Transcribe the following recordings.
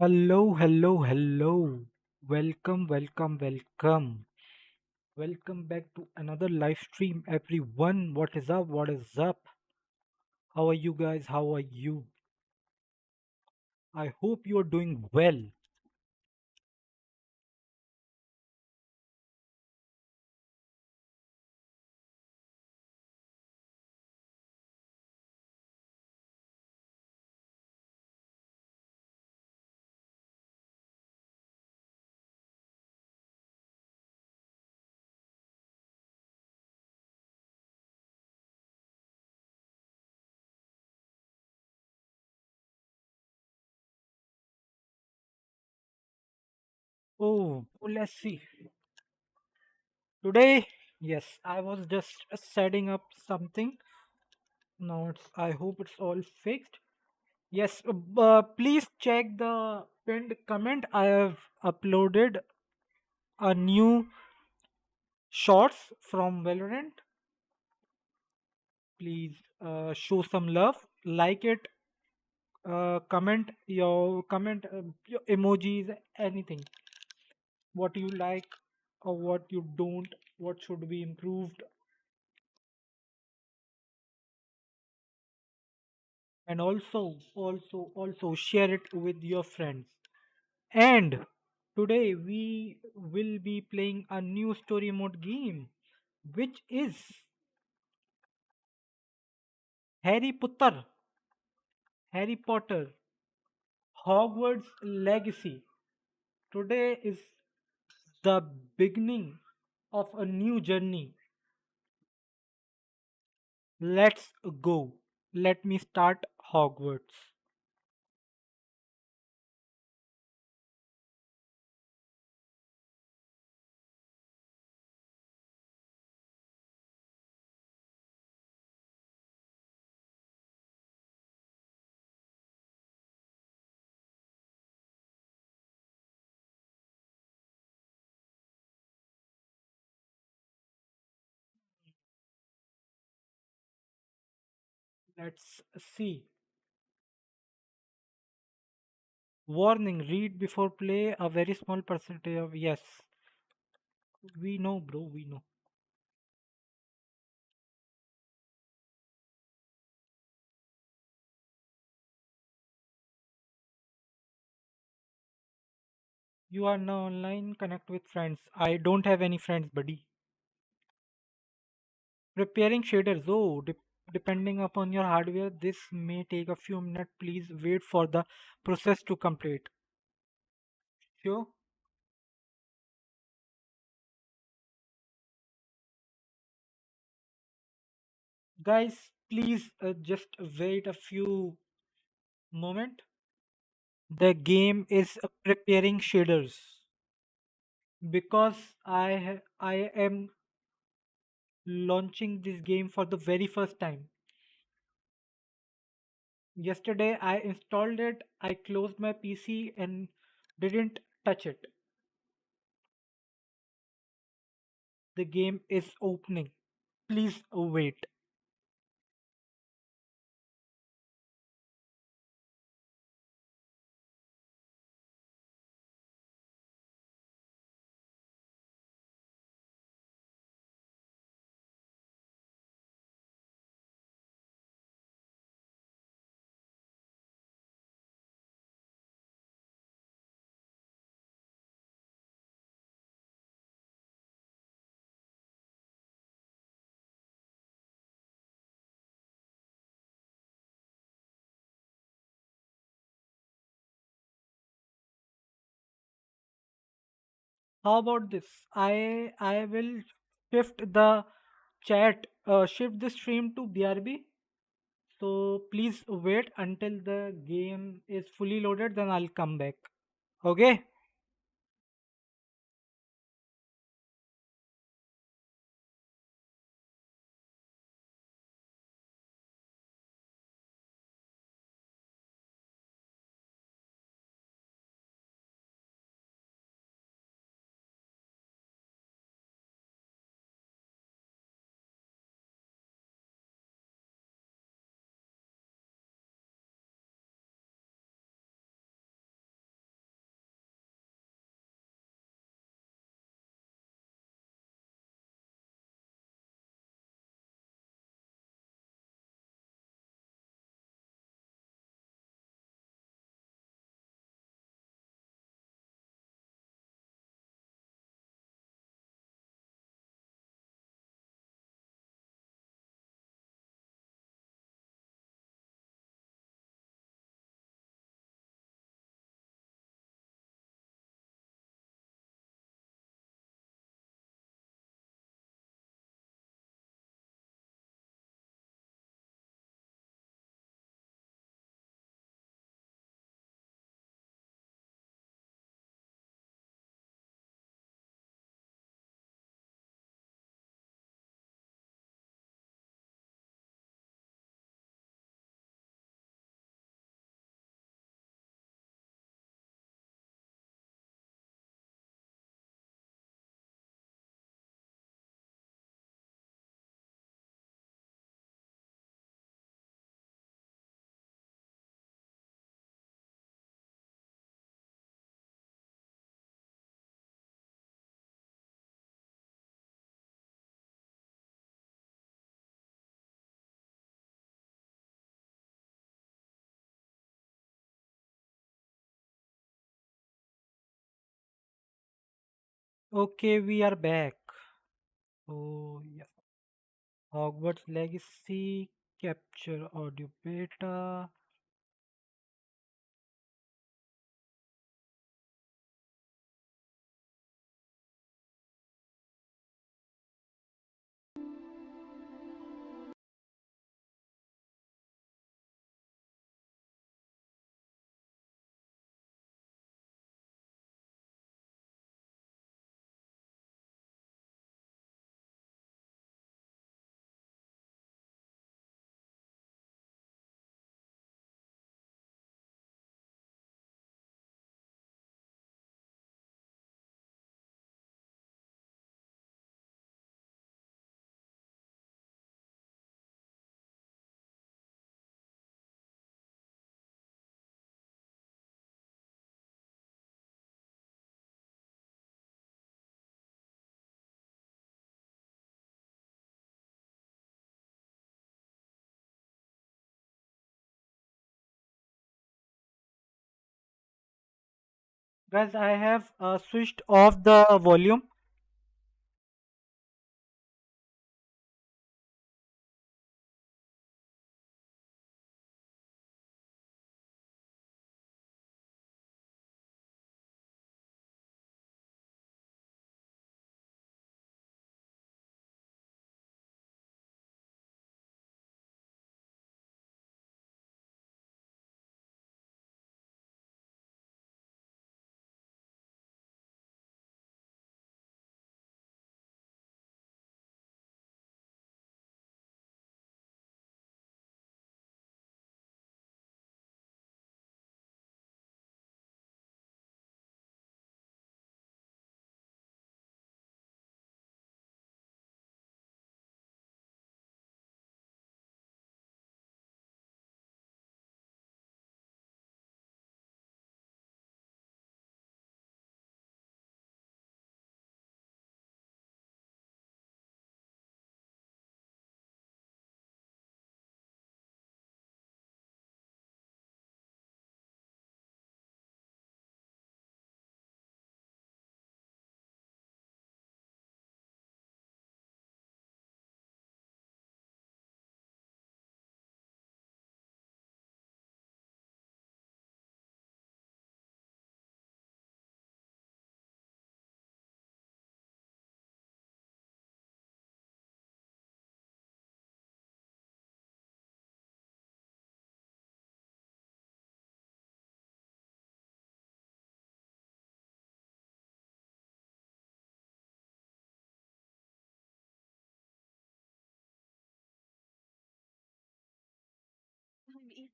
Hello, hello, hello. Welcome, welcome, welcome. Welcome back to another live stream, everyone. What is up? What is up? How are you guys? How are you? I hope you are doing well. Let's see. Today, yes, I was just setting up something. Now I hope it's all fixed. Yes, please check the pinned comment. I have uploaded a new shorts from Valorant. Please show some love, like it, comment your emojis, anything what you like or what you don't, what should be improved, and also share it with your friends. And today we will be playing a new story mode game, which is Harry Potter, Harry Potter, Hogwarts Legacy. Today is the beginning of a new journey. Let's go. Let me start Hogwarts. Let's see. Warning, read before play. A very small percentage of. Yes, we know, bro, we know. You are now online, connect with friends. I don't have any friends, buddy. Preparing shaders. Depending upon your hardware, this may take a few minutes. Please wait for the process to complete. Sure. Guys, please just wait a few moment. The game is preparing shaders because I am launching this game for the very first time. Yesterday I installed it, I closed my PC and didn't touch it. The game is opening. Please wait. How about this? I will shift the shift the stream to BRB. So please wait until the game is fully loaded, then I'll come back. Okay? Okay, we are back. Oh, yes. Hogwarts Legacy, capture audio beta. Guys, I have switched off the volume.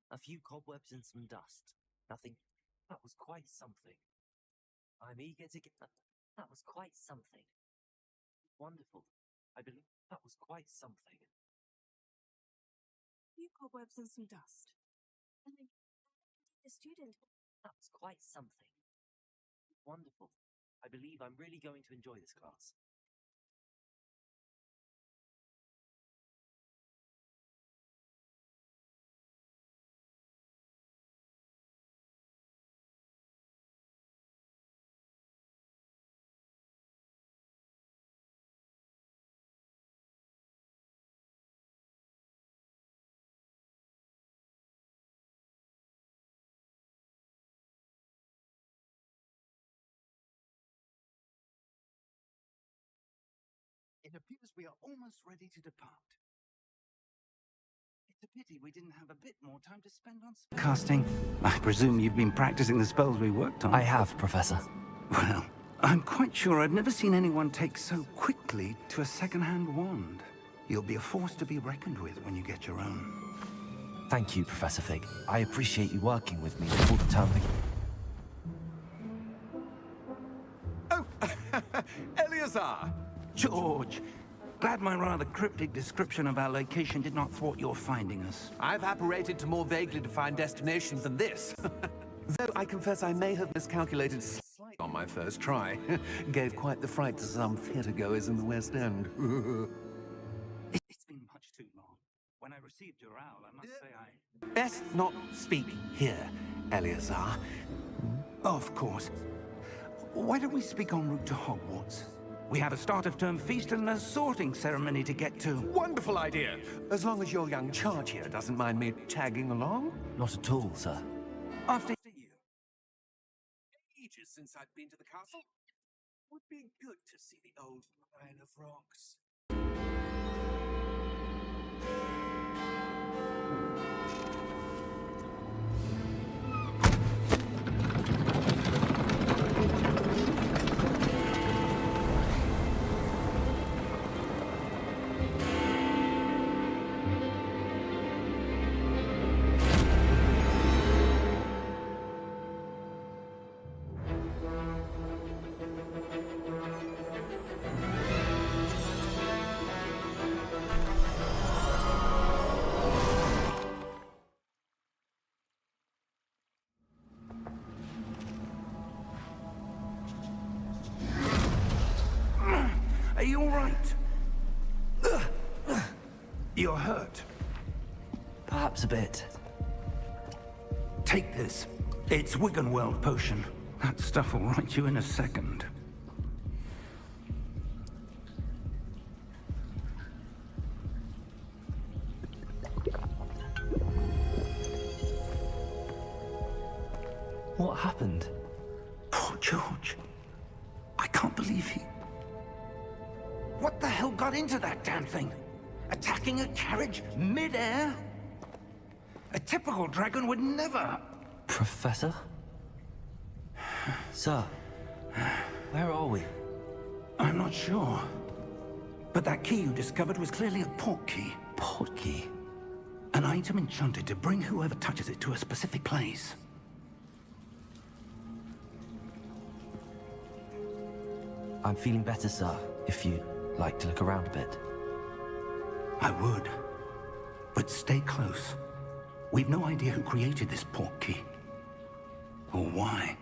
A few cobwebs and some dust. Nothing. That was quite something. I'm eager to get that. That was quite something. Wonderful. I believe that was quite something. Few cobwebs and some dust. And then a student. That was quite something. Wonderful. I believe I'm really going to enjoy this class. It appears we are almost ready to depart. It's a pity we didn't have a bit more time to spend on casting. I presume you've been practicing the spells we worked on. I have, Professor. Well, I'm quite sure I've never seen anyone take so quickly to a second-hand wand. You'll be a force to be reckoned with when you get your own. Thank you, Professor Fig. I appreciate you working with me before the term begins. Oh, Eleazar! George, glad my rather cryptic description of our location did not thwart your finding us. I've apparated to more vaguely defined destinations than this. Though I confess I may have miscalculated slightly on my first try. Gave quite the fright to some theatre-goers in the West End. It's been much too long. When I received your owl, I must say I... Best not speak here, Eleazar. Of course. Why don't we speak en route to Hogwarts? We have a start-of-term feast and a sorting ceremony to get to. Wonderful idea. As long as your young charge here doesn't mind me tagging along. Not at all, sir. After You. Ages since I've been to the castle. Would be good to see the old pile of rocks. Are you all right? You're hurt. Perhaps a bit. Take this. It's Wiggenweld potion. That stuff will right you in a second. What happened? Poor George. I can't believe he... What the hell got into that damn thing? Attacking a carriage mid-air? A typical dragon would never... Professor? Sir, where are we? I'm not sure. But that key you discovered was clearly a port key. Port key? An item enchanted to bring whoever touches it to a specific place. I'm feeling better, sir, if you'd like to look around a bit. I would. But stay close. We've no idea who created this port key. Or why.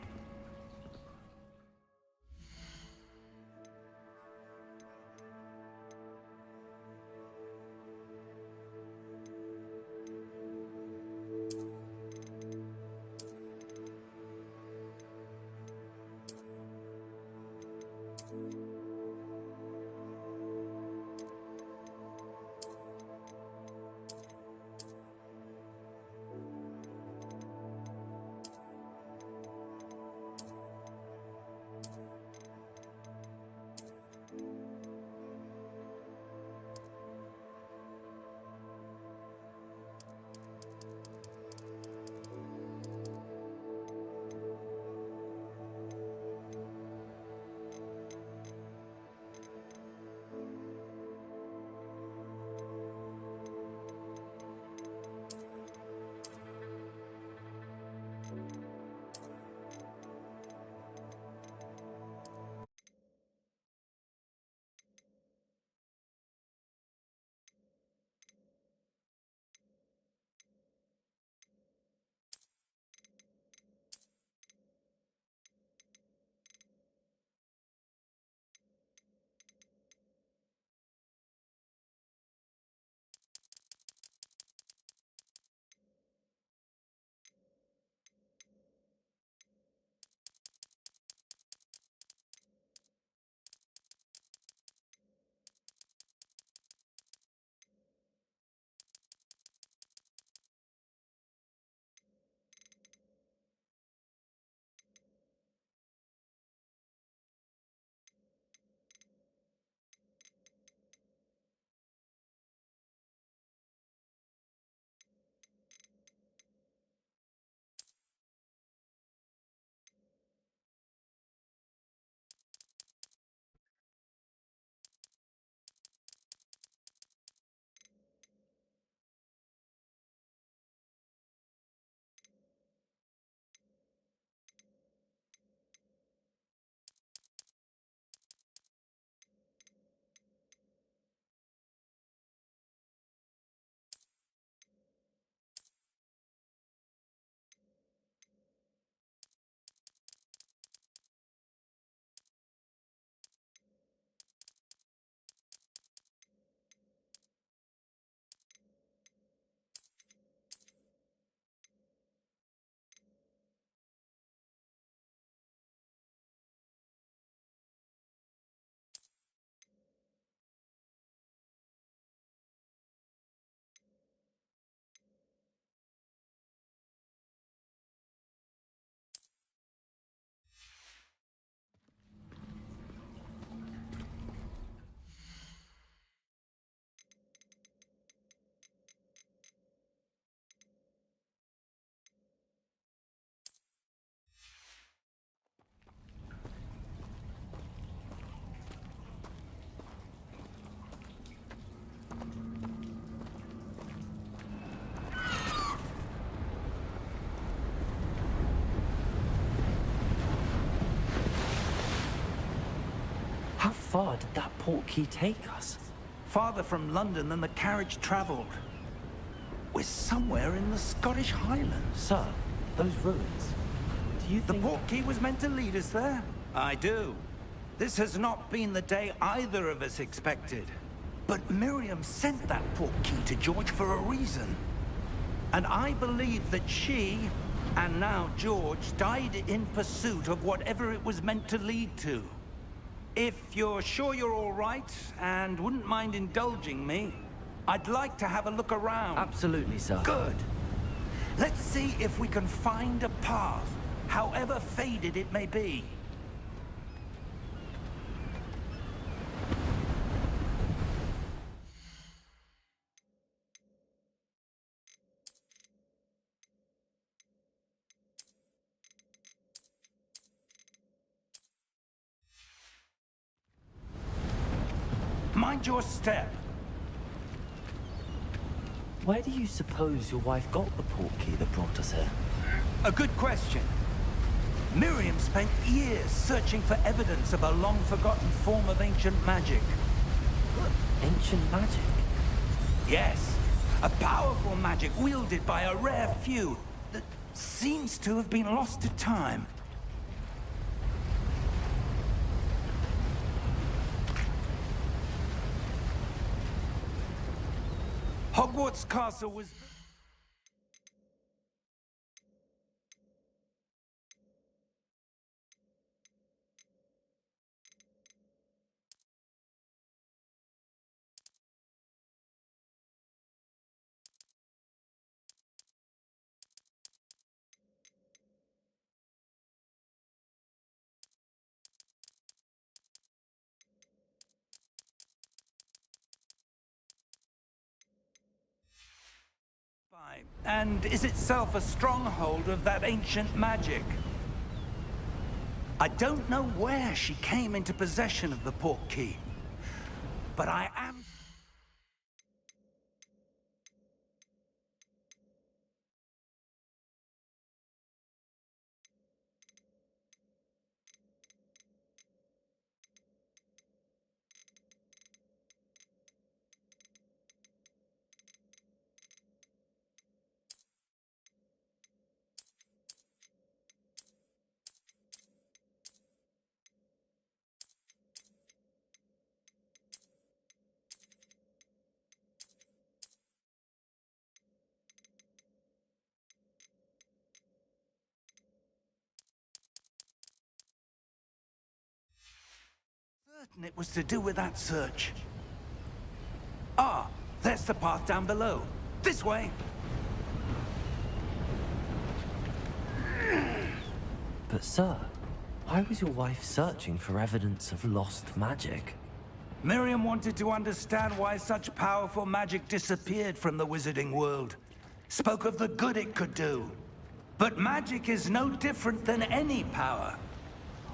far did that portkey take us? Farther from London than the carriage travelled. We're somewhere in the Scottish Highlands. Sir, those ruins. Do you The think... portkey was meant to lead us there? I do. This has not been the day either of us expected. But Miriam sent that portkey to George for a reason. And I believe that she, and now George, died in pursuit of whatever it was meant to lead to. If you're sure you're all right, and wouldn't mind indulging me, I'd like to have a look around. Absolutely, sir. Good. Let's see if we can find a path, however faded it may be. Mind your step. Where do you suppose your wife got the portkey that brought us here? A good question. Miriam spent years searching for evidence of a long-forgotten form of ancient magic. Ancient magic? Yes, a powerful magic wielded by a rare few that seems to have been lost to time. Hogwarts Castle was... by, and is itself a stronghold of that ancient magic. I don't know where she came into possession of the portkey, but I am... certain it was to do with that search. Ah, there's the path down below. This way. But sir, why was your wife searching for evidence of lost magic? Miriam wanted to understand why such powerful magic disappeared from the wizarding world. Spoke of the good it could do. But magic is no different than any power.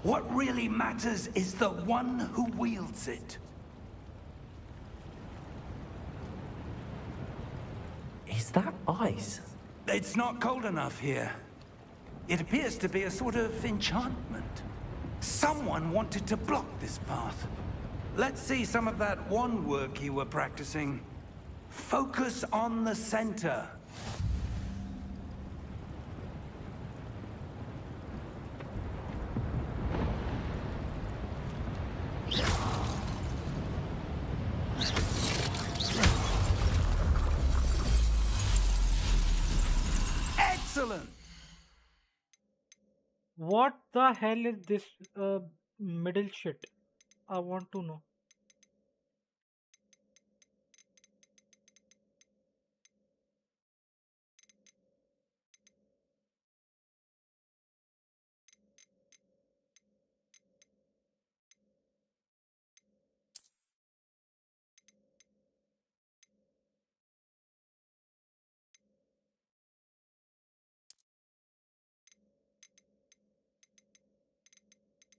What really matters is the one who wields it. Is that ice? It's not cold enough here. It appears to be a sort of enchantment. Someone wanted to block this path. Let's see some of that wand work you were practicing. Focus on the center. Excellent! What the hell is this middle shit? I want to know.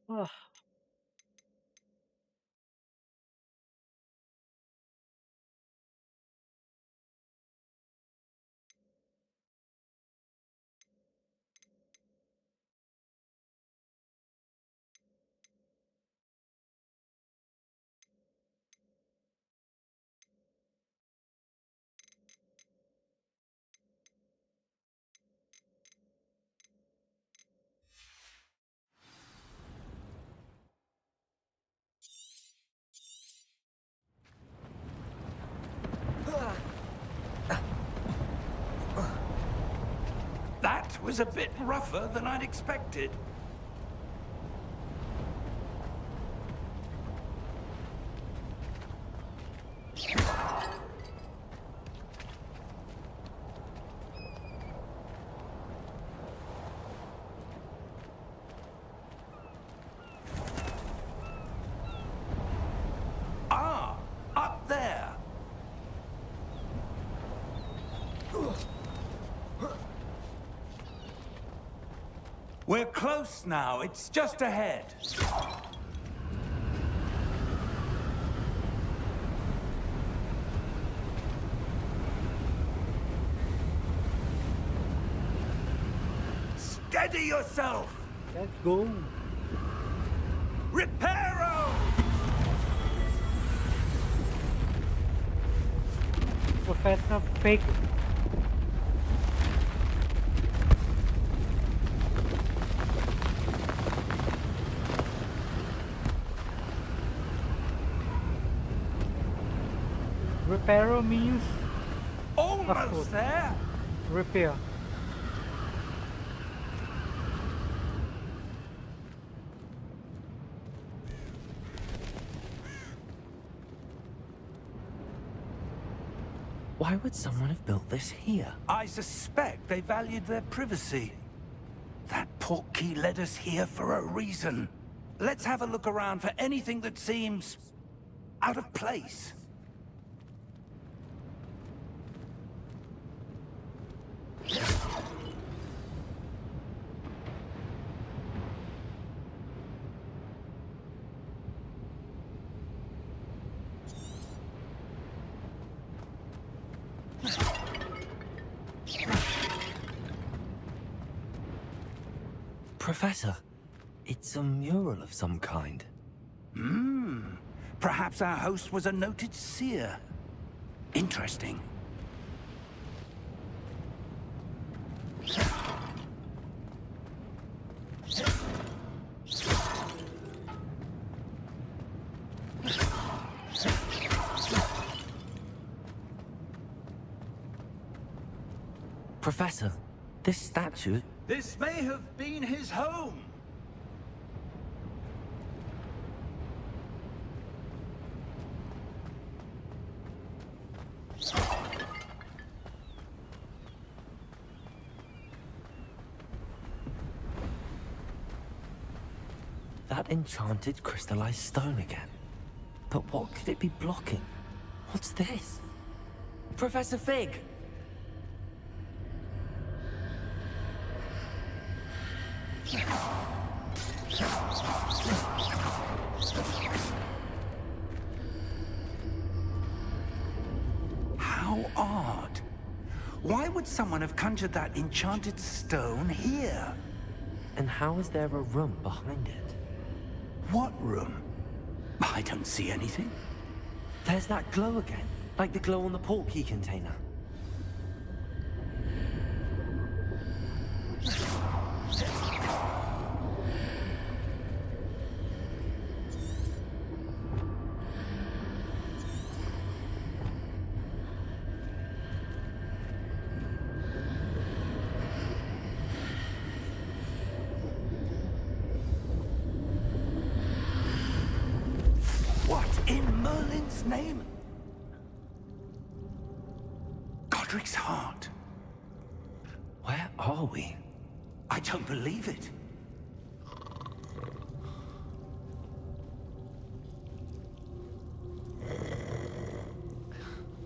Ugh. was a bit rougher than I'd expected. Ah, up there. We're close now. It's just ahead. Steady yourself! Let's go. Reparo! Professor Fig. Reparo means course. Almost there! repair. Why would someone have built this here? I suspect they valued their privacy. That portkey led us here for a reason. Let's have a look around for anything that seems out of place. Professor, it's a mural of some kind. Perhaps our host was a noted seer. Interesting. Professor, this statue... This may have been his home. That enchanted crystallized stone again. But what could it be blocking? What's this? Professor Fig! How odd. Why would someone have conjured that enchanted stone here? And how is there a room behind it? What room? I don't see anything. There's that glow again, like the glow on the portkey container. What in Merlin's name? Godric's heart. Where are we? I don't believe it.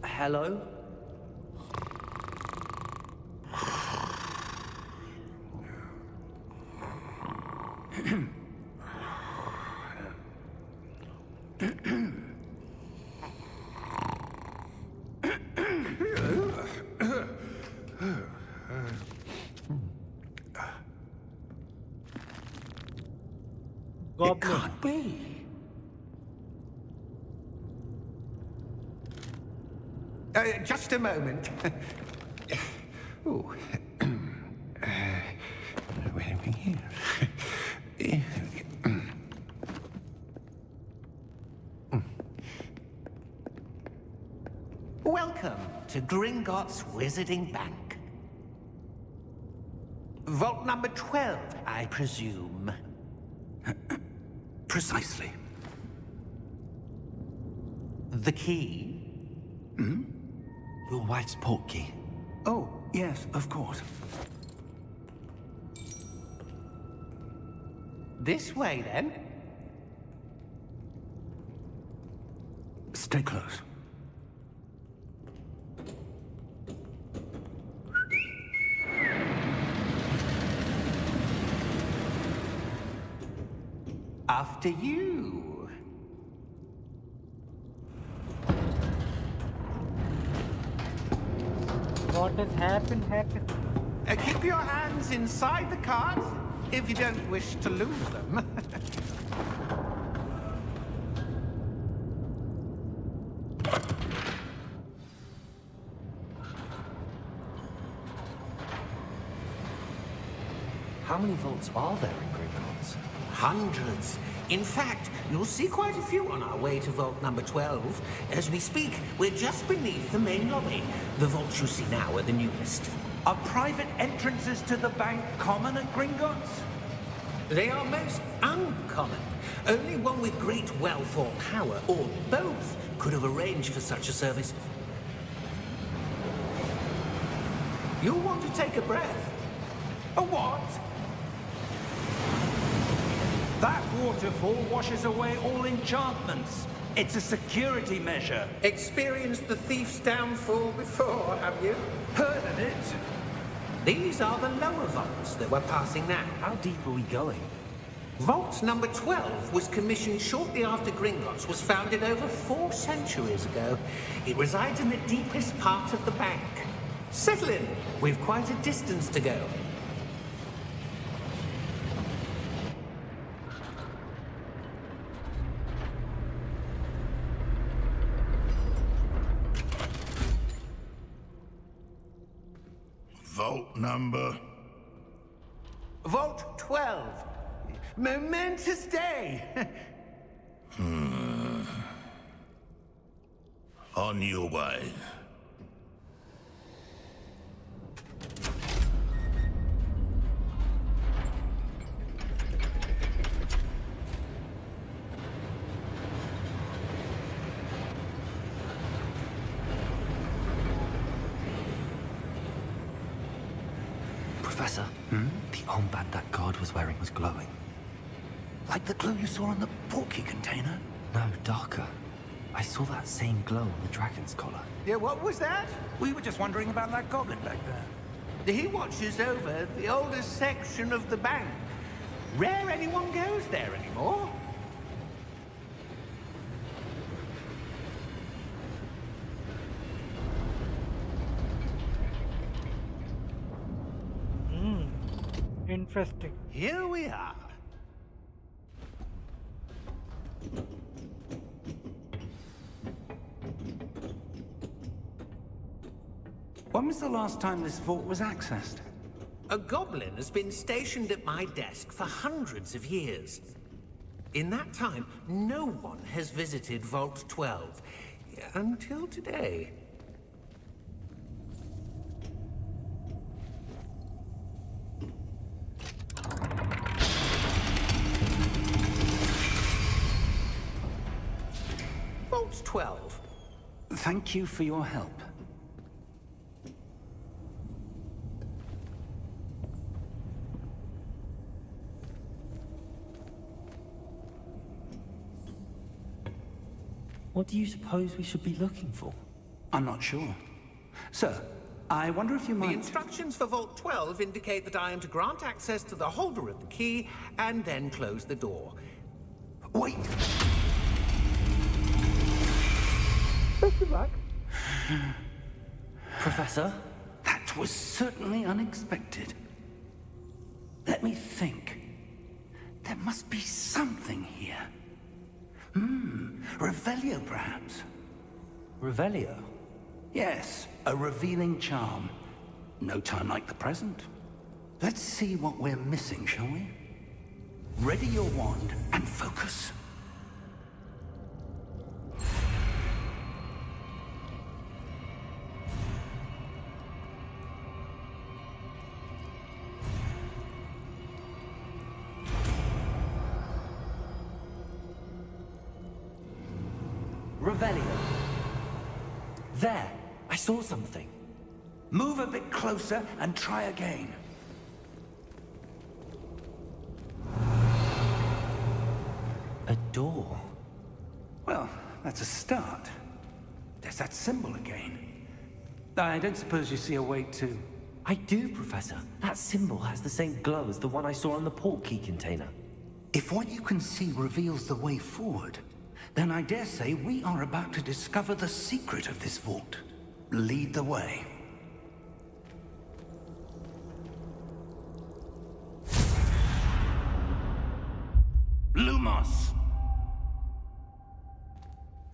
Hello? It Goblin. can't be. Just a moment. Oh. Where are we here? Welcome to Gringotts Wizarding Bank. Vault number 12, I presume. Precisely. The key? Your wife's portkey. Oh, yes, of course. This way, then. Stay close. After you. What has happened, happened. Keep your hands inside the cart if you don't wish to lose them. How many vaults are there in Gringotts? Hundreds. In fact, you'll see quite a few on our way to vault number 12. As we speak, we're just beneath the main lobby. The vaults you see now are the newest. Are private entrances to the bank common at Gringotts? They are most uncommon. Only one with great wealth or power, or both, could have arranged for such a service. You'll want to take a breath. A what? That waterfall washes away all enchantments. It's a security measure. Experienced the thief's downfall before, have you? Heard of it? These are the lower vaults that we're passing now. How deep are we going? Vault number 12 was commissioned shortly after Gringotts was founded over 4 centuries ago. It resides in the deepest part of the bank. Settle in. We've quite a distance to go. Vault number. Vault 12. Momentous day. On your way. Professor, the armband that guard was wearing was glowing. Like the glue you saw on the portkey container? No, darker. I saw that same glow on the dragon's collar. Yeah, what was that? We were just wondering about that goblin back there. He watches over the oldest section of the bank. Rare anyone goes there anymore. Interesting. Here we are. When was the last time this vault was accessed? A goblin has been stationed at my desk for hundreds of years. In that time, no one has visited Vault 12. Until today. Vault 12. Thank you for your help. What do you suppose we should be looking for? I'm not sure. Sir, I wonder if you The might... instructions for Vault 12 indicate that I am to grant access to the holder of the key and then close the door. Wait! Best of luck. Professor? That was certainly unexpected. Let me think. There must be something here. Revelio, perhaps? Revelio? Yes, a revealing charm. No time like the present. Let's see what we're missing, shall we? Ready your wand and focus. Revelio. There, I saw something. Move a bit closer and try again. A door. Well, that's a start. There's that symbol again. I don't suppose you see a way to... I do, Professor. That symbol has the same glow as the one I saw on the port key container. If what you can see reveals the way forward, then I dare say we are about to discover the secret of this vault. Lead the way. Lumos!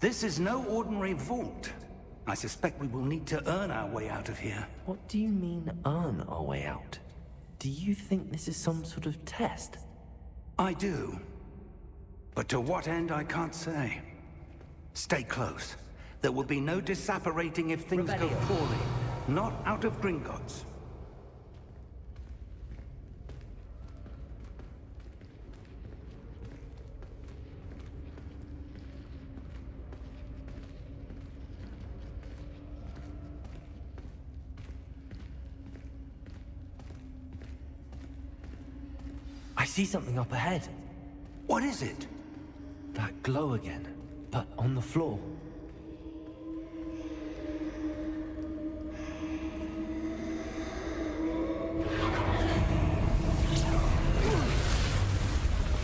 This is no ordinary vault. I suspect we will need to earn our way out of here. What do you mean, earn our way out? Do you think this is some sort of test? I do. But to what end, I can't say. Stay close. There will be no disapparating if things go Revelio. poorly. Not out of Gringotts. I see something up ahead. What is it? That glow again, but on the floor.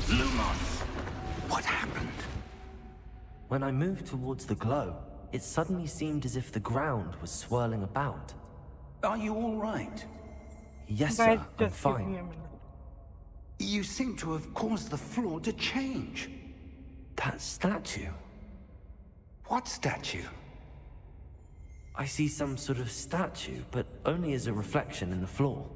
Lumos! What happened? When I moved towards the glow, it suddenly seemed as if the ground was swirling about. Are you all right? Yes, Guys, sir, I'm just give me fine. a minute. You seem to have caused the floor to change. That statue. What statue? I see some sort of statue, but only as a reflection in the floor.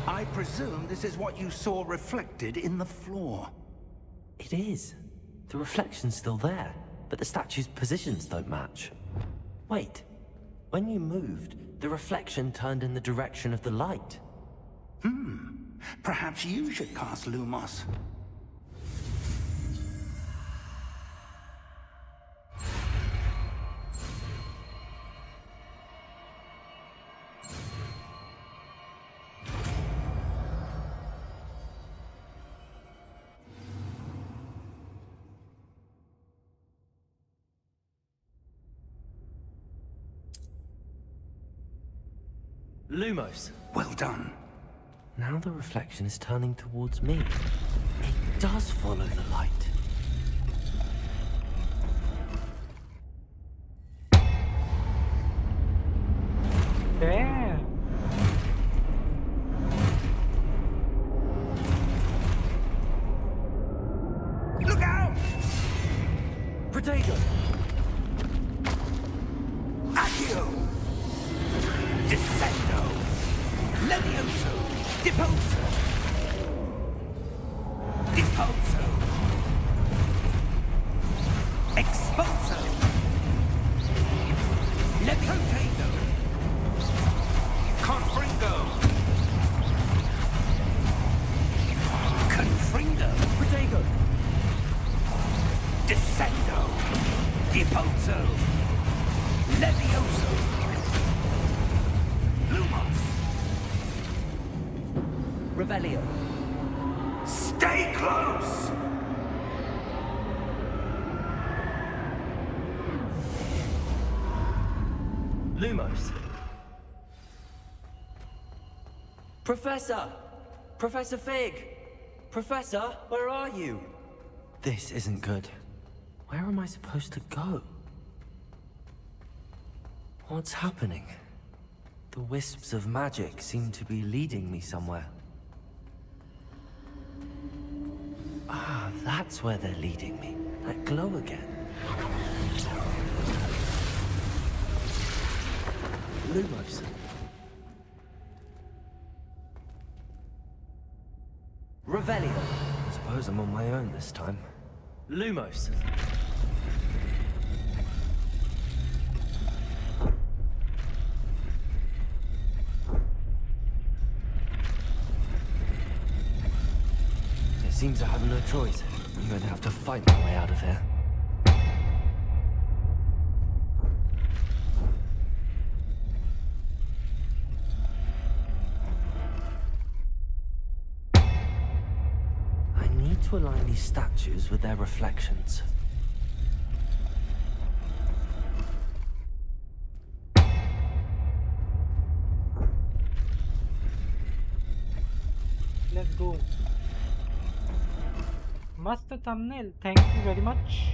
I presume this is what you saw reflected in the floor. It is. The reflection's still there, but the statue's positions don't match. Wait. When you moved, the reflection turned in the direction of the light. Perhaps you should cast Lumos. Lumos. Well done. Now the reflection is turning towards me. It does follow the light. Damn. Look out! Protego! Accio! Descendo! Levioso! Deposo! Deposo! Exposo! Leviotato! Confringo! Confringo! Protego! Descendo! Deposo! Levioso! Lumos! Revelio. Stay close! Lumos. Professor! Professor Fig! Professor, where are you? This isn't good. Where am I supposed to go? What's happening? The wisps of magic seem to be leading me somewhere. Ah, that's where they're leading me. That glow again. Lumos. Revelio. I suppose I'm on my own this time. Lumos. Seems I have no choice. I'm going to have to fight my way out of here. I need to align these statues with their reflections. Let's go. Must thumbnail. Thank you very much.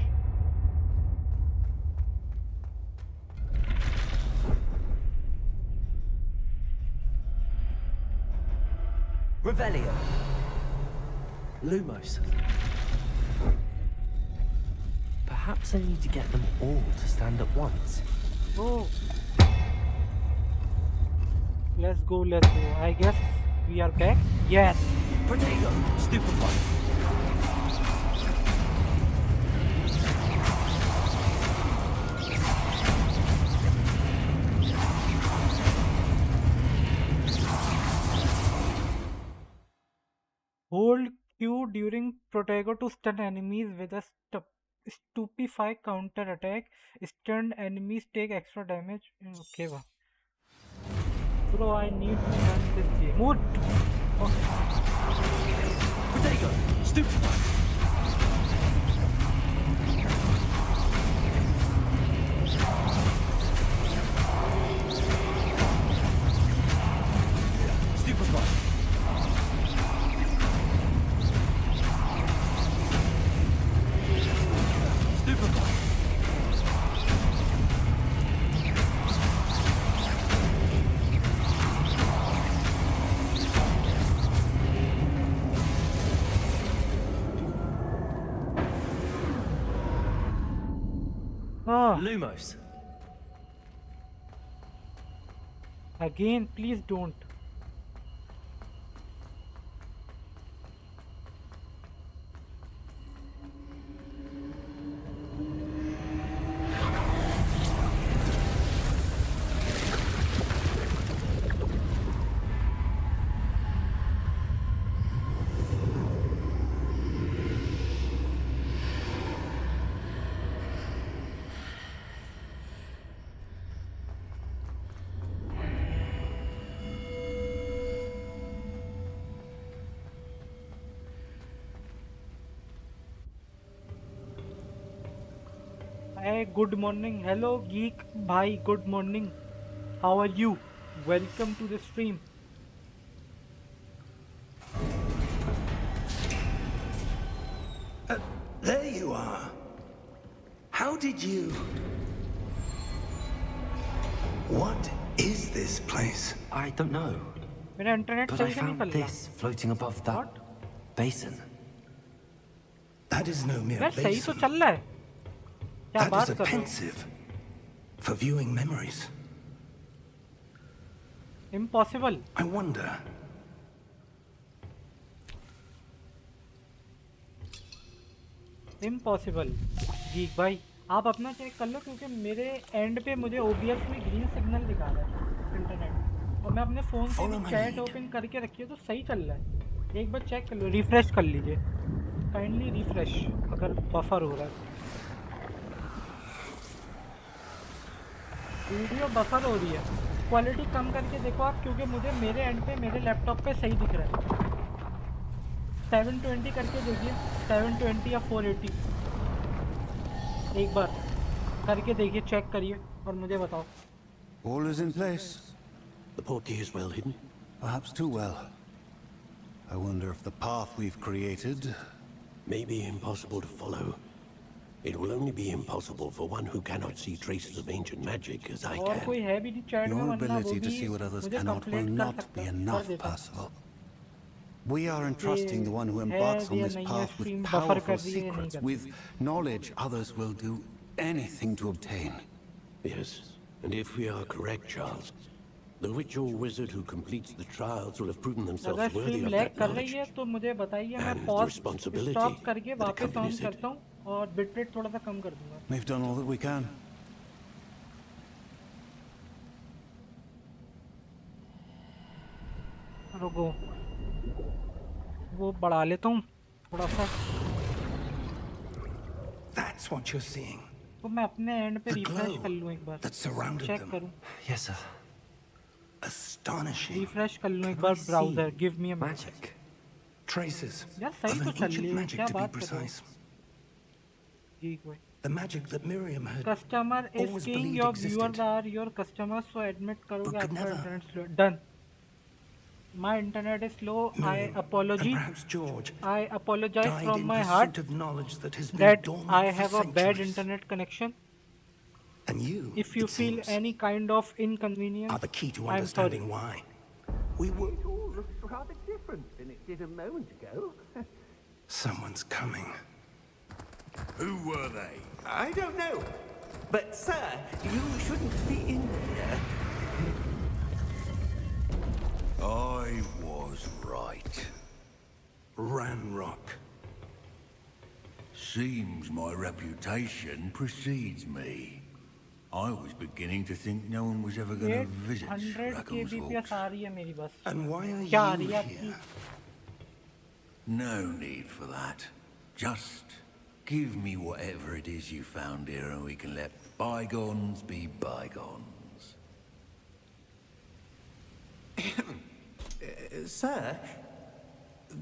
Revelio. Lumos. Perhaps I need to get them all to stand at once. Oh. Let's go, let's go. I guess we are back. Yes. Protego. Stupefy. Hold Q during Protego to stun enemies with a stupefy counter attack. Stunned enemies take extra damage. Okay, wow. Bro, I need to learn this game. What? Protego. Stupefy. Ah, Lumos. again, please don't. Hey, good morning. Hello, Geek Bhai. Good morning. How are you? Welcome to the stream. There you are. How did you... What is this place? I don't know. मेरा internet But I सही से नहीं found चल रहा. this floating above that What? basin. That is no mere यार सही तो basin. चल रहा है. क्या That बात is a कर रहे हो? pensive for viewing memories. Impossible. I wonder... impossible. Geek भाई आप अपना चेक कर लो क्योंकि मेरे एंड पे मुझे ओबीएस में ग्रीन सिग्नल दिखा रहा है इंटरनेट और मैं अपने फ़ोन से Follow भी my चैट lead. ओपन करके रखी है तो सही चल रहा है. एक बार चेक कर लो, रिफ्रेश कर लीजिए. काइंडली रिफ्रेश अगर बफर हो रहा है. वीडियो बफर हो रही है. क्वालिटी कम करके देखो आप क्योंकि मुझे मेरे एंड पे मेरे लैपटॉप पे सही दिख रहा है. 720 करके देखिए. 720 या 480 एक बार करके देखिए, चेक करिए और मुझे बताओ. All is in place. The portkey is well hidden. Perhaps too well. I wonder if the path we've created... May be impossible to follow. It will only be impossible for one who cannot see traces of ancient magic as I और can. कोई है भी नहीं chat में Your वरना वो ability to भी see what others मुझे cannot will कंप्लेंट कर not सकता be कर enough देता. possible. We are entrusting the one who है embarks on या this नहीं है path with स्ट्रीम बफर कर powerful रही है या नहीं secrets, कर with knowledge others will do anything to obtain. Yes, and if we are correct, Charles, the witch or wizard who completes the trials will have proven अगर themselves worthy stream of lag that कर रही knowledge. है तो मुझे बताइए, मैं And the pause responsibility stop करके that वापस ऑन accompanies it. करता हूँ और बिटरेट थोड़ा सा कम कर दूंगा. We've done all that we can. रुको वो बढ़ा लेता हूँ. थोड़ा सा That's what you're seeing. तो मैं अपने एंड पे The रिफ्रेश glow कर लूँ एक बार, that surrounded चेक them. करूँ, Yes, sir. Astonishing. रिफ्रेश कर लूँ एक Can bar I see browser, give me a minute. magic? Traces यार सही of तो an चल ancient रही है, magic, क्या to be बात कर रहे हो? precise. जी कोई। The magic that Miriam had customer is always किंग, believed your viewers existed, are your customers, so admit करोगे but could आपका never. Internet slow. Done. My internet is slow, I Miriam, and apology, perhaps George, I apologize died from in my pursuit heart of knowledge that has been that I dormant for have a bad centuries. internet connection. And you, If you it feel seems, any kind of are inconvenience, the key to I'm sorry. understanding why. We were... It all looks rather different than it did a moment ago. Someone's coming. Who were they? I don't know. But, sir, you shouldn't be in here. I was right. Ranrock. Seems my reputation precedes me. I was beginning to think no one was ever going to visit 800 Rackham's kbps Vault. आ रही है मेरी बस। And why are क्या आ you रही है आपकी? here? No need for that. Just give me whatever it is you found here and we can let bygones be bygones. Sir,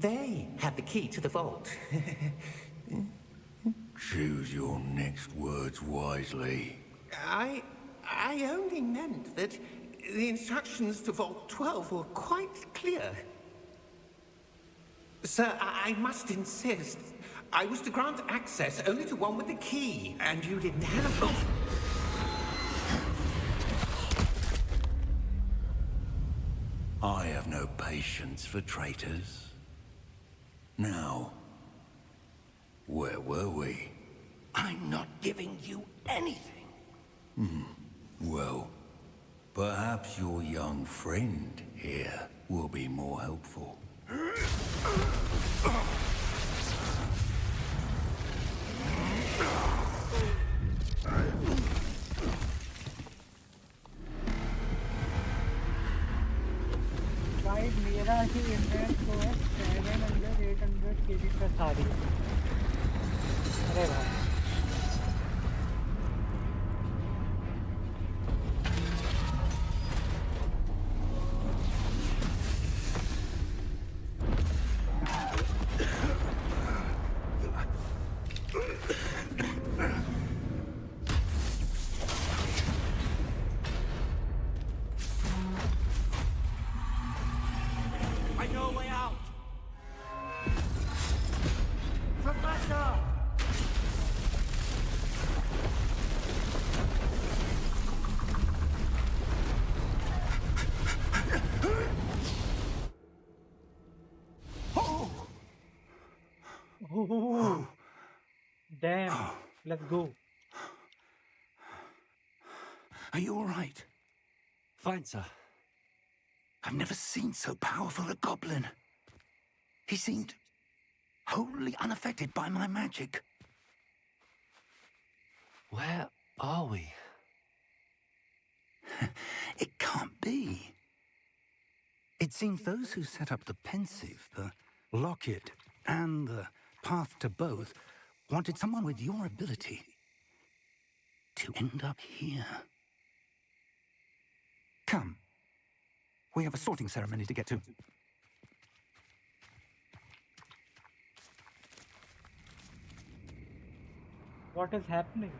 they have the key to the vault. Choose your next words wisely. I only meant that the instructions to Vault 12 were quite clear. Sir, I must insist. I was to grant access only to one with the key, and you didn't have it. I have no patience for traitors. Now, where were we? I'm not giving you anything. Well, perhaps your young friend here will be more helpful. Guide मेरा ही internet तो है 700 800 kbps आ रही है। अरे भाई I know a way out! Professor! Dam, let's go. Are you all right? Fine, sir. I've never seen so powerful a goblin. He seemed wholly unaffected by my magic. Where are we? It can't be. It seems those who set up the pensive, the locket, and the path to both wanted someone with your ability to end up here. Come. We have a sorting ceremony to get to. What is happening?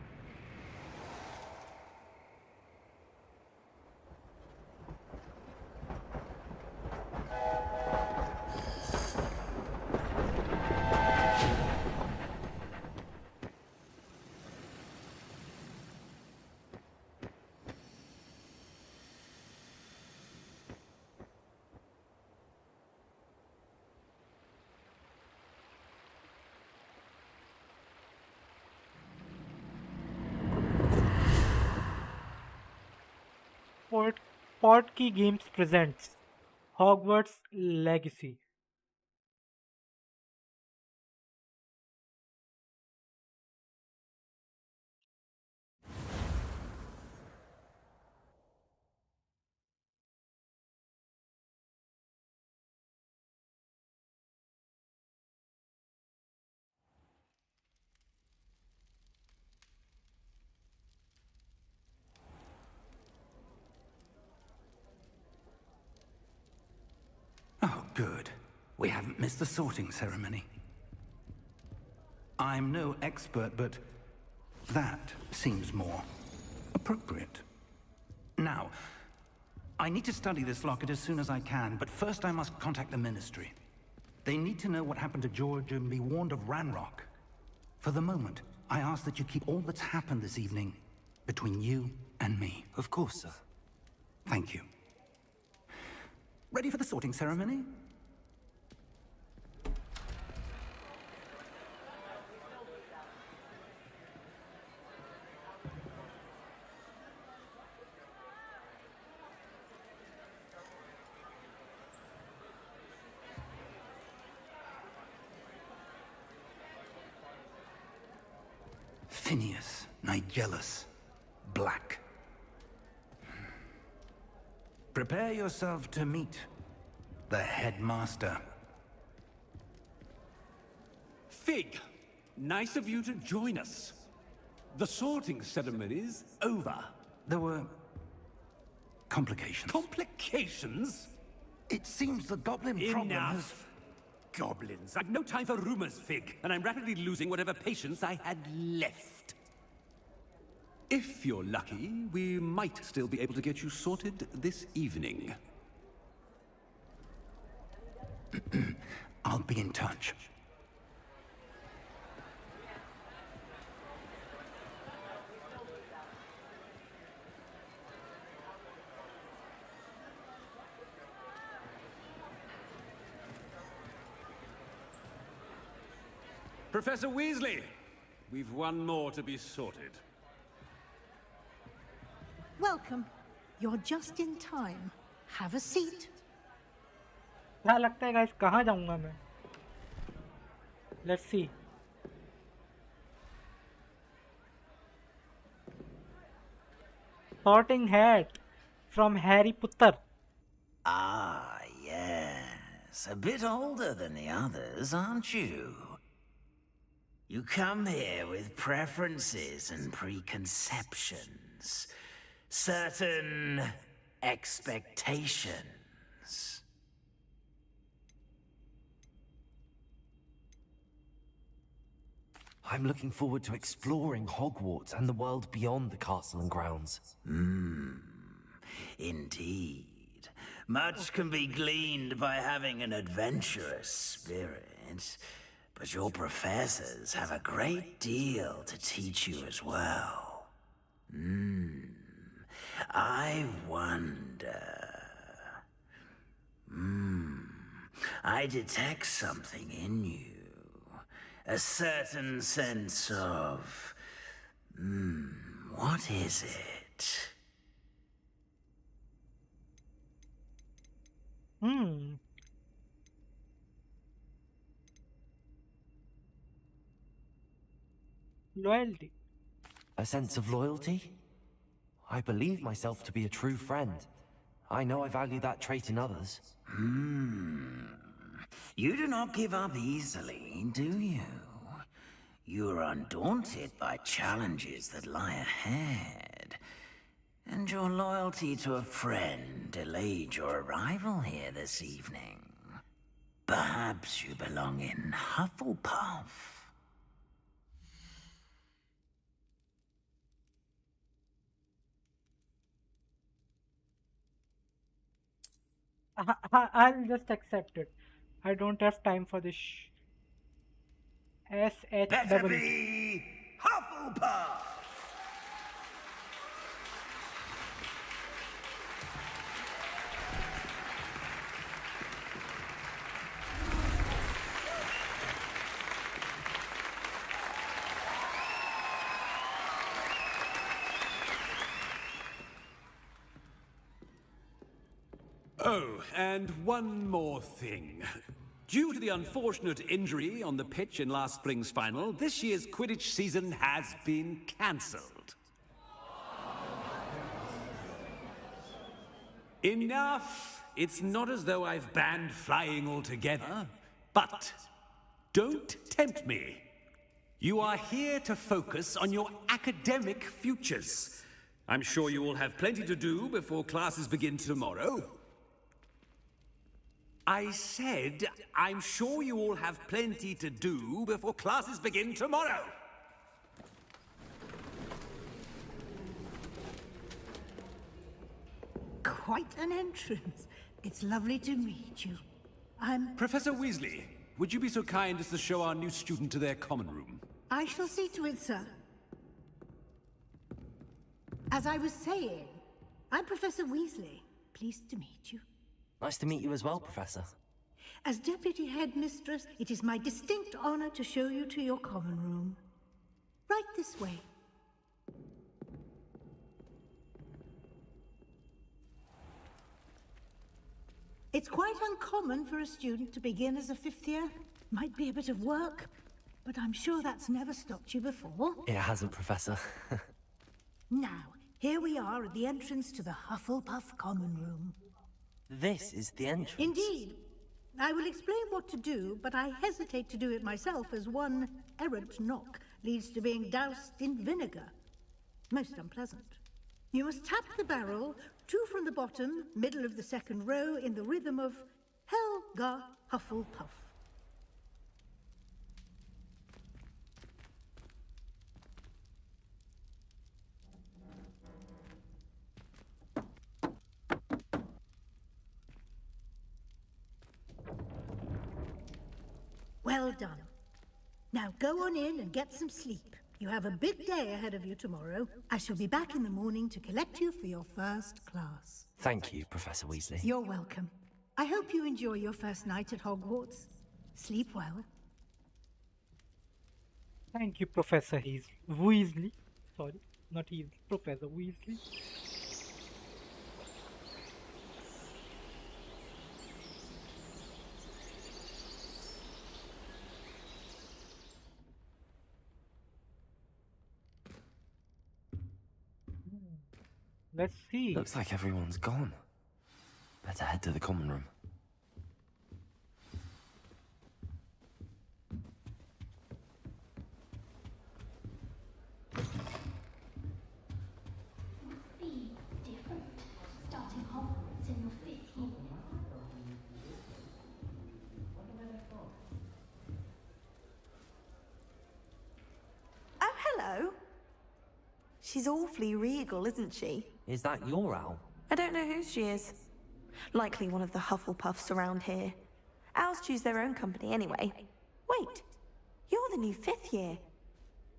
Portkey Games presents Hogwarts Legacy. Good. We haven't missed the sorting ceremony. I'm no expert, but that seems more appropriate. Now, I need to study this locket as soon as I can, but first I must contact the Ministry. They need to know what happened to George and be warned of Ranrock. For the moment, I ask that you keep all that's happened this evening between you and me. Of course, sir. Thank you. Ready for the sorting ceremony? Phineas, Nigellus, Black. Prepare yourself to meet the headmaster. Fig, nice of you to join us. The sorting ceremony's over. There were complications. Complications? It seems the goblin problem has... Enough! Goblins. I've no time for rumors, Fig, and I'm rapidly losing whatever patience I had left. If you're lucky, we might still be able to get you sorted this evening. I'll be in touch. Professor Weasley, we've one more to be sorted. Welcome. You're just in time. Have a seat. क्या लगता है guys कहाँ जाऊँगा मैं? Let's see. Sorting Hat from Harry Potter. Ah, yes. A bit older than the others, aren't you? You come here with preferences and preconceptions. Certain expectations. I'm looking forward to exploring Hogwarts and the world beyond the castle and grounds. Indeed. Much can be gleaned by having an adventurous spirit, but your professors have a great deal to teach you as well. I wonder... I detect something in you. A certain sense of... what is it? Loyalty. A sense of loyalty? I believe myself to be a true friend. I know I value that trait in others. You do not give up easily, do you? You are undaunted by challenges that lie ahead. And your loyalty to a friend delayed your arrival here this evening. Perhaps you belong in Hufflepuff. I'll just accept it. I don't have time for this. Better be Hufflepuff! Oh, and one more thing. Due to the unfortunate injury on the pitch in last spring's final, this year's Quidditch season has been cancelled. Enough! It's not as though I've banned flying altogether, but don't tempt me. You are here to focus on your academic futures. I'm sure you will have plenty to do before classes begin tomorrow. I said, I'm sure you all have plenty to do before classes begin tomorrow. Quite an entrance. It's lovely to meet you. Professor Weasley, would you be so kind as to show our new student to their common room? I shall see to it, sir. As I was saying, I'm Professor Weasley. Pleased to meet you. Nice to meet you as well, Professor. As Deputy Headmistress, it is my distinct honor to show you to your common room. Right this way. It's quite uncommon for a student to begin as a fifth year. Might be a bit of work, but I'm sure that's never stopped you before. It hasn't, Professor. Now, here we are at the entrance to the Hufflepuff common room. This is the entrance. Indeed. I will explain what to do, but I hesitate to do it myself as one errant knock leads to being doused in vinegar. Most unpleasant. You must tap the barrel, 2 from the bottom, middle of the second row, in the rhythm of Helga Hufflepuff. Well done. Now go on in and get some sleep. You have a big day ahead of you tomorrow. I shall be back in the morning to collect you for your first class. Thank you, Professor Weasley. You're welcome. I hope you enjoy your first night at Hogwarts. Sleep well. Thank you, Professor Weasley. Sorry, not Weasley, Professor Weasley. Let's see. Looks like everyone's gone. Better head to the common room. Be different, starting Hogwarts in your 5th year. Oh, hello. She's awfully regal, isn't she? Is that your owl? I don't know who she is. Likely one of the Hufflepuffs around here. Owls choose their own company anyway. Wait, you're the new 5th year.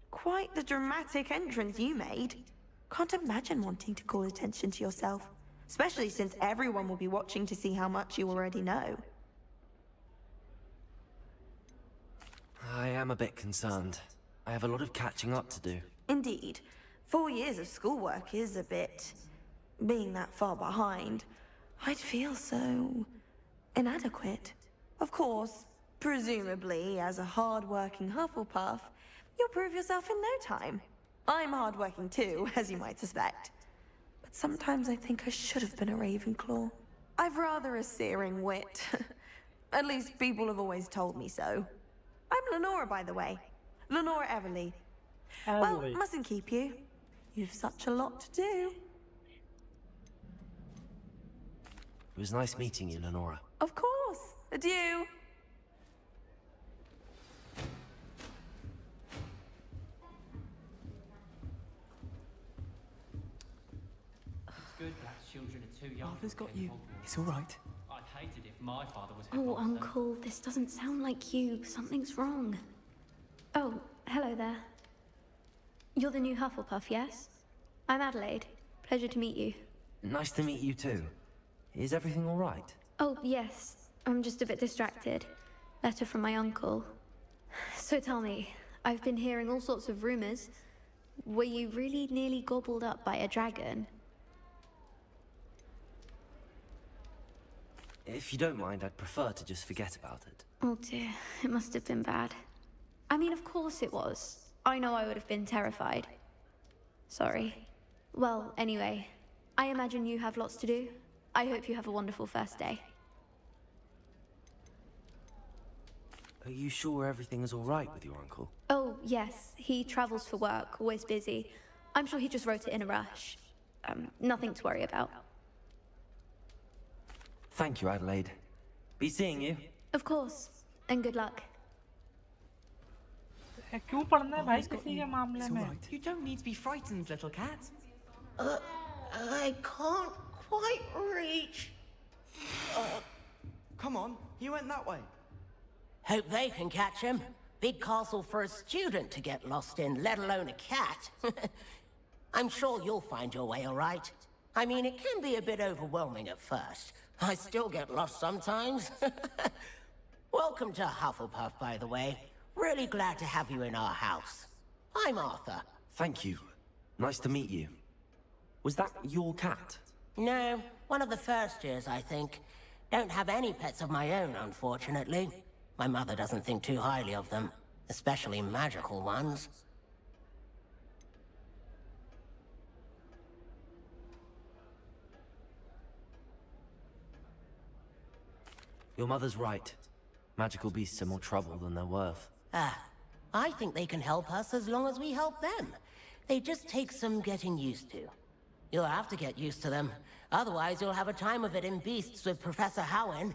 Quite the dramatic entrance you made. Can't imagine wanting to call attention to yourself, especially since everyone will be watching to see how much you already know. I am a bit concerned. I have a lot of catching up to do. Indeed. 4 years of schoolwork is a bit... being that far behind, I'd feel so... inadequate. Of course, presumably, as a hard-working Hufflepuff, you'll prove yourself in no time. I'm hard-working too, as you might suspect. But sometimes I think I should have been a Ravenclaw. I've rather a searing wit. At least people have always told me so. I'm Lenora, by the way. Lenora Everly. Well, mustn't keep you. You've such a lot to do. It was nice meeting you, Lenora. Of course. Adieu. It's good that children are too young. Arthur's got you. It's all right. I'd hate it if my father was. Oh, Uncle, this doesn't sound like you. Something's wrong. Oh, hello there. You're the new Hufflepuff, yes? I'm Adelaide. Pleasure to meet you. Nice to meet you too. Is everything all right? Oh, yes. I'm just a bit distracted. Letter from my uncle. So tell me, I've been hearing all sorts of rumors. Were you really nearly gobbled up by a dragon? If you don't mind, I'd prefer to just forget about it. Oh dear, it must have been bad. I mean, of course it was. I know I would have been terrified. Sorry. Well, anyway, I imagine you have lots to do. I hope you have a wonderful first day. Are you sure everything is all right with your uncle? Oh, yes. He travels for work, always busy. I'm sure he just wrote it in a rush. Nothing to worry about. Thank you, Adelaide. Be seeing you. Of course. And good luck. क्यों पढ़ना है भाई He's got किसी you. के मामले It's all में? right. You don't need to be frightened, little cat. I can't quite reach. Come on, you went that way. Hope they can catch him. Big castle for a student to get lost in, let alone a cat. I'm sure you'll find your way all right. I mean, it can be a bit overwhelming at first. I still get lost sometimes. Welcome to Hufflepuff, by the way. Really glad to have you in our house. I'm Arthur. Thank you. Nice to meet you. Was that your cat? No, one of the first years, I think. Don't have any pets of my own, unfortunately. My mother doesn't think too highly of them, especially magical ones. Your mother's right. Magical beasts are more trouble than they're worth. I think they can help us as long as we help them. They just take some getting used to. You'll have to get used to them. Otherwise, you'll have a time of it in Beasts with Professor Howen.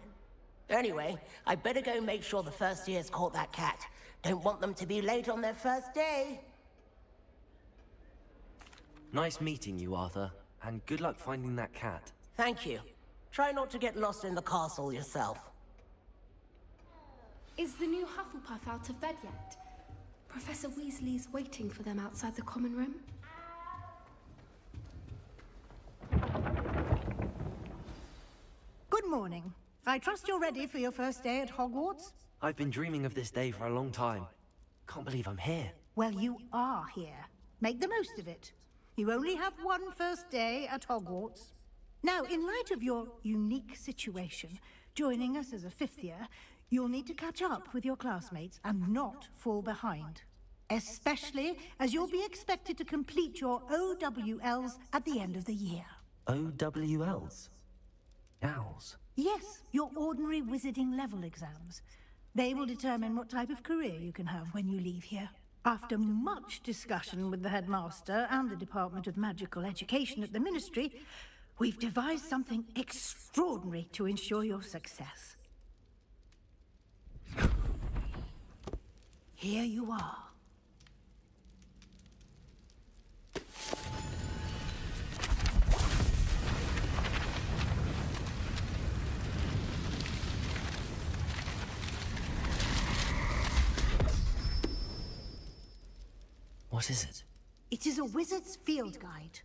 Anyway, I better go make sure the first years caught that cat. Don't want them to be late on their first day. Nice meeting you, Arthur. And good luck finding that cat. Thank you. Try not to get lost in the castle yourself. Is the new Hufflepuff out of bed yet? Professor Weasley's waiting for them outside the common room. Good morning. I trust you're ready for your first day at Hogwarts? I've been dreaming of this day for a long time. Can't believe I'm here. Well, you are here. Make the most of it. You only have one first day at Hogwarts. Now, in light of your unique situation, joining us as a fifth year, you'll need to catch up with your classmates and not fall behind. Especially as you'll be expected to complete your OWLs at the end of the year. OWLs? Owls? Yes, your ordinary wizarding level exams. They will determine what type of career you can have when you leave here. After much discussion with the headmaster and the Department of Magical Education at the Ministry, we've devised something extraordinary to ensure your success. Here you are. What is it? It is a wizard's field guide.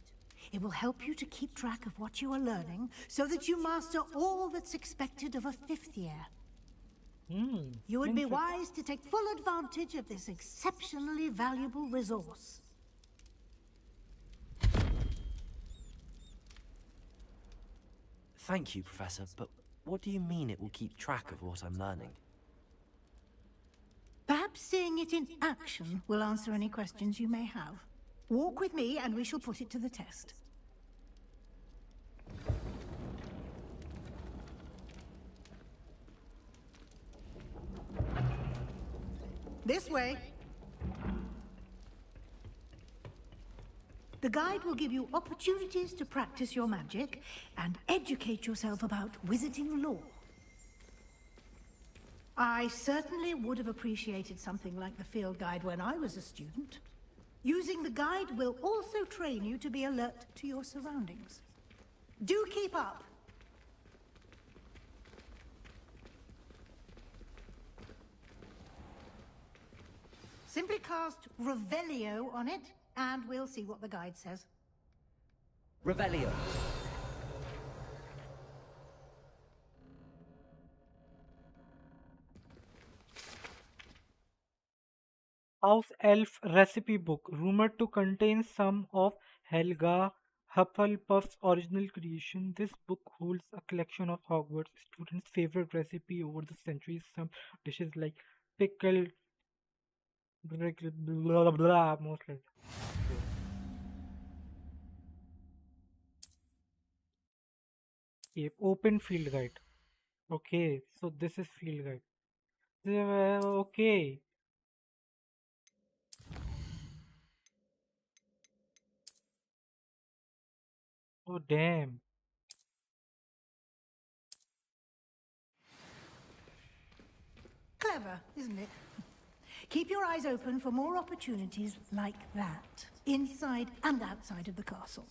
It will help you to keep track of what you are learning so that you master all that's expected of a fifth year. You would be wise to take full advantage of this exceptionally valuable resource. Thank you, Professor, but what do you mean it will keep track of what I'm learning? Perhaps seeing it in action will answer any questions you may have. Walk with me and we shall put it to the test. This way. The guide will give you opportunities to practice your magic and educate yourself about wizarding lore. I certainly would have appreciated something like the field guide when I was a student. Using the guide will also train you to be alert to your surroundings. Do keep up! Simply cast Revelio on it, and we'll see what the guide says. Revelio. House Elf Recipe Book, rumored to contain some of Helga Hufflepuff's original creation. This book holds a collection of Hogwarts students' favorite recipe over the centuries. Some dishes like pickled blah blah blah mostly. Okay, open field guide. Okay, so this is field guide. Okay. Oh damn. Clever, isn't it? Keep your eyes open for more opportunities like that, inside and outside of the castle.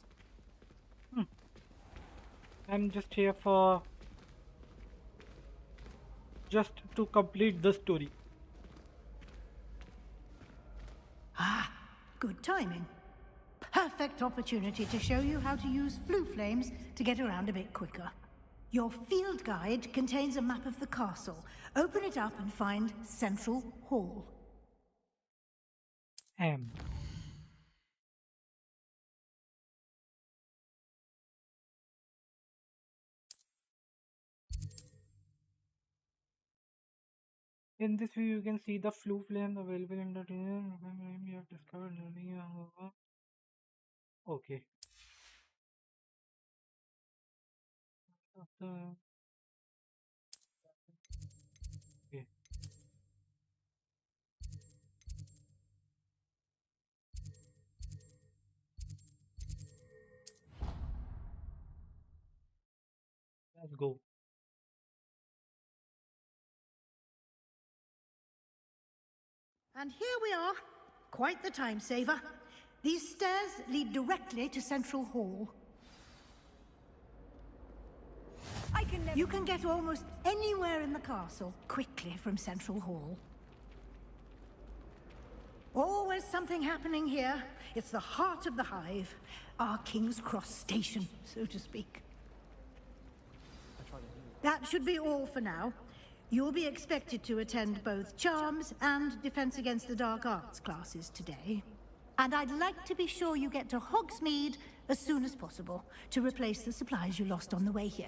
I'm just here for just to complete the story. Ah, good timing. Perfect opportunity to show you how to use flue flames to get around a bit quicker. Your field guide contains a map of the castle. Open it up and find Central Hall. In this view, you can see the flue flame available in the region. You have discovered. Okay. Okay. Let's go. And here we are. Quite the time saver. These stairs lead directly to Central Hall. You can get almost anywhere in the castle quickly from Central Hall. Always something happening here. It's the heart of the hive. Our King's Cross station, so to speak. That should be all for now. You'll be expected to attend both Charms and Defense Against the Dark Arts classes today. And I'd like to be sure you get to Hogsmeade as soon as possible to replace the supplies you lost on the way here.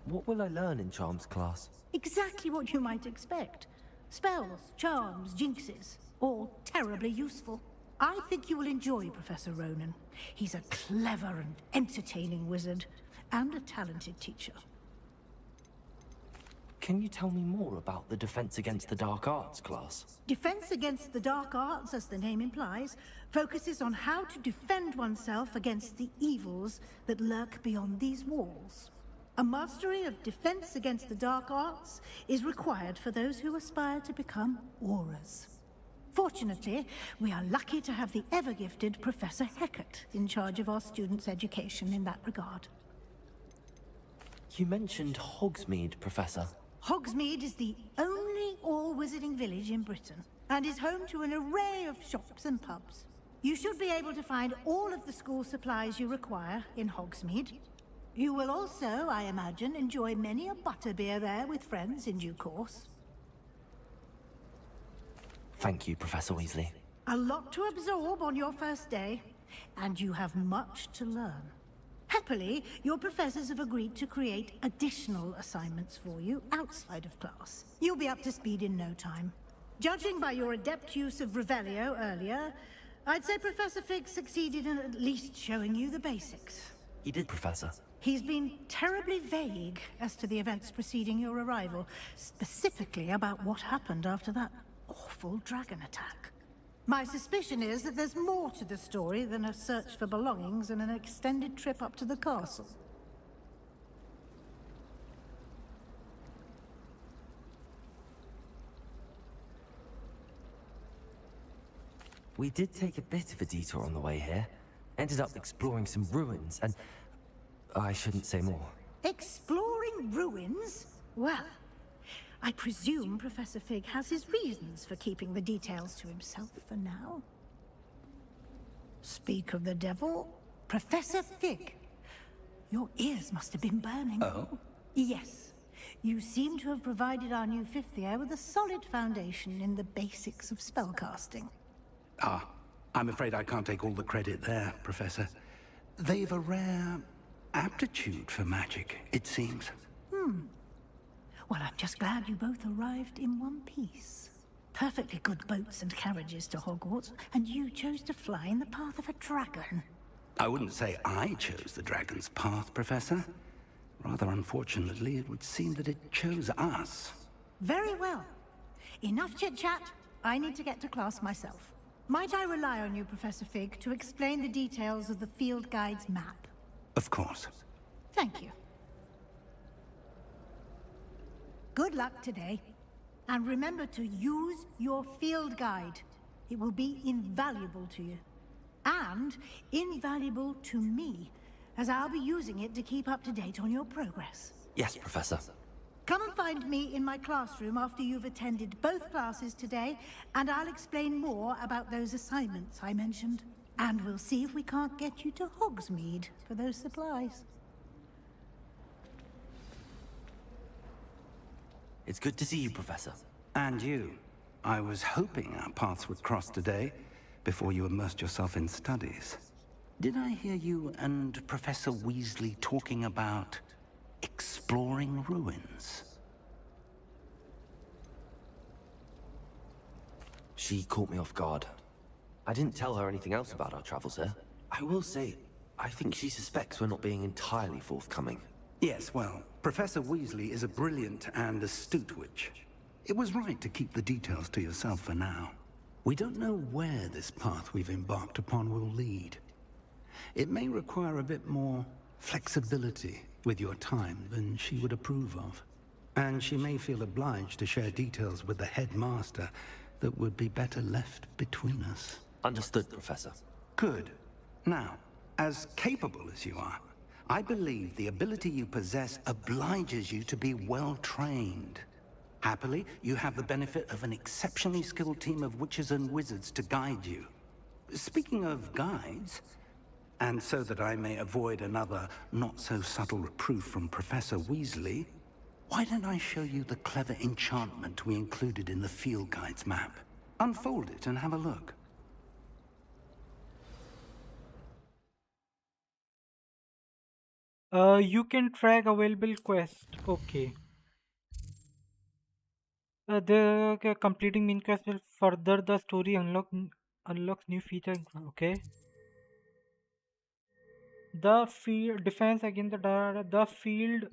What will I learn in Charms class? Exactly what you might expect. Spells, charms, jinxes, all terribly useful. I think you will enjoy Professor Ronan. He's a clever and entertaining wizard, and a talented teacher. Can you tell me more about the Defense Against the Dark Arts class? Defense Against the Dark Arts, as the name implies, focuses on how to defend oneself against the evils that lurk beyond these walls. A mastery of Defense Against the Dark Arts is required for those who aspire to become Aurors. Fortunately, we are lucky to have the ever-gifted Professor Hecat in charge of our students' education in that regard. You mentioned Hogsmeade, Professor. Hogsmeade is the only all-wizarding village in Britain, and is home to an array of shops and pubs. You should be able to find all of the school supplies you require in Hogsmeade. You will also, I imagine, enjoy many a butterbeer there with friends in due course. Thank you, Professor Weasley. A lot to absorb on your first day, and you have much to learn. Happily, your professors have agreed to create additional assignments for you outside of class. You'll be up to speed in no time. Judging by your adept use of Revelio earlier, I'd say Professor Fig succeeded in at least showing you the basics. He did, Professor. He's been terribly vague as to the events preceding your arrival, specifically about what happened after that awful dragon attack. My suspicion is that there's more to the story than a search for belongings and an extended trip up to the castle. We did take a bit of a detour on the way here. Ended up exploring some ruins, and I shouldn't say more. Exploring ruins? Well, I presume Professor Fig has his reasons for keeping the details to himself for now. Speak of the devil, Professor Fig. Your ears must have been burning. Oh? Yes. You seem to have provided our new fifth year with a solid foundation in the basics of spellcasting. Ah, I'm afraid I can't take all the credit there, Professor. They've a rare aptitude for magic, it seems. Well, I'm just glad you both arrived in one piece. Perfectly good boats and carriages to Hogwarts, and you chose to fly in the path of a dragon. I wouldn't say I chose the dragon's path, Professor. Rather unfortunately, it would seem that it chose us. Very well. Enough chit-chat. I need to get to class myself. Might I rely on you, Professor Fig, to explain the details of the field guide's map? Of course. Thank you. Good luck today. And remember to use your field guide. It will be invaluable to you. And invaluable to me, as I'll be using it to keep up to date on your progress. Yes, Professor. Come and find me in my classroom after you've attended both classes today, and I'll explain more about those assignments I mentioned. And we'll see if we can't get you to Hogsmeade for those supplies. It's good to see you, Professor. And you. I was hoping our paths would cross today, before you immersed yourself in studies. Did I hear you and Professor Weasley talking about exploring ruins? She caught me off guard. I didn't tell her anything else about our travels here. I will say, I think she suspects we're not being entirely forthcoming. Yes, well, Professor Weasley is a brilliant and astute witch. It was right to keep the details to yourself for now. We don't know where this path we've embarked upon will lead. It may require a bit more flexibility with your time than she would approve of. And she may feel obliged to share details with the headmaster that would be better left between us. Understood, Professor. Good. Now, as capable as you are, I believe the ability you possess obliges you to be well trained. Happily, you have the benefit of an exceptionally skilled team of witches and wizards to guide you. Speaking of guides, and so that I may avoid another not-so-subtle reproof from Professor Weasley, why don't I show you the clever enchantment we included in the field guide's map? Unfold it and have a look. You can track available quest. Okay. Completing main quest will further the story. Unlocks new feature. Okay. The field defense against the field.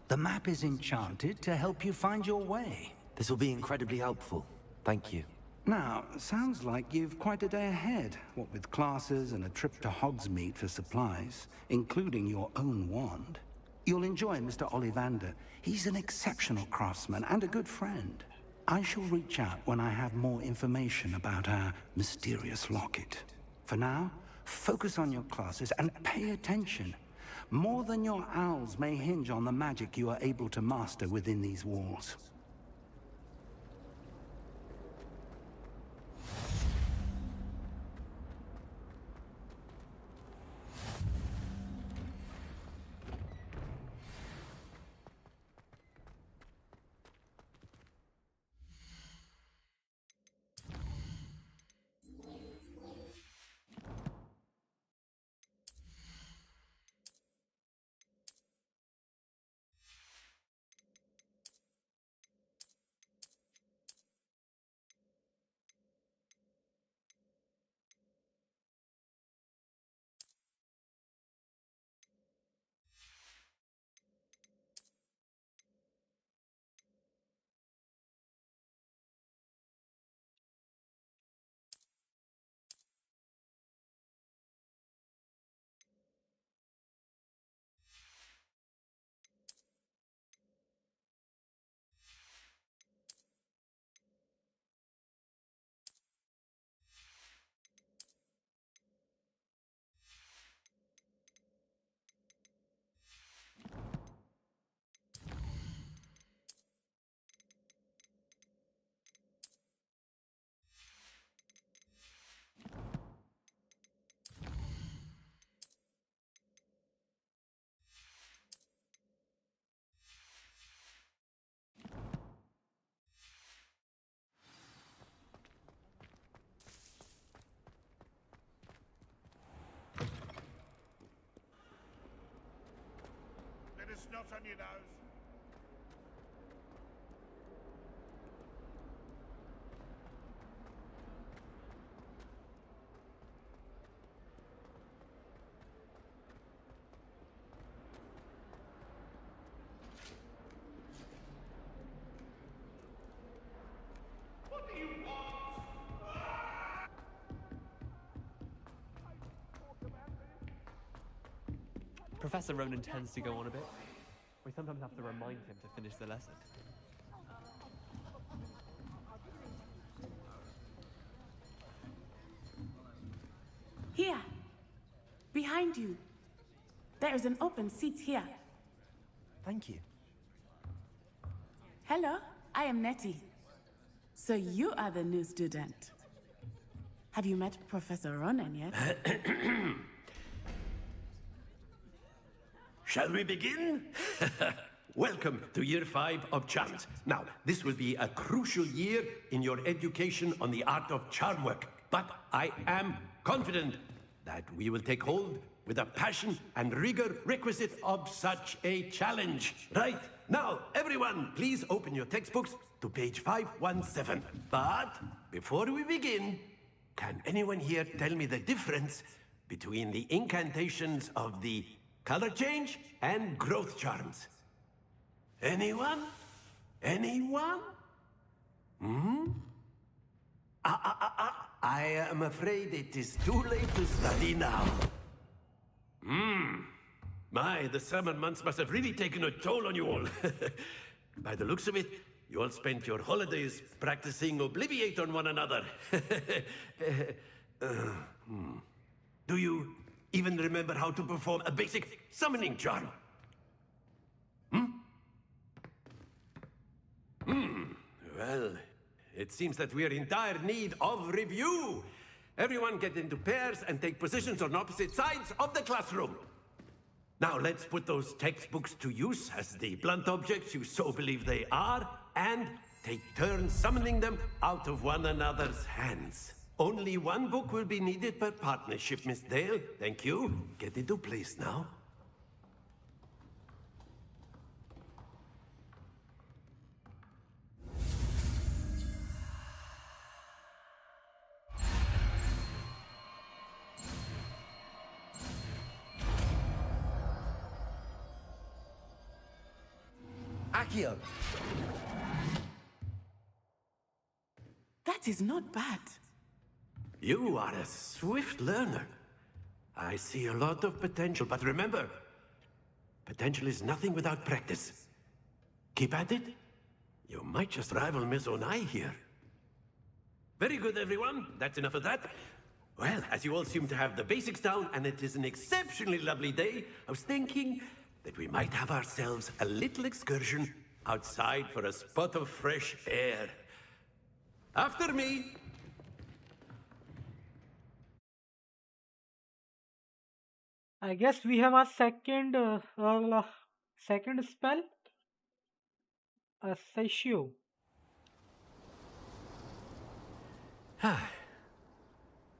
The map is enchanted to help you find your way. This will be incredibly helpful. Thank you. Now, sounds like you've quite a day ahead, what with classes and a trip to Hogsmeade for supplies, including your own wand. You'll enjoy Mr. Ollivander. He's an exceptional craftsman and a good friend. I shall reach out when I have more information about our mysterious locket. For now, focus on your classes and pay attention. More than your owls may hinge on the magic you are able to master within these walls. Snot on your nose. Professor Ronan tends to go on a bit. We sometimes have to remind him to finish the lesson. Here, behind you. There is an open seat here. Thank you. Hello, I am Nettie. So you are the new student. Have you met Professor Ronan yet? Shall we begin? Welcome to Year 5 of Charms. Now, this will be a crucial year in your education on the art of charm work. But I am confident that we will take hold with the passion and rigor requisite of such a challenge. Right, now, everyone, please open your textbooks to page 517. But before we begin, can anyone here tell me the difference between the incantations of the color change and growth charms? Anyone? Anyone? Hmm? I am afraid it is too late to study now. My, the summer months must have really taken a toll on you all. By the looks of it, you all spent your holidays practicing Obliviate on one another. Do you even remember how to perform a basic summoning charm? Well, it seems that we are in dire need of review. Everyone get into pairs and take positions on opposite sides of the classroom. Now let's put those textbooks to use as the blunt objects you so believe they are, and take turns summoning them out of one another's hands. Only one book will be needed per partnership, Miss Dale. Thank you. Get into place now. Accio! That is not bad. You are a swift learner. I see a lot of potential, but remember, potential is nothing without practice. Keep at it. You might just rival Miss Onai here. Very good, everyone. That's enough of that. Well, as you all seem to have the basics down, and it is an exceptionally lovely day, I was thinking that we might have ourselves a little excursion outside for a spot of fresh air. After me. I guess we have our second spell, a Seishio.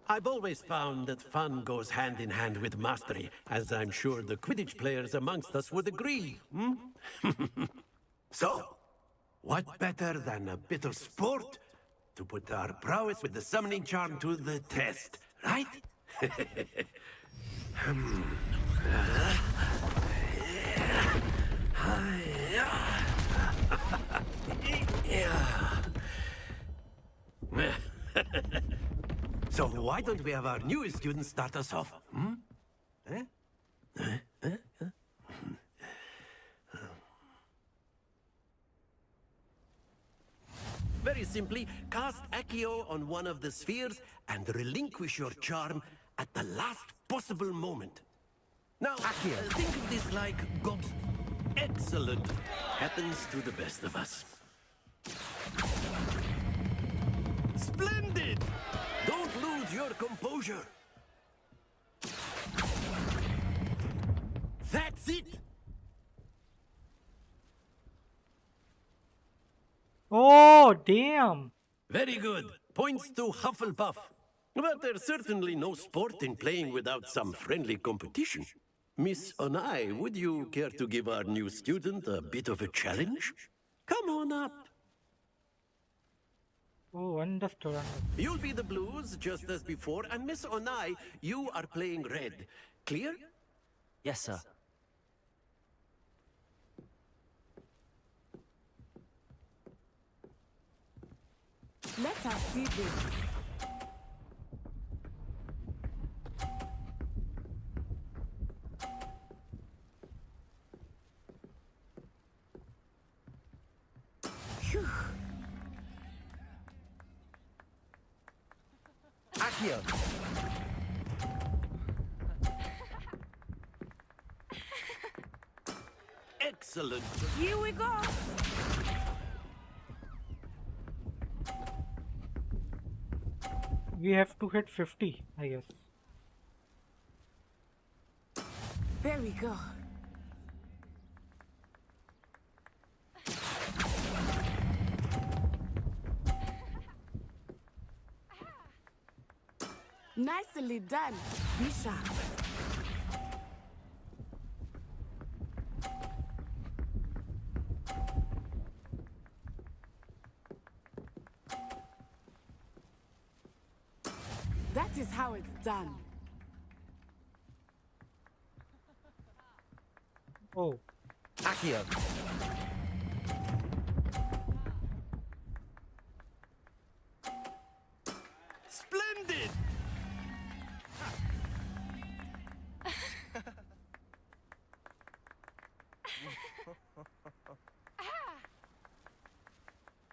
I've always found that fun goes hand in hand with mastery, as I'm sure the Quidditch players amongst us would agree. So, what better than a bit of sport to put our prowess with the summoning charm to the test, right? So why don't we have our newest student start us off? Very simply, cast Accio on one of the spheres and relinquish your charm at the last possible moment. Now, Accio, think of this like God's excellent. Happens to the best of us. Splendid! Don't lose your composure. That's it! Oh, damn! Very good. Points to Hufflepuff. But there's certainly no sport in playing without some friendly competition. Miss Onai, would you care to give our new student a bit of a challenge? Come on up. Oh, understood. You'll be the blues, just as before, and Miss Onai, you are playing red. Clear? Yes, sir. Let us see this. Accio. Excellent. Here we go. We have to hit 50, I guess. There we go. Nicely done, Bishop. That is how it's done. Oh. Accio. Splendid!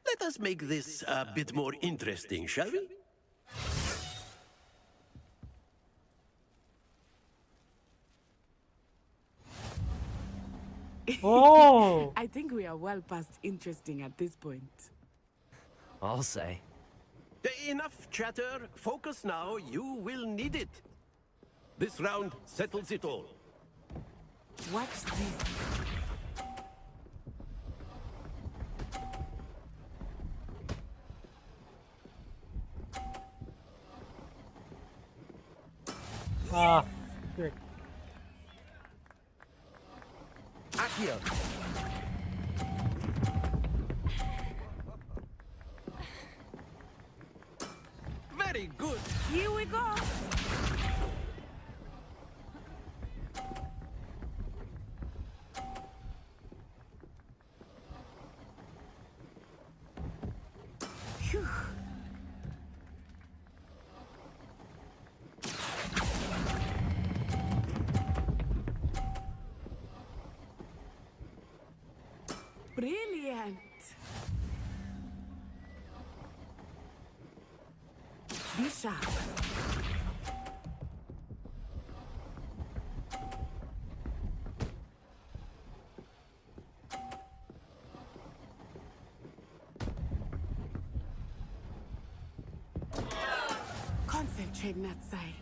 Let us make this a bit more interesting, shall we? Oh! I think we are well past interesting at this point. I'll say. Enough chatter. Focus now. You will need it. This round settles it all. Watch this. Ah, shit. Accio. Very good. Here we go. Phew. Brilliant. Bishop. Concentrate, Natsai.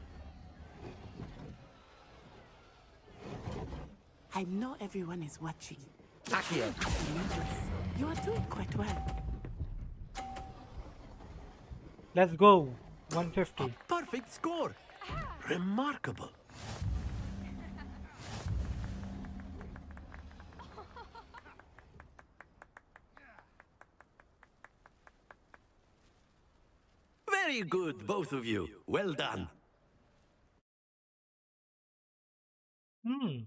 I know everyone is watching. Accio. You are doing quite well. Let's go. 150. Perfect score. Remarkable. Very good, both of you. Well done. Hmm.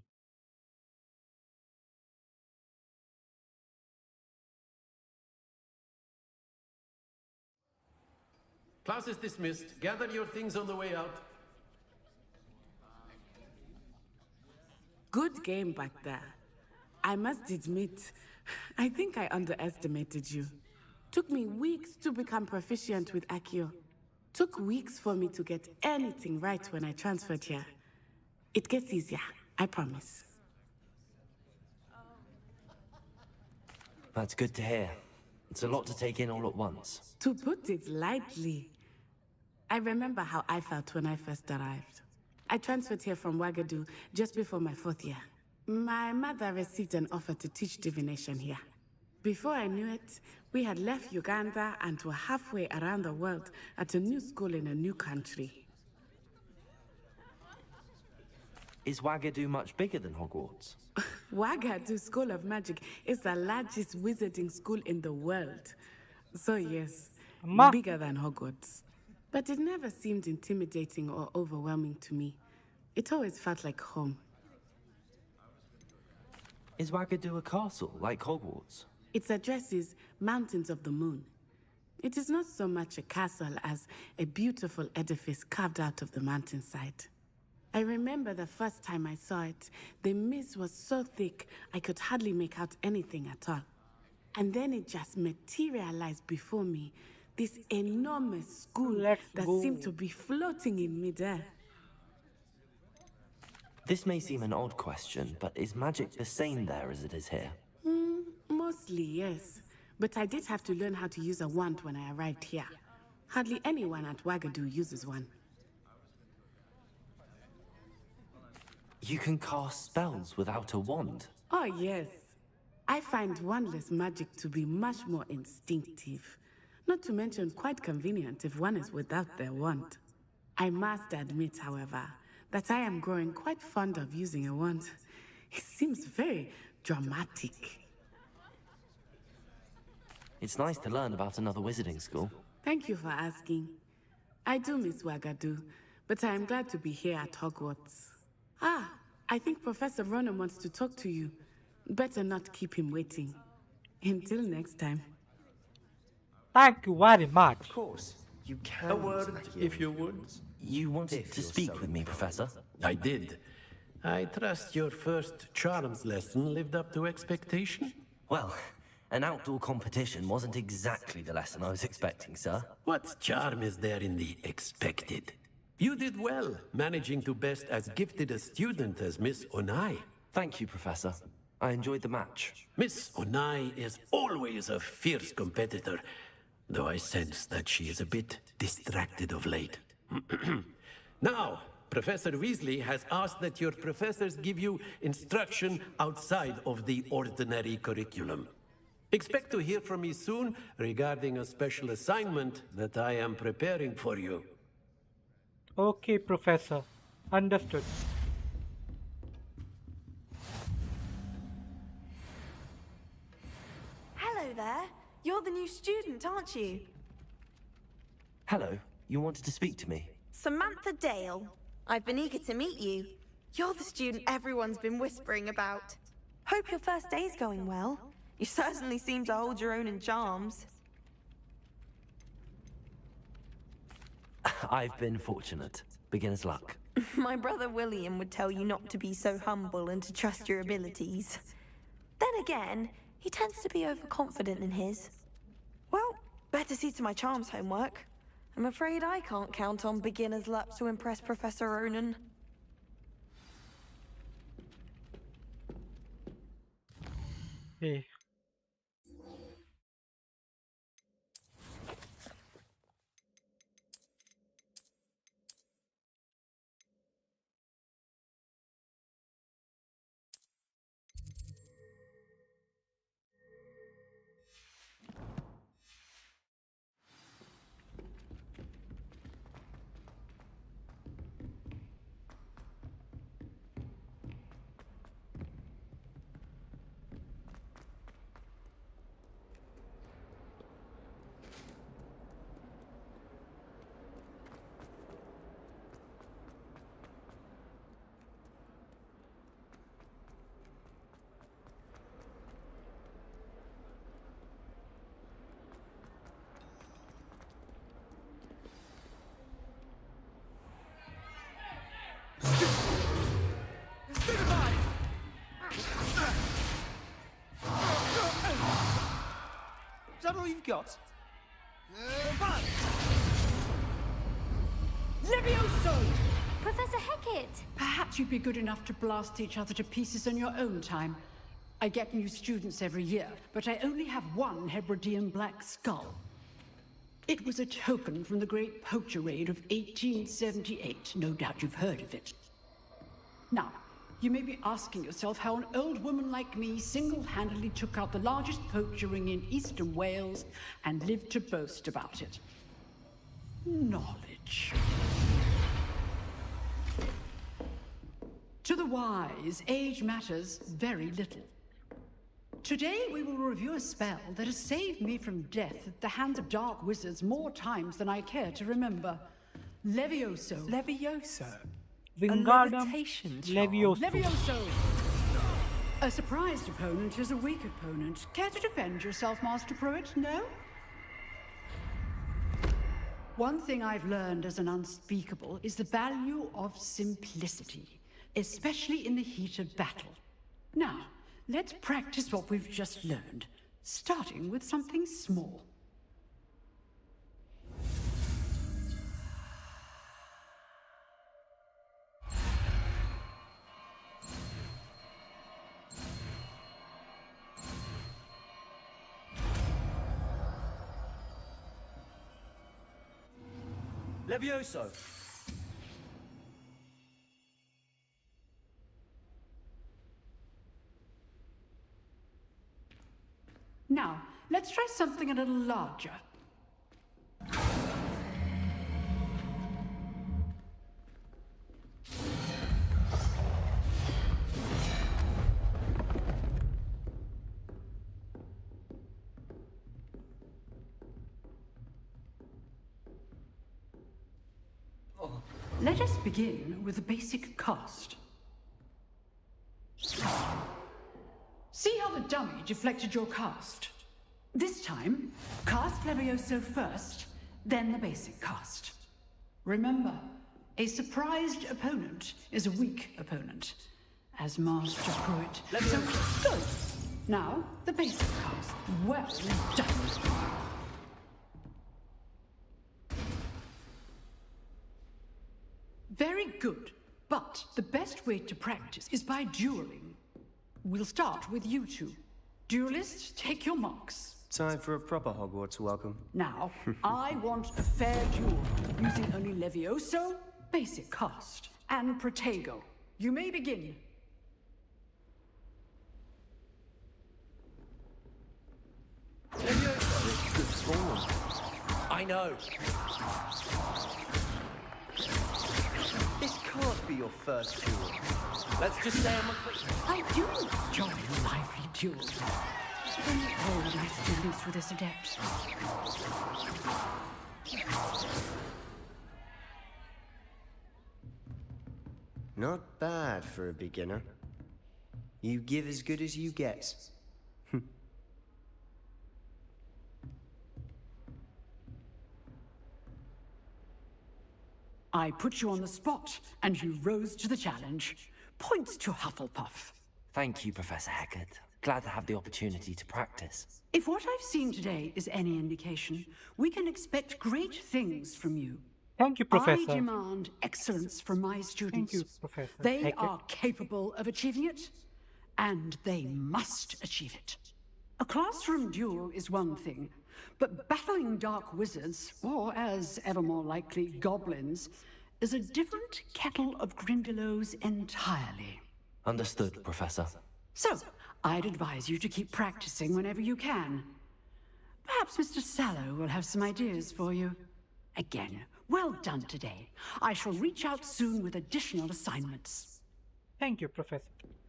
Class is dismissed. Gather your things on the way out. Good game back there. I must admit, I think I underestimated you. Took me weeks to become proficient with Accio. Took weeks for me to get anything right when I transferred here. It gets easier, I promise. That's good to hear. It's a lot to take in all at once. To put it lightly, I remember how I felt when I first arrived. I transferred here from Wagadu just before my 4th year. My mother received an offer to teach divination here. Before I knew it, we had left Uganda and were halfway around the world at a new school in a new country. Is Wagadu much bigger than Hogwarts? Wagadu School of Magic is the largest wizarding school in the world. So yes, bigger than Hogwarts. But it never seemed intimidating or overwhelming to me. It always felt like home. Is Wagadu a castle, like Hogwarts? Its address is Mountains of the Moon. It is not so much a castle as a beautiful edifice carved out of the mountainside. I remember the first time I saw it, the mist was so thick I could hardly make out anything at all. And then it just materialized before me, this enormous school Let's that go. seemed to be floating in midair. This may seem an odd question, but is magic the same there as it is here? Mostly, yes. But I did have to learn how to use a wand when I arrived here. Hardly anyone at Wagadu uses one. You can cast spells without a wand. Oh, yes. I find wandless magic to be much more instinctive. Not to mention quite convenient if one is without their wand. I must admit, however, that I am growing quite fond of using a wand. It seems very dramatic. It's nice to learn about another wizarding school. Thank you for asking. I do miss Wagadu, but I am glad to be here at Hogwarts. Ah, I think Professor Ronan wants to talk to you. Better not keep him waiting. Until next time. Thank you very much. Of course, you can. A word, if you would. You wanted to speak with me, Professor? I did. I trust your first charms lesson lived up to expectation? Well, an outdoor competition wasn't exactly the lesson I was expecting, sir. What charm is there in the expected? You did well, managing to best as gifted a student as Miss Onai. Thank you, Professor. I enjoyed the match. Miss Onai is always a fierce competitor, though I sense that she is a bit distracted of late. Now, Professor Weasley has asked that your professors give you instruction outside of the ordinary curriculum. Expect to hear from me soon regarding a special assignment that I am preparing for you. Okay, Professor. Understood. Hello there. You're the new student, aren't you? Hello, you wanted to speak to me? Samantha Dale. I've been eager to meet you. You're the student everyone's been whispering about. Hope your first day's going well. You certainly seem to hold your own in charms. I've been fortunate. Beginner's luck. My brother William would tell you not to be so humble and to trust your abilities. Then again, he tends to be overconfident in his. Well, better see to my charms homework. I'm afraid I can't count on beginner's luck to impress Professor Ronan. Hey. Is that all you've got? Levioso! Professor Hecat! Perhaps you'd be good enough to blast each other to pieces in your own time. I get new students every year, but I only have one Hebridean black skull. It was a token from the Great Poacher Raid of 1878. No doubt you've heard of it. Now, you may be asking yourself how an old woman like me single-handedly took out the largest poacher ring in eastern Wales and lived to boast about it. Knowledge. To the wise, age matters very little. Today we will review a spell that has saved me from death at the hands of dark wizards more times than I care to remember. Levioso. Levioso? Wingardium levitation charm? Levioso. Levioso! A surprised opponent is a weak opponent. Care to defend yourself, Master Pruitt? No? One thing I've learned as an unspeakable is the value of simplicity, especially in the heat of battle. Now, let's practice what we've just learned, starting with something small. Levioso! Now, let's try something a little larger. Let us begin with the basic cast. See how the dummy deflected your cast? This time, cast Levioso first, then the basic cast. Remember, a surprised opponent is a weak opponent, as Master Pruitt. So, good. Now, the basic cast. Well done. Very good, but the best way to practice is by dueling. We'll start with you two. Duelists, take your marks. Time for a proper Hogwarts welcome. Now, I want a fair duel, using only Levioso, basic cast, and Protego. You may begin. Levioso! Good form. I know. This can't be your first duel. Let's just say I'm a quick... I do enjoy lively duels. Only all my students with this adept. Not bad for a beginner. You give as good as you get. I put you on the spot, and you rose to the challenge. Points to Hufflepuff. Thank you, Professor Hecat. Glad to have the opportunity to practice. If what I've seen today is any indication, we can expect great things from you. Thank you, Professor. I demand excellence from my students. Thank you, Professor. They are capable of achieving it, and they must achieve it. A classroom duel is one thing, but battling dark wizards, or as ever more likely, goblins, is a different kettle of Grindylows entirely. Understood, Professor. So, I'd advise you to keep practicing whenever you can. Perhaps Mr. Sallow will have some ideas for you. Again, well done today. I shall reach out soon with additional assignments. Thank you, Professor.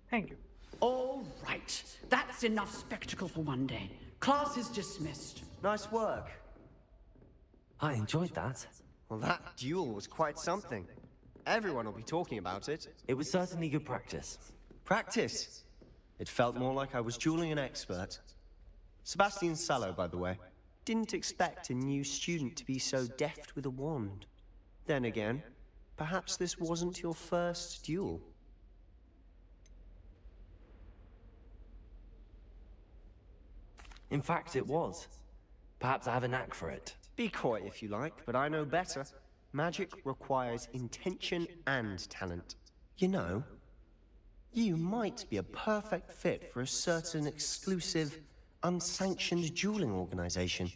Thank you. All right. That's enough spectacle for one day. Class is dismissed. Nice work. I enjoyed that. Well, that duel was quite something. Everyone will be talking about it. It was certainly good practice. Practice? It felt more like I was dueling an expert. Sebastian Sallow, by the way. Didn't expect a new student to be so deft with a wand. Then again, perhaps this wasn't your first duel. In fact, it was. Perhaps I have a knack for it. Be coy if you like, but I know better. Magic requires intention and talent. You know, you might be a perfect fit for a certain exclusive, unsanctioned dueling organization.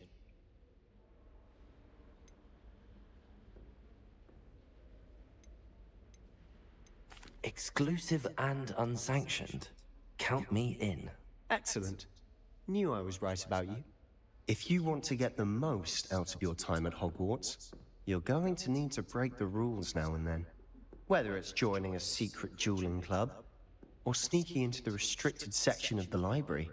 Exclusive and unsanctioned. Count me in. Excellent. Knew I was right about you. If you want to get the most out of your time at Hogwarts, you're going to need to break the rules now and then. Whether it's joining a secret dueling club, or sneaking into the restricted section of the library,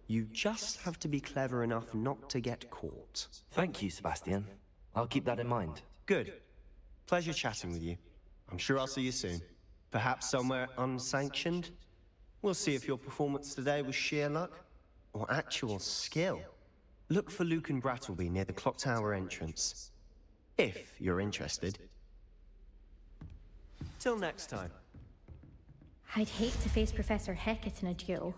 you just have to be clever enough not to get caught. Thank you, Sebastian. I'll keep that in mind. Good. Pleasure chatting with you. I'm sure I'll see you soon. Perhaps somewhere unsanctioned? We'll see if your performance today was sheer luck, or actual skill. Look for Luke and Brattleby near the clock tower entrance. If you're interested. Till next time. I'd hate to face Professor Hecat in a duel.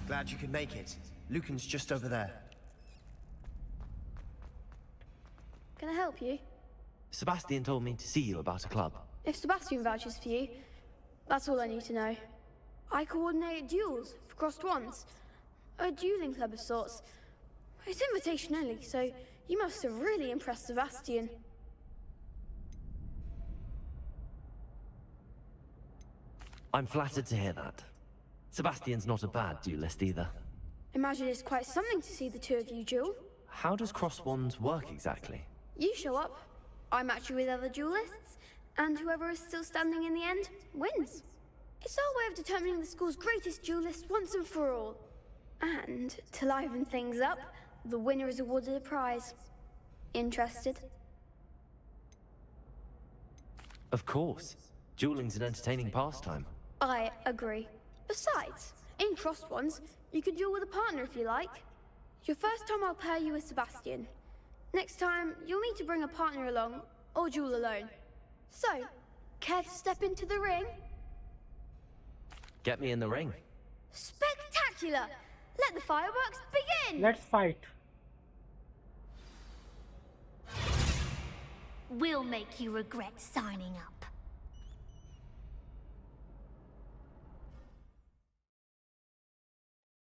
Glad you could make it. Lucan's just over there. Can I help you? Sebastian told me to see you about a club. If Sebastian vouches for you, that's all I need to know. I coordinate duels for crossed wands. A dueling club of sorts. It's invitation only, so you must have really impressed Sebastian. I'm flattered to hear that. Sebastian's not a bad duelist either. Imagine it's quite something to see the two of you duel. How does cross wands work exactly? You show up, I match you with other duelists, and whoever is still standing in the end wins. It's our way of determining the school's greatest duelist once and for all. And to liven things up, the winner is awarded a prize. Interested? Of course. Dueling's an entertaining pastime. I agree. Besides, in crossed ones, you can duel with a partner if you like. Your first time I'll pair you with Sebastian. Next time, you'll need to bring a partner along, or duel alone. So, care to step into the ring? Get me in the ring. Spectacular! Let the fireworks begin! Let's fight. We'll make you regret signing up.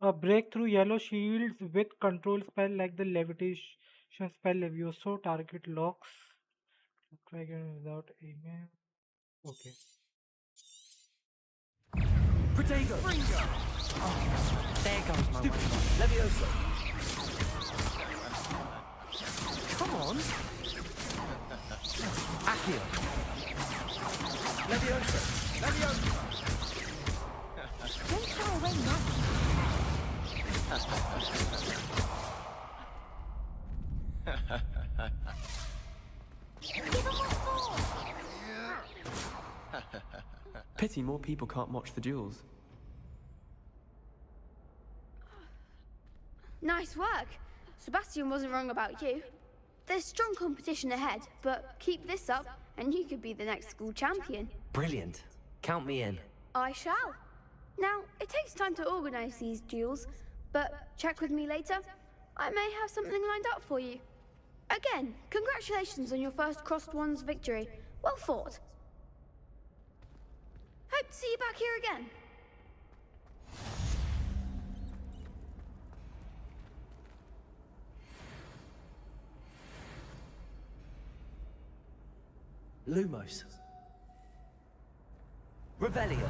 A breakthrough yellow shields with control spell like the levitation spell Levioso target locks. Try again without aiming. Okay. Protego! There goes my way. Levioso! Come on! Accio! Levioso! Levioso! Don't shy away now. Give him what for! Pity more people can't watch the duels. Nice work. Sebastian wasn't wrong about you. There's strong competition ahead, but keep this up and you could be the next school champion. Brilliant. Count me in. I shall. Now, it takes time to organize these duels, but check with me later. I may have something lined up for you. Again, congratulations on your first crossed wands victory. Well fought. Hope to see you back here again. Lumos. Revelio.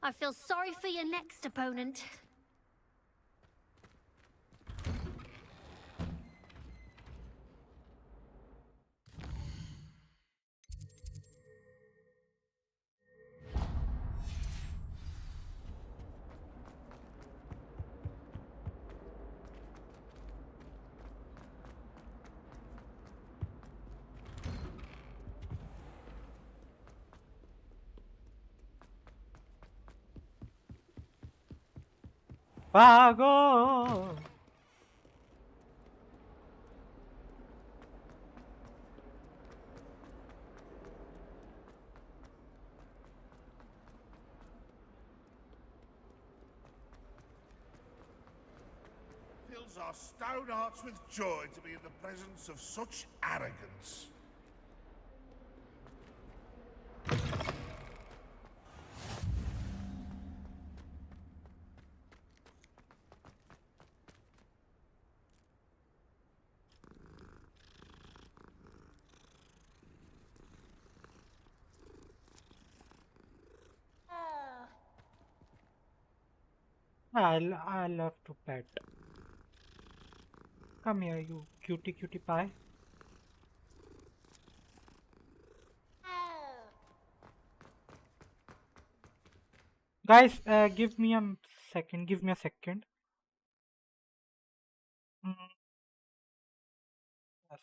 I feel sorry for your next opponent. Pago! Fills our stout hearts with joy to be in the presence of such arrogance. I love to pet. Come here, you cutie cutie pie. Guys, give me a second. Give me a second. Mm, yes.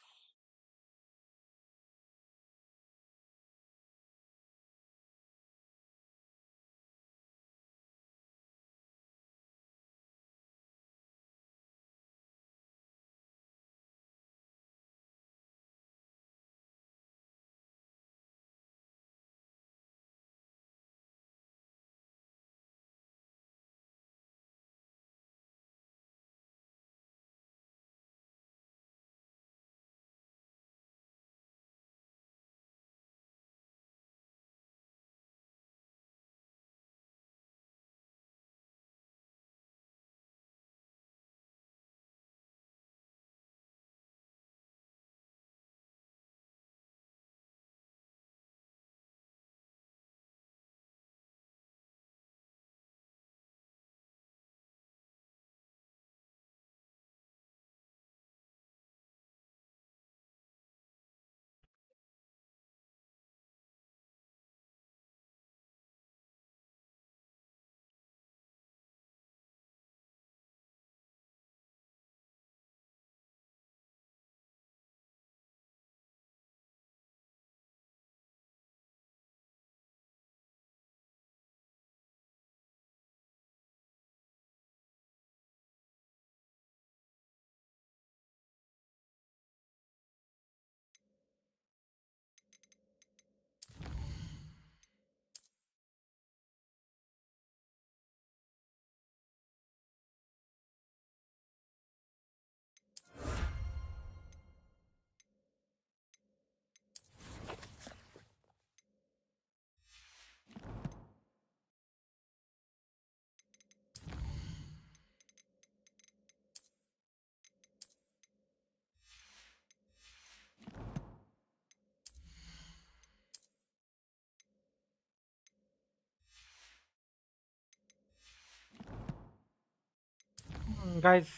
Guys,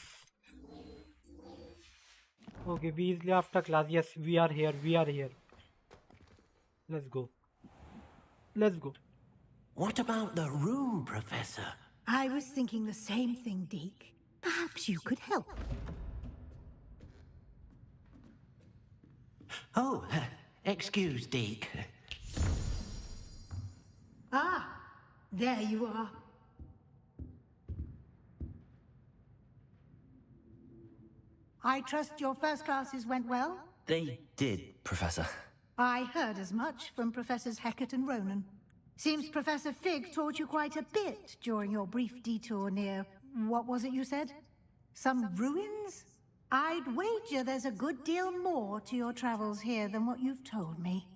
okay, Weasley after class. Yes, we are here. We are here. Let's go. Let's go. What about the room, Professor? I was thinking the same thing, Deke. Perhaps you could help. Oh, excuse, Deke. Ah, there you are. I trust your first classes went well? They did, Professor. I heard as much from Professors Hecat and Ronan. Seems Professor Fig taught you quite a bit during your brief detour near... what was it you said? Some ruins? I'd wager there's a good deal more to your travels here than what you've told me.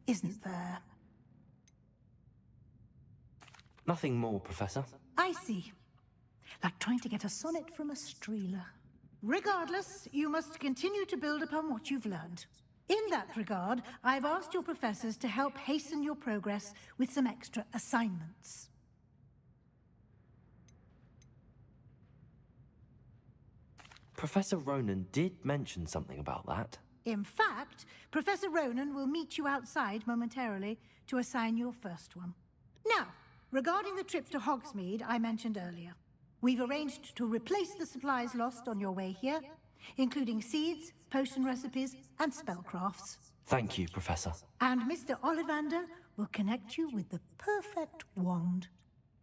Isn't there? Nothing more, Professor. I see. Like trying to get a sonnet from a streeler. Regardless, you must continue to build upon what you've learned. In that regard, I've asked your professors to help hasten your progress with some extra assignments. Professor Ronan did mention something about that. In fact, Professor Ronan will meet you outside momentarily to assign your first one. Now, regarding the trip to Hogsmeade I mentioned earlier, we've arranged to replace the supplies lost on your way here, including seeds, potion recipes, and spellcrafts. Thank you, Professor. And Mr. Ollivander will connect you with the perfect wand.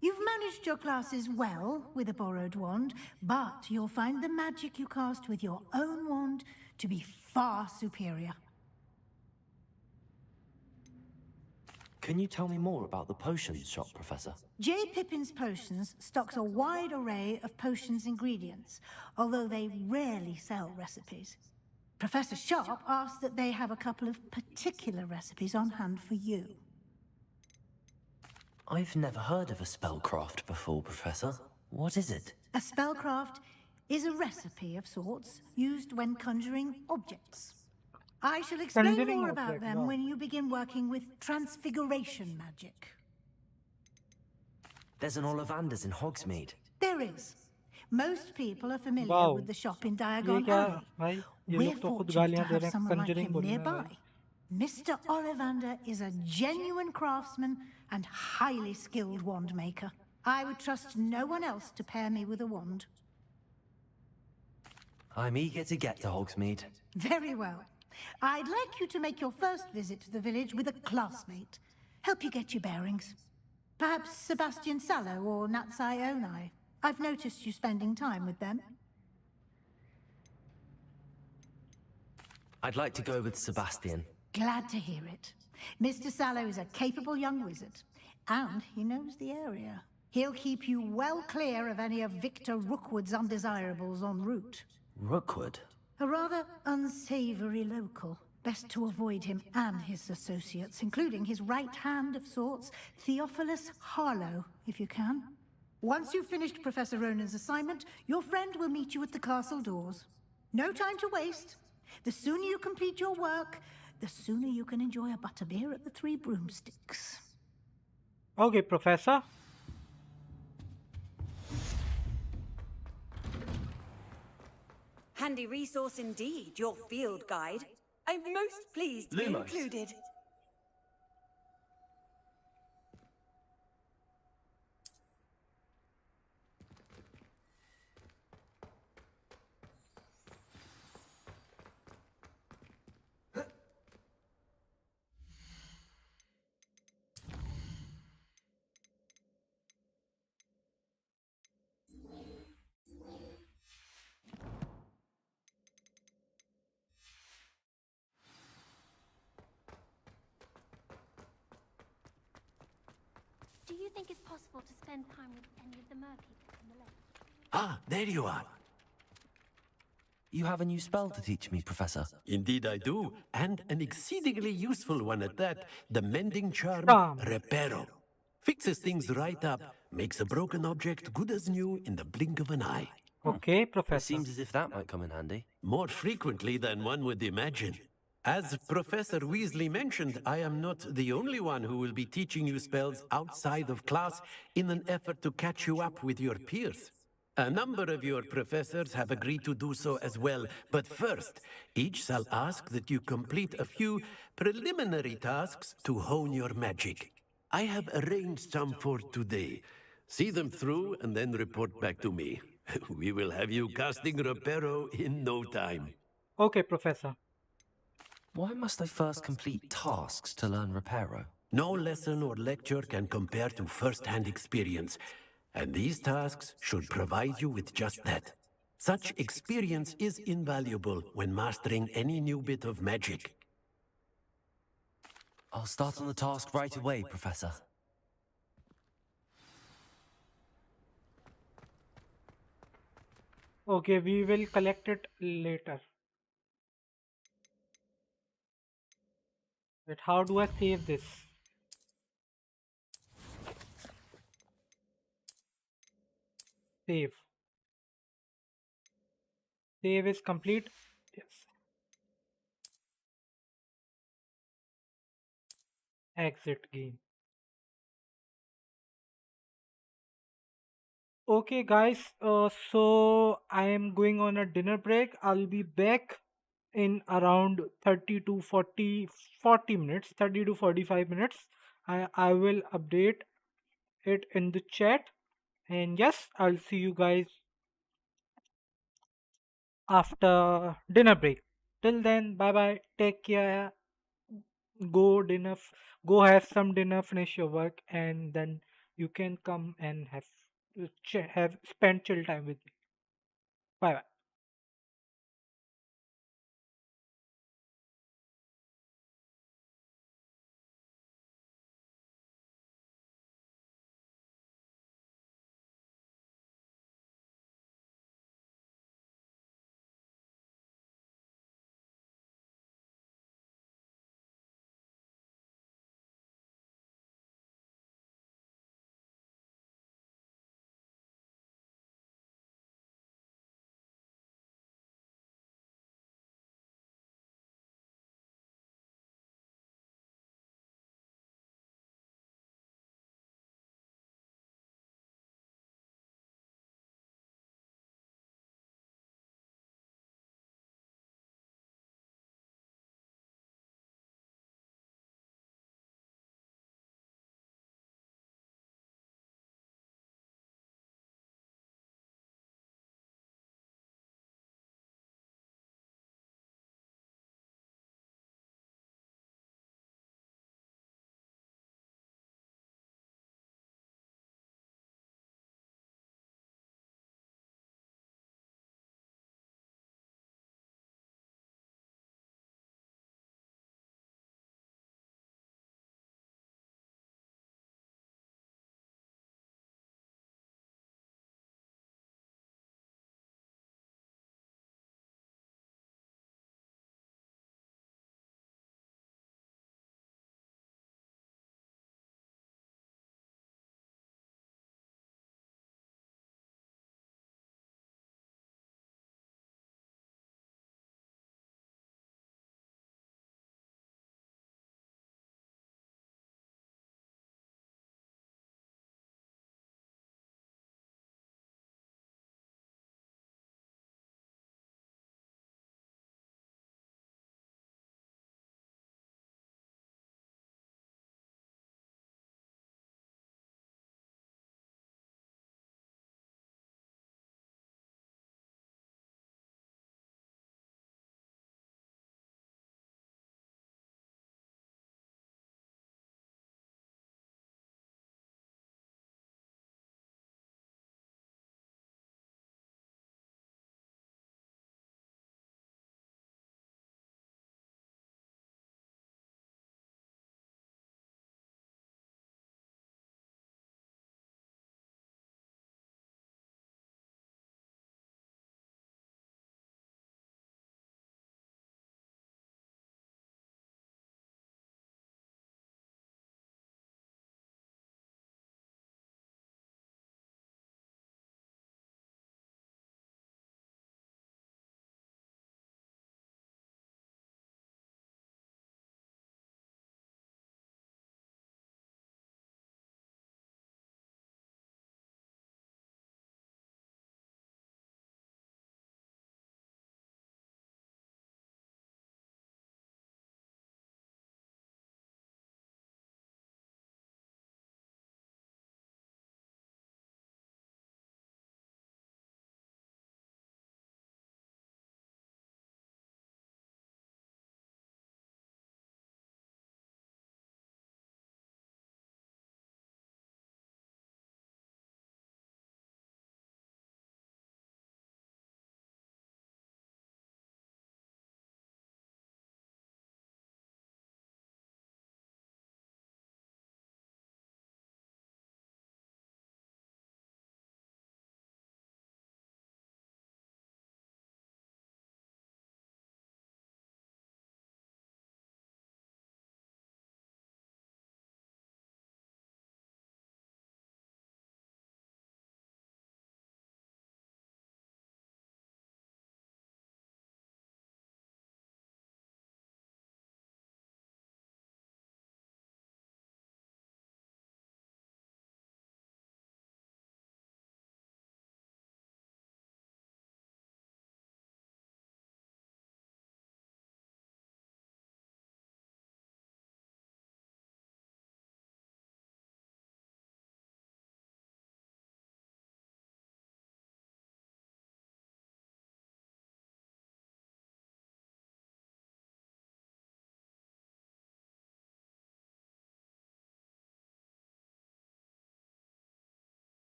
You've managed your classes well with a borrowed wand, but you'll find the magic you cast with your own wand to be far superior. Can you tell me more about the potions shop, Professor? J. Pippin's Potions stocks a wide array of potions ingredients, although they rarely sell recipes. Professor Sharp asked that they have a couple of particular recipes on hand for you. I've never heard of a spellcraft before, Professor. What is it? A spellcraft is a recipe of sorts used when conjuring objects. I shall explain Conjuring more about object, them wow. when you begin working with transfiguration magic. There's an Ollivander's in Hogsmeade. There is. Most people are familiar Wow. with the shop in ये Diagon क्या Alley. भाई ये We're लोग तो खुद fortunate to गालियां दे have रहे हैं someone like कंजरिंग him बोल रहे हैं nearby. भाई Mr. Ollivander is a genuine craftsman and highly skilled wand maker. I would trust no one else to pair me with a wand. I'm eager to get to Hogsmeade. Very well. I'd like you to make your first visit to the village with a classmate. Help you get your bearings. Perhaps Sebastian Sallow or Natsai Onai. I've noticed you spending time with them. I'd like to go with Sebastian. Glad to hear it. Mr. Sallow is a capable young wizard, and he knows the area. He'll keep you well clear of any of Victor Rookwood's undesirables en route. Rookwood? A rather unsavory local. Best to avoid him and his associates, including his right hand of sorts, Theophilus Harlow, if you can. Once you've finished Professor Ronan's assignment, your friend will meet you at the castle doors. No time to waste. The sooner you complete your work, the sooner you can enjoy a butterbeer at the Three Broomsticks. Okay, Professor. Handy resource indeed, your field guide. I'm most pleased to be Lumos. included. Do you think it's possible to spend time with any of the merpeople in the lake? Ah, there you are. You have a new spell to teach me, Professor. Indeed I do, and an exceedingly useful one at that. The mending charm, Reparo. Fixes things right up, makes a broken object good as new in the blink of an eye. Okay, It Professor. seems as if that might come in handy. More frequently than one would imagine. As Professor Weasley mentioned, I am not the only one who will be teaching you spells outside of class in an effort to catch you up with your peers. A number of your professors have agreed to do so as well, but first, each shall ask that you complete a few preliminary tasks to hone your magic. I have arranged some for today. See them through and then report back to me. We will have you casting Reparo in no time. Okay, Professor. Why must I first complete tasks to learn Reparo? No lesson or lecture can compare to first-hand experience, and these tasks should provide you with just that. Such experience is invaluable when mastering any new bit of magic. I'll start on the task right away, Professor. Okay, we will collect it later. Wait, how do I save this? Save. Save is complete. Yes. Exit game. Okay, guys. So I am going on a dinner break. I'll be back in around 30 to 40 minutes, 30 to 45 minutes. I will update it in the chat. And yes, I'll see you guys after dinner break. Till then, bye bye. Take care. Go dinner. Go have some dinner. Finish your work, and then you can come and have spend chill time with me. Bye bye.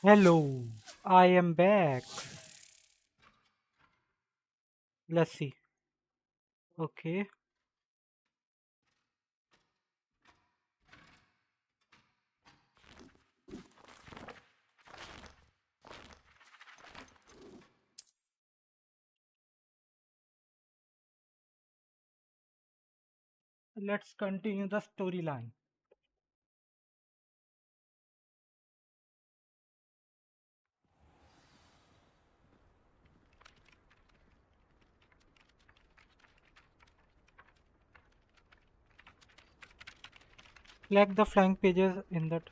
Hello, I am back. Let's see. Okay, let's continue the storyline. Select the flank pages in that.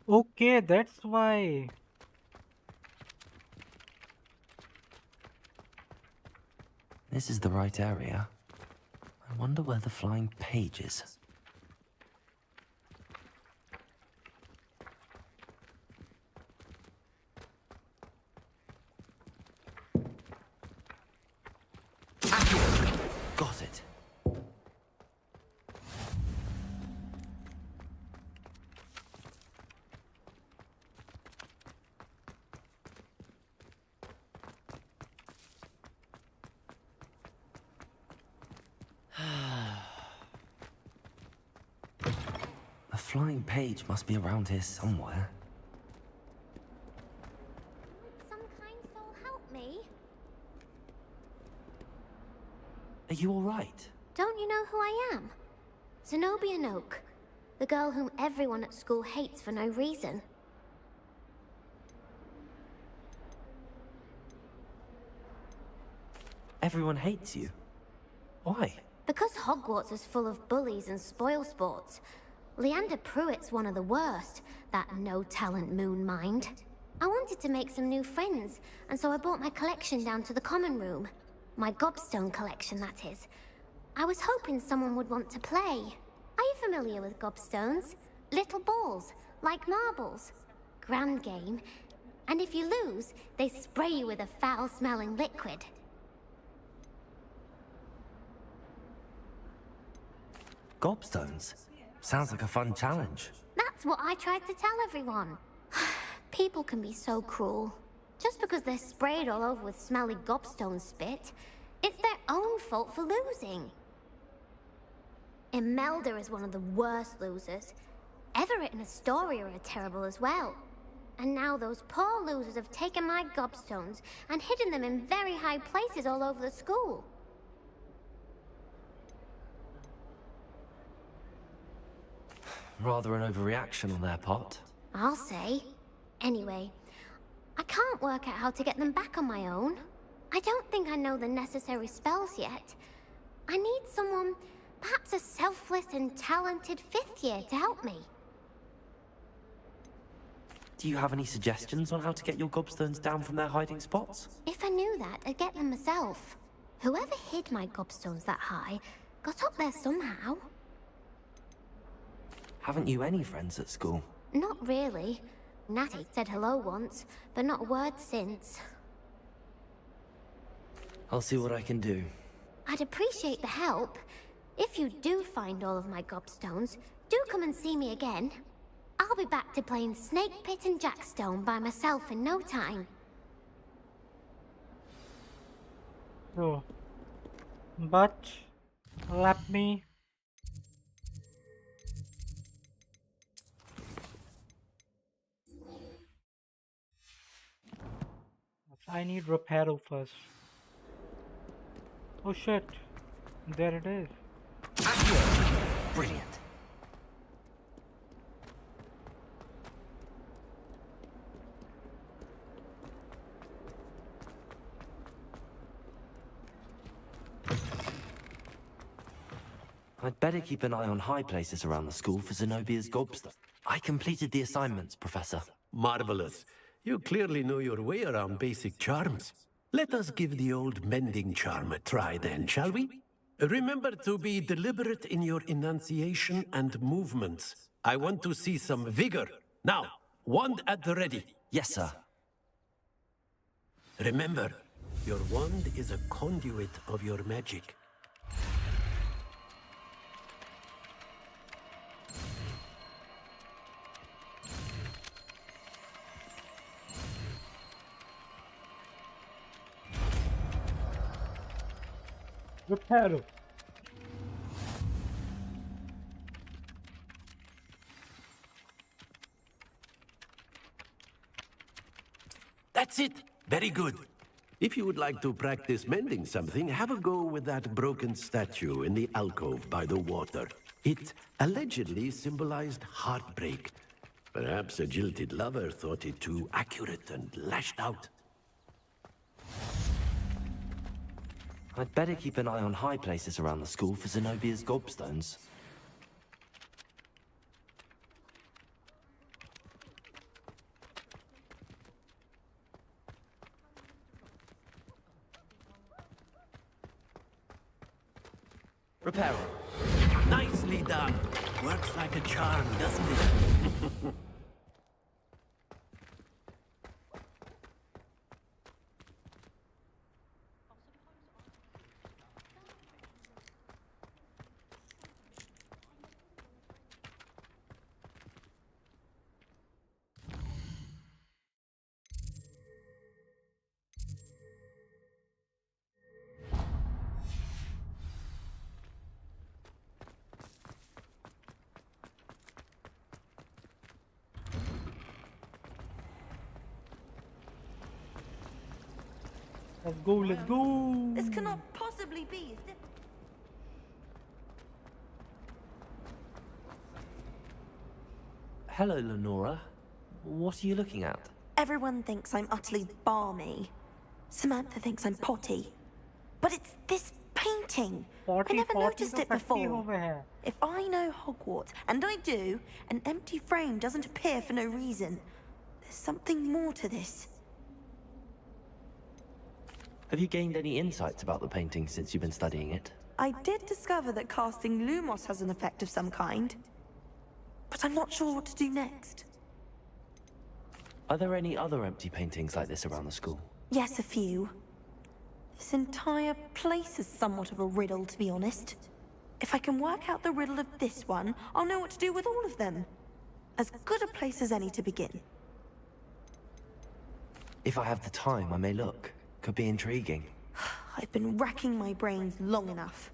Okay, that's why. This is the right area. I wonder where the flying page is. Got it. A flying page must be around here somewhere. Some kind soul help me. Are you alright? Don't you know who I am? Zenobia Noak, the girl whom everyone at school hates for no reason. Everyone hates you. Why? Because Hogwarts is full of bullies and spoilsports. Leander Pruitt's one of the worst, that no-talent moon mind. I wanted to make some new friends, and so I brought my collection down to the common room. My gobstone collection, that is. I was hoping someone would want to play. Are you familiar with gobstones? Little balls, like marbles. Grand game. And if you lose, they spray you with a foul-smelling liquid. Gobstones? Sounds like a fun challenge. That's what I tried to tell everyone. People can be so cruel. Just because they're sprayed all over with smelly gobstone spit, it's their own fault for losing. Imelda is one of the worst losers. Everett and Astoria are terrible as well. And now those poor losers have taken my gobstones and hidden them in very high places all over the school. Rather an overreaction on their part. I'll say. Anyway, I can't work out how to get them back on my own. I don't think I know the necessary spells yet. I need someone, perhaps a selfless and talented fifth year to help me. Do you have any suggestions on how to get your gobstones down from their hiding spots? If I knew that, I'd get them myself. Whoever hid my gobstones that high got up there somehow. Haven't you any friends at school? Not really. Natty said hello once, but not a word since. I'll see what I can do. I'd appreciate the help. If you do find all of my gobstones, do come and see me again. I'll be back to playing Snake Pit and Jackstone by myself in no time. So, but let me. I need Reparo first. Oh shit. There it is. Brilliant. I'd better keep an eye on high places around the school for Zenobia's gobstone. I completed the assignments, Professor. Marvelous. You clearly know your way around basic charms. Let us give the old mending charm a try then, shall we? Remember to be deliberate in your enunciation and movements. I want to see some vigor. Now, wand at the ready. Yes, sir. Remember, your wand is a conduit of your magic. Reparo. That's it. Very good. If you would like to practice mending something, have a go with that broken statue in the alcove by the water. It allegedly symbolized heartbreak. Perhaps a jilted lover thought it too accurate and lashed out. I'd better keep an eye on high places around the school for Zenobia's gobstones. Reparo. Nicely done. Works like a charm, doesn't it? Let's go, let's go. This cannot possibly be. Hello, Lenora. What are you looking at? Everyone thinks I'm utterly balmy. Samantha thinks I'm potty. But it's this painting. I never noticed it before. If I know Hogwarts, and I do, an empty frame doesn't appear for no reason. There's something more to this. Have you gained any insights about the painting since you've been studying it? I did discover that casting Lumos has an effect of some kind. But I'm not sure what to do next. Are there any other empty paintings like this around the school? Yes, a few. This entire place is somewhat of a riddle, to be honest. If I can work out the riddle of this one, I'll know what to do with all of them. As good a place as any to begin. If I have the time, I may look. Could be intriguing. I've been racking my brains long enough.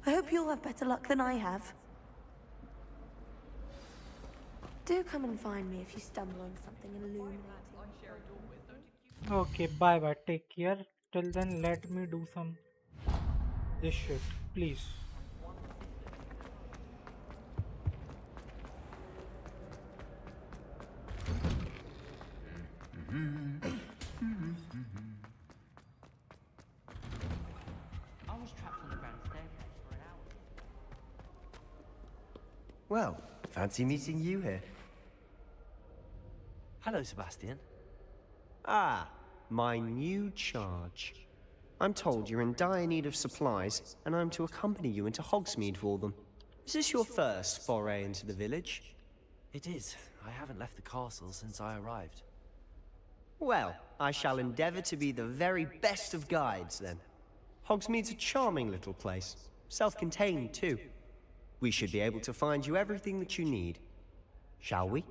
I hope you'll have better luck than I have. Do come and find me if you stumble on something illuminating. Okay, bye bye. Take care. Till then, let me do some this shit, please. I was trapped on the grand staircase for an hour. Well, fancy meeting you here. Hello, Sebastian. Ah, my new charge. I'm told you're in dire need of supplies, and I'm to accompany you into Hogsmeade for them. Is this your first foray into the village? It is. I haven't left the castle since I arrived. Well, I shall endeavor to be the very best of guides, then. Hogsmeade's a charming little place. Self-contained, too. We should be able to find you everything that you need. Shall we?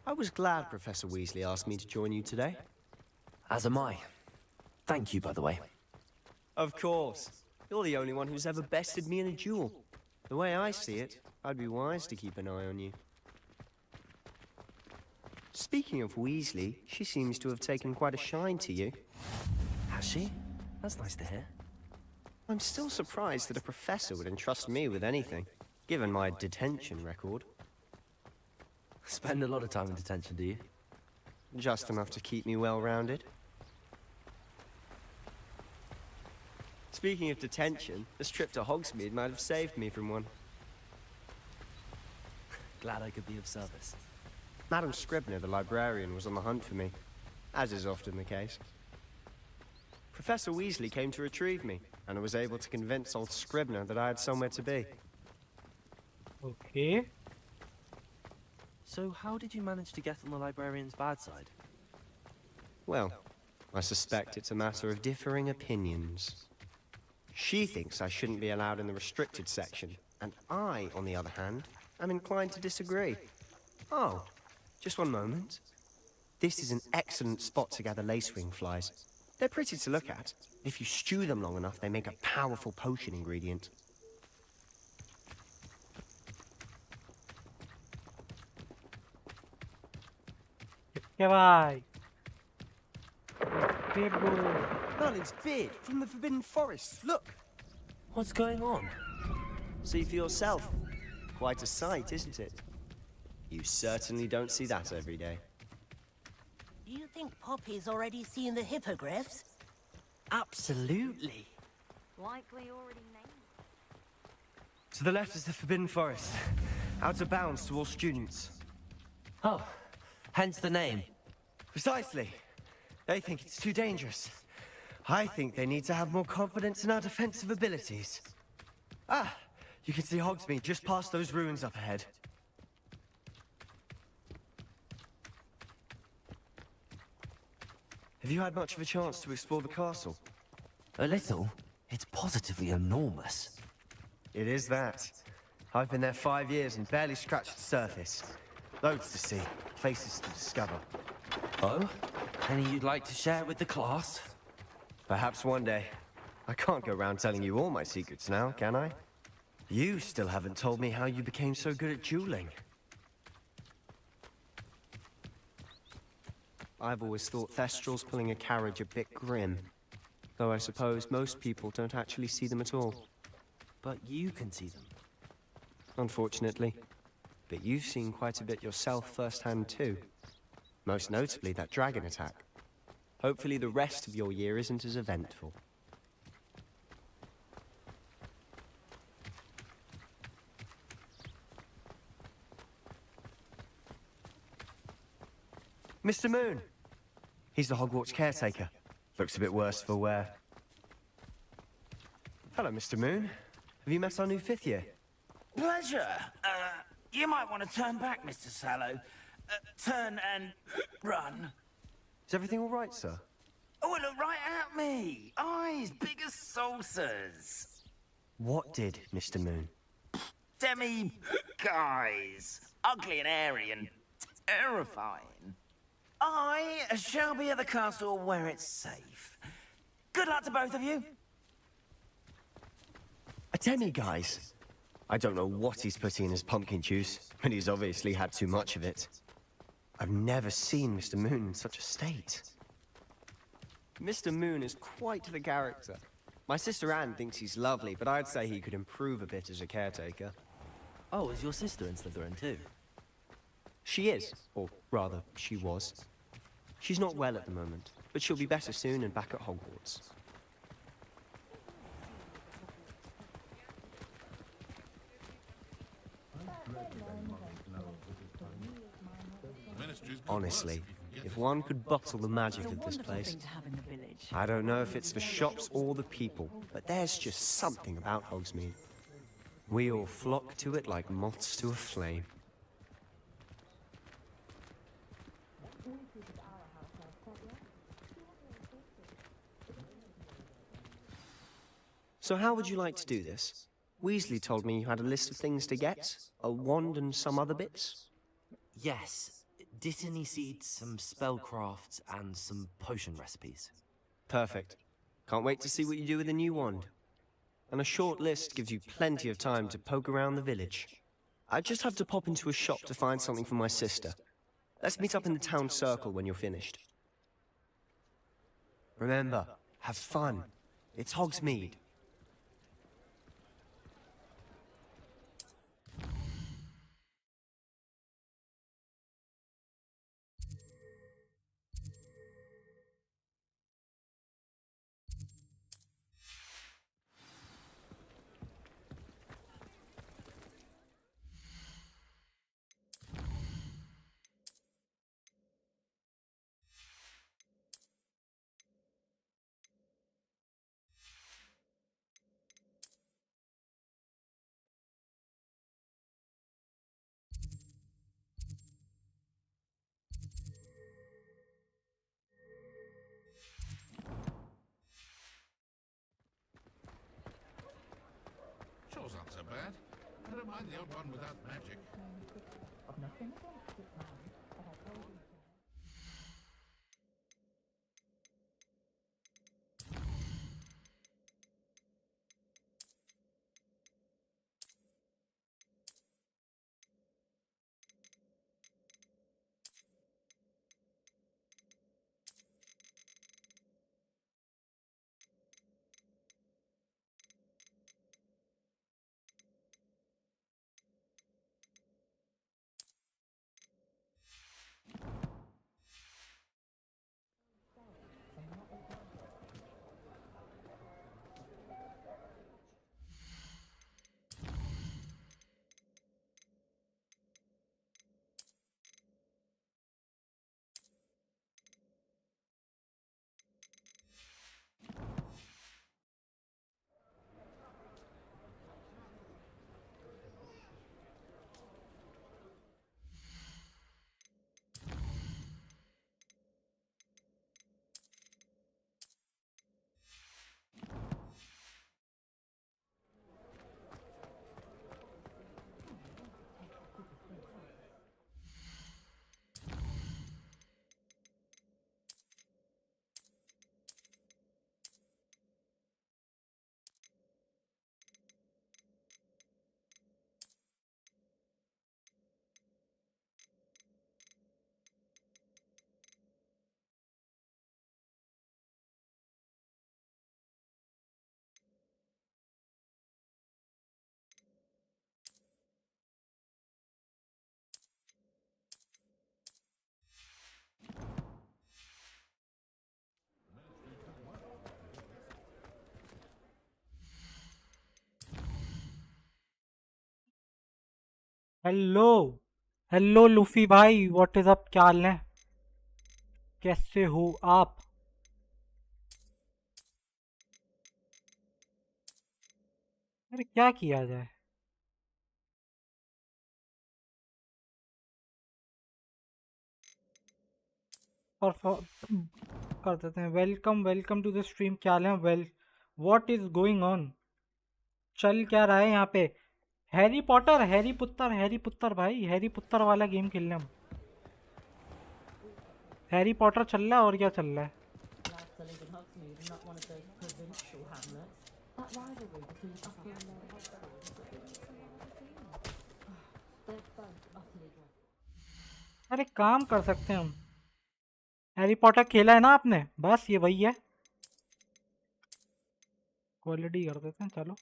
I was glad Professor Weasley asked me to join you today. As am I. Thank you, by the way. Of course. You're the only one who's ever bested me in a duel. The way I see it, I'd be wise to keep an eye on you. Speaking of Weasley, she seems to have taken quite a shine to you. Has she? That's nice to hear. I'm still surprised that a professor would entrust me with anything, given my detention record. Spend a lot of time in detention, do you? Just enough to keep me well-rounded. Speaking of detention, this trip to Hogsmeade might have saved me from one. Glad I could be of service. Madam Scribner, the librarian, was on the hunt for me, as is often the case. Professor Weasley came to retrieve me, and I was able to convince old Scribner that I had somewhere to be. Okay. So how did you manage to get on the librarian's bad side? Well, I suspect it's a matter of differing opinions. She thinks I shouldn't be allowed in the restricted section, and I, on the other hand, am inclined to disagree. Oh, just one moment. This is an excellent spot to gather lacewing flies. They're pretty to look at. If you stew them long enough, they make a powerful potion ingredient. Goodbye. Okay, bro. Merlin's beard from the Forbidden Forest. Look! What's going on? See for yourself. Quite a sight, isn't it? You certainly don't see that every day. Do you think Poppy's already seen the hippogriffs? Absolutely. Likely already named. To the left is the Forbidden Forest. Out of bounds to all students. Oh, hence the name. Precisely. They think it's too dangerous. I think they need to have more confidence in our defensive abilities. Ah, you can see Hogsmeade just past those ruins up ahead. Have you had much of a chance to explore the castle? A little. It's positively enormous. It is that. I've been there 5 years and barely scratched the surface. Loads to see, places to discover. Oh? Any you'd like to share with the class? Perhaps one day. I can't go around telling you all my secrets now, can I? You still haven't told me how you became so good at dueling. I've always thought Thestrals pulling a carriage a bit grim. Though I suppose most people don't actually see them at all. But you can see them. Unfortunately. But you've seen quite a bit yourself firsthand too. Most notably that dragon attack. Hopefully the rest of your year isn't as eventful. Mr. Moon! He's the Hogwarts caretaker. Looks a bit worse for wear. Hello, Mr. Moon. Have you met our new 5th year? Pleasure. You might want to turn back, Mr. Sallow. Turn and run. Is everything all right, sir? Oh, look right at me. Eyes big as saucers. What did, Mr. Moon? Guys. Ugly and airy and terrifying. I shall be at the castle where it's safe. Good luck to both of you. A demi-guise? I don't know what he's putting in his pumpkin juice, but he's obviously had too much of it. I've never seen Mr. Moon in such a state. Mr. Moon is quite the character. My sister Anne thinks he's lovely, but I'd say he could improve a bit as a caretaker. Oh, is your sister in Slytherin too? She is, or rather, she was. She's not well at the moment, but she'll be better soon and back at Hogwarts. Honestly, if one could bottle the magic of this place. I don't know if it's the shops or the people, but there's just something about Hogsmeade. We all flock to it like moths to a flame. So how would you like to do this? Weasley told me you had a list of things to get, a wand and some other bits. Yes. Dittany seeds, some spellcrafts, and some potion recipes. Perfect. Can't wait to see what you do with the new wand. And a short list gives you plenty of time to poke around the village. I just have to pop into a shop to find something for my sister. Let's meet up in the town circle when you're finished. Remember, have fun. It's Hogsmeade. Shore's not so bad. I don't mind the odd one without magic. Hello hello Luffy भाई, what is up? क्या हाल है? कैसे हो आप? अरे क्या किया जाए? और कर देते हैं। Welcome welcome to the stream. क्या हाल है? What is going on? चल क्या रहा है यहाँ पे? हैरी पॉटर, हैरी पुत्तर भाई, हैरी पुत्तर वाला गेम खेल रहे हम। हैरी पॉटर चल रहा है और क्या चल रहा है? अरे काम कर सकते हैं हम। हैरी पॉटर खेला है ना आपने? बस ये वही है। क्वालिटी कर देते हैं, चलो।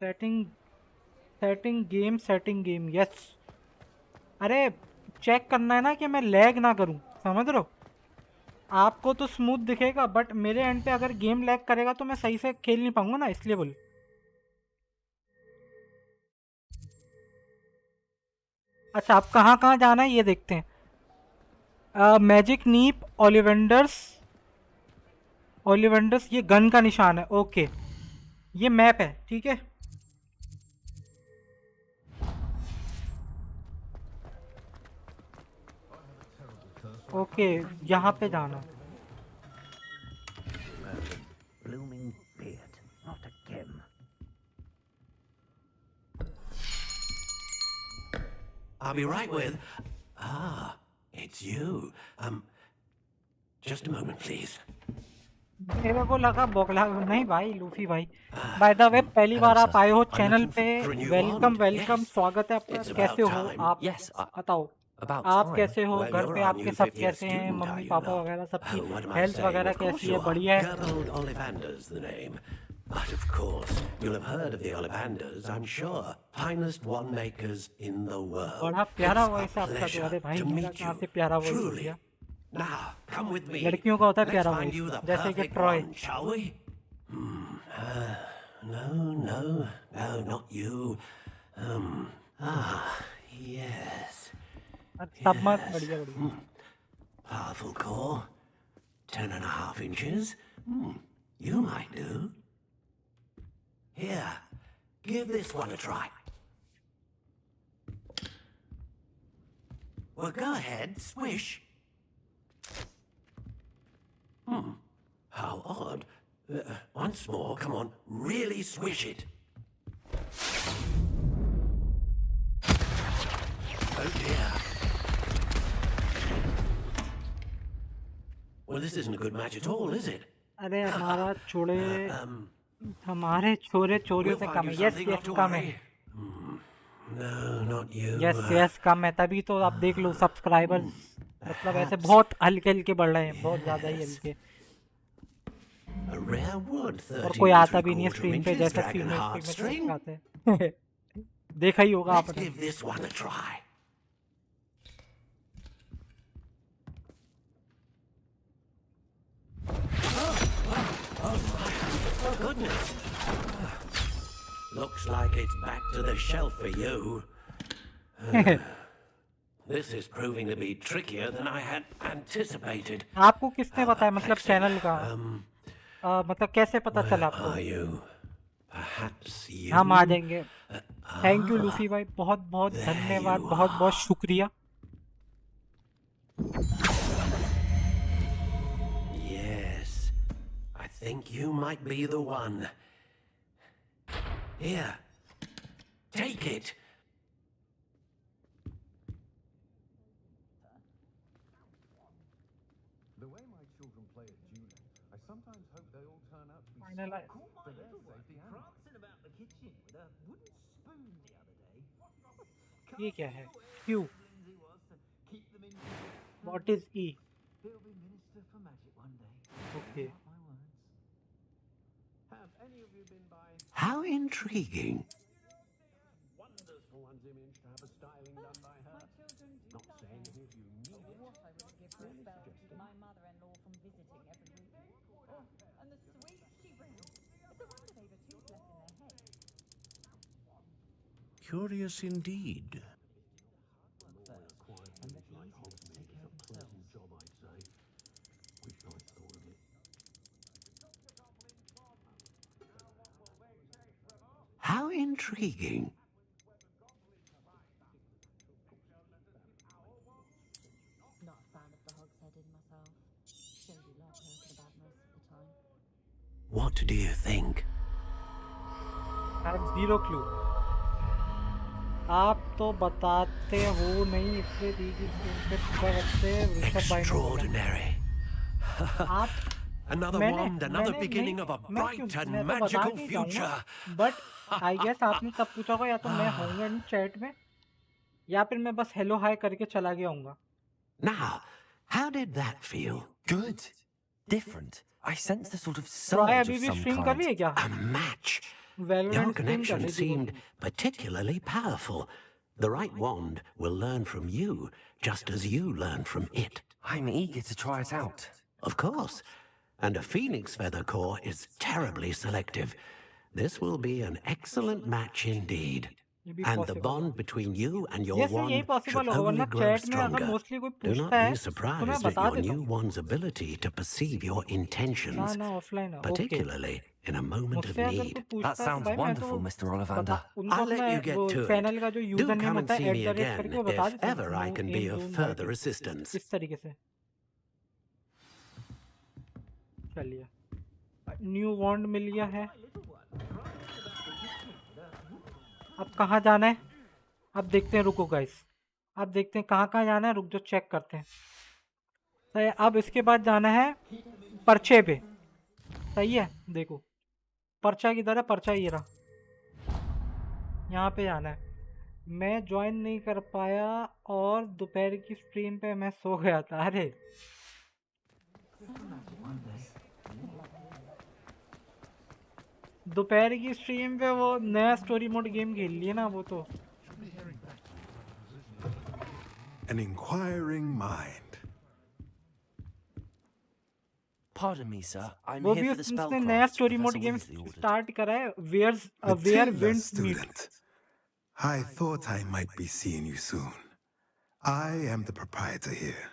Setting setting game yes. अरे चेक करना है ना कि मैं लैग ना करूं, समझ रहे हो? आपको तो स्मूथ दिखेगा बट मेरे एंड पे अगर गेम लैग करेगा तो मैं सही से खेल नहीं पाऊंगा ना, इसलिए बोल। अच्छा आप कहाँ कहाँ जाना है ये देखते हैं। मैजिक नीप, ओलिवेंडर्स ये गन का निशान है। ओके ये मैप है, ठीक है। ओके, यहाँ पे जाना। Blooming beard, not again. I'll be right with. Ah, it's you. Just a moment, please. मेरे को लगा बोगला नहीं भाई, लूफी भाई। बाय द वे, पहली बार आप आए हो चैनल पे, वेलकम वेलकम, स्वागत है आपका। कैसे हो आप? बताओ आप कैसे हो? घर पे आपके सब कैसे हैं? मम्मी पापा वगैरह सबकी हेल्थ वगैरह कैसी है? बढ़िया है? Gerald Ollivander's the name. But of course, you'll have heard of the Ollivanders, I'm sure. Finest wand makers in the world. बड़ा प्यारा वॉइस आपका तो। अरे भाई, मेरा कहाँ से प्यारा वॉइस हो गया? Now, come with me. लड़कियों का होता है Let's प्यारा find you वॉइस, the जैसे कि perfect Troy. one, shall we? No, not you. Yes. सब मत, बढ़िया बढ़िया। Powerful core. 10.5 inches. You might do. Here, give this one a try. Well, go ahead, swish. How odd. Once more, come on, really swish it. Oh dear. Well, this isn't a good match at all, is it? अरे हमारा छोड़े, हमारे छोरे चोरियों से कम है। Yes yes come है। No, not you. Yes yes come है, तभी तो आप देख लो सब्सक्राइबर्स मतलब ऐसे बहुत हल्के हल्के बढ़ रहे हैं, बहुत ज्यादा ही हल्के। A rare wood, और कोई आता भी नहीं है स्क्रीन पे, जैसे फीमेल स्क्रीन में आते हैं। देखा ही होगा आपने। Give this one a try. Oh goodness. Looks like it's back to the shelf for you. This is proving to be trickier than I had anticipated. आपको किसने बताया, मतलब चैनल का? मतलब कैसे पता चला आपको? हम आ जाएंगे। थैंक यू लूफी भाई, बहुत बहुत धन्यवाद, बहुत बहुत शुक्रिया। Yes, I think you might be the one. Here, take it. The way my children play at judo, I sometimes hope they all turn out to be Finally. smart for their safety and prancing about the kitchen with a wooden spoon the other day. ये क्या है? Q. Keep them in. What is E? He'll be minister for magic one day. Okay. Mark my words. Have any of you been by How intriguing. wonderful one's image to have a styling done by her? Not saying that if you need it. What I would give for a spell to keep my mother-in-law from visiting every week. Oh, and the sweets she brings. It's a wonder they've a tooth left in their head. Curious indeed. How intriguing. Not a fan of the hogsheaded myself. Don't do like her about most of the time. What do you think? I have zero clue. आप तो बताते हो नहीं, इसलिए दीदी से ऋषभ भाई ने Extraordinary. आप Another wand, another beginning of a bright and magical future. But I guess आपने तब पूछा होगा, या तो मैं होऊंगा इन चैट में, या फिर मैं बस हेलो हाय करके चला गया हूँगा। Now, how did that feel? Good. Different. I sensed a sort of Troy surge अभी of भी some स्ट्रीम कर रही है kind. क्या? A match. Your Valorant stream कर connection रही थी वो। seemed particularly powerful. The right wand will learn from you, just as you learn from it. I'm eager to try it out. Of course. And a phoenix feather core is terribly selective. This will be an excellent match indeed. And the bond between you and your Yes, यही wand possible should होगा, only वरना grow chat में अगर stronger. mostly कोई Do not पूछता है be तो मैं surprised at बता your देता new हूँ। wand's ability to perceive your intentions, ना ऑफलाइन है, okay. particularly in a moment of मुझसे अगर need. कोई पूछता है तो भाई मैं तो Mr. Ollivander. उनको I'll let अपना you get वो to चैनल it. का जो Do user name come and होता see है me @ again करके वो बता if देता हूँ, ever I can be of further assistance. इस तरीके से। चलिए न्यू वॉन्ड मिल गया है। अब कहाँ जाना है? अब देखते हैं, रुको गाइस, अब देखते हैं कहाँ जाना है, रुक जो चेक करते हैं। सही है, अब इसके बाद जाना है पर्चे पे। सही है, देखो पर्चा किधर है, पर्चा ये रहा, यहाँ पे जाना है। मैं ज्वाइन नहीं कर पाया और दोपहर की स्ट्रीम पे मैं सो गया था। अरे दोपहर की स्ट्रीम पे वो नया स्टोरी मोड गेम खेल लिए ना वो तो। An inquiring mind. Pardon me, sir. I'm वो here भी for the उसने नया spellcraft story mode Professor game Weasley ordered. Start करा है, Where Matilda, Winds Meet. student. I thought I might be seeing you soon. I am the proprietor here,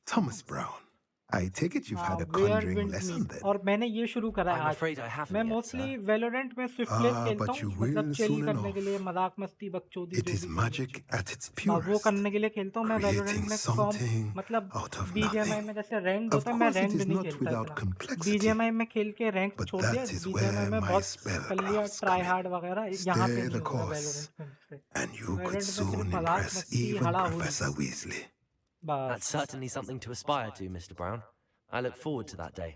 Thomas Brown. I take it you've had a Where conjuring Winds lesson Meet, then. और मैंने ये शुरू करा है I'm आज। afraid I haven't मैं yet, mostly sir. Valorant में स्विफ्टलेस खेलता but you हूँ, मतलब will चिल soon करने enough. के लिए, मजाक मस्ती बकचोदी It जो is भी magic at its हाँ, वो purest, करने के लिए खेलता हूँ मैं वेलोरेंट creating में। something मतलब out of बीजीएमआई nothing. में जैसे रैंक Of होता है, मैं course, it रैंक is नहीं not खेलता without इतना। complexity, बीजीएमआई में खेल के रैंक but छोड़ दिया, that is बीजीएमआई where में my बहुत पल्लिया spellcrafts try come in. Hard वगैरह यहाँ पे Stay नहीं the होगा course, वेलोरेंट में मुझसे। and you could वेलोरेंट में सिर्फ soon मजाक impress मस्ती even हड़ा हुड़ी Professor Weasley. That's बस। certainly something to aspire to, Mr. Brown. I look forward to that day.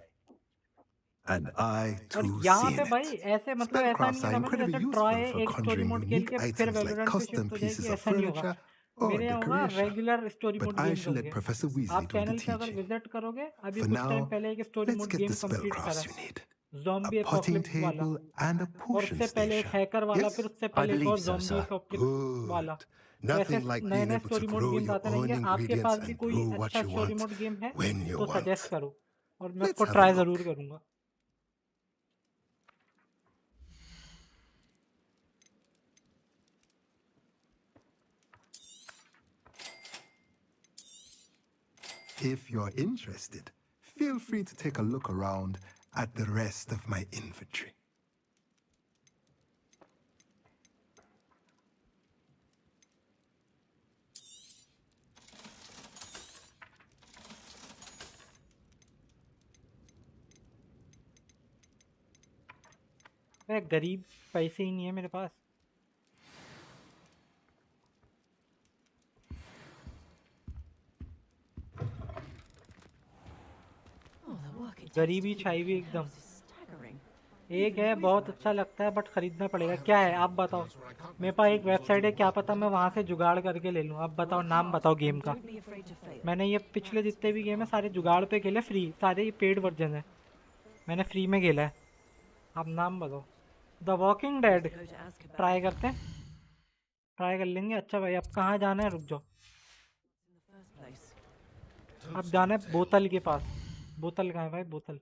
And I और too यहाँ see पे in भाई it. ऐसे मतलब ऐसा नहीं Spellcrafts है are समझ लो, incredibly जैसे useful ट्राई for एक स्टोरी conjuring मोड खेल unique के फिर items like वेलोरेंट पे custom शिफ्ट हो जाएगी, pieces of ऐसा नहीं होगा। furniture or मेरे यहाँ होगा decoration. Regular story But mode I games shall let होंगे। Professor Weasley आप do the चैनल पे अगर teaching. विजिट करोगे, अभी For कुछ टाइम now, पहले एक story let's mode get game the complete करा spellcrafts है, you need. Zombie A potting apocalypse वाला, table and a और potion उससे पहले एक station. हैकर वाला, Yes? फिर उससे I पहले एक believe और so, ज़ॉम्बी sir. एपोकलिप्स वाला। तो ऐसे Nothing like नए being नए able story to mode grow games your आते own रहेंगे। आपके ingredients पास भी and कोई brew what अच्छा you story want mode game है when you तो want. सजेस्ट करो, और मैं Let's उसको have a ट्राई look. ज़रूर करूँगा। If you're interested, feel free to take a look around at the rest of my inventory. मैं गरीब, पैसे ही नहीं है मेरे पास। गरीबी छाई हुई एकदम। एक है बहुत अच्छा लगता है बट खरीदना पड़ेगा। क्या है आप बताओ? मेरे पास एक वेबसाइट है, क्या पता मैं वहाँ से जुगाड़ करके ले लूँ। आप बताओ, नाम बताओ गेम का। मैंने ये पिछले जितने भी गेम है सारे जुगाड़ पे खेले, फ्री, सारे ये पेड वर्जन है, मैंने फ्री में खेला है। आप नाम बताओ। द वॉकिंग डेड ट्राई करते हैं, ट्राई कर लेंगे। अच्छा भाई अब कहाँ जाना है, रुक जाओ। अब जाना है बोतल के पास। बोतल कहाँ है भाई? बोतल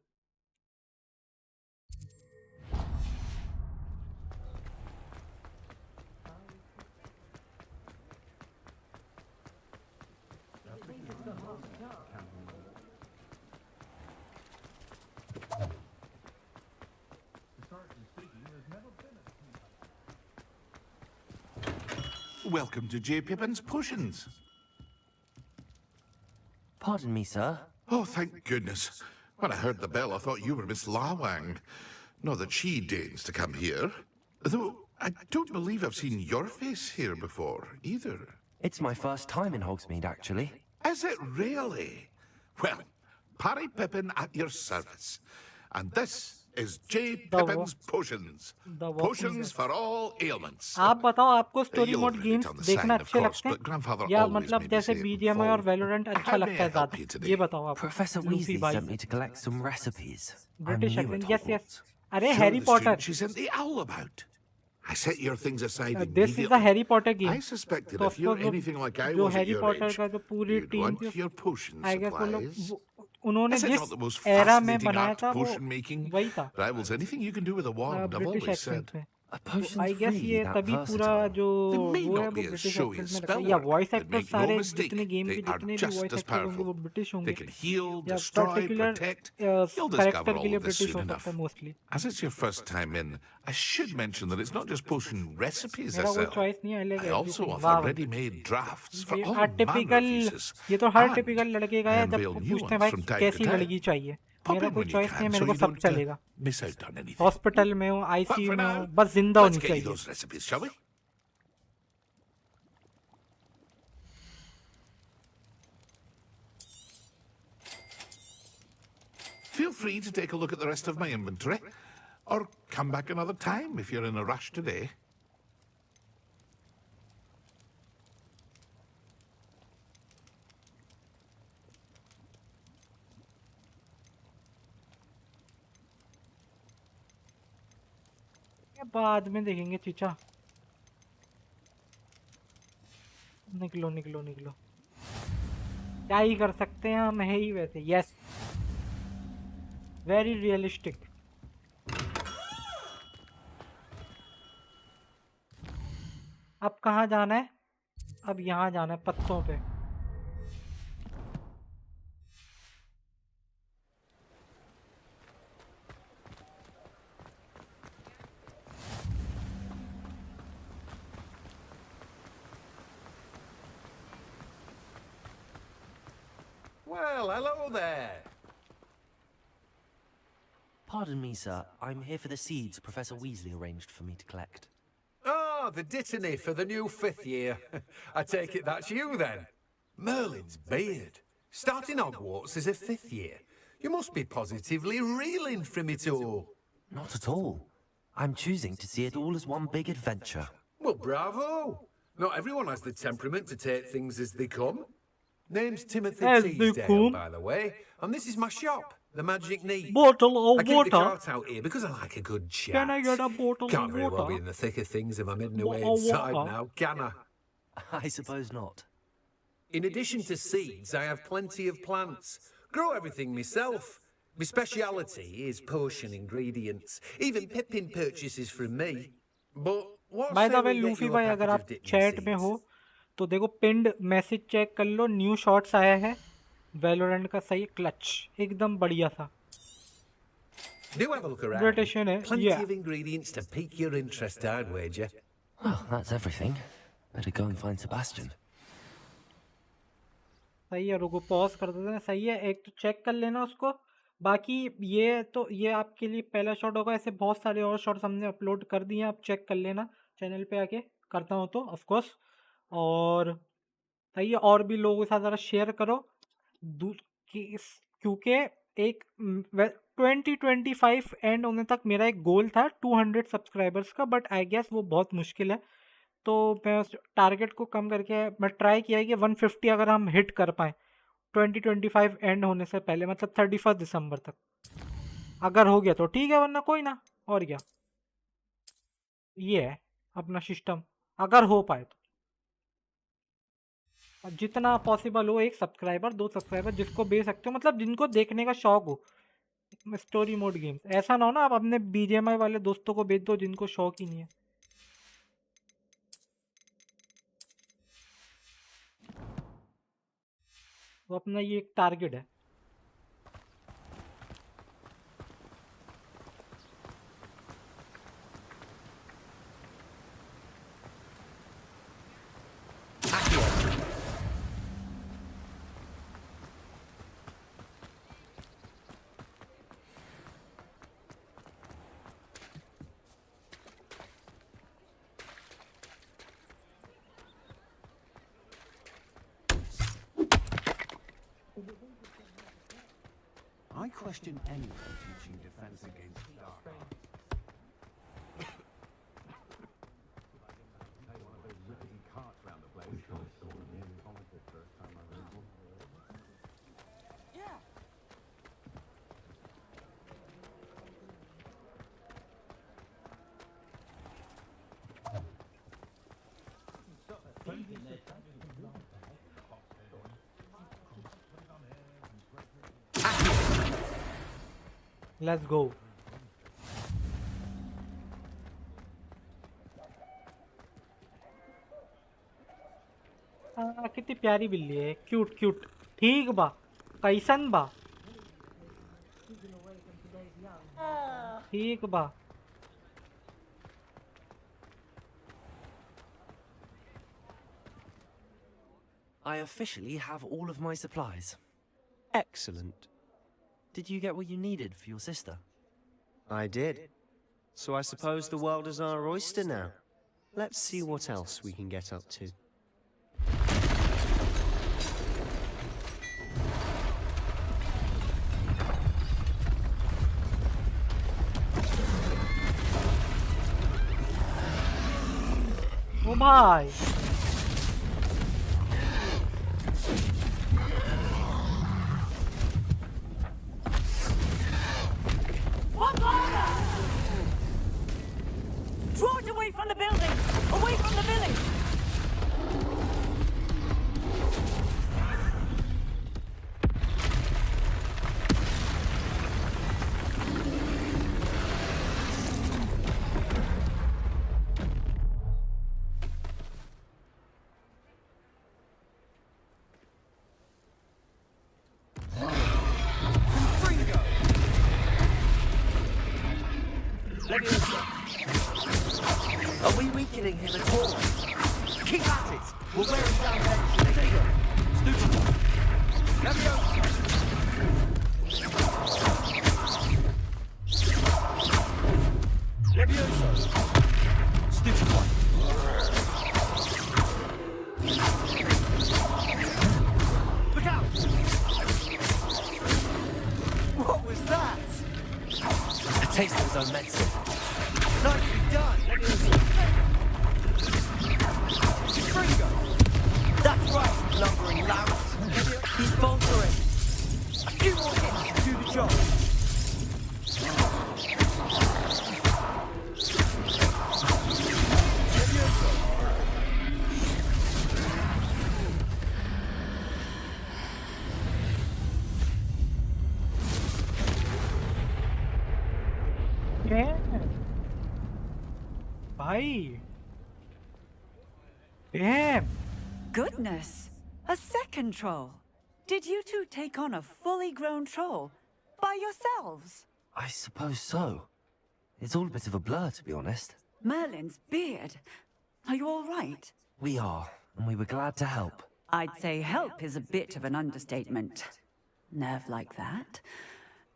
Welcome to J. Pippin's Potions. Pardon me, sir. Oh, thank goodness. When I heard the bell, I thought you were Miss Lawang. Not that she deigns to come here. Though, I don't believe I've seen your face here before, either. It's my first time in Hogsmeade, actually. Is it really? Well, Parry Pippin at your service. And this is J. Pippin's Potions. Potions for all ailments. आप बताओ, आपको story You'll mode read it games on the देखना sign, of अच्छे course, लगते but Grandfather हैं या always मतलब made me जैसे say it in बीजीएमआई और full. वैलोरेंट अच्छा How may लगता I है help ज्यादा? you today? ये बताओ आप। Professor लूसी Weasley भाई sent me to collect some recipes. I'm British new at accent, yes yes. Hogwarts. अरे Sure, Harry the Potter, student she sent the owl about. I set your things aside this is the immediately. Harry Potter game. I suspected तो if you're of course anything like I जो was at Harry your Potter age, का जो पूरी you'd team want थी, your potion I guess वो लोग supplies. उन्होंने Is it जिस not the most एरा में fascinating बनाया art था वो potion making? वही था, Rivals anything you can do with a wand, I've British always accent said. में। A तो potion's आई गेस really ये that तभी पूरा versatile. जो They may वो है not वो be as British showy accent as में रखा है। spell या work, voice but actors make no सारे mistake, जितने गेम के they are जितने भी just वॉइस as एक्टर्स होंगे वो powerful. ब्रिटिश They होंगे can heal, या destroy, particular protect. You'll discover character के all लिए of this ब्रिटिश soon हो सकता enough. है mostly. As it's your first time in, I should mention that it's not just potion recipes I मेरा कोई sell. Choice नहीं है, I also everything. offer वाह, ready-made drafts for ये all manner typical, of uses. ये तो हर And typical लड़के का I है जब unveil new पूछते हैं ones भाई from time to कैसी time. लड़की चाहिए, Pop मेरा in कोई when you चॉइस नहीं है, can, मेरे so को you सब don't चलेगा. miss out on anything. Hospital में हूँ, But आईसीयू for में now, हूँ, बस जिंदा let's होनी get you चाहिए. those recipes, shall we? Feel free to take a look at the rest of my inventory, or come back another time if you're in a rush today. ये बाद में देखेंगे चीचा. निकलो निकलो निकलो. क्या ही कर सकते हैं हम, है ही वैसे. Yes, very realistic. अब कहाँ जाना है? अब यहाँ जाना है, पत्तों पे. Well, hello there. Pardon me, sir. I'm here for the seeds Professor Weasley arranged for me to collect. Oh, the dittany for the new 5th year. I take it that's you then. Merlin's beard. Starting Hogwarts as a 5th year. You must be positively reeling from it all. Not at all. I'm choosing to see it all as one big adventure. Well, bravo. Not everyone has the temperament to take things as they come. Name's Timothy As they Teasdale, come. by the way, and this is my shop, the Magic Neat. Bottle of I keep water. the cart out here because I like a good chat. Can I get a bottle Can't of very well water? be in the thick of things if I'm hidden away Bottle of inside water. now, can I? I suppose not. In addition to seeds, I have plenty of plants. Grow everything myself. My speciality is potion ingredients. Even Pippin purchases from me. But what by the say way we get Luffy you a भाई, अगर package आप of dipping chat में seeds? हो तो देखो, पिंड message check कर लो. New shots आया है वैलोरेंट का. सही क्लच, एकदम बढ़िया सा. Do have a look around. ब्रिटिशन है. Plenty Yeah. of ingredients to pique your interest, I'd wager. Well, that's everything. Better go and find Sebastian. सही है, रुको पॉज कर देते हैं. सही है, एक तो चेक कर लेना उसको. बाकी ये आपके लिए पहला शॉट होगा. ऐसे बहुत सारे और शॉट्स हमने अपलोड कर दिए हैं, आप चेक कर लेना चैनल पे आके. करता हूँ तो ऑफ कोर्स. और सही है, और भी लोगों के साथ ज़रा शेयर करो. क्योंकि एक 2025 एंड होने तक मेरा एक गोल था 200 सब्सक्राइबर्स का, बट आई गेस वो बहुत मुश्किल है. तो मैं उस टारगेट को कम करके मैं ट्राई किया है कि 150 अगर हम हिट कर पाएँ 2025 एंड होने से पहले, मतलब 31 दिसंबर तक. अगर हो गया तो ठीक है, वरना कोई ना. और क्या, ये है अपना सिस्टम, अगर हो पाए तो. और जितना पॉसिबल हो, 1 सब्सक्राइबर 2 सब्सक्राइबर जिसको भेज सकते हो, मतलब जिनको देखने का शौक हो स्टोरी मोड गेम्स. ऐसा ना हो ना आप अपने बीजीएमआई वाले दोस्तों को भेज दो जिनको शौक ही नहीं है. तो अपना ये एक टारगेट है. I question anyone teaching defense against dark arts. Take one of those rickety carts round the place. First time I heard one. Yeah. Let's go. कितनी प्यारी बिल्ली है, क्यूट क्यूट. ठीक बा, कैसन बा, ठीक बा. I officially have all of my supplies. Excellent. Did you get what you needed for your sister? I did. So I suppose the world is our oyster now. Let's see what else we can get up to. Oh my! What ladder? Draw it away from the building! Away from the village! Are we weakening him at all? Keep at it! We'll wear him down eventually. There you go. Stupefy. Levioso. Levioso. Stupefy. Look out! What was that? A taste of his own medicine. Nicely done! Fringo! That's right, lumbering louts! He's faltering! A few more hits to do the job! Yeah. Bye. Damn. Goodness! A second troll! Did you two take on a fully grown troll? By yourselves? I suppose so. It's all a bit of a blur, to be honest. Merlin's beard. Are you all right? We are, and we were glad to help. I'd say help is a bit of an understatement. Nerve like that?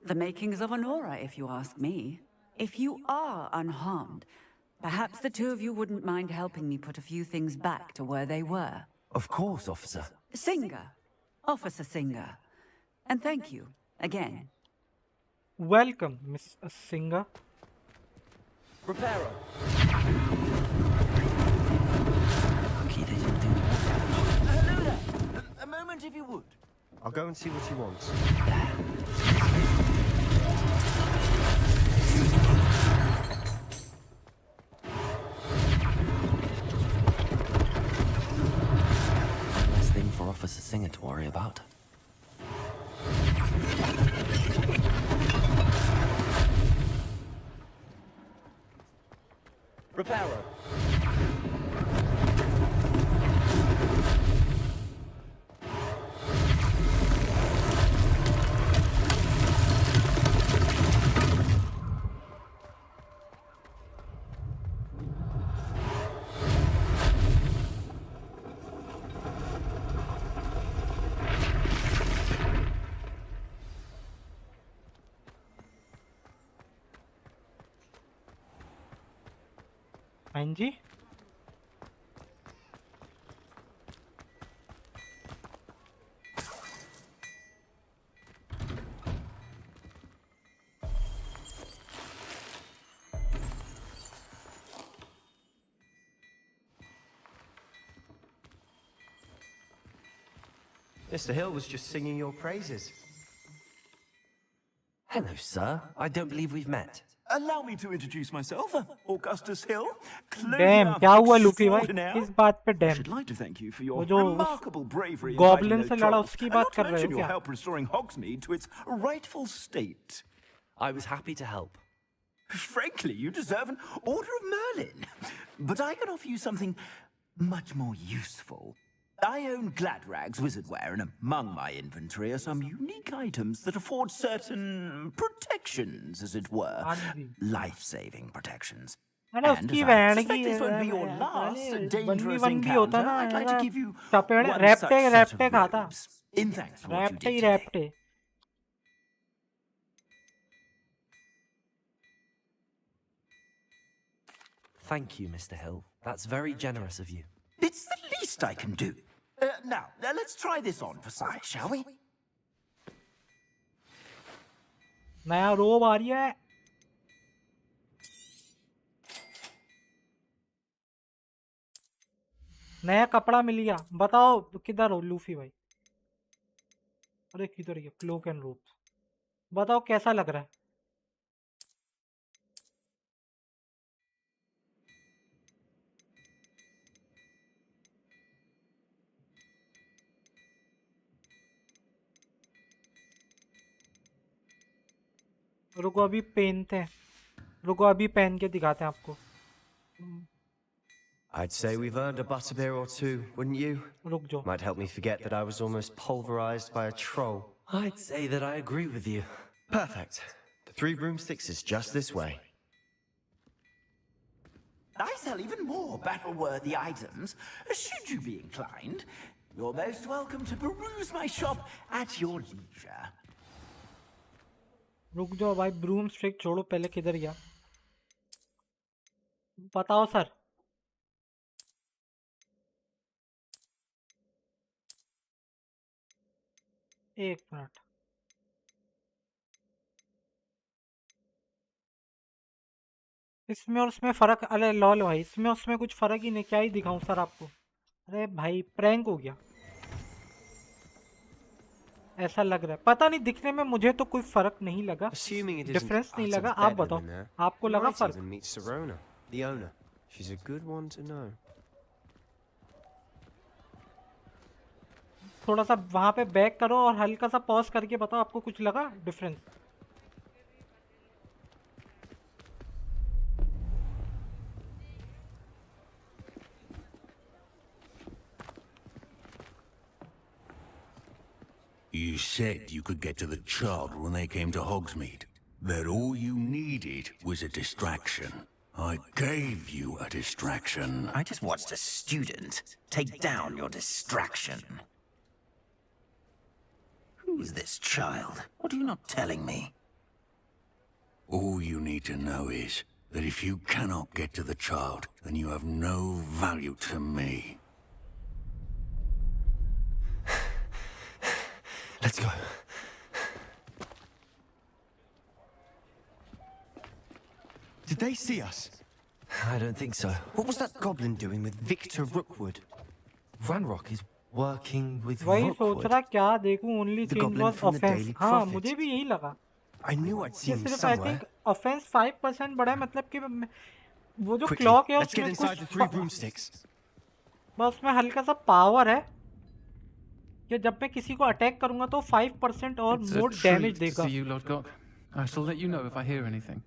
The makings of an aura, if you ask me. If you are unharmed, perhaps the two of you wouldn't mind helping me put a few things back to where they were. Of course, officer. Singer. Officer Singer. And thank you, again. Welcome, Miss Singer. Reparo. Lucky they didn't do more. Hello there. A moment if you would. I'll go and see what he wants. Less thing for Officer Singer to worry about. Reparo. हाँ जी Mr. Hill was just singing your praises. Hello, sir. I don't believe we've met. Allow me to introduce myself, Augustus Hill. Dam क्या हुआ Luffy भाई किस बात पे dam I'd like to thank you for your वो जो remarkable bravery in goblin fighting से those लड़ा trolls, उसकी and बात not to कर रहे हो mention your क्या help restoring Hogsmeade to its rightful state. I was happy to help. Frankly, you deserve an Order of Merlin. But I can offer you something much more useful. I own Gladrag's wizardware, and among my inventory are some unique items that afford certain protections, as it were. Life-saving protections. अरे And उसकी as I बहन suspect की this won't be your last dangerous one भी होता encounter, ना I'd like to give you सपेड़ one रैप्टे such set रैप्टे of खाता robes, in thanks for what you रैप्टे did he today. रैप्टे Thank you, Mr. Hill. That's very generous of you. It's the least I can do. Now, let's try this on for size, shall we? नया रोब आ रही है. नया कपड़ा मिल गया. बताओ किधर हो लूफी भाई? अरे किधर गया? क्लोक एंड रोब. बताओ कैसा लग रहा है? रुको अभी पहनते हैं. रुको अभी पहन के दिखाते हैं आपको. I'd say we've earned a butterbeer or two, wouldn't you? रुक जाओ. Might help me forget that I was almost pulverized by a troll. I'd say that I agree with you. Perfect. The 3 broomsticks is just this way. I sell even more battle-worthy items. Should you be inclined, you're most welcome to peruse my shop at your leisure. रुक जाओ भाई. Broom stick छोड़ो. पहले किधर गया? बताओ sir. एक minute. इसमें और उसमें फर्क. अरे लॉल भाई, इसमें उसमें कुछ फर्क ही नहीं. क्या ही दिखाऊं सर आपको? अरे भाई प्रैंक हो गया. ऐसा लग रहा है. पता नहीं, दिखने में मुझे तो कोई फर्क नहीं लगा. डिफरेंस नहीं लगा. आप बताओ, आपको लगा फर्क? Meet Serona, the owner. She's a good one to know. थोड़ा सा वहां पे बैक करो और हल्का सा पॉज करके बताओ आपको कुछ लगा difference? You said you could get to the child when they came to Hogsmeade. That all you needed was a distraction. I gave you a distraction. I just watched a student take down your distraction. Who's this child? What are you not telling me? All you need to know is that if you cannot get to the child, then you have no value to me. Let's go. Did they see us? I don't think so. What was that goblin doing with Victor Rookwood? Ranrock is working with वही Rookwood. सोच रहा क्या देखूं. Only The change goblin was from the offence. Daily हाँ Prophet. मुझे भी यही लगा. I knew I'd seen ये him सिर्फ आई somewhere. थिंक ऑफेंस 5% बढ़ा है. मतलब कि वो जो Quickly, क्लॉक है let's get उसमें inside the कुछ 3 broomsticks. बस उसमें हल्का सा पावर है कि जब मैं किसी को अटैक करूंगा तो 5% और It's more a damage treat to देगा. see you, Lord Gok. I shall let you know if I hear anything.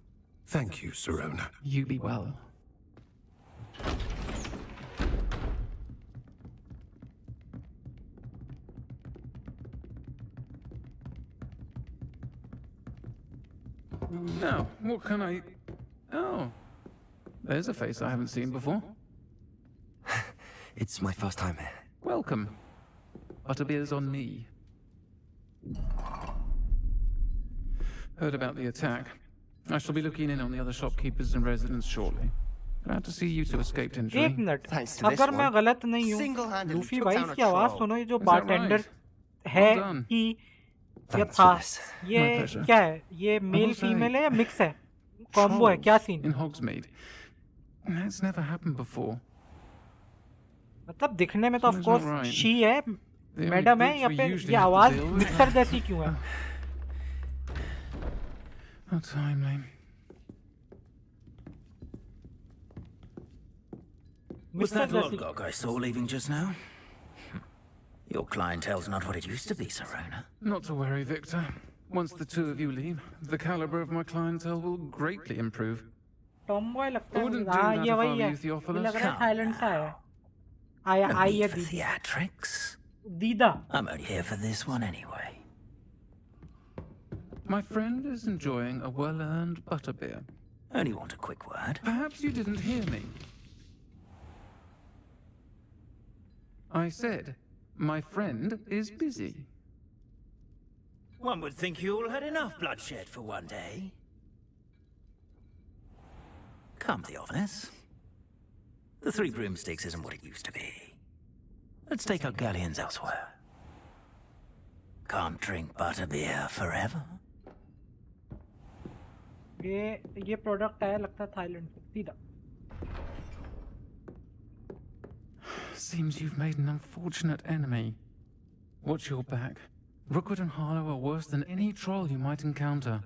Thank you, Serona. You be well. Now, what can I... Oh, there's a face I haven't seen before. It's my first time here. Welcome. Butterbeer's on me. Heard about the attack. I shall be looking in on the other shopkeepers and residents shortly. Glad to see you two escaped injury. एक minute. अगर मैं गलत नहीं हूँ, Luffy भाई इसकी आवाज सुनो. ये जो बारटेंडर है कि ये था, ये क्या है? ये मेल फीमेल है या मिक्स है? कॉम्बो है? क्या scene? In Hogsmeade. That's never happened before. मतलब दिखने में तो ऑफ कोर्स शी है, मैडम है, या फिर ये आवाज मिक्सर जैसी क्यों है? How timely. Was that Lodgok I saw leaving just now? Your clientele's not what it used to be, Serona. Not to worry, Victor. Once the two of you leave, the caliber of my clientele will greatly improve. Tomboy लगता I wouldn't है. do हाँ that ये if I वही है. used the ये offer. लग रहा है थाईलैंड से आया है. आई No आई need है for दीदी. theatrics. दीदा. I'm only here for this one anyway. My friend is enjoying a well-earned butterbeer. Only want a quick word. Perhaps you didn't hear me. I said, my friend is busy. One would think you all had enough bloodshed for one day. Come to the office. The Three Broomsticks isn't what it used to be. Let's take our galleons elsewhere. Can't drink butterbeer forever. ये product आया लगता है Thailand से सीधा. Seems you've made an unfortunate enemy. Watch your back. Rookwood and Harlow are worse than any troll you might encounter.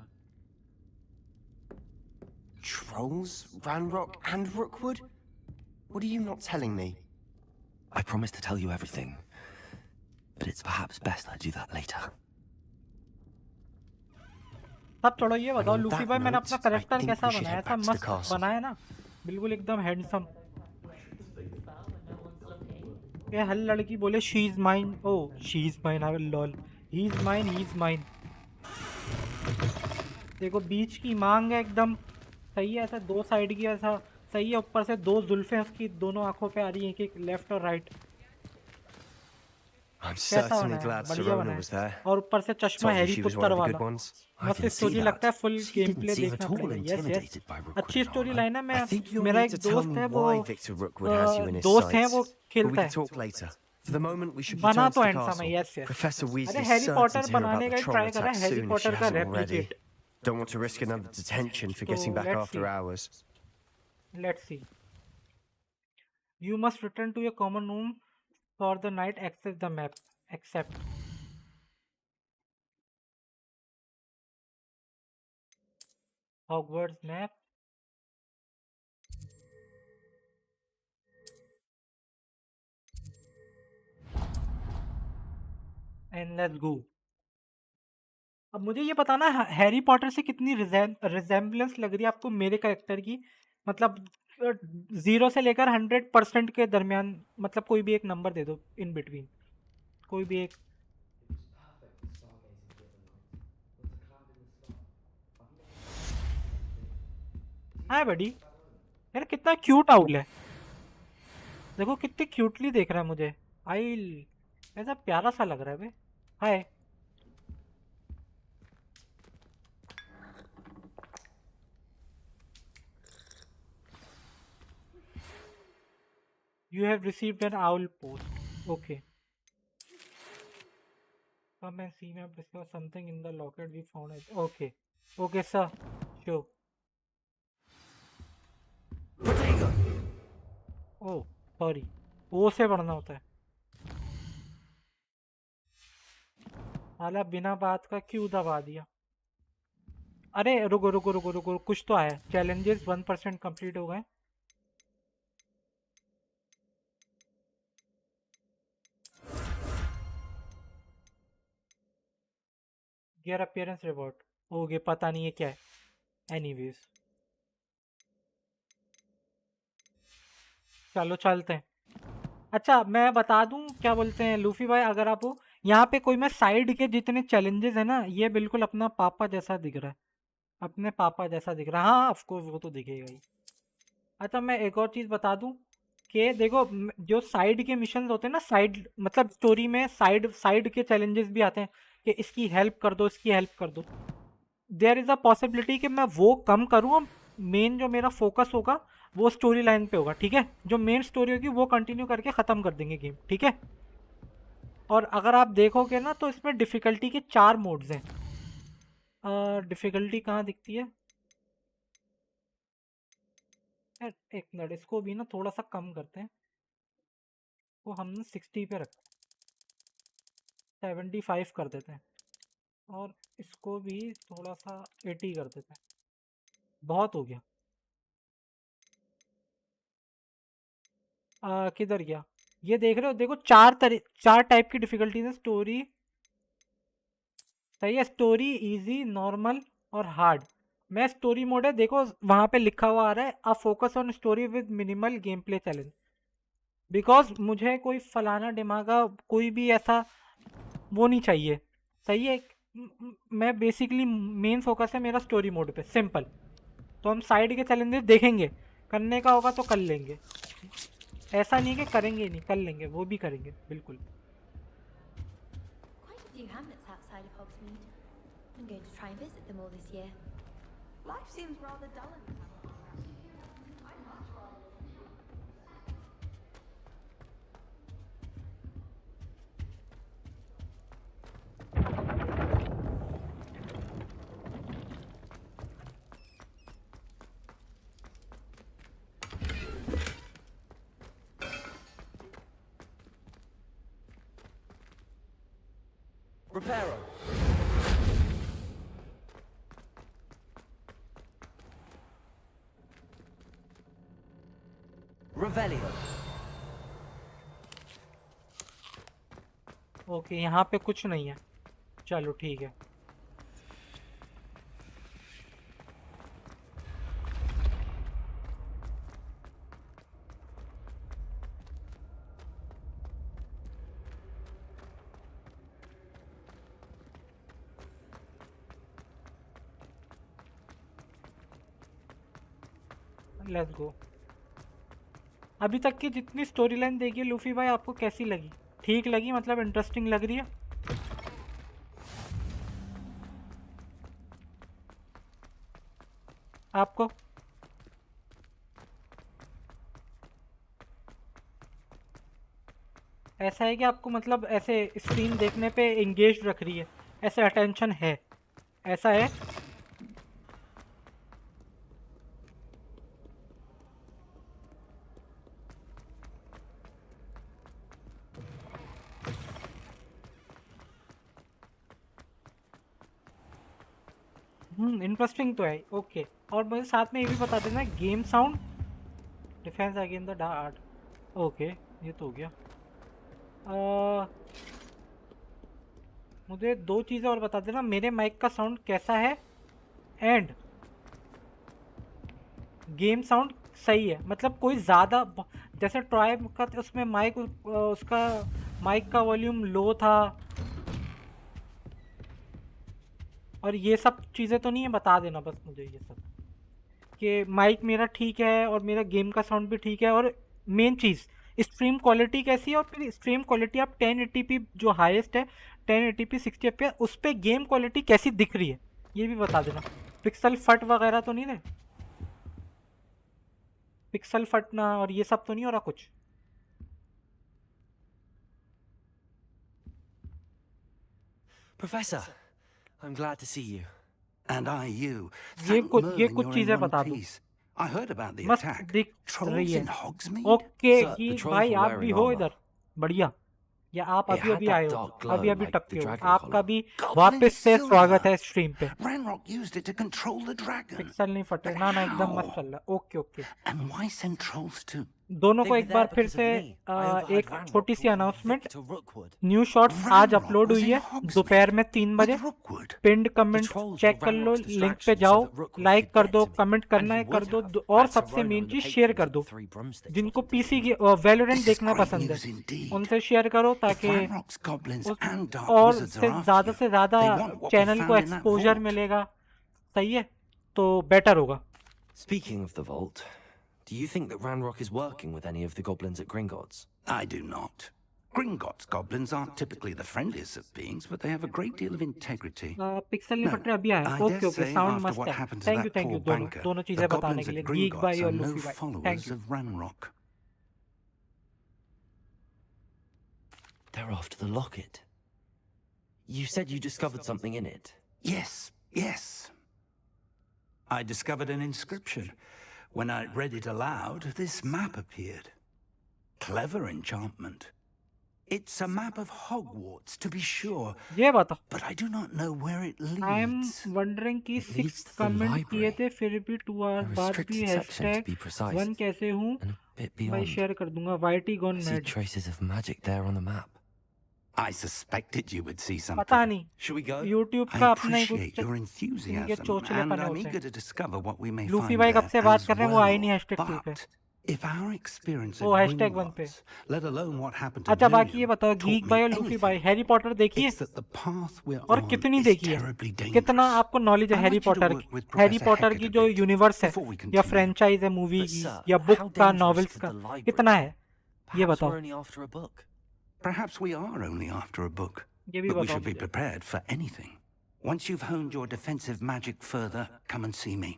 Trolls? Ranrock and Rookwood? What are you not telling me? I promise to tell you everything, but it's perhaps best I do that later. तब चलो ये बताओ on Luffy that भाई मैंने note, अपना I character think कैसा we should बनाया head था? back to the मस्त castle. बनाया ना, बिल्कुल एकदम हैंडसम. ये हर लड़की बोले she is mine. Oh she is mine. I will lol. He is mine, he is mine. देखो बीच की मांग है एकदम सही है. ऐसा दो साइड की ऐसा सही है. ऊपर से दो जुल्फें उसकी दोनों आंखों पे आ रही हैं, एक लेफ्ट और राइट. I'm कैसा certainly बनाया? glad बढ़िया Serona बनाया. was there. और ऊपर से चश्मा Told you Harry she was one पुत्तर of the वाला. good ones. I मस्त can see स्टोरी that. लगता है. Full She game didn't play seem देखना at all पड़ेगा. Yes yes intimidated by Rookwood अच्छी and स्टोरी Harlow. लाइन है. I think you'll मेरा need एक to tell दोस्त me है वो why Victor Rookwood has you in his दोस्त है sights. वो But we खेलता can है. talk later. For the moment, we should बना return तो to the हैंडसम है. castle. Yes yes. Professor अरे Weasley's Harry certain Potter to hear बनाने about का the ही troll ट्राई कर रहा attack है. Harry soon if she Potter का hasn't already. Replicate. Don't want to risk another detention for getting back let's after see. hours. Let's see. You must return to your common room for the night. Access the map. Accept. Hogwarts map. And let's go. अब मुझे ये बताना है Harry Potter से कितनी resemblance लग रही है आपको मेरे कैरेक्टर की. मतलब 0 से लेकर 100% के दरमियान. मतलब कोई भी एक नंबर दे दो इन बिटवीन. कोई भी एक. हाँ बड़ी यार कितना क्यूट आउल है. देखो कितनी क्यूटली देख रहा है मुझे. आइल ऐसा प्यारा सा लग रहा है बे. हाय. You have received an owl post. Okay. Come and see me. Discover something in the locket we found it. Okay. Okay, sir. Sure. Oh, sorry. ओ से पढ़ना होता है. साला बिना बात का क्यों दबा दिया. अरे रुको रुको रुको रुको कुछ तो आया. चैलेंजेस 1% कंप्लीट हो गए. Gear appearance reward. ओके पता नहीं है क्या है. एनीवेज चलो चलते हैं. अच्छा मैं बता दूं क्या बोलते हैं लूफी भाई. अगर आप हो यहाँ पे कोई मैं साइड के जितने चैलेंजेस है ना ये बिल्कुल अपना पापा जैसा दिख रहा है. अपने पापा जैसा दिख रहा है. हाँ ऑफकोर्स वो तो दिखेगा ही. अच्छा मैं एक और चीज़ बता दूं कि देखो जो साइड के मिशंस होते हैं ना साइड मतलब स्टोरी में साइड साइड के चैलेंजेस भी आते हैं कि इसकी हेल्प कर दो इसकी हेल्प कर दो. देयर इज़ अ पॉसिबिलिटी कि मैं वो कम करूँ. मेन जो मेरा फोकस होगा वो स्टोरी लाइन पे होगा. ठीक है. जो मेन स्टोरी होगी वो कंटिन्यू करके ख़त्म कर देंगे गेम. ठीक है. और अगर आप देखोगे ना तो इसमें डिफ़िकल्टी के 4 मोड्स हैं. डिफ़िकल्टी कहाँ दिखती है यार. एक मिनट इसको भी ना थोड़ा सा कम करते हैं. वो हम 60 पे रखते हैं. 75 कर देते हैं. और इसको भी थोड़ा सा 80 कर देते हैं. बहुत हो गया. किधर गया. ये देख रहे हो देखो 4 टाइप की डिफ़िकल्टीज है. स्टोरी सही है. स्टोरी इजी नॉर्मल और हार्ड. मैं स्टोरी मोड है देखो वहाँ पे लिखा हुआ आ रहा है a focus on story with minimal game play challenge. Because मुझे कोई फलाना दिमागा कोई भी ऐसा वो नहीं चाहिए. सही है. मैं बेसिकली मेन फोकस है मेरा स्टोरी मोड पे सिंपल. तो हम साइड के चैलेंजेस देखेंगे. करने का होगा तो कर लेंगे. ऐसा नहीं है कि करेंगे नहीं. कर लेंगे वो भी करेंगे बिल्कुल. Quite a few hamlets outside of Hogsmeade. I'm going to try and visit them all this year. Life seems rather dull in the town. Reparo. Revelio. Okay यहाँ पे कुछ नहीं है, चलो ठीक है। Let's go. अभी तक की जितनी स्टोरी लाइन देखी है लूफी भाई, आपको कैसी लगी? ठीक लगी, मतलब इंटरेस्टिंग लग रही है? आपको? ऐसा है कि आपको मतलब ऐसे स्क्रीन देखने पे एंगेज रख रही है, ऐसे अटेंशन है, ऐसा है? इंटरेस्टिंग तो है। ओके, और मुझे साथ में ये भी बता देना, game sound, defence against the dart. Okay, ये तो हो गया। मुझे दो चीज़ें और बता देना, मेरे माइक का साउंड कैसा है एंड गेम साउंड सही है, मतलब कोई ज़्यादा जैसे ट्राई का उसमें माइक उसका माइक का वॉल्यूम लो था और ये सब चीज़ें तो नहीं है, बता देना बस मुझे ये सब कि माइक मेरा ठीक है और मेरा गेम का साउंड भी ठीक है, और मेन चीज़ स्ट्रीम क्वालिटी कैसी है, और फिर स्ट्रीम क्वालिटी आप 1080p जो हाईएस्ट है 1080p 60 fps उस पर गेम क्वालिटी कैसी दिख रही है ये भी बता देना। पिक्सल फट वगैरह तो नहीं रहे, पिक्सल फटना और ये सब तो नहीं हो रहा कुछ? Professor, I'm glad to see you. And I you. ये Thank कुछ Merlin you're in one बता दो, piece. I heard about the मस्त attack. दिख Trolls रही है। in Hogsmeade? Okay Sir, the geek trolls भाई were आप भी wearing हो armor. इधर, बढ़िया। या आप It अभी had अभी that आए हो, dark glow अभी अभी like टपके the हो, dragon आपका collar. भी Goblin वापस से silver. स्वागत है स्ट्रीम पे। Ranrock used it to control the dragon. Pixel नहीं फट रहे, ना ना एकदम how? मस्त चल रहा है। Okay okay, And why send trolls too? दोनों They को were एक बार there फिर because of से me. I overheard एक Ranrock छोटी सी calling announcement, Victor Rookwood. New shots आज Ranrock अपलोड was हुई in है Hogsmeade दोपहर में 3 बजे। with Rookwood. Pinned The comment trolls check were कर लो, Ranrock's लिंक पे distraction जाओ, so that Rookwood like could कर get दो, to me. कमेंट करना And है he कर would दो, have और had सबसे Torona मेन and the चीज शेयर patrons कर of दो, the Three Broomsticks जिनको wasn't PC doing. Valorant This is देखना great पसंद है news indeed. उनसे शेयर करो If ताकि Ranrock's goblins and dark और wizards से are after you, ज़्यादा they want what we channel को found in that exposure vault. मिलेगा, सही है, तो बेटर होगा। Speaking of the vault, do you think that Ranrock is working with any of the goblins at Gringotts? I do not. Gringotts goblins aren't typically the friendliest of beings, but they have a great deal of integrity. Pixel नहीं No, फट रहे, अभी आया। I okay dare okay, say sound after मस्त what है। happened to thank that you poor दोनों banker, दोनों the चीज़ें बताने goblins के लिए, at गीक भाई Gringotts और are no लूफी भाई, thank followers you. of Ranrock. They're after the locket. You said you discovered something in it. Yes, yes. I discovered an inscription. When I read it aloud, this map appeared. Clever enchantment. It's a map of Hogwarts, to be sure. ये बता, But I do not know where it leads. I am wondering कि It leads 6 to the comment किए library. थे, फिर भी 2 A hours बाद भी restricted section, to be precise. #1 कैसे हूँ And a bit भाई, beyond. शेयर कर दूंगा। वाइटी गॉन I see mad, traces of magic there on the map. I suspected you would see something. पता नहीं, Shall we go? YouTube I का अपना ही appreciate कुछ your इनके enthusiasm, चोचलेपन and है I'm उसे। eager to discover what we may Luffy find भाई कब there से बात as कर रहे हैं, वो आए नहीं well. #2 पे। But if our experience O at #1 पे। Gringotts, let alone what happened to अच्छा बाकी ये Miriam, बताओ, taught गीक me भाई और लूफी anything, भाई हैरी पॉटर देखिए it's that the path we're और on कितनी is देखी है, terribly dangerous. कितना आपको नॉलेज है I'd Harry like you to Potter work की, with Harry Professor Potter Hecat की a जो bit यूनिवर्स है before we या continue. फ्रेंचाइज है मूवी But की sir, या बुक how का, dangerous नॉवेल्स could का, the library कितना है ये Perhaps बताओ, we're only after a book. Perhaps we are only after a book, ये भी but we बताओ should be मुझे। prepared for anything. Once you've honed your defensive magic further, come and see me.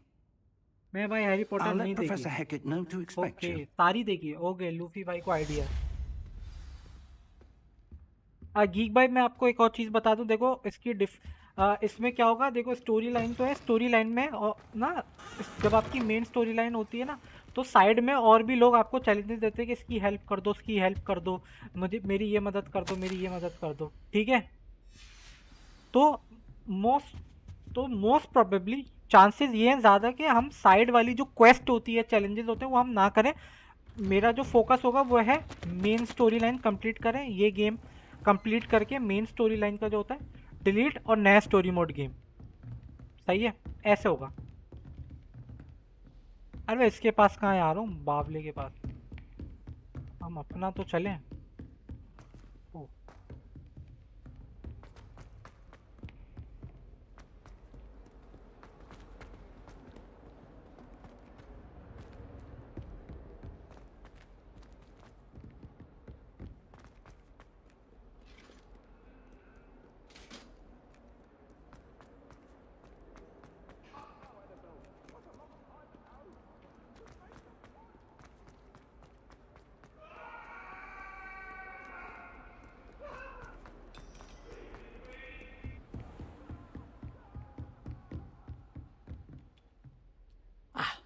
मैं भाई Harry Potter I'll नहीं let Professor देखी। Hecat know to expect okay, you. सारी देखी है। ओके, लूफी भाई को आइडिया। गीक भाई मैं आपको एक और चीज़ बता दूं, देखो इसकी इसमें क्या होगा, देखो स्टोरी लाइन तो है, स्टोरी लाइन में और ना जब आपकी मेन स्टोरी लाइन होती है ना, तो साइड में और भी लोग आपको चैलेंजेस देते हैं कि इसकी हेल्प कर दो, इसकी हेल्प कर दो, मुझे मेरी ये मदद कर दो, मेरी ये मदद कर दो, ठीक है। मोस्ट प्रोबेबली चांसेस ये हैं ज़्यादा कि हम साइड वाली जो क्वेस्ट होती है, चैलेंजेस होते हैं, वो हम ना करें। मेरा जो फोकस होगा वो है मेन स्टोरी लाइन कंप्लीट करें। ये गेम कंप्लीट करके मेन स्टोरी लाइन का जो होता है डिलीट और नया स्टोरी मोड गेम। सही है, ऐसे होगा। अरे इसके पास कहाँ आ रहा हूँ, बावले के पास। हम अपना तो चलें। ओ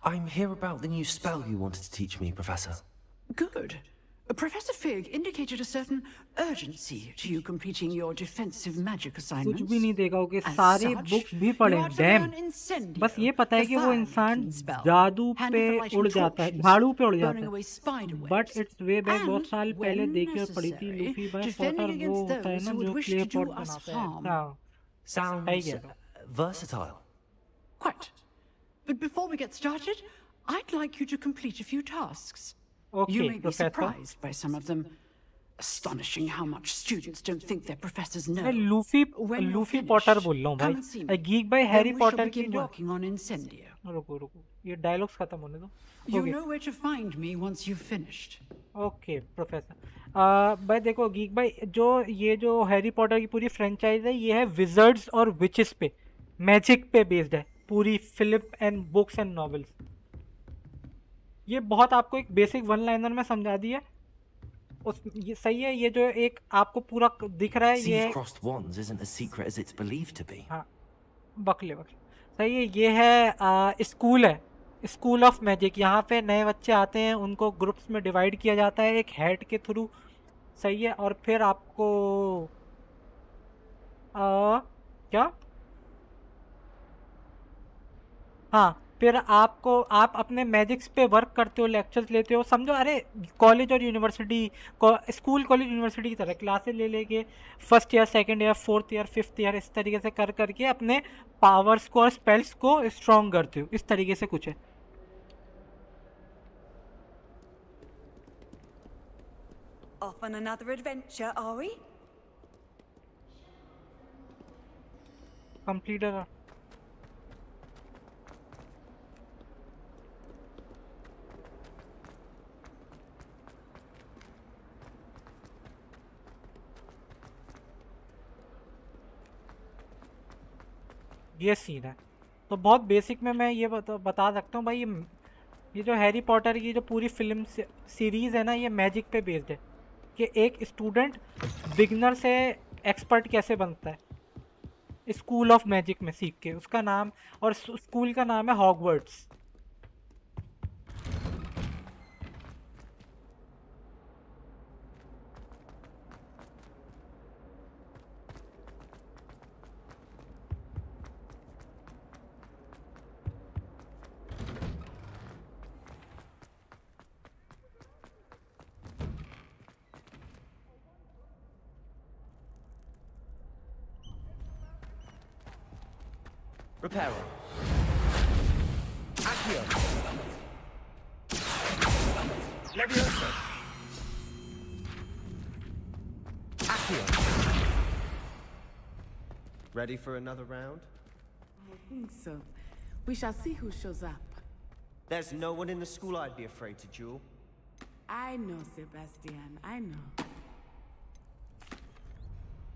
I'm here about the new spell you wanted to teach me, Professor. Good. Professor Fig indicated a certain urgency to you completing your defensive magic assignments. कुछ भी नहीं देखा होगा, As सारे such, बुक्स भी you पढ़े are हैं। to dam, learn Incendio, बस ये पता है the कि वो fire इंसान making spell. जादू Hand पे for lighting उड़ जाता है, torches, झाड़ू पे उड़ जाता burning है। away spider but webs, it's way back, बहुत and, साल पहले when देखी और पढ़ी थी। necessary, Luffy by defending Potter, वो against होता है those ना who would जो wish clay to do pot us बनाता है। harm. हाँ, Sounds सही है। versatile. Quite. But before we get started, I'd like you to complete a few tasks. Okay, You may be Professor. surprised by some of them. Astonishing how much students don't think their professors know. मैं Luffy When you're Luffy finished, Potter बोल रहा हूँ come and see भाई। me. Geek by Then Harry we shall Potter की begin जो, working on Incendio. रुको रुको, ये डायलॉग्स खत्म होने दो। You okay know where to find me once you've finished. Okay professor. भाई देखो गीक भाई, जो ये जो हैरी पॉटर की पूरी फ्रेंचाइज है, ये है विजर्ड्स और विचेस पे, मैजिक पे बेस्ड है पूरी film and books and novels. ये बहुत आपको एक बेसिक वन लाइनर में समझा दिया। उस ये सही है। ये जो एक आपको पूरा दिख रहा है, ये Seas crossed wands isn't as secret as it's believed to be. हाँ, बकले सही है। ये है स्कूल है, स्कूल ऑफ मैजिक। यहाँ पे नए बच्चे आते हैं, उनको ग्रुप्स में डिवाइड किया जाता है एक हेड के थ्रू। सही है। और फिर आपको क्या, हाँ, फिर आप अपने मैजिक्स पे वर्क करते हो, लेक्चर्स लेते हो, समझो। अरे कॉलेज और यूनिवर्सिटी, स्कूल कॉलेज यूनिवर्सिटी की तरह क्लासेस ले लेके first year, second year, fourth year, fifth year, इस तरीके से कर करके अपने पावर्स को और स्पेल्स को स्ट्रॉन्ग करते हो। इस तरीके से कुछ है। Off on another adventure, are we? कंप्लीटर ये सीन है। तो बहुत बेसिक में मैं ये बता सकता हूँ भाई, ये जो हैरी पॉटर की जो पूरी फिल्म सीरीज़ है ना, ये मैजिक पे बेस्ड है कि एक स्टूडेंट बिगनर से एक्सपर्ट कैसे बनता है स्कूल ऑफ मैजिक में सीख के। उसका नाम, और स्कूल का नाम है Hogwarts. Reparo. Accio. Leviosa. Accio. Ready for another round? I think so. We shall see who shows up. There's no one in the school I'd be afraid to duel. I know, Sebastian. I know.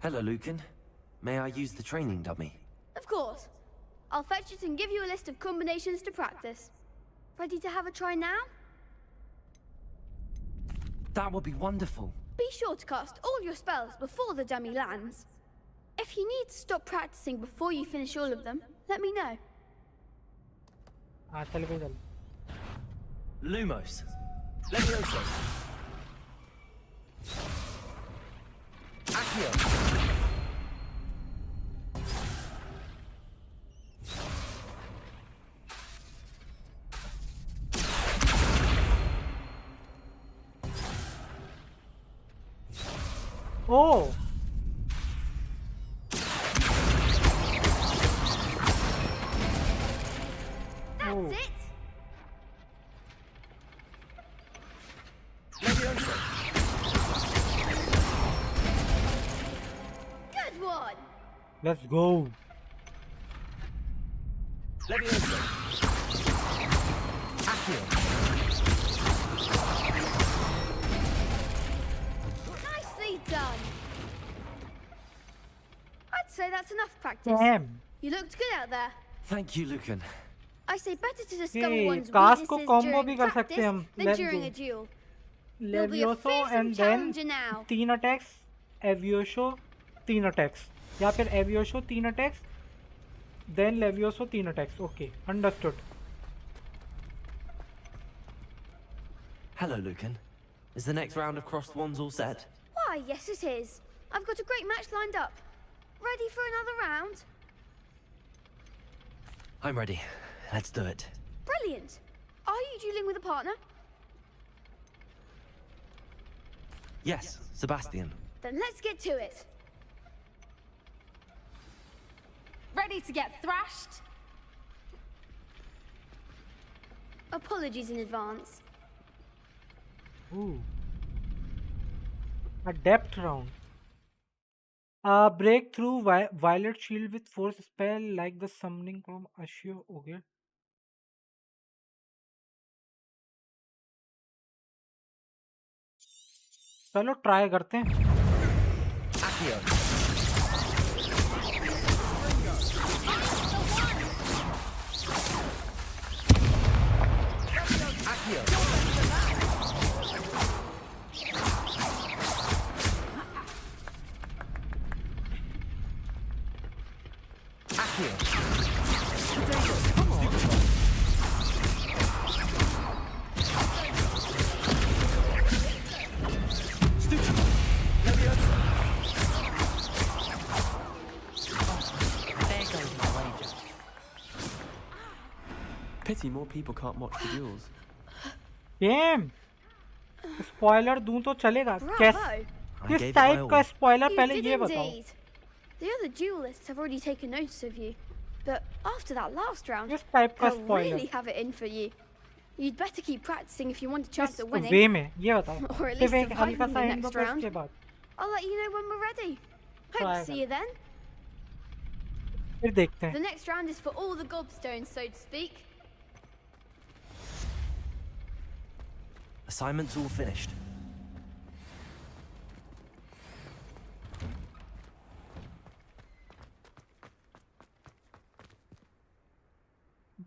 Hello, Lucan. May I use the training dummy? Of course. I'll fetch it and give you a list of combinations to practice. Ready to have a try now? That would be wonderful. Be sure to cast all your spells before the dummy lands. If you need to stop practicing before you finish all of them, let me know. Lumos. Leviosa. Accio. on. Let's go. Leviosa. Accio. Nicely done. I'd say that's enough practice. Damn. You looked good out there. Thank you, Lucan. I say better to discover Okay, one's cast को weaknesses combo भी during कर सकते practice हैं हम. than Let's during go. a duel. You'll be a Levioso fearsome and then challenger now. 3 attacks. Evioso 3 attacks. या फिर Evioso 3 attacks. Then Levioso 3 attacks. Okay, understood. Hello, Lucan. Is the next round of Cross the Wands all set? Why, yes it is. I've got a great match lined up. Ready for another round? I'm ready. Let's do it. Brilliant. Are you dueling with a partner? Yes, Sebastian. Then let's get to it. Ready to get thrashed? Apologies in advance. Ooh. A depth round. Break through Violet Shield with force spell like the summoning from Ashio. Okay. चलो try करते हैं. Accio. Accio. Accio. Come on. Pity more people can't watch the duels. Damn. Spoiler दूं तो चलेगा? कैसे? किस gave it type my का all. Spoiler You पहले did ये बताओ. indeed. The other duelists have already taken notice of you. But after that last round, किस टाइप का they'll spoiler? really have it in for you. You'd better keep practicing if you want a chance at way winning. में ये बताओ. Or at सिर्फ least एक हल्का surviving सा the and next बस round. के बाद. I'll let you know when we're ready. Hope Try to see you then. फिर देखते The हैं. next round is for all the gobstones, so to speak. Assignment's all finished.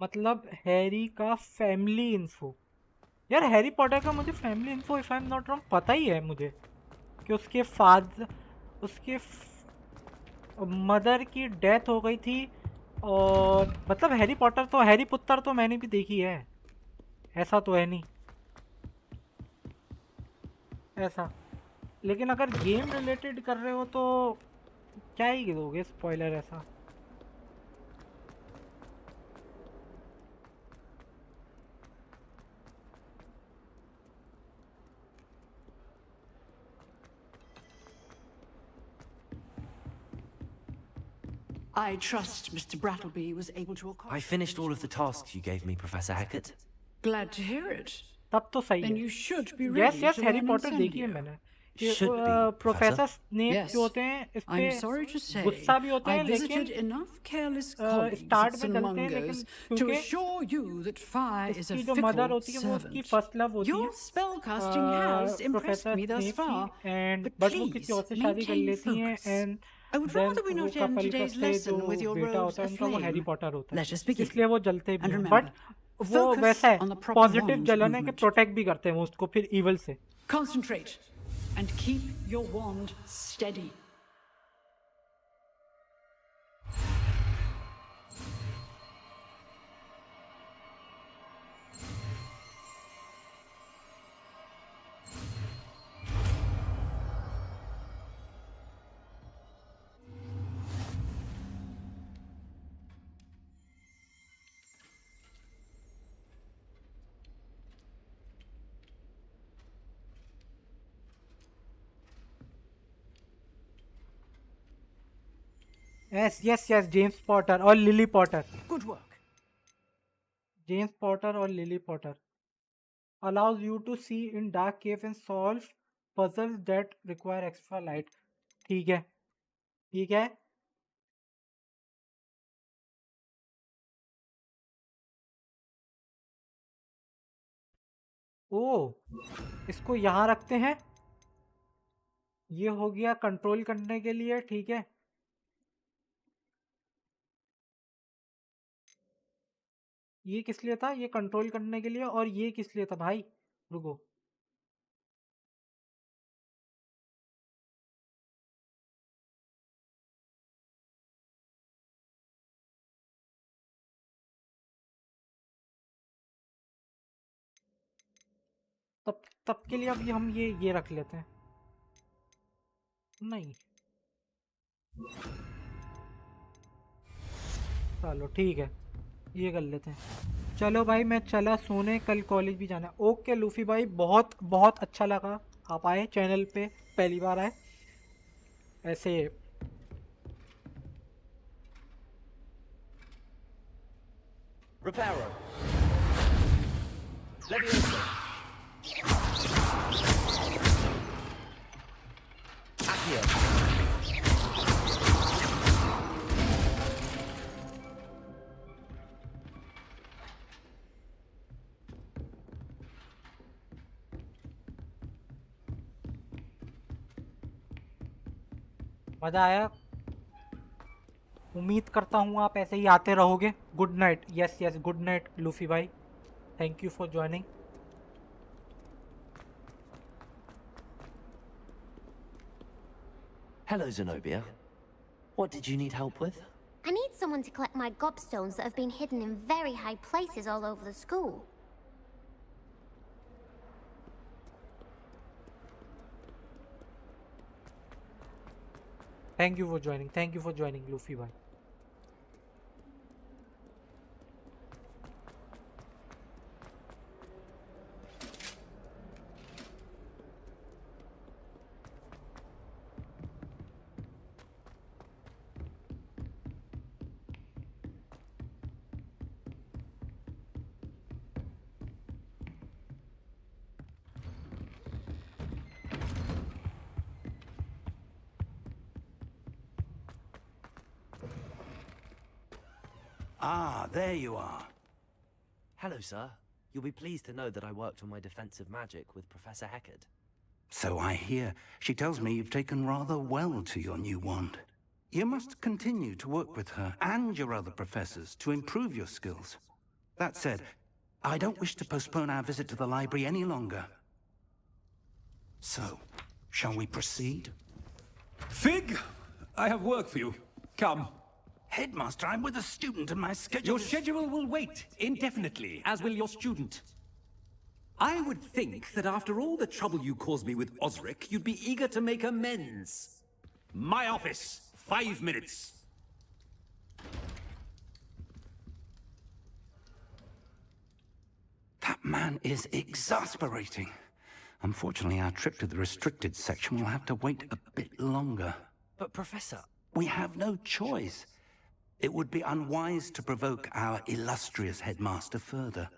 मतलब Harry का family info. यार Harry Potter का मुझे family info if I am not wrong पता ही है मुझे कि उसके फादर उसके मदर की डेथ हो गई थी. और मतलब हैरी पॉटर तो हैरी पुत्तर तो मैंने भी देखी है. ऐसा तो है नहीं ऐसा. लेकिन अगर गेम रिलेटेड कर रहे हो तो क्या ही दोगे स्पॉइलर ऐसा. I trust Mr. Brattleby was able to accomplish. I finished all of the tasks you gave me, Professor Hackett. Glad to hear it. तब तो सही Then है. you should be Yes, ready yes, to Harry learn Potter देखी है Incendio. मैंने. Should be, professor Professor. Snape Yes. जो होते हैं इस पे I'm sorry to say, गुस्सा भी होते I हैं visited लेकिन enough careless colleagues start at में चलते हैं Mongers लेकिन to क्योंकि assure you that fire is a उसकी जो मदर fickle होती है वो उसकी servant. फर्स्ट लव होती Your है spellcasting has impressed professor me thus Snape far, की एंड but बट वो please किसी और से शादी कर maintain लेती हैं focus. And I would then rather we वो not end कपल का today's से lesson जो with your बेटा robes होता है उनका वो हैरी aflame. पॉटर होता Let us है begin. इसलिए वो जलते भी And हैं. remember, बट वो focus वैसा है on the proper positive wand जलन है कि movement. प्रोटेक्ट भी करते हैं वो उसको फिर इवल से. Concentrate and keep your wand steady. Yes, yes, yes, James Potter or Lily Potter. Good work. James Potter or Lily Potter allows you to see in dark cave and solve puzzles that require extra light. ठीक है. ये क्या है? ओ, इसको यहाँ रखते हैं। ये हो गया कंट्रोल करने के लिए, ठीक है। ये किस लिए था? ये कंट्रोल करने के लिए, और ये किस लिए था भाई? रुको। तब तब के लिए अब हम ये रख लेते हैं। नहीं, चलो ठीक है, ये कर लेते हैं। चलो भाई मैं चला सोने, कल कॉलेज भी जाना है। ओके लूफी भाई, बहुत बहुत अच्छा लगा आप आए चैनल पे, पहली बार आए ऐसे। Reparo. Leviosa. Accio. मज़ा आया, उम्मीद करता हूँ आप ऐसे ही आते रहोगे। Good night. Yes yes, good night Luffy भाई, thank you for joining. Hello, Zenobia. What did you need help with? I need someone to collect my gobstones that have been hidden in very high places all over the school. Thank you for joining Luffy भाई। Ah, there you are. Hello, sir. You'll be pleased to know that I worked on my defensive magic with Professor Heckard. So I hear. She tells me you've taken rather well to your new wand. You must continue to work with her and your other professors to improve your skills. That said, I don't wish to postpone our visit to the library any longer. So, shall we proceed? Fig, I have work for you. Come. Headmaster, I'm with a student and my schedule Your schedule will wait indefinitely, as will your student. I would think that after all the trouble you caused me with Osric, you'd be eager to make amends. My office, 5 minutes. That man is exasperating. Unfortunately, our trip to the restricted section will have to wait a bit longer. But, Professor... We have no choice. It would be unwise to provoke our illustrious headmaster further.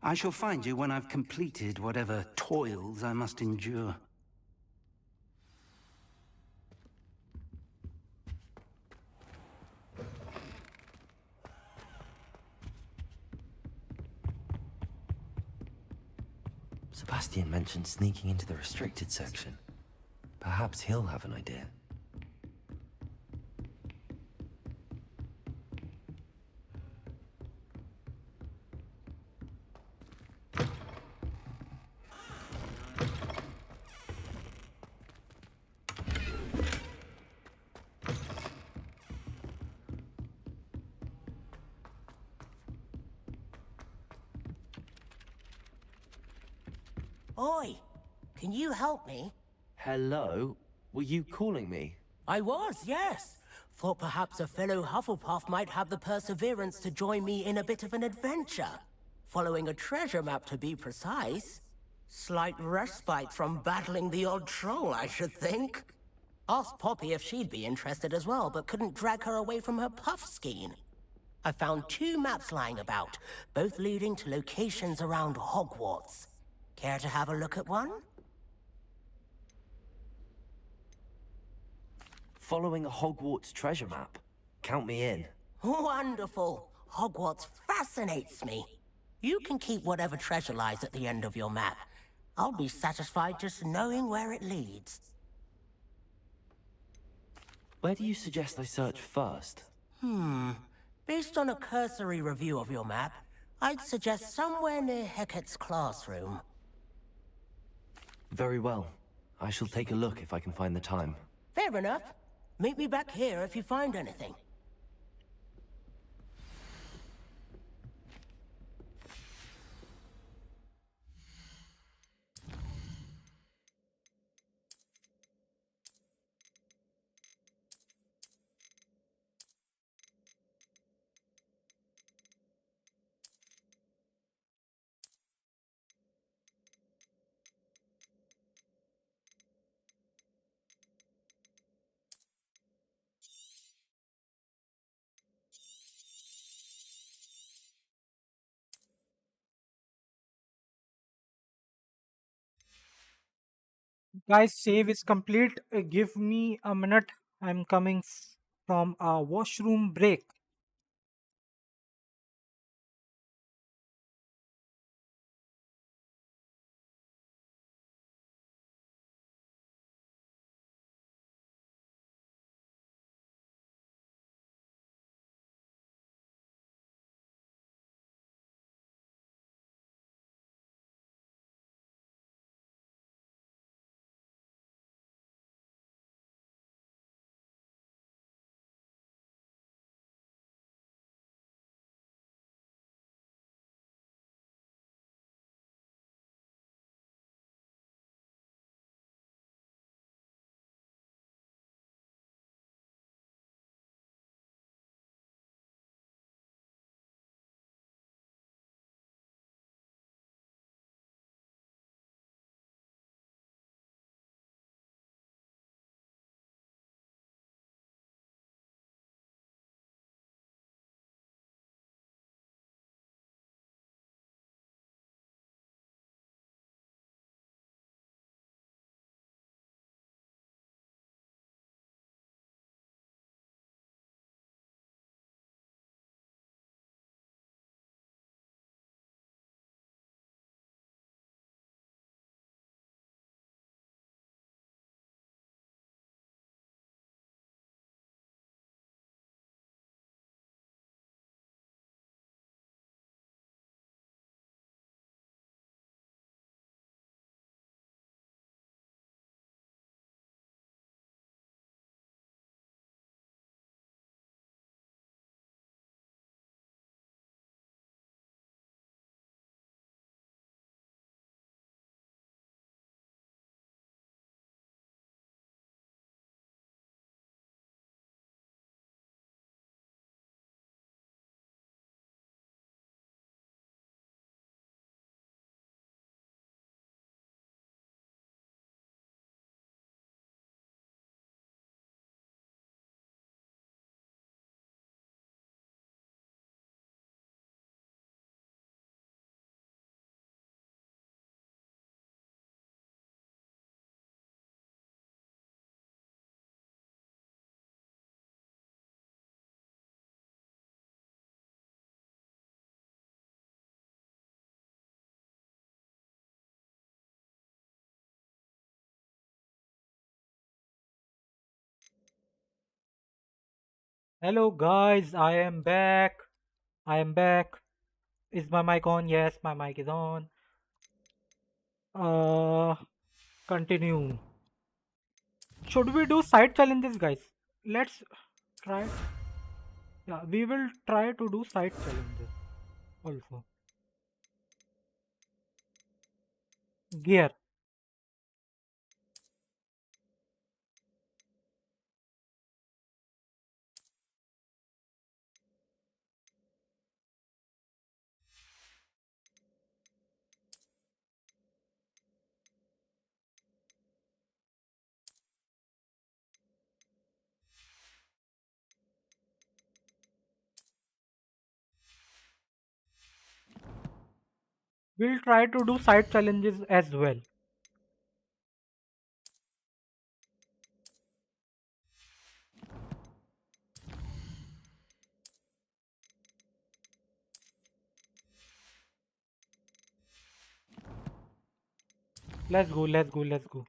I shall find you when I've completed whatever toils I must endure. Sebastian mentioned sneaking into the restricted section. Perhaps he'll have an idea. Oi! Can you help me? Hello? Were you calling me? I was, yes. Thought perhaps a fellow Hufflepuff might have the perseverance to join me in a bit of an adventure. Following a treasure map, to be precise. Slight respite from battling the odd troll, I should think. Asked Poppy if she'd be interested as well, but couldn't drag her away from her puff skein. I found 2 maps lying about, both leading to locations around Hogwarts. Care to have a look at one? Following a Hogwarts treasure map. Count me in. Wonderful. Hogwarts fascinates me. You can keep whatever treasure lies at the end of your map. I'll be satisfied just knowing where it leads. Where do you suggest I search first? Based on a cursory review of your map, I'd suggest somewhere near Hecate's classroom. Very well. I shall take a look if I can find the time. Fair enough. Meet me back here if you find anything. Guys, save is complete. Give me a minute. I'm coming from a washroom break. Hello guys, I am back. I am back. Is my mic on? Yes, my mic is on. Uh, Continue. Should we do side challenges, guys? Let's try. Yeah, we will try to do side challenges also. Gear. We'll try to do side challenges as well. Let's go, let's go, let's go.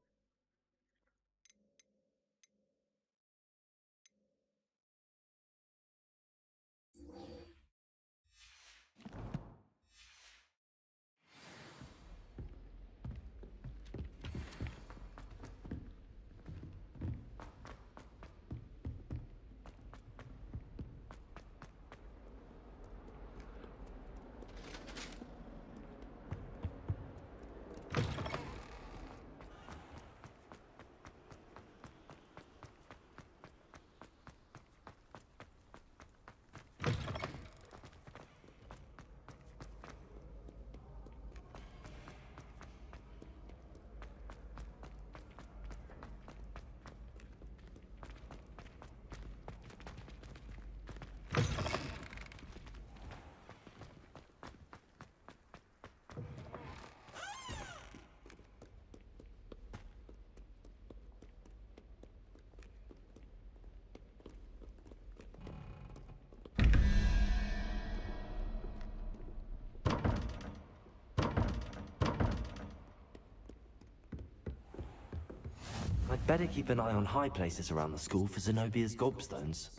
I'd better keep an eye on high places around the school for Zenobia's gobstones.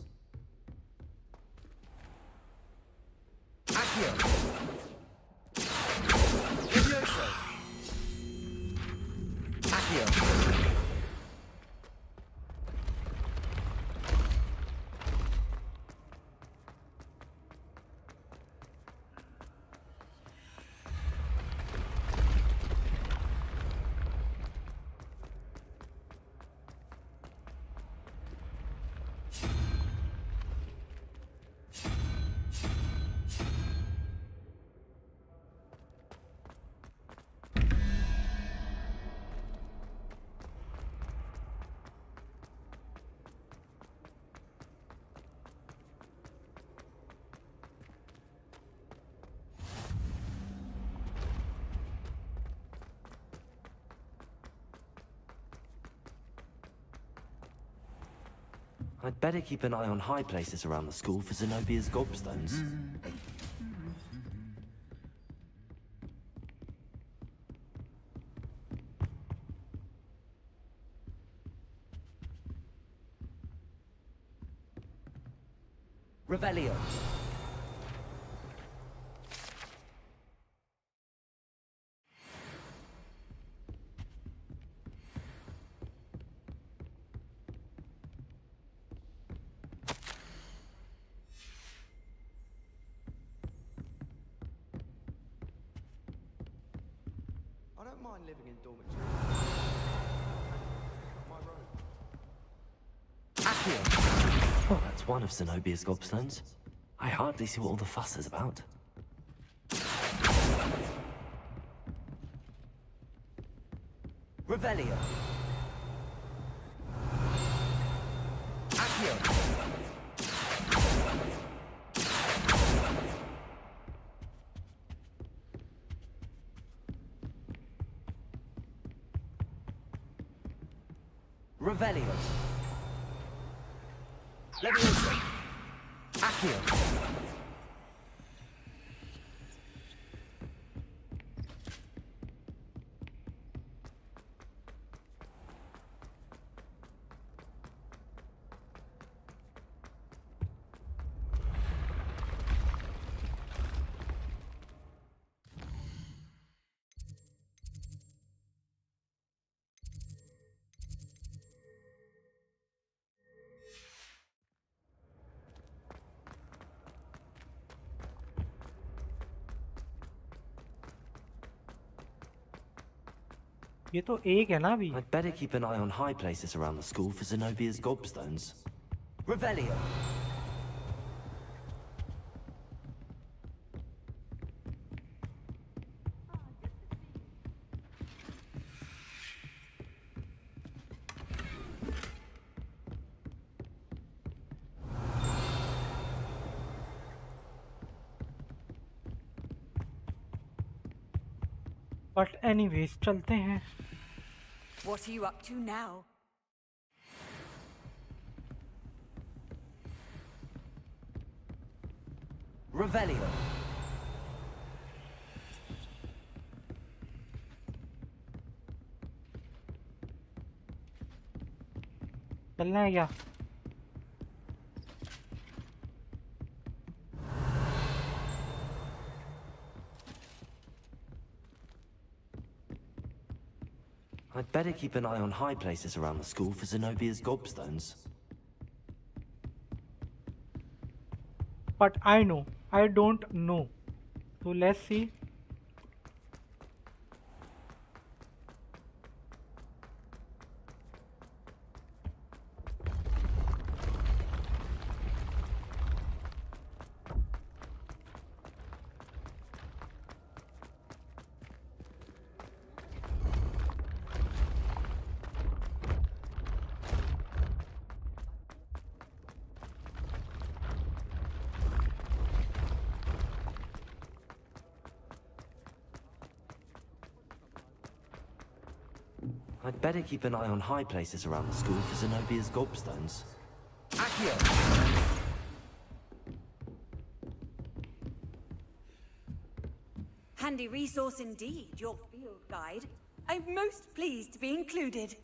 I'd better keep an eye on high places around the school for Zenobia's gobstones. Revelio. I don't mind living in dormitories. My room. Oh, that's one of Zenobia's gobstones. I hardly see what all the fuss is about. Revelio. Revelio. Leviosa. Accio. ये तो एक है ना अभी. I'd better keep an eye on high places around the school for Zenobia's gobstones. Revelio. But anyways, चलते हैं. What are you up to now? Revelio. चलना है क्या? I'd better keep an eye on high places around the school for Zenobia's gobstones. But I know. I don't know. So let's see. I'd better keep an eye on high places around the school for Zenobia's gobstones. Accio! Handy resource indeed, your field guide. I'm most pleased to be included.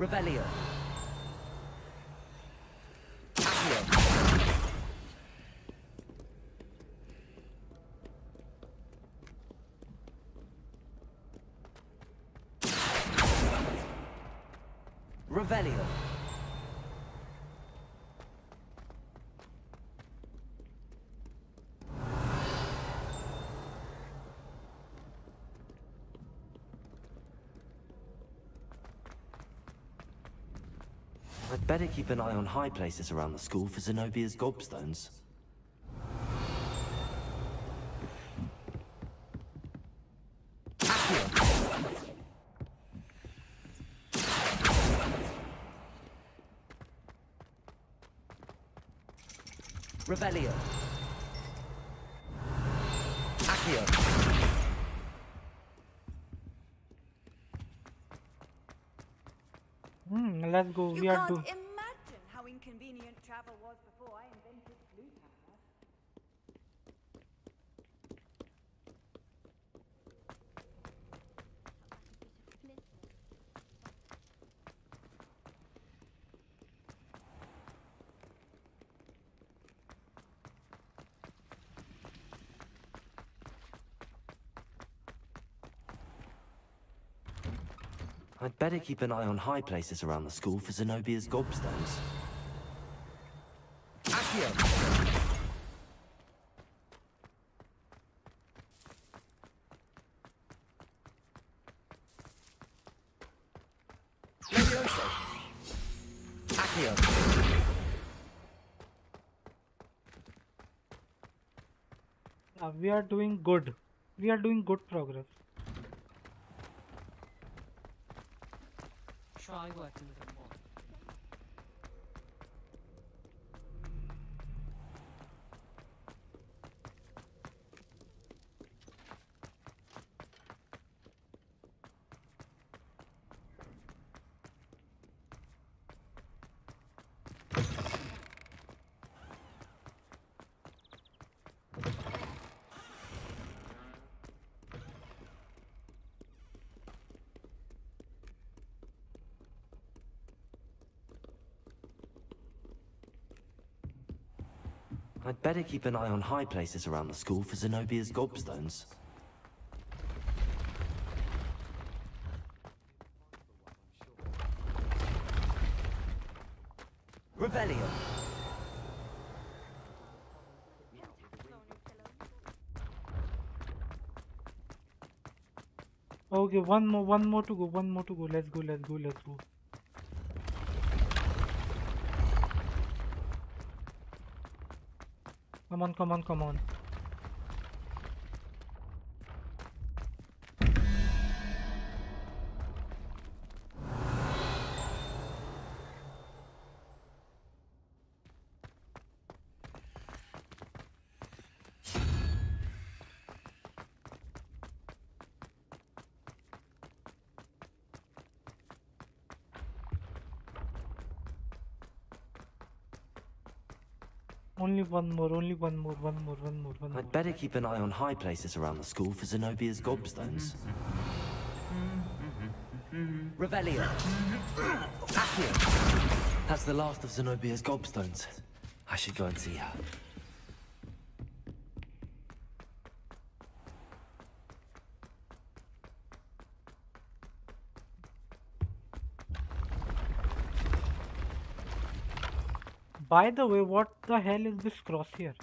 Revelio. Revelio. I'd better keep an eye on high places around the school for Zenobia's gobstones. Revelio. Accio. Let's go. You We are can't doing. imagine how inconvenient travel was before I invented blue power. I'd better keep an eye on high places around the school for Zenobia's gobstones. Accio. Levioso. Accio. We are doing good. We are doing good progress. Try working with a mod. I'd better keep an eye on high places around the school for Zenobia's gobstones. Revelio. Okay, one more to go, one more to go. Let's go, let's go, let's go. Come on, come on, come on. Only one more, only one more, one more, one more, one more. I'd better keep an eye on high places around the school for Zenobia's gobstones. Revelio. Accio! That's the last of Zenobia's gobstones. I should go and see her. By the way, what the hell is this cross here?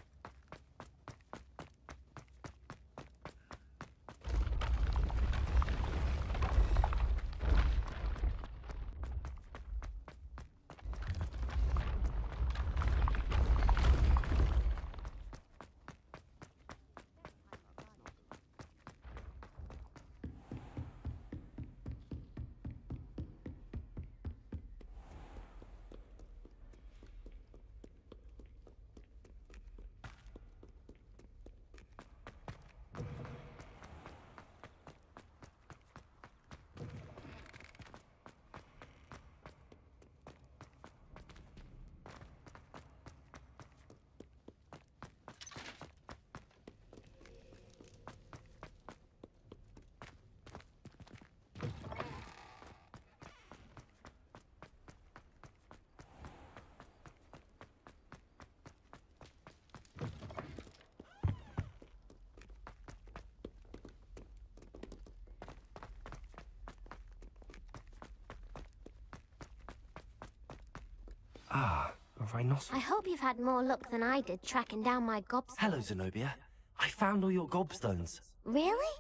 Ah, a rhinoceros. I hope you've had more luck than I did tracking down my gobstones. Hello, Zenobia. I found all your gobstones. Really?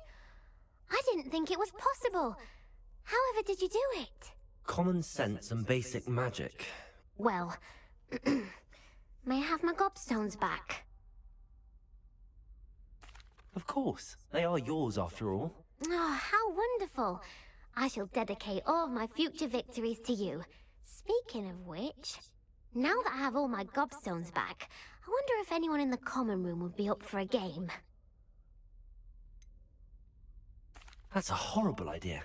I didn't think it was possible. However did you do it? Common sense and basic magic. Well, may I have my gobstones back? Of course. They are yours after all. Oh, how wonderful. I shall dedicate all of my future victories to you. Speaking of which, now that I have all my gobstones back, I wonder if anyone in the common room would be up for a game. That's a horrible idea.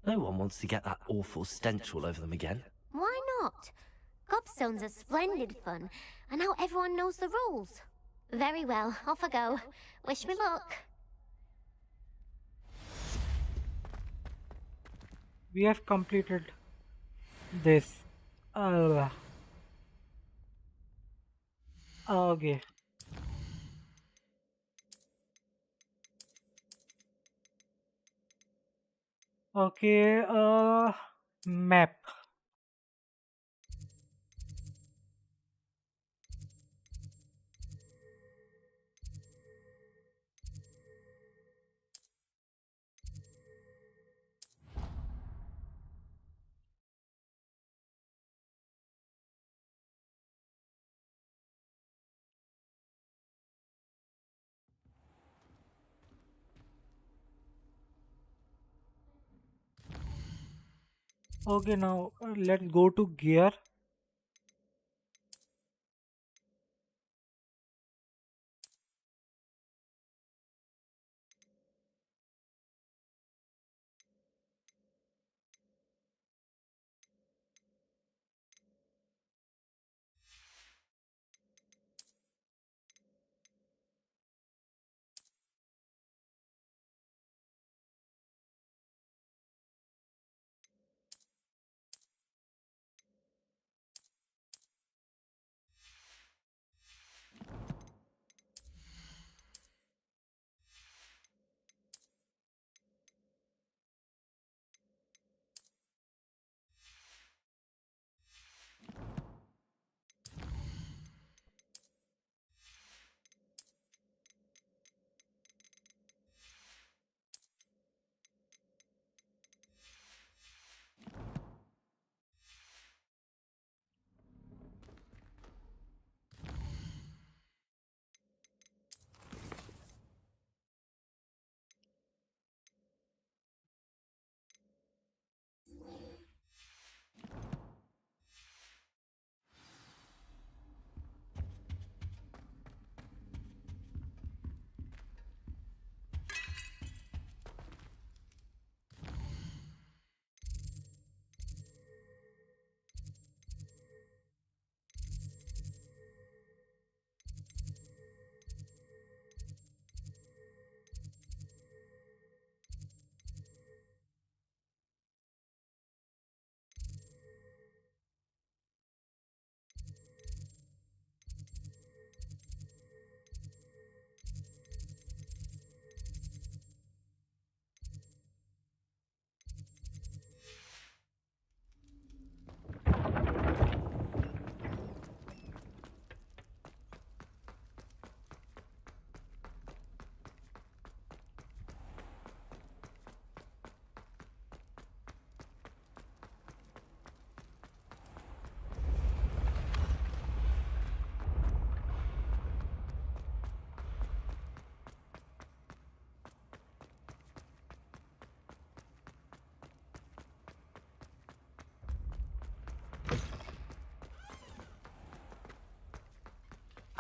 No one wants to get that awful stench all over them again. Why not? Gobstones are splendid fun, and now everyone knows the rules. Very well, off I go. Wish me luck. We have completed this. Okay. Okay, map. Okay, now let's go to gear.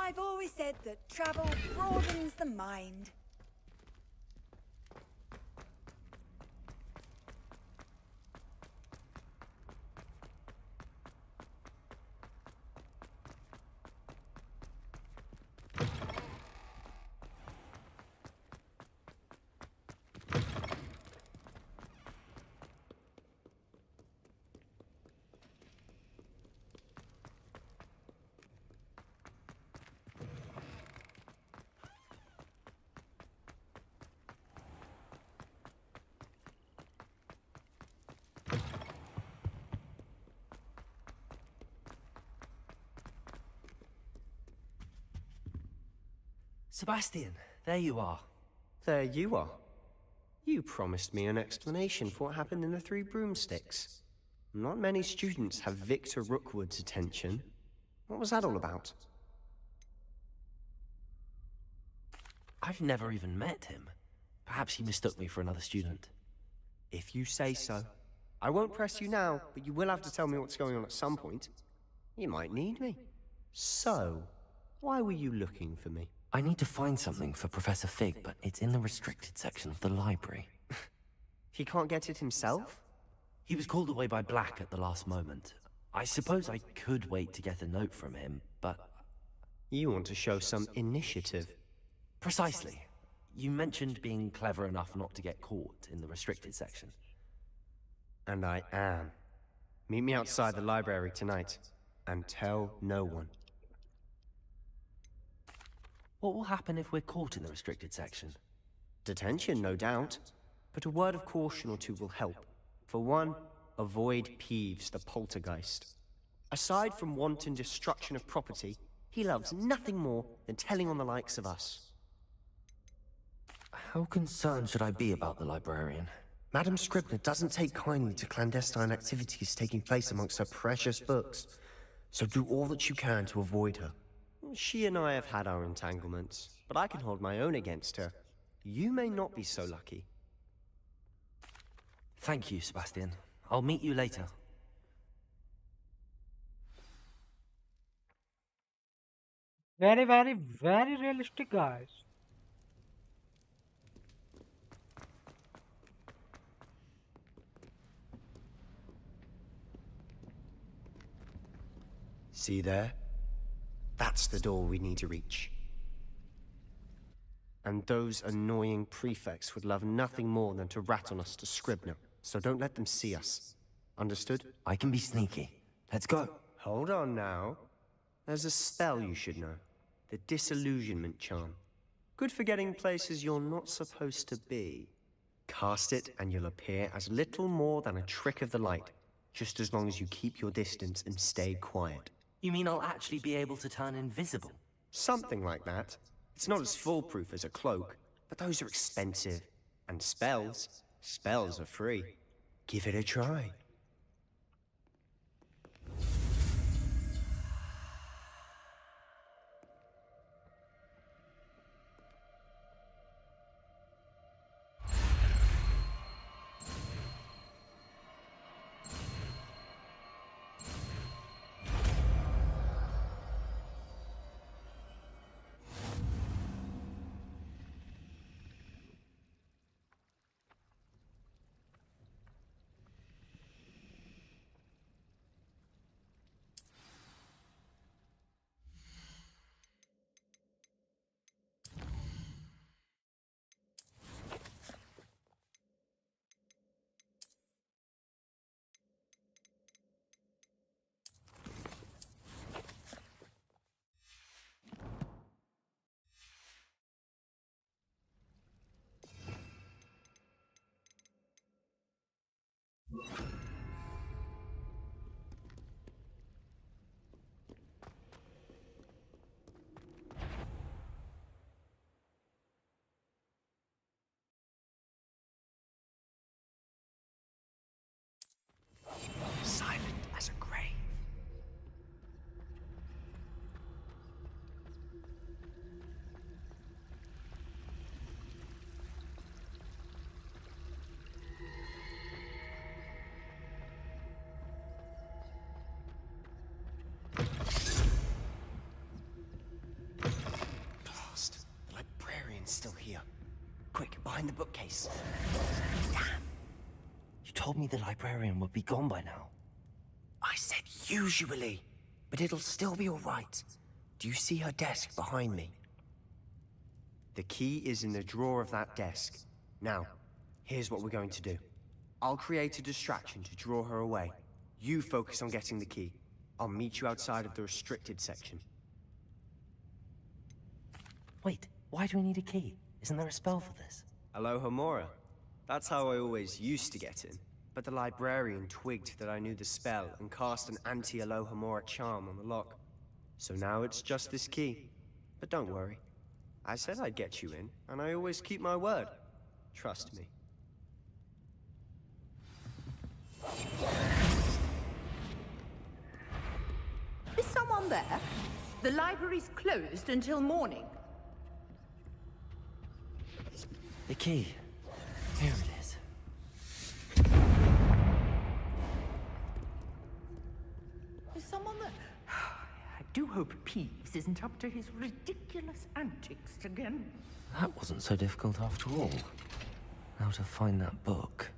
I've always said that travel broadens the mind. Sebastian, there you are. There you are. You promised me an explanation for what happened in the Three Broomsticks. Not many students have Victor Rookwood's attention. What was that all about? I've never even met him. Perhaps he mistook me for another student. If you say so. I won't press you now, but you will have to tell me what's going on at some point. You might need me. So, why were you looking for me? I need to find something for Professor Fig, but it's in the restricted section of the library. He can't get it himself? He was called away by Black at the last moment. I suppose I could wait to get a note from him, but... You want to show some initiative. Precisely. You mentioned being clever enough not to get caught in the restricted section. And I am. Meet me outside the library tonight, and tell no one. What will happen if we're caught in the restricted section? Detention, no doubt. But a word of caution or two will help. For one, avoid Peeves, the poltergeist. Aside from wanton destruction of property, he loves nothing more than telling on the likes of us. How concerned should I be about the librarian? Madam Scribner doesn't take kindly to clandestine activities taking place amongst her precious books, so do all that you can to avoid her. She and I have had our entanglements, but I can hold my own against her. You may not be so lucky. Thank you, Sebastian. I'll meet you later. Very, very, very realistic, guys. See there? That's the door we need to reach. And those annoying prefects would love nothing more than to rat on us to Scribner, so don't let them see us. Understood? I can be sneaky. Let's go. Hold on now. There's a spell you should know. The Disillusionment Charm. Good for getting places you're not supposed to be. Cast it and you'll appear as little more than a trick of the light, just as long as you keep your distance and stay quiet. You mean I'll actually be able to turn invisible? Something like that. It's not as foolproof as a cloak, but those are expensive. And spells are free. Give it a try. behind the bookcase. Damn. You told me the librarian would be gone by now. I said usually, but it'll still be all right. Do you see her desk behind me? The key is in the drawer of that desk. Now, here's what we're going to do. I'll create a distraction to draw her away. You focus on getting the key. I'll meet you outside of the restricted section. Wait, why do we need a key? Isn't there a spell for this? Alohomora. That's how I always used to get in. But the librarian twigged that I knew the spell and cast an anti-Alohomora charm on the lock. So now it's just this key. But don't worry. I said I'd get you in, and I always keep my word. Trust me. Is someone there? The library's closed until morning. The key. Here it is. Is someone there? I do hope Peeves isn't up to his ridiculous antics again. That wasn't so difficult after all. How to find that book.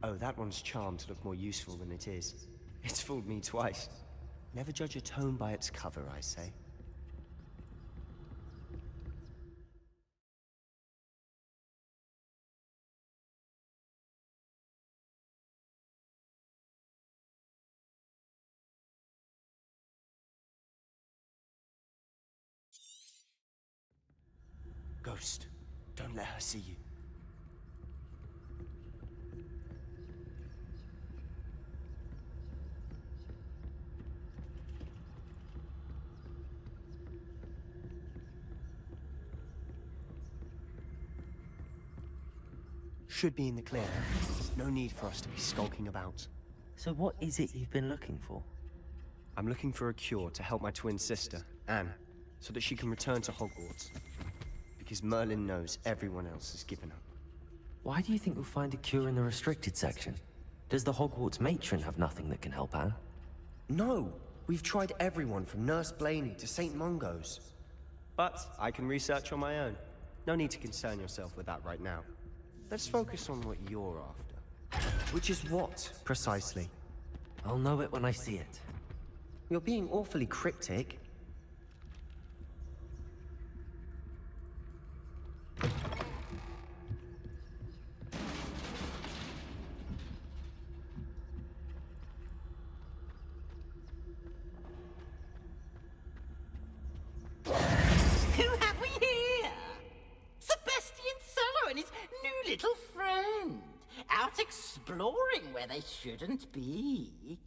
Oh, that one's charmed to look more useful than it is. It's fooled me twice. Never judge a tome by its cover, I say. Ghost, don't let her see you. Should be in the clear. No need for us to be skulking about. So what is it you've been looking for? I'm looking for a cure to help my twin sister, Anne, so that she can return to Hogwarts. Because Merlin knows everyone else has given up. Why do you think we'll find a cure in the restricted section? Does the Hogwarts matron have nothing that can help Anne? No! We've tried everyone from Nurse Blaney to St. Mungo's. But I can research on my own. No need to concern yourself with that right now. Let's focus on what you're after. Which is what, precisely? I'll know it when I see it. You're being awfully cryptic. Who have we here? Sebastian Solo and his new little friend. Out exploring where they shouldn't be.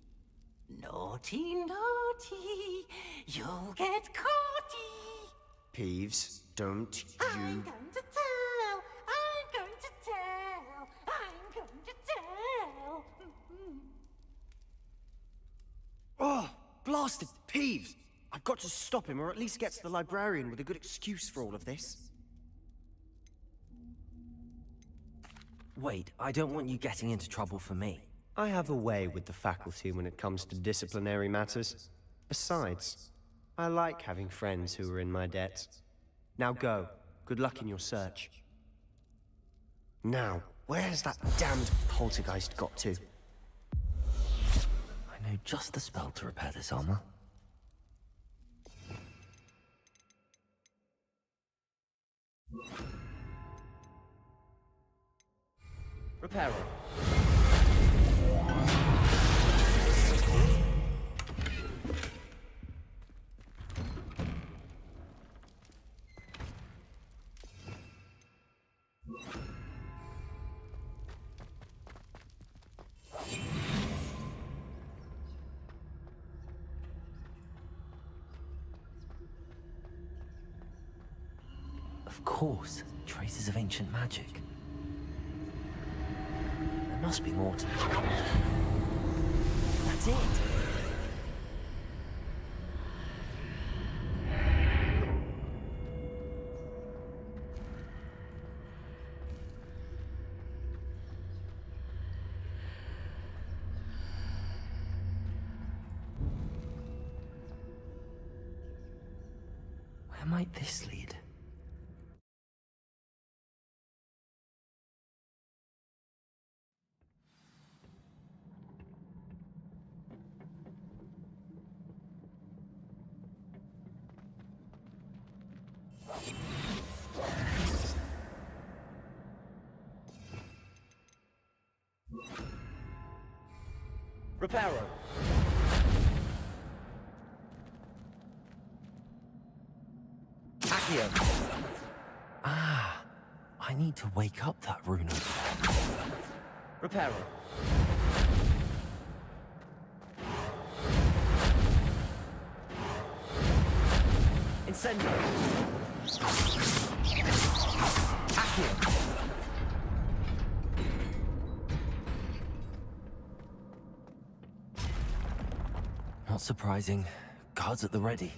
Naughty, naughty. You'll get caughty. Peeves, don't I'm you... going to tell. I'm going to tell. I'm going to tell. Oh, blasted Peeves! I've got to stop him, or at least get to the librarian with a good excuse for all of this. Wait, I don't want you getting into trouble for me. I have a way with the faculty when it comes to disciplinary matters. Besides, I like having friends who are in my debt. Now go. Good luck in your search. Now, where's that damned poltergeist got to? I know just the spell to repair this armor. Repairer. Of course, traces of ancient magic. There must be more to it. That's it! Where might this lead? Reparo. Accio. Ah, I need to wake up that rune over there. Reparo. Incendio. Accio. Not surprising. Guards at the ready.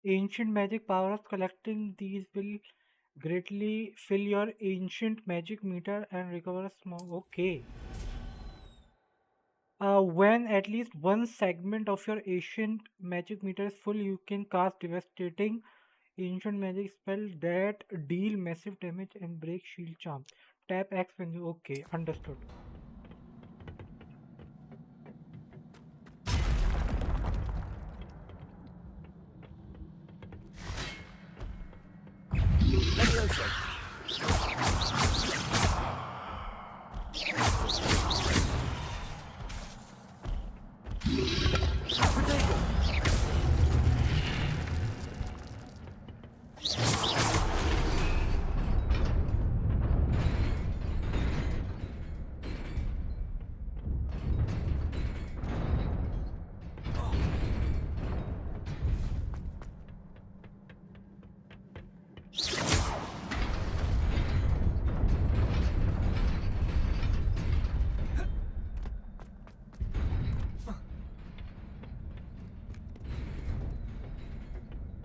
Ancient magic powers. Collecting these will greatly fill your ancient magic meter and recover a small. Okay. When at least one segment of your ancient magic meter is full, you can cast devastating ancient magic spell that deal massive damage and break shield charm. Tap X when you. Okay, understood.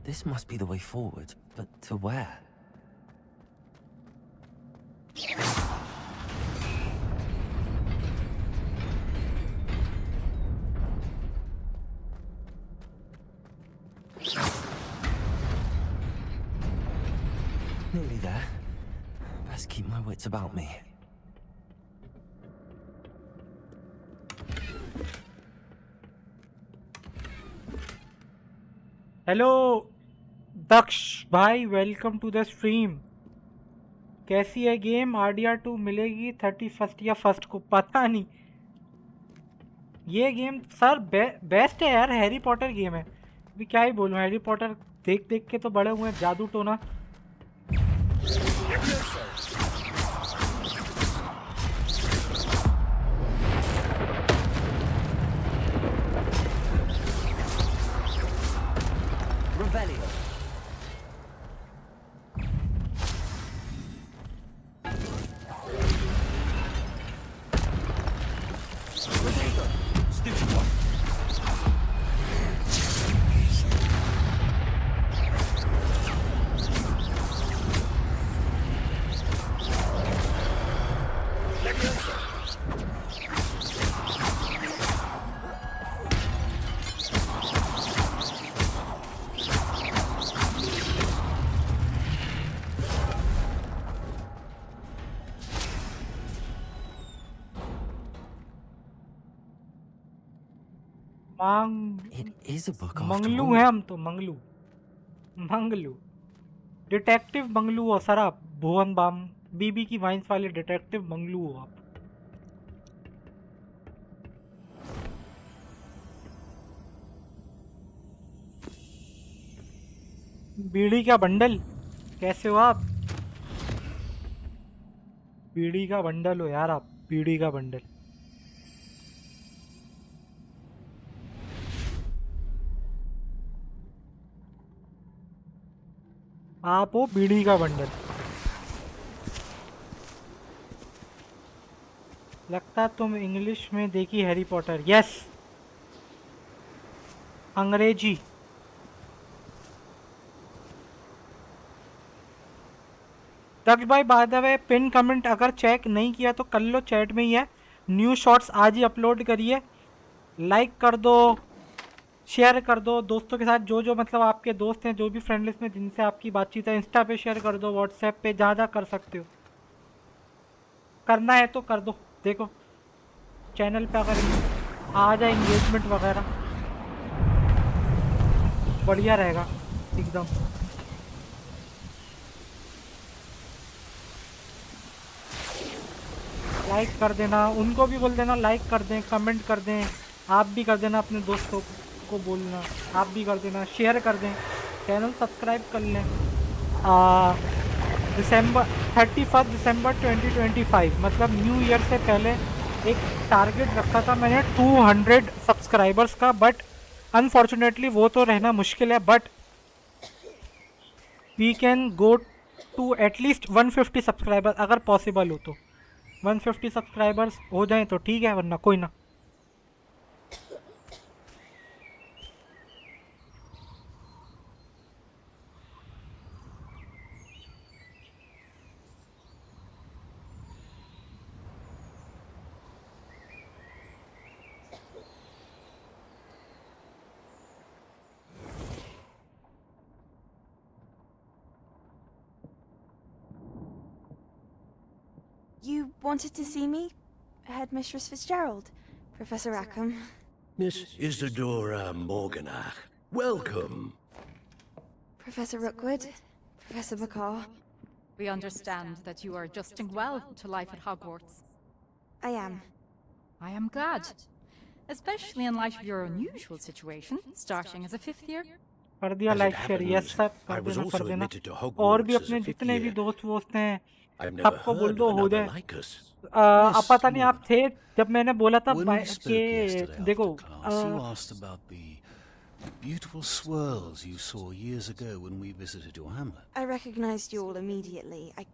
This must be the way forward, but to where? Nearly there. Best keep my wits about me. Hello Daksh भाई, welcome to the stream. कैसी है game? RDR2 मिलेगी 31 या first को, पता नहीं। ये game sir best है यार, हैरी पॉटर गेम है। अभी क्या ही बोलूं, हैरी पॉटर देख देख के तो बड़े हुए हैं, जादू टोना। Revelio. Stupid one. It is a book after Manglu all. है हम तो, मंगलू डिटेक्टिव मंगलू हो सर आप। भुवन बाम बीबी की वाइन्स वाले डिटेक्टिव मंगलू हो आप। बीड़ी का बंडल कैसे हो आप? बीड़ी का बंडल हो यार आप, बीड़ी का बंडल। आप हो बीड़ी का बंडल। लगता है तुम इंग्लिश में देखी हैरी पॉटर। यस, अंग्रेजी। दक्ष भाई by the way pin comment अगर चेक नहीं किया तो कर लो, चैट में ही है। न्यू शॉट्स आज ही अपलोड करिए, लाइक कर दो, शेयर कर दो दोस्तों के साथ, जो जो मतलब आपके दोस्त हैं, जो भी फ्रेंड लिस्ट में जिनसे आपकी बातचीत है, इंस्टा पे शेयर कर दो, व्हाट्सएप पे, जहाँ जहाँ कर सकते हो। करना है तो कर दो। देखो चैनल पे अगर आ जाए इंगेजमेंट वगैरह बढ़िया रहेगा एकदम। लाइक कर देना, उनको भी बोल देना लाइक कर दें, कमेंट कर दें, आप भी कर देना, अपने दोस्तों को बोलना आप भी कर देना, शेयर कर दें, चैनल सब्सक्राइब कर लें। दिसंबर 31 दिसंबर 2025 मतलब न्यू ईयर से पहले एक टारगेट रखा था मैंने 200 सब्सक्राइबर्स का, बट अनफॉर्चुनेटली वो तो रहना मुश्किल है, but we can go to at least 150 subscribers अगर पॉसिबल हो तो। 150 सब्सक्राइबर्स हो जाएं तो ठीक है, वरना कोई ना। You wanted to see me? Headmistress Fitzgerald? Professor Rackham? Miss Isadora Morganach, welcome. Professor Rookwood? Professor McCaw? We understand that you are adjusting well to life at Hogwarts. I am. I am glad. Especially in light of your unusual situation, starting as a 5th year. कर दिया like share, yes sir कर देना कर देना। और भी अपने जितने भी दोस्त वोस्त हैं सबको बोल दो हो जाए। अब पता नहीं आप थे जब मैंने बोला था कि देखो You asked about the beautiful swirls you saw years ago when we visited your hamlet. I recognized you all immediately. I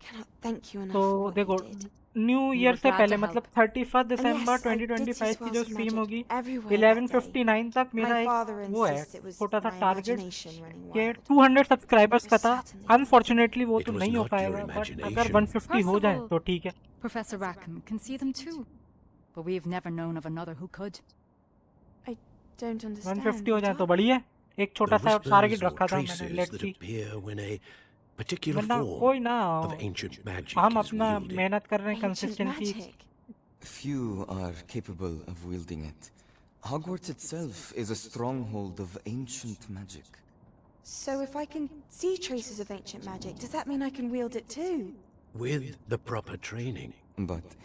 cannot thank you enough तो for what you देखो did. न्यू ईयर से पहले मतलब 31 दिसंबर 2025 की जो stream होगी 11:59 तक मेरा एक वो है छोटा सा टारगेट कि 200 सब्सक्राइबर्स का था। अनफॉर्चुनेटली वो तो नहीं हो पाएगा, बट अगर 150 हो जाए तो ठीक है। Professor Rackham can see them too, but we've never known of another who could. I don't understand. 150 हो जाए तो बढ़िया, एक छोटा सा टारगेट रखा था मैंने, लेट्स सी। Particular कोई form ना, of ancient magic हम is अपना wielded. मेहनत कर रहे हैं, consistency. Few are capable of wielding it. Hogwarts itself is a stronghold of ancient magic. So if I can see traces of ancient magic, does that mean I can wield it too? With the proper training. But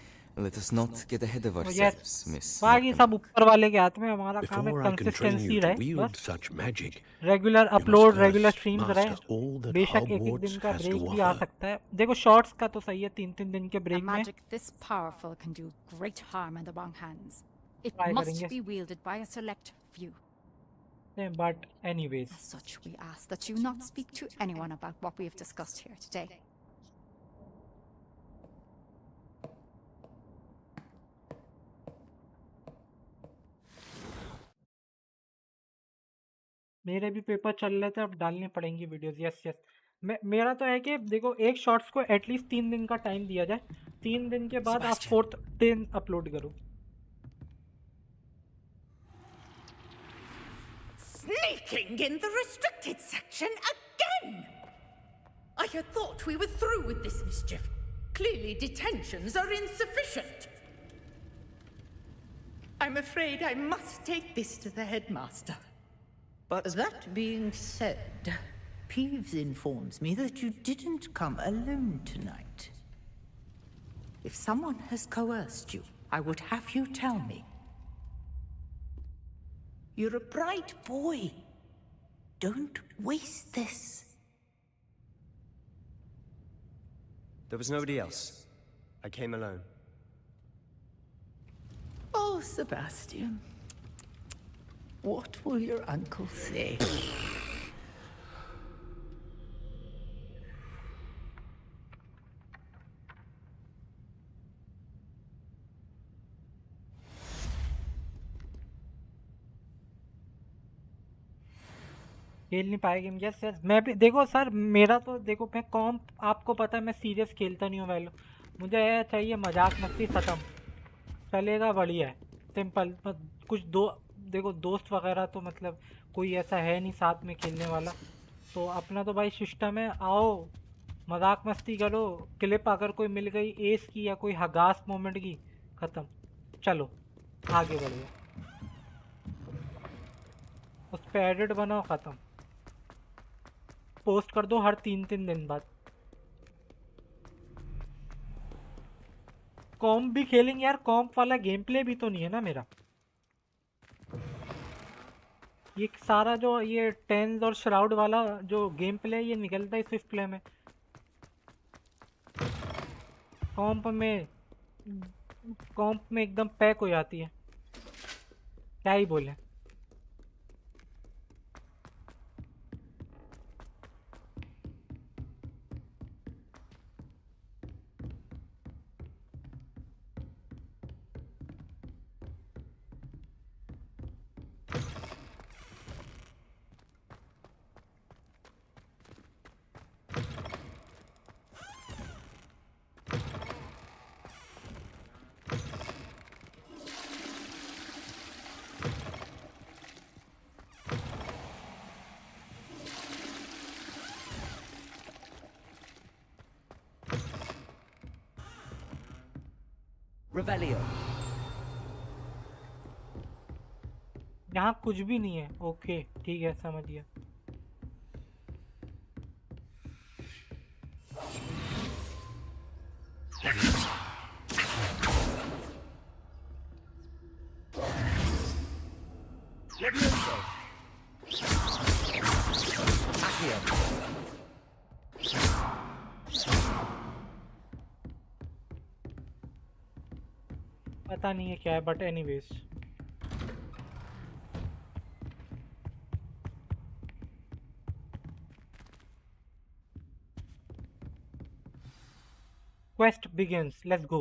let us not get ahead of yes, ourselves, Miss. बाकी सब ऊपर वाले के हाथ में, हमारा काम है Before I can train consistency you to रहे wield बस। such magic, regular you upload, must regular first streams master रहे, all that बेशक एक एक Hogwarts दिन का has to ब्रेक भी आ offer. सकता है। देखो शॉर्ट्स का तो सही है, 3-3 दिन के A ब्रेक में magic this powerful can do great harm in the wrong hands. It Try must करेंगे। be wielded by a select few. But anyways As such, we ask that you not speak to anyone about what we have discussed here today. मेरे भी paper चल रहे थे, अब डालने पड़ेंगी videos. Yes yes, मेरा तो है कि देखो एक शॉर्ट्स को एटलीस्ट 3 दिन का टाइम दिया जाए, 3 दिन के बाद आप 4th दिन अपलोड करो। Sneaking in the restricted section again! I had thought we were through with this mischief. Clearly detentions are insufficient. I'm afraid I must take this to the headmaster. But that being said, Peeves informs me that you didn't come alone tonight. If someone has coerced you, I would have you tell me. You're a bright boy. Don't waste this. There was nobody else. I came alone. Oh, Sebastian. What will your uncle say? खेल नहीं पाए game. Yes yes, मैं भी देखो sir, मेरा तो देखो, मैं कॉम्प आपको पता है मैं सीरियस खेलता नहीं हूँ वैलो। मुझे ये चाहिए मजाक मस्ती ख़त्म, चलेगा बढ़िया है, सिंपल। कुछ दो देखो दोस्त वगैरह तो मतलब कोई ऐसा है नहीं साथ में खेलने वाला, तो अपना तो भाई सिस्टम है, आओ मजाक मस्ती करो, क्लिप अगर कोई मिल गई एस की या कोई हगास मोमेंट की, ख़त्म, चलो आगे बढ़िया, उस पर एडिट बनाओ, ख़त्म, पोस्ट कर दो हर 3-3 दिन बाद। कॉम्प भी खेलेंगे यार, कॉम्प वाला गेम प्ले भी तो नहीं है ना मेरा। ये सारा जो ये टेंस और श्राउड वाला जो गेम प्ले है ये निकलता है स्विफ्ट प्ले में। कॉम्प में एकदम पैक हो जाती है, क्या ही बोले। Revelio. यहाँ कुछ भी नहीं है, ओके ठीक है समझ गया। Levioso. Accio. पता नहीं है क्या है, but anyways quest begins, let's go.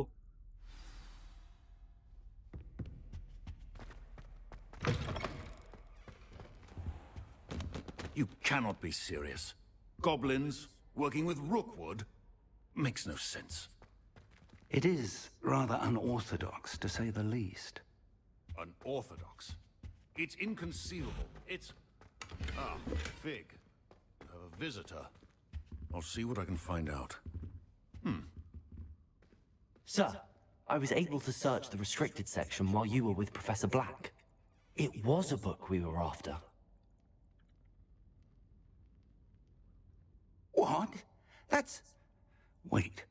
You cannot be serious. Goblins working with Rookwood? Makes no sense. It is rather unorthodox, to say the least. Unorthodox? It's inconceivable. It's... Ah, Fig. A visitor. I'll see what I can find out. Sir, I was able to search the restricted section while you were with Professor Black. It was a book we were after. What? That's... Wait.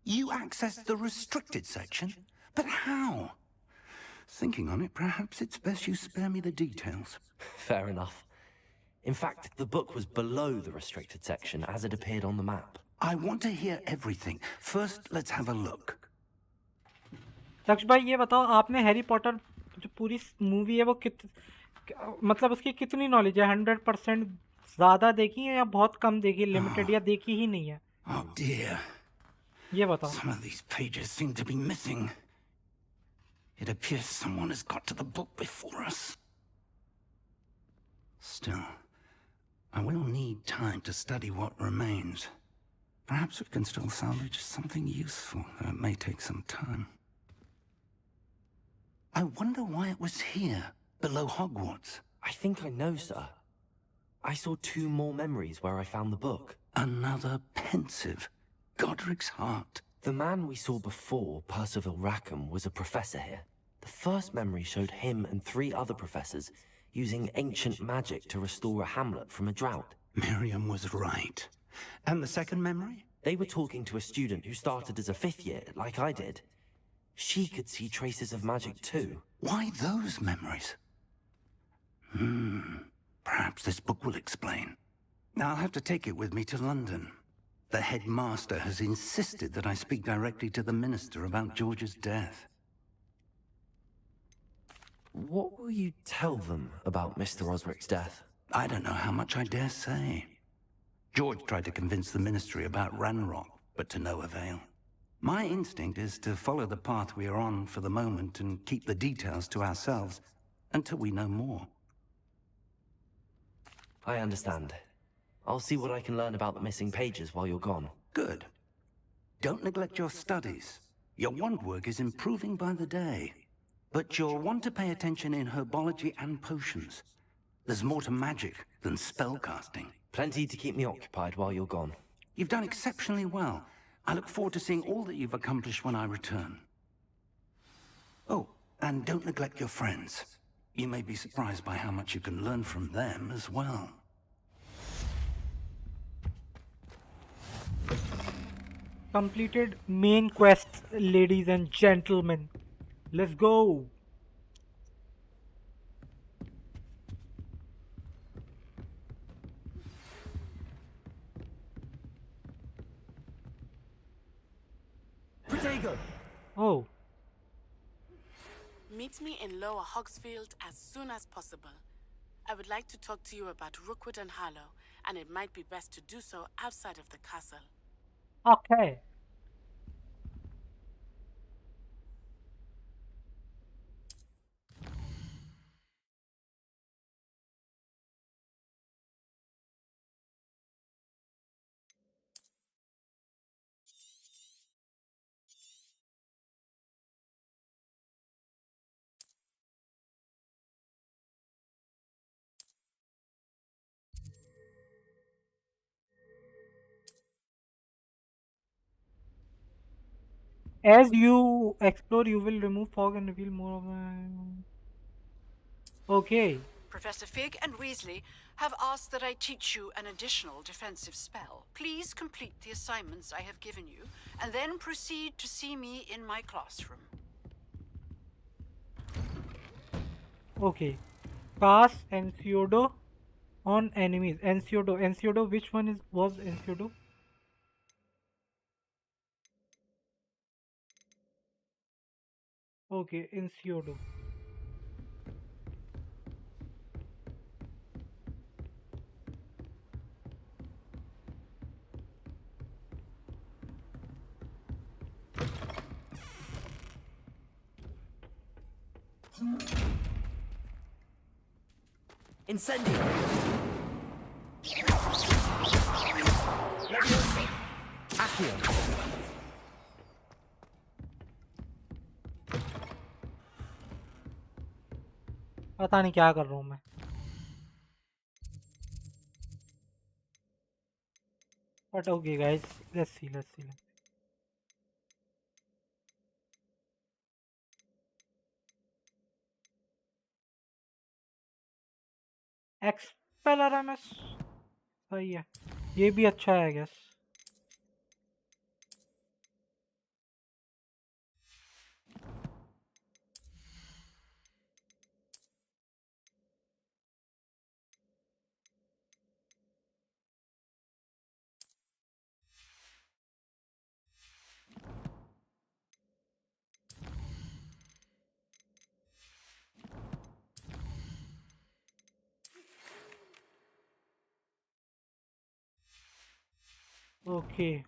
You accessed the restricted section? But how? Thinking on it, perhaps it's best you spare me the details. Fair enough. In fact, the book was below the restricted section as it appeared on the map. I want to hear everything. First, let's have a look. लक्ष्य भाई ये बताओ, आपने Harry Potter जो पूरी movie है वो मतलब उसकी कितनी नॉलेज है? 100% ज़्यादा देखी है या बहुत कम देखी, लिमिटेड या देखी ही नहीं है? Oh dear. ये बताओ। Some of these pages seem to be missing. It appears someone has got to the book before us. Still, I will need time to study what remains. Perhaps we can still salvage something useful, though it may take some time. I wonder why it was here, below Hogwarts. I think I know, sir. I saw 2 more memories where I found the book. Another pensive. Godric's heart. The man we saw before, Percival Rackham, was a professor here. The first memory showed him and 3 other professors using ancient magic to restore a hamlet from a drought. Miriam was right. And the second memory? They were talking to a student who started as a 5th year, like I did. She could see traces of magic too. Why those memories? Perhaps this book will explain. I'll have to take it with me to London. The headmaster has insisted that I speak directly to the minister about George's death. What will you tell them about Mr. Osric's death? I don't know how much I dare say. George tried to convince the ministry about Ranrock, but to no avail. My instinct is to follow the path we are on for the moment and keep the details to ourselves until we know more. I understand. I'll see what I can learn about the missing pages while you're gone. Good. Don't neglect your studies. Your wand work is improving by the day. But you'll want to pay attention in herbology and potions. There's more to magic than spellcasting. Plenty to keep me occupied while you're gone. You've done exceptionally well. I look forward to seeing all that you've accomplished when I return. Oh, and don't neglect your friends. You may be surprised by how much you can learn from them as well. Completed main quests, ladies and gentlemen. Let's go. Protego! Oh, Meet me in Lower Hogsfield as soon as possible. I would like to talk to you about Rookwood and Harlow, and it might be best to do so outside of the castle. okay. As you explore, you will remove fog and reveal more of the... Okay. Professor Fig and Weasley have asked that I teach you an additional defensive spell. Please complete the assignments I have given you, and then proceed to see me in my classroom. Okay. Cast Ensuedo on enemies. Ensuedo, which one was Ensuedo? Okay, Ensuedo. Incendio! Accio! पता नहीं क्या कर रहा हूँ मैं. But okay, guys, let's see. एक्सपेलरामस सही है, ये भी अच्छा है, I guess. Okay.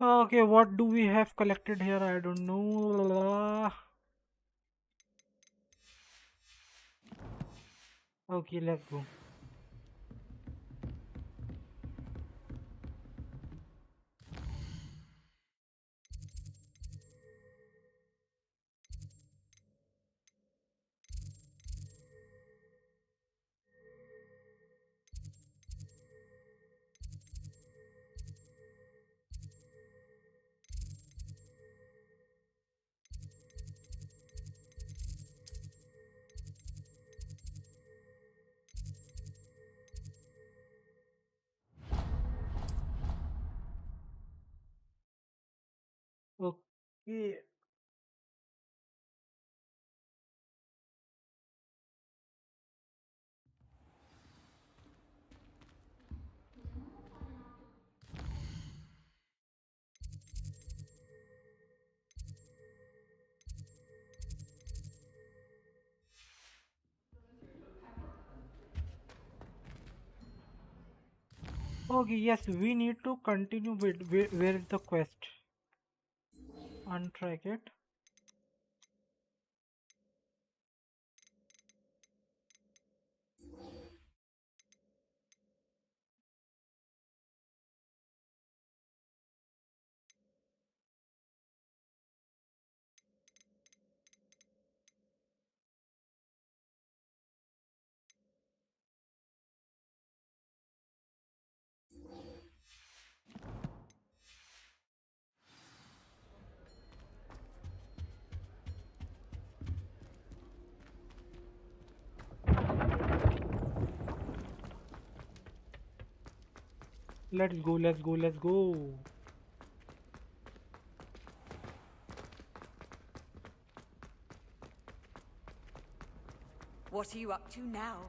Okay, what do we have collected here? I don't know. Okay, let's go. Okay. Okay, yes, we need to continue with where is the quest. Untrack it. Let's go, let's go, let's go. What are you up to now?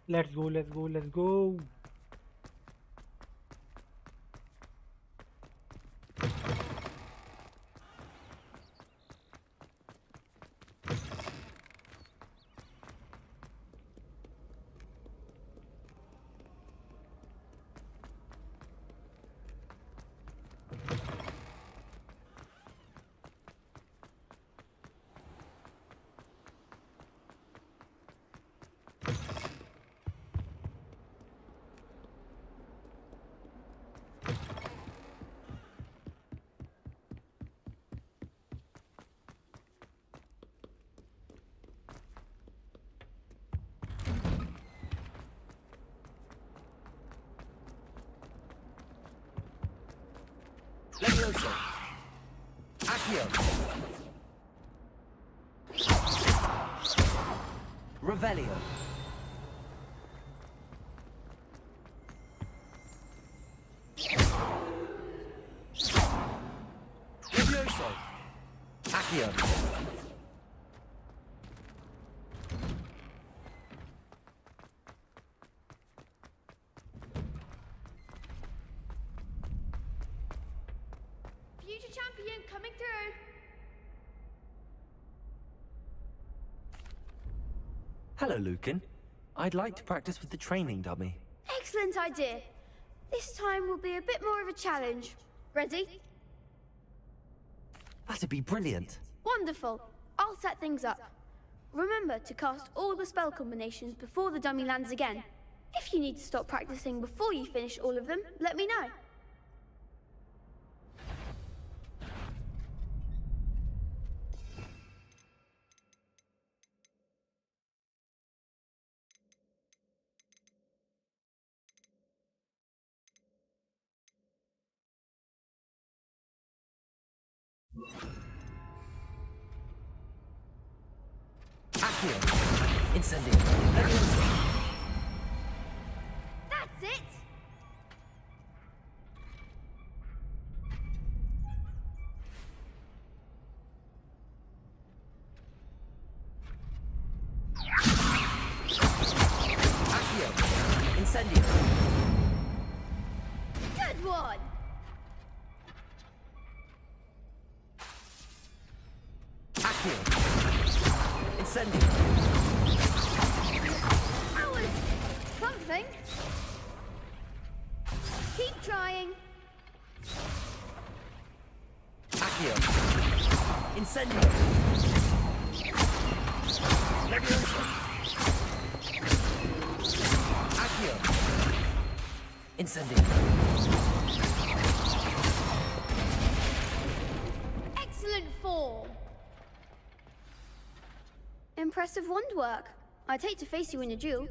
Let's go, let's go, let's go. Levioso. Accio. Revelio. Levioso. Accio. Future champion coming through. Hello, Lucan. I'd like to practice with the training dummy. Excellent idea. This time will be a bit more of a challenge. Ready? That'd be brilliant. Wonderful. I'll set things up. Remember to cast all the spell combinations before the dummy lands again. If you need to stop practicing before you finish all of them, let me know. Accio. Incendio. Levioso. That's it! Accio. Incendio. Good one! Accio. Incendio. That was something. Keep trying. Accio. Incendio. Levioso. Accio. Incendio. Excellent form. Impressive wand work. I'd hate to face you in a duel.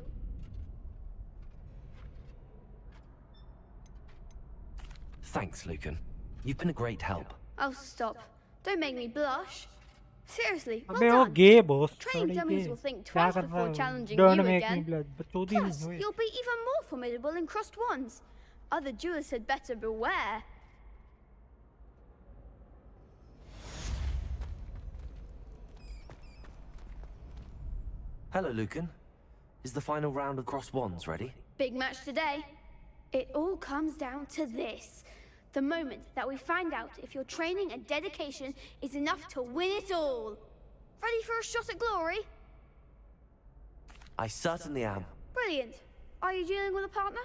Thanks, Lucan. You've been a great help. Oh, stop. Don't make me blush. Seriously, well अबे वो done. गे boss Trained थोड़ी dummies गे will think क्या twice कर रहा before है challenging don't you make me again. Blood बचोदी Plus, नहीं हुए you'll be even more formidable in crossed wands. Other duelists had better beware. Hello, Lucan. Is the final round of cross wands ready? Big match today. It all comes down to this. The moment that we find out if your training and dedication is enough to win it all. Ready for a shot at glory? I certainly am. Brilliant. Are you dealing with a partner?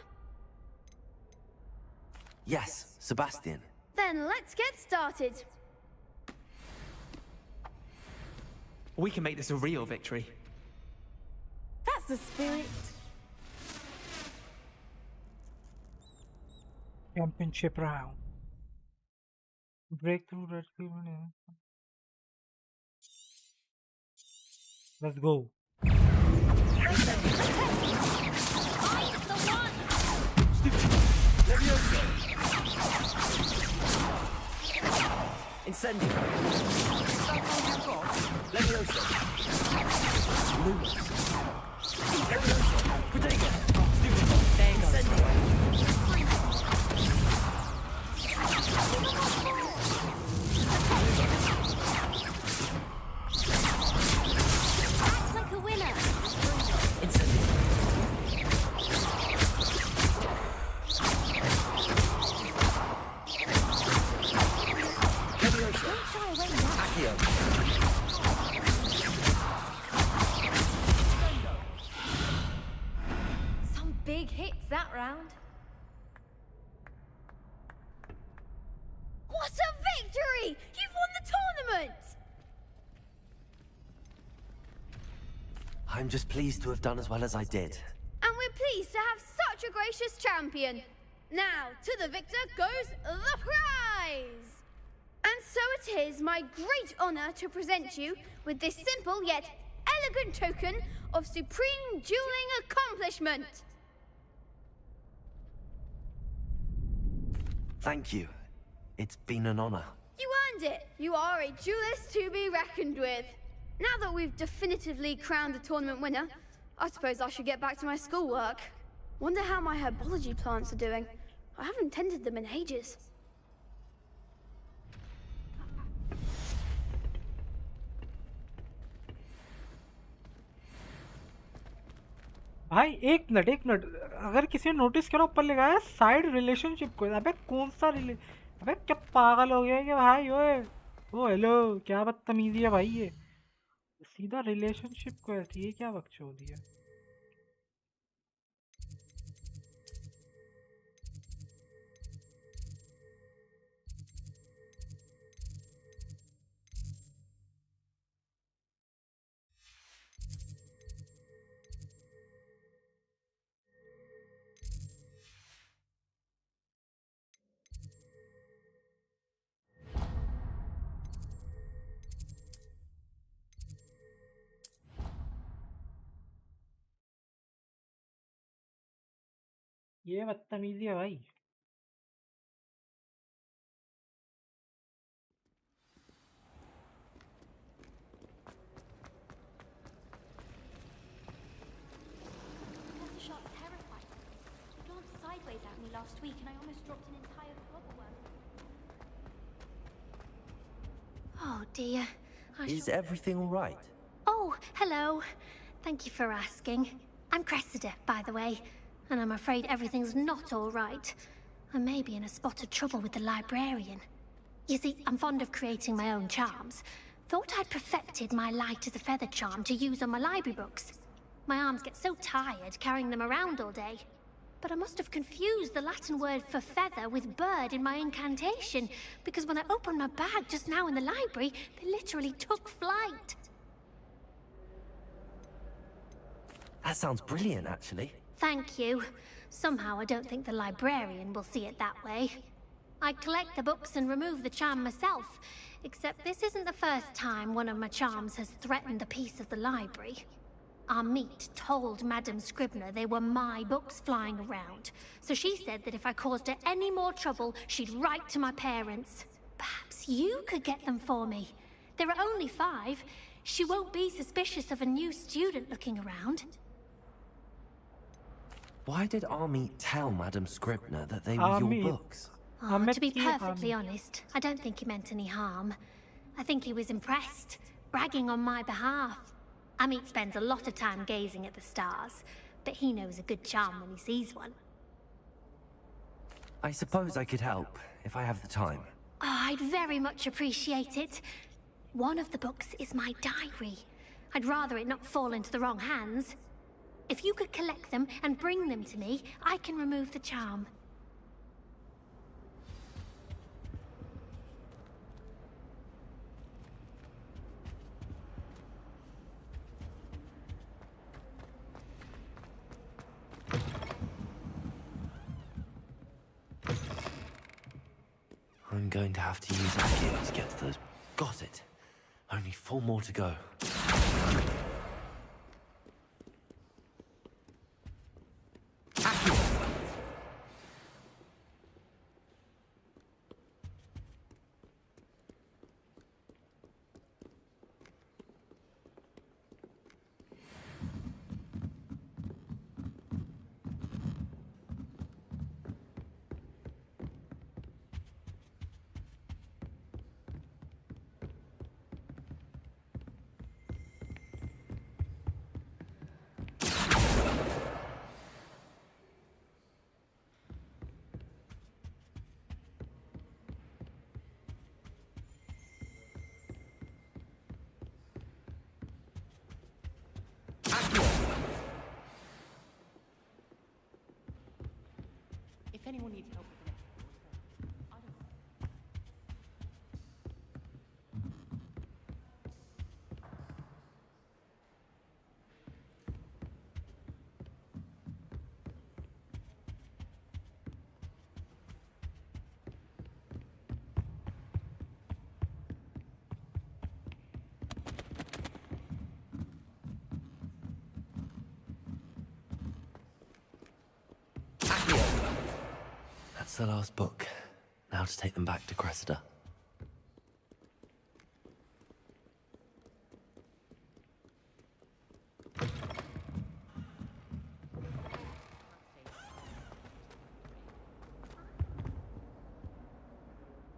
Yes, Sebastian. Then let's get started. We can make this a real victory. That's the spirit. Championship round. Breakthrough red cube. Let's go. Incendio. Levioso. Lumos. Levioso. Protego. Incendio. Act like a winner. Incendio. Levioso. Don't shy away now. Accio. Some big hits that round. What a victory! You've won the tournament! I'm just pleased to have done as well as I did. And we're pleased to have such a gracious champion. Now, to the victor goes the prize! And so it is my great honor to present you with this simple yet elegant token of supreme dueling accomplishment. Thank you. It's been an honor. You earned it. You are a duelist to be reckoned with. Now that we've definitively crowned the tournament winner, I suppose I should get back to my schoolwork. Wonder how my herbology plants are doing. I haven't tended them in ages. भाई एक minute अगर किसी ने notice करा ऊपर लिखा है side relationship को। अबे कौन सा अबे क्या पागल हो गया कि भाई ओए ओ हेलो क्या बदतमीजी है भाई ये सीधा रिलेशनशिप को ऐसी ये क्या बकचोदी है। ये बदतमीजी है भाई। Professor Sharp terrified me. He glanced sideways at me last week and I almost dropped an entire cobweb. Oh dear. Is everything all right? Oh, hello. Thank you for asking. I'm Cressida, by the way, and I'm afraid everything's not all right. I may be in a spot of trouble with the librarian. You see, I'm fond of creating my own charms. Thought I'd perfected my light as a feather charm to use on my library books. My arms get so tired carrying them around all day. But I must have confused the Latin word for feather with bird in my incantation, because when I opened my bag just now in the library, they literally took flight. That sounds brilliant, actually. Thank you. Somehow I don't think the librarian will see it that way. I collect the books and remove the charm myself, except this isn't the first time one of my charms has threatened the peace of the library. Our meet told Madame Scribner they were my books flying around, so she said that if I caused her any more trouble, she'd write to my parents. Perhaps you could get them for me. There are only 5. She won't be suspicious of a new student looking around. Why did Army tell Madame Scribner that they were your books? Oh, to be perfectly honest, I don't think he meant any harm. I think he was impressed, bragging on my behalf. Amit spends a lot of time gazing at the stars, but he knows a good charm when he sees one. I suppose I could help, if I have the time. Oh, I'd very much appreciate it. One of the books is my diary. I'd rather it not fall into the wrong hands. If you could collect them and bring them to me, I can remove the charm. I'm going to have to use Accio to get to those. Got it. Only 4 more to go. If anyone needs help with That's the last book. Now to take them back to Cressida.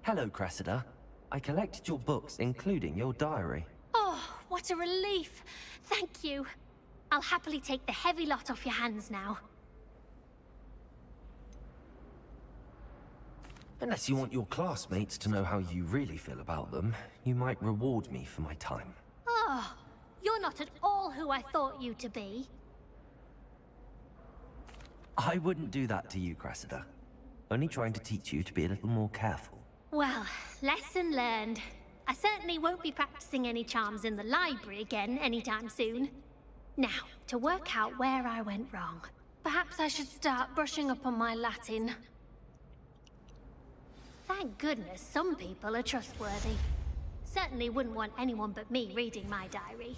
Hello, Cressida. I collected your books, including your diary. Oh, what a relief. Thank you. I'll happily take the heavy lot off your hands now. Unless you want your classmates to know how you really feel about them, you might reward me for my time. Oh, you're not at all who I thought you to be. I wouldn't do that to you, Cressida. Only trying to teach you to be a little more careful. Well, lesson learned. I certainly won't be practicing any charms in the library again anytime soon. Now, to work out where I went wrong. Perhaps I should start brushing up on my Latin. Thank goodness some people are trustworthy. Certainly wouldn't want anyone but me reading my diary.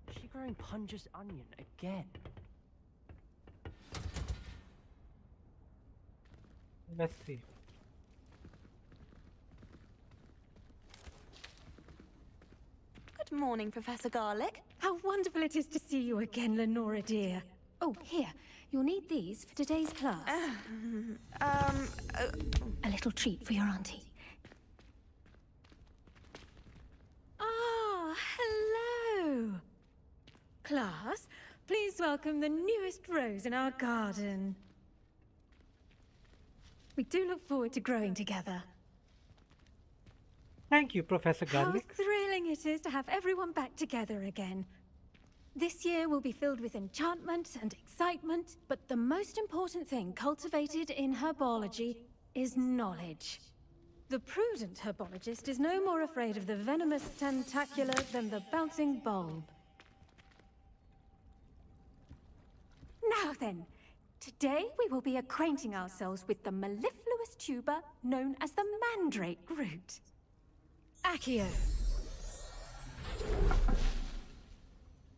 Is she growing Punja's onion again? Let's see. Good morning, Professor Garlick. How wonderful it is to see you again, Lenora dear. Oh, here. You'll need these for today's class. A little treat for your auntie. Ah, hello. Class, please welcome the newest rose in our garden. We do look forward to growing together. Thank you, Professor Garlick. How thrilling it is to have everyone back together again. This year will be filled with enchantment and excitement, but the most important thing cultivated in herbology is knowledge. The prudent herbologist is no more afraid of the venomous tentacula than the bouncing bulb. Now then, today we will be acquainting ourselves with the mellifluous tuber known as the mandrake root. Accio.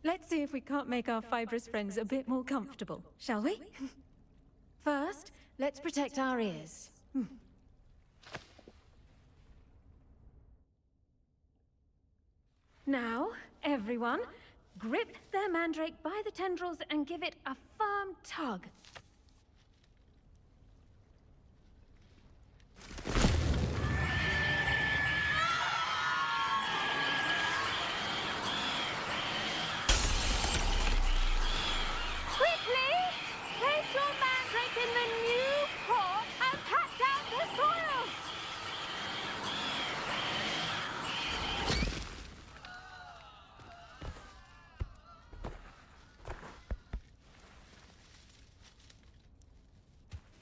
Let's see if we can't make our fibrous friends a bit more comfortable, shall we? First, let's protect our ears. Now, everyone, grip their mandrake by the tendrils and give it a firm tug. Quickly! Place your mandrake in the new pot and pat down the soil!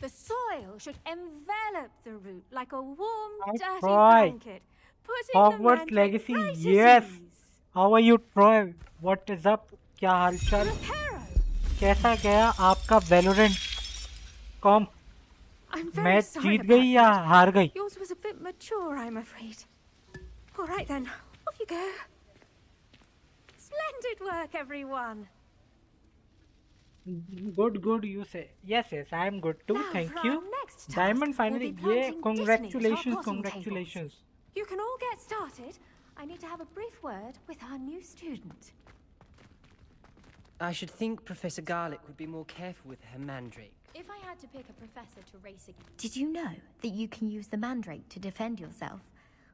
The soil should envelop the root like a warm, dirty Troy. blanket, putting the Hogwarts mandrake Legacy, right at yes. ease. How are you, Troy? What is up? क्या हालचाल? कैसा गया आपका Valorant com? I'm very match sorry Jeet about गई या that. हार गई? Yours was a bit mature, I'm afraid. All right then, off you go. Splendid work, everyone. Good, you say. Yes, I am good too. Now Thank for you. our next task, Diamond we'll finally. be Yeah, planting congratulations, Disney at our potting congratulations. You can all get started. I need to have a brief word with our new student. I should think Professor Garlick would be more careful with her mandrake. If I had to pick a professor to race against... Did you know that you can use the mandrake to defend yourself?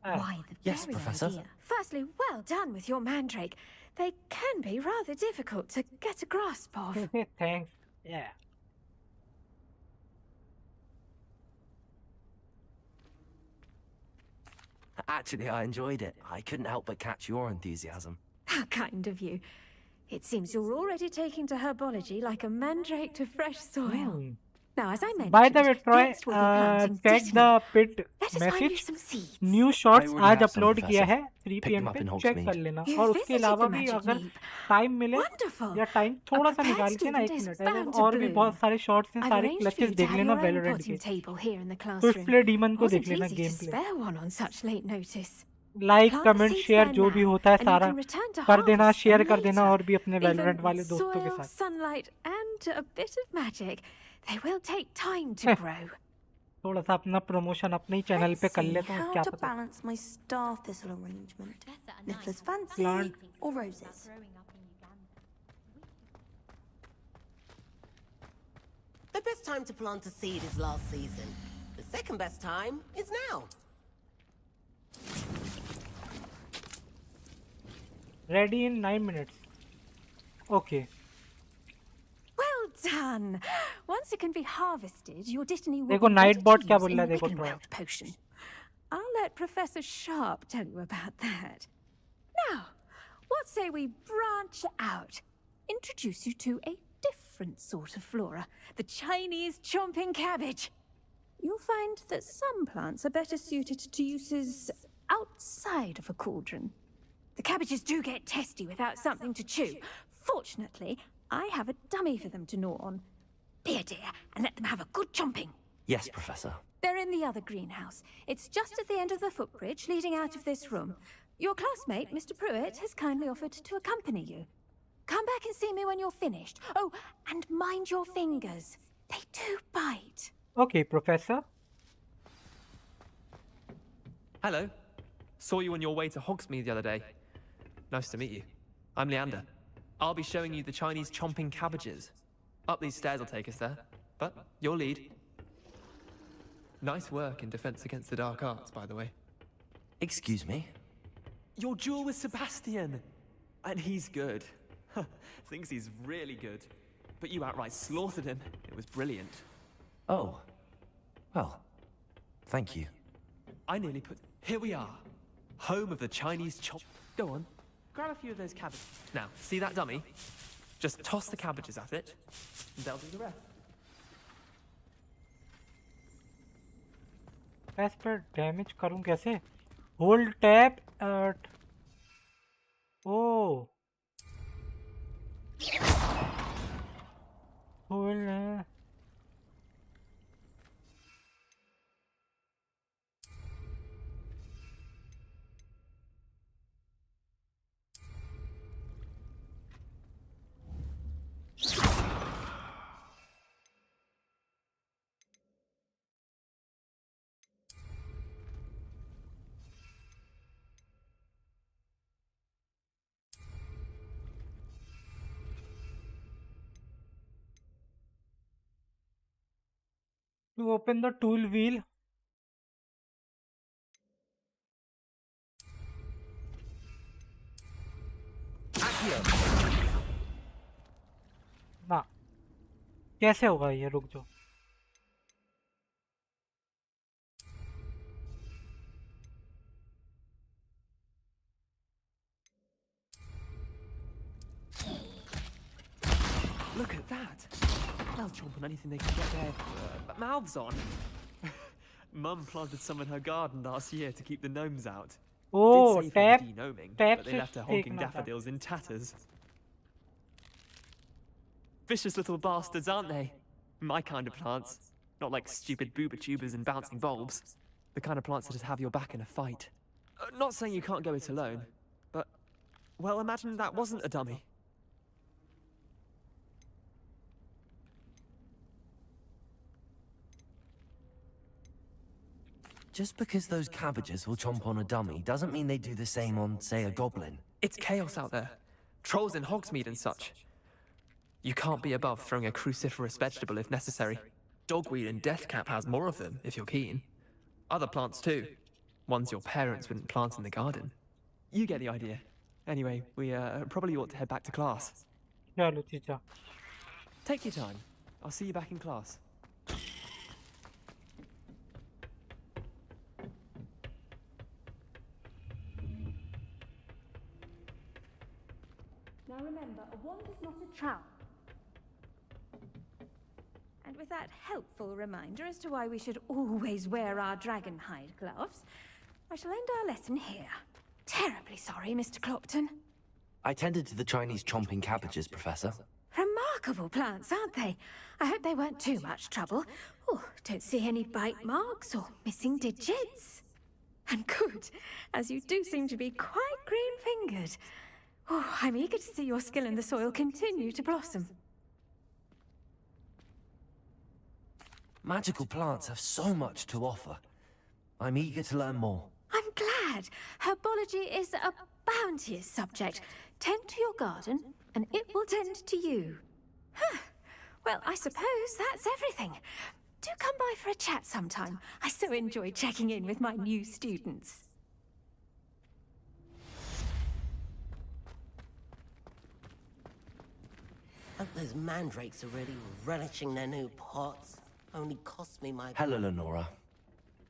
Why, the Yes, very Professor. idea. Firstly, well done with your mandrake. They can be rather difficult to get a grasp of. Thanks. Yeah. Actually, I enjoyed it. I couldn't help but catch your enthusiasm. How kind of you. It seems you're already taking to herbology like a mandrake to fresh soil. Now, as I mentioned, By the way, Troy, next we'll be planting check Disney. the pit Let us find you message. some seeds. New shorts already आज have some, upload किया Professor. है 3 Picked PM them up पे in check Hogsmeade. कर लेना You और उसके visited अलावा the भी Magic अगर Leap. टाइम मिले Wonderful. या टाइम थोड़ा A सा prepared निकाल के ना student 1 is minute bound to और भी bloom. बहुत सारे शॉर्ट्स हैं I've सारे arranged for clutches you to देख have लेना your own वैलोरेंट potting के table here in the तो classroom. इसलिए डीमन को Wasn't देख लेना easy to game play spare one on such late notice. Like Plant the comment seeds share there जो भी now, होता है and you सारा can return to कर देना harvest शेयर them कर देना later. और भी अपने वैलोरेंट Even वाले with दोस्तों के soil, साथ sunlight, and a bit of magic, they will take time to grow. थोड़ा सा अपना प्रमोशन अपने ही चैनल पे कर लेता हूँ how क्या to पता balance my star thistle arrangement. Niffler's fancy Plant. or roses? The best time to plant a seed is last season. The second best time is now. Ready in 9 minutes okay Well done! Once it can be harvested, your destiny will देखो be ready बॉट to क्या use बोल in रहा है देखो try Wiggenweld potion. I'll let Professor Sharp tell you about that. Now, what say we branch out? Introduce you to a different sort of flora, the Chinese chomping cabbage. You'll find that some plants are better suited to uses outside of a cauldron. The cabbages do get testy without something to chew. Fortunately, I have a dummy for them to gnaw on. Be a dear and let them have a good chomping. Yes, Professor. They're in the other greenhouse. It's just at the end of the footbridge leading out of this room. Your classmate, Mr. Pruitt, has kindly offered to accompany you. Come back and see me when you're finished. Oh, and mind your fingers. They do bite. Okay, Professor. Hello. Saw you on your way to Hogsmeade the other day. Nice to meet you. I'm Leander. I'll be showing you the Chinese chomping cabbages. Up these stairs will take us there. But your lead. Nice work in defense against the dark arts, by the way. Excuse me? Your duel with Sebastian! And he's good. Thinks he's really good. But you outright slaughtered him. It was brilliant. Oh. Well, thank you. I nearly put... Here we are. Home of the Chinese chop... Go on. Grab a few of those cabbages. Now, see that dummy? Just toss the cabbages at it, and they'll do the rest. S पर damage करूं कैसे? Hold tap at O hold to open the tool wheel. ना कैसे होगा ये? रुक जाओ. Look at that. They'll chomp on anything they can get their mouths on. Mum planted some in her garden last year to keep the gnomes out. Oh, Did save her tap the de-gnoming, tap but they से left her honking फेंकना था. daffodils in tatters. Vicious little bastards, aren't they? My kind of plants. Not like stupid booba tubers and bouncing bulbs. The kind of plants that just have your back in a fight. Not saying you can't go it alone, but, well, imagine that wasn't a dummy. Just because those cabbages will chomp on a dummy doesn't mean they do the same on, say, a goblin. It's chaos out there. Trolls in Hogsmeade and such. You can't be above throwing a cruciferous vegetable if necessary. Dogweed and deathcap has more of them, if you're keen. Other plants too. Ones your parents wouldn't plant in the garden. You get the idea. Anyway, we probably ought to head back to class. चलो चीचा. Take your time. I'll see you back in class. Now remember, a wand is not a trap. And with that helpful reminder as to why we should always wear our dragon hide gloves, I shall end our lesson here. Terribly sorry, Mr. Clopton. I tended to the Chinese chomping cabbages, Professor. Remarkable plants, aren't they? I hope they weren't too much trouble. Oh, don't see any bite marks or missing digits. And good, as you do seem to be quite green-fingered. Oh, I'm eager to see your skill in the soil continue to blossom. Magical plants have so much to offer. I'm eager to learn more. I'm glad. Herbology is a bounteous subject. Tend to your garden, and it will tend to you. Huh. Well, I suppose that's everything. Do come by for a chat sometime. I so enjoy checking in with my new students. Hope those mandrakes are really relishing their new pots. Only cost me my... Hello, Lenora.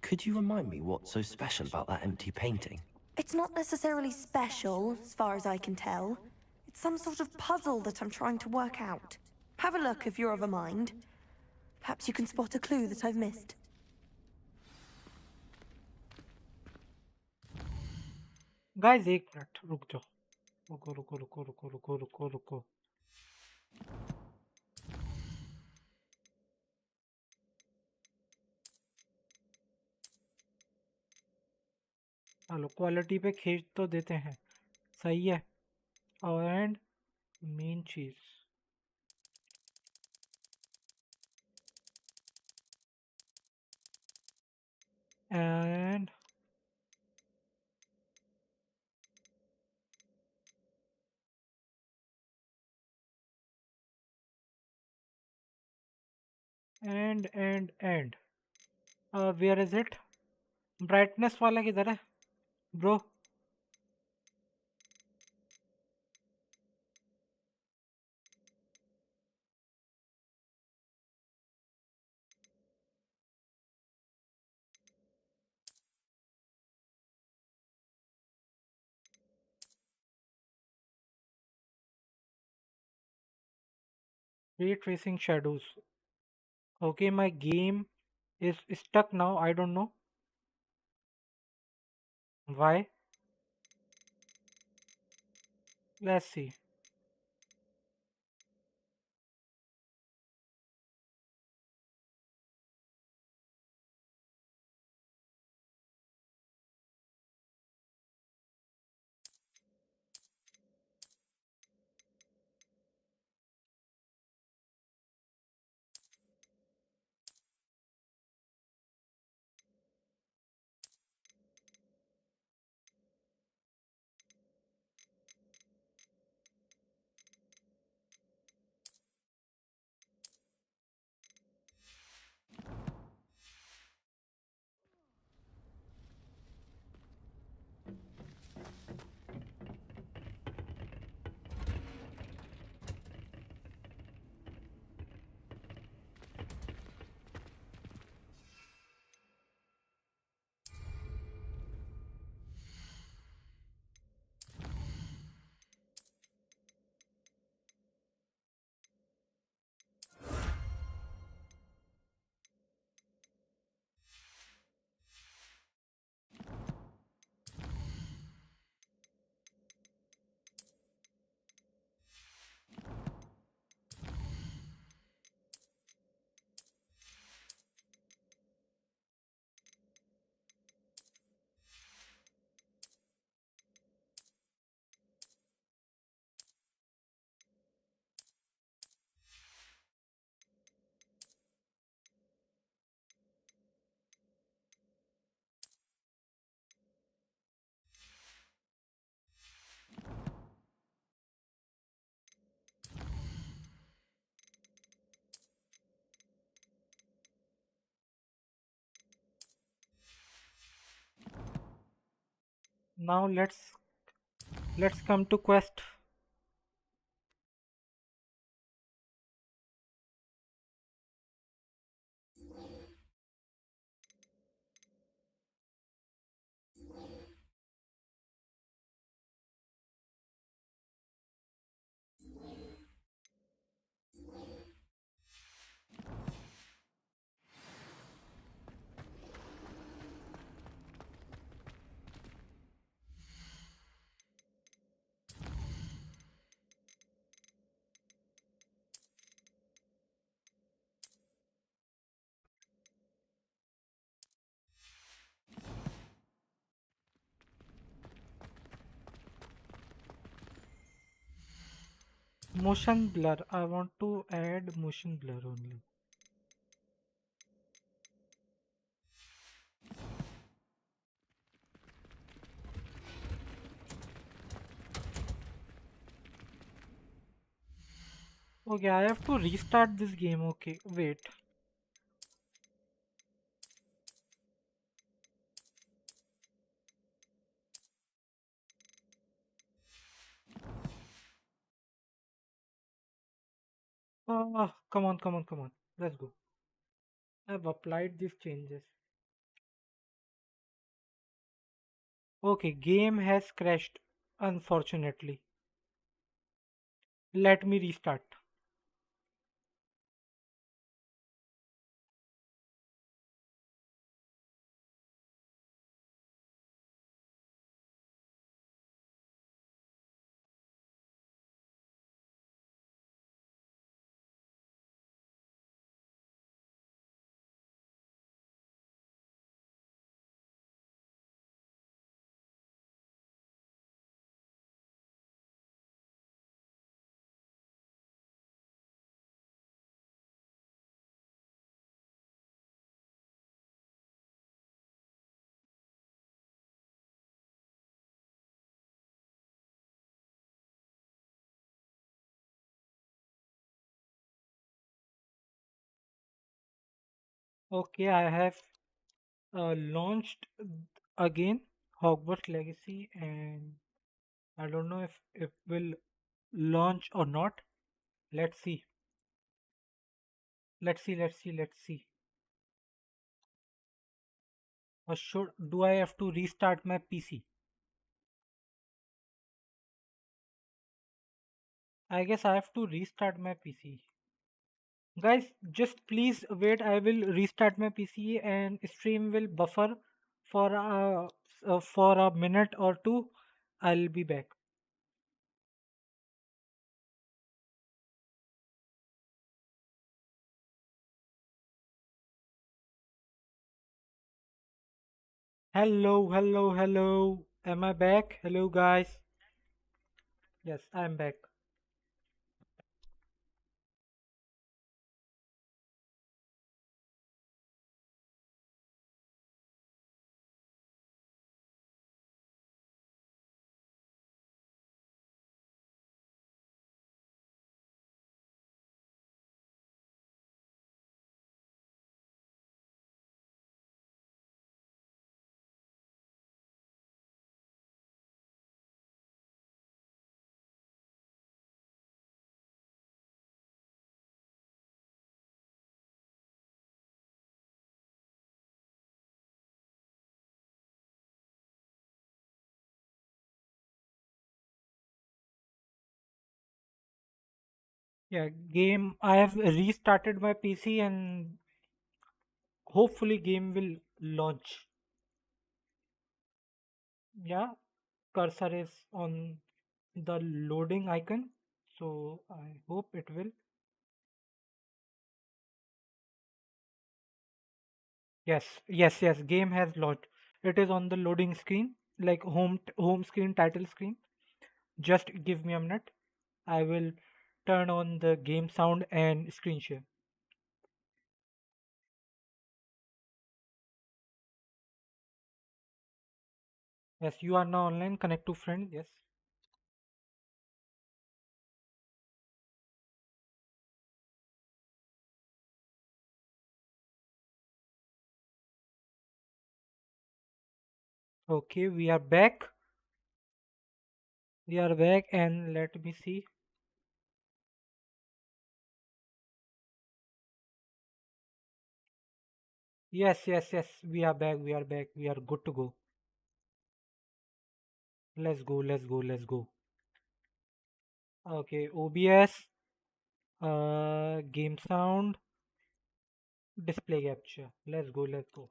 Could you remind me what's so special about that empty painting? It's not necessarily special, as far as I can tell. It's some sort of puzzle that I'm trying to work out. Have a look if you're of a mind. Perhaps you can spot a clue that I've missed. Guys, एक minute रुक जाओ. रुको रुको रुको रुको रुको रुको रुको. चलो क्वालिटी पे खींच तो देते हैं. सही है. एंड मेन चीज. And where is it? Brightness वाला किधर है bro? Ray tracing shadows. Okay, my game is stuck now. I don't know. Why? Let's see. Now let's come to quest. Motion blur. I want to add motion blur only. Okay, I have to restart this game. Okay, wait. Come on, come on, come on. Let's go. I've applied these changes. Okay, game has crashed, unfortunately. Let me restart. Okay, I have launched again Hogwarts Legacy, and I don't know if it will launch or not. Let's see. Let's see. Or should do I have to restart my PC? I guess I have to restart my PC. Guys, just please wait. I will restart my PC and stream will buffer for for a minute or two. I'll be back. Hello, hello, hello. Am I back? Hello, guys. Yes, I'm back. Yeah, game. I have restarted my PC and hopefully game will launch. Yeah, cursor is on the loading icon, so I hope it will. Yes, yes, yes. Game has launched. It is on the loading screen, like home screen, title screen. Just give me a minute. I will turn on the game sound and screen share. Yes, you are now online. Connect to friend. Yes. Okay, we are back. We are back, and let me see. Yes, yes, yes. We are back. We are back. We are good to go. Let's go. Let's go. Let's go. Okay, OBS, game sound, display capture. Let's go. Let's go.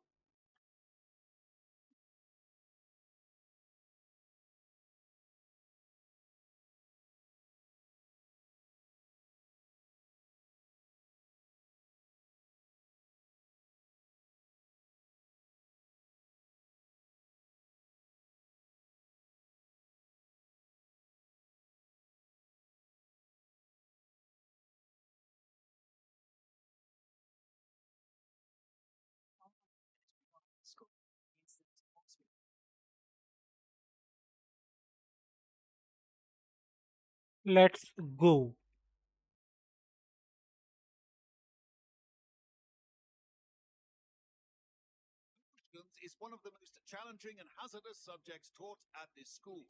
Let's go. Is one of the most challenging and hazardous subjects taught at this school.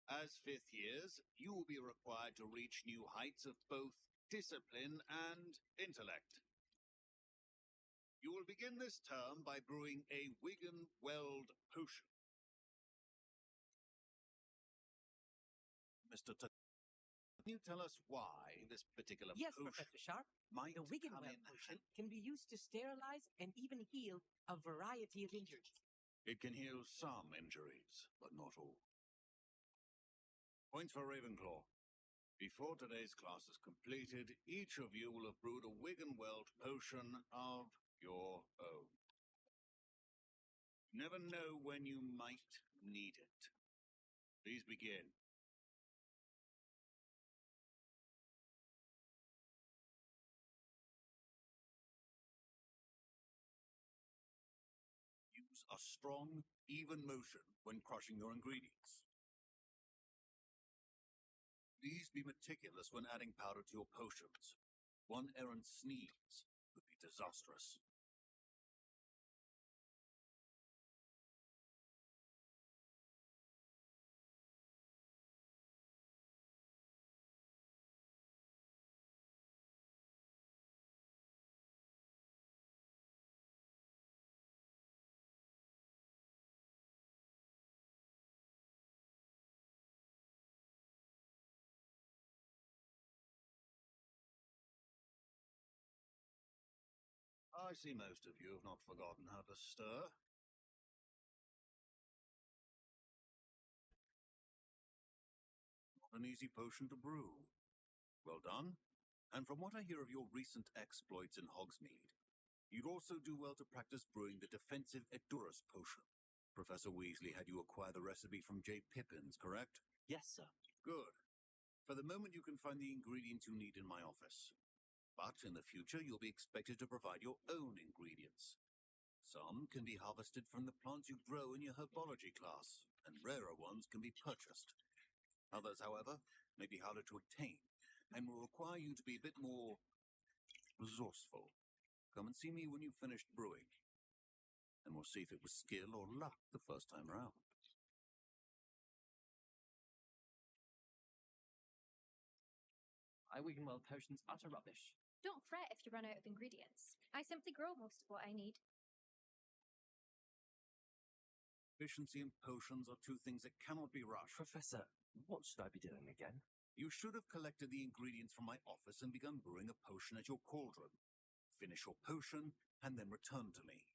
As fifth years, you will be required to reach new heights of both discipline and intellect. You will begin this term by brewing a Wigan Weld potion. Mr. Can you tell us why this particular Yes, potion Professor Sharp. might The Wigan come Well in potion can be used to sterilize and even heal a variety of injuries. It can heal some injuries, but not all. Points for Ravenclaw. Before today's class is completed, each of you will have brewed a Wigan Weld potion of your own. You never know when you might need it. Please begin. Use a strong, even motion when crushing your ingredients. Please be meticulous when adding powder to your potions. One errant sneeze could be disastrous. I see most of you have not forgotten how to stir. an easy potion to brew. Well done. And from what I hear of your recent exploits in Hogsmeade, you'd also do well to practice brewing the defensive Edurus potion. Professor Weasley had you acquire the recipe from J. Pippins, correct? Yes, sir. Good. For the moment, you can find the ingredients you need in my office. But in the future, you'll be expected to provide your own ingredients. Some can be harvested from the plants you grow in your herbology class, and rarer ones can be purchased. Others, however, may be harder to obtain, and will require you to be a bit more resourceful. Come and see me when you've finished brewing, and we'll see if it was skill or luck the first time around. I Wiggenweld potions utter rubbish. Don't fret if you run out of ingredients. I simply grow most of what I need. Efficiency and potions are two things that cannot be rushed. Professor, what should I be doing again? You should have collected the ingredients from my office and begun brewing a potion at your cauldron. Finish your potion, and then return to me.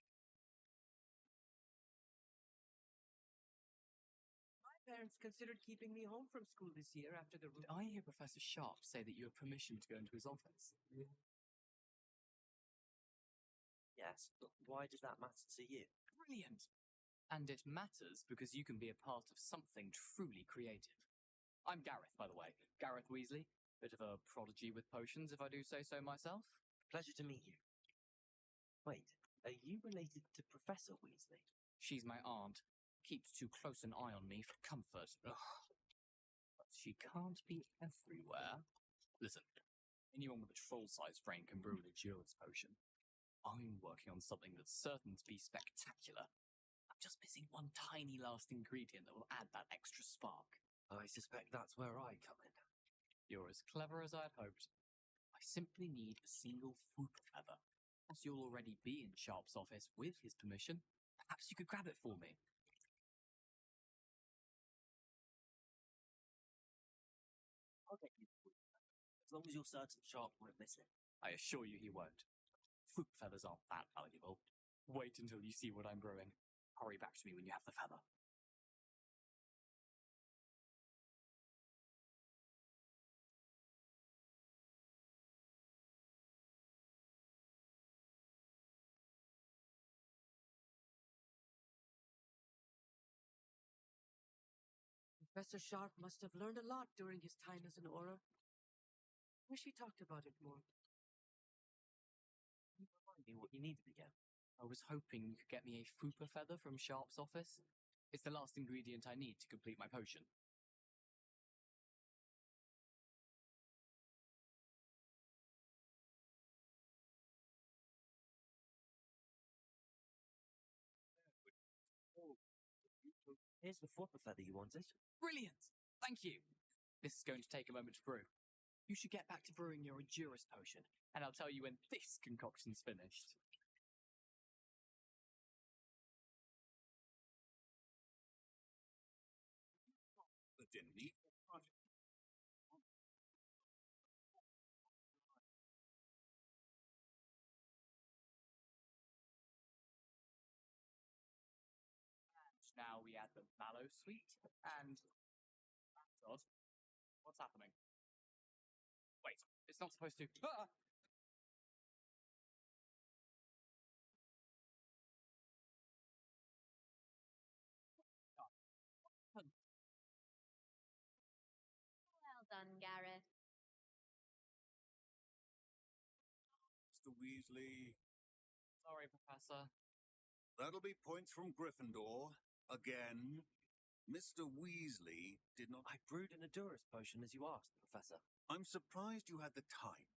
My parents considered keeping me home from school this year after the... Did I hear Professor Sharp say that you have permission to go into his office? Yes, but why does that matter to you? Brilliant! And it matters because you can be a part of something truly creative. I'm Gareth, by the way. Gareth Weasley. Bit of a prodigy with potions, if I do say so myself. Pleasure to meet you. Wait, are you related to Professor Weasley? She's my aunt. Keeps too close an eye on me for comfort. Ugh. But she can't be everywhere. Listen, anyone with a troll-sized brain can brew an endurance potion. I'm working on something that's certain to be spectacular. I'm just missing one tiny last ingredient that will add that extra spark. I suspect that's where I come in. You're as clever as I'd hoped. I simply need a single Foop feather. As you'll already be in Sharp's office with his permission, perhaps you could grab it for me. I'll get you the Foop feather, as long as you're certain Sharp won't miss it. I assure you he won't. Foop feathers aren't that valuable. Wait until you see what I'm brewing. Hurry back to me when you have the feather. Professor Sharp must have learned a lot during his time as an Auror. Wish he talked about it more. Can you remind me what you needed again? I was hoping you could get me a Fooper feather from Sharp's office. It's the last ingredient I need to complete my potion. Here's the Fooper feather you wanted. Brilliant! Thank you! This is going to take a moment to brew. You should get back to brewing your Endurus potion, and I'll tell you when this concoction's finished. But didn't need the project. Now we add the mallow sweet, and... That's odd. What's happening? Wait, it's not supposed to... Ah! Well done, Gareth. Mr. Weasley. Sorry, Professor. That'll be points from Gryffindor. Again. Mr. Weasley did not... I brewed an Edurus potion as you asked, Professor. I'm surprised you had the time.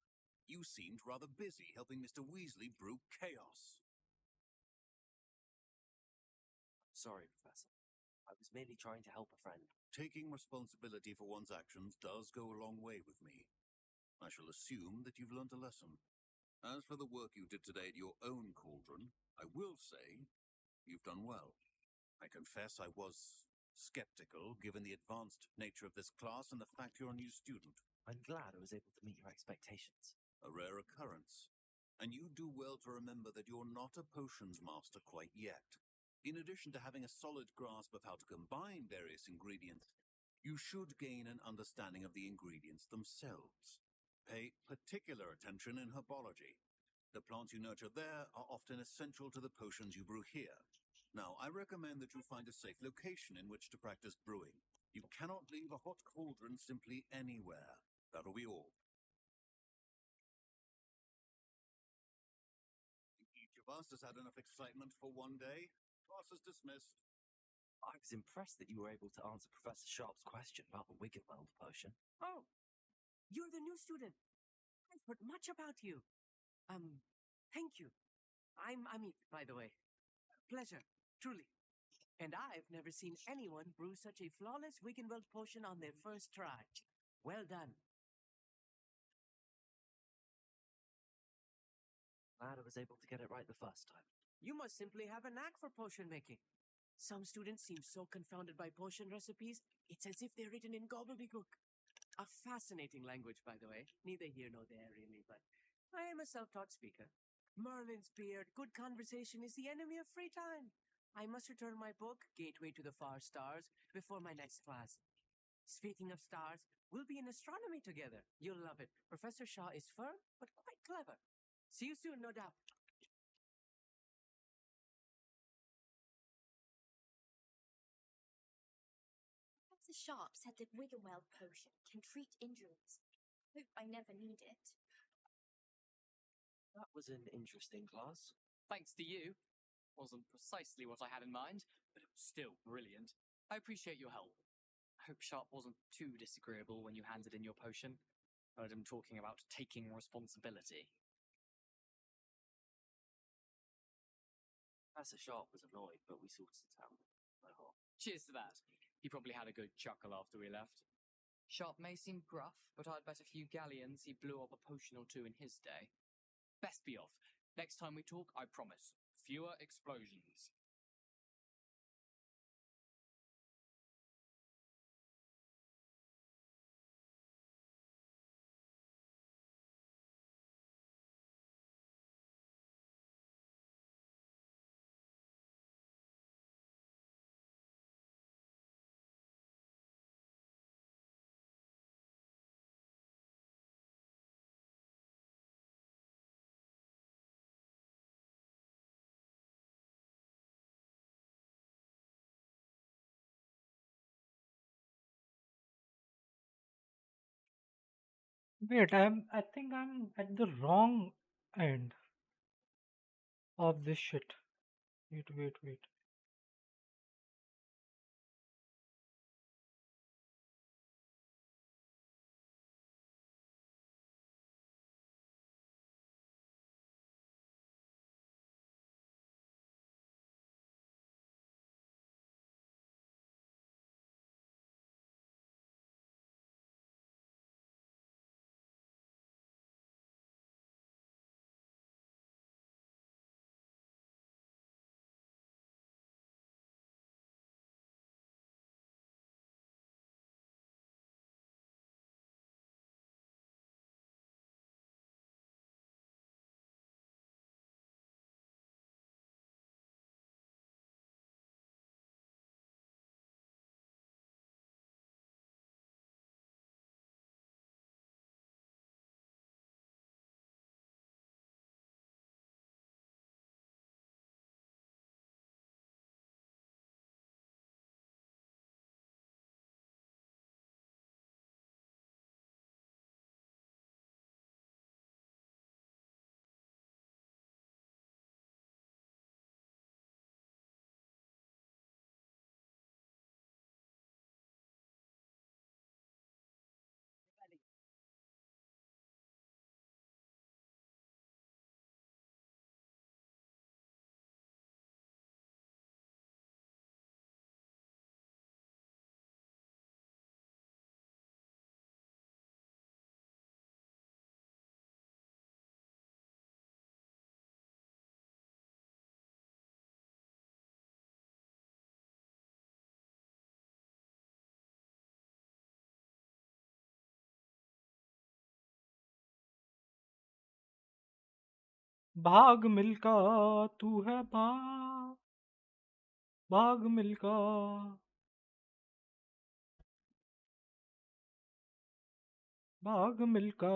You seemed rather busy helping Mr. Weasley brew chaos. I'm sorry, Professor. I was merely trying to help a friend. Taking responsibility for one's actions does go a long way with me. I shall assume that you've learnt a lesson. As for the work you did today at your own cauldron, I will say you've done well. I confess I was skeptical, given the advanced nature of this class and the fact you're a new student. I'm glad I was able to meet your expectations. A rare occurrence. And you do well to remember that you're not a potions master quite yet. In addition to having a solid grasp of how to combine various ingredients, You should gain an understanding of the ingredients themselves. Pay particular attention in herbology. The plants you nurture there are often essential to the potions you brew here. Now, I recommend that you find a safe location in which to practice brewing. You cannot leave a hot cauldron simply anywhere. That'll be all. Each of us has had enough excitement for one day. Class is dismissed. I was impressed that you were able to answer Professor Sharp's question about the Wiggenweld potion. Oh, you're the new student. I've heard much about you. Thank you. I'm Amit, by the way. Pleasure, truly. And I've never seen anyone brew such a flawless Wiggenweld potion on their first try. Well done. Glad I was able to get it right the first time. You must simply have a knack for potion making. Some students seem so confounded by potion recipes, it's as if they're written in gobbledygook. A fascinating language, by the way. Neither here nor there, really, but I am a self-taught speaker. Merlin's beard, good conversation is the enemy of free time. I must return my book, Gateway to the Far Stars, before my next class. Speaking of stars, we'll be in astronomy together. You'll love it. Professor Shaw is firm, but quite clever. See you soon, no doubt. Professor Sharp said the Wiggenweld potion can treat injuries. Hope I never need it. That was an interesting class. Thanks to you. Wasn't precisely what I had in mind, but it was still brilliant. I appreciate your help. I hope Sharp wasn't too disagreeable when you handed in your potion. Heard him talking about taking responsibility. Professor Sharp was annoyed, but we sorted it out. Cheers to that. He probably had a good chuckle after we left. Sharp may seem gruff, but I'd bet a few galleons he blew up a potion or two in his day. Best be off. Next time we talk, I promise, fewer explosions. Wait, I think I'm at the wrong end of this shit. Wait. भाग मिल्खा तू है भाग मिल्खा भाग Milcah.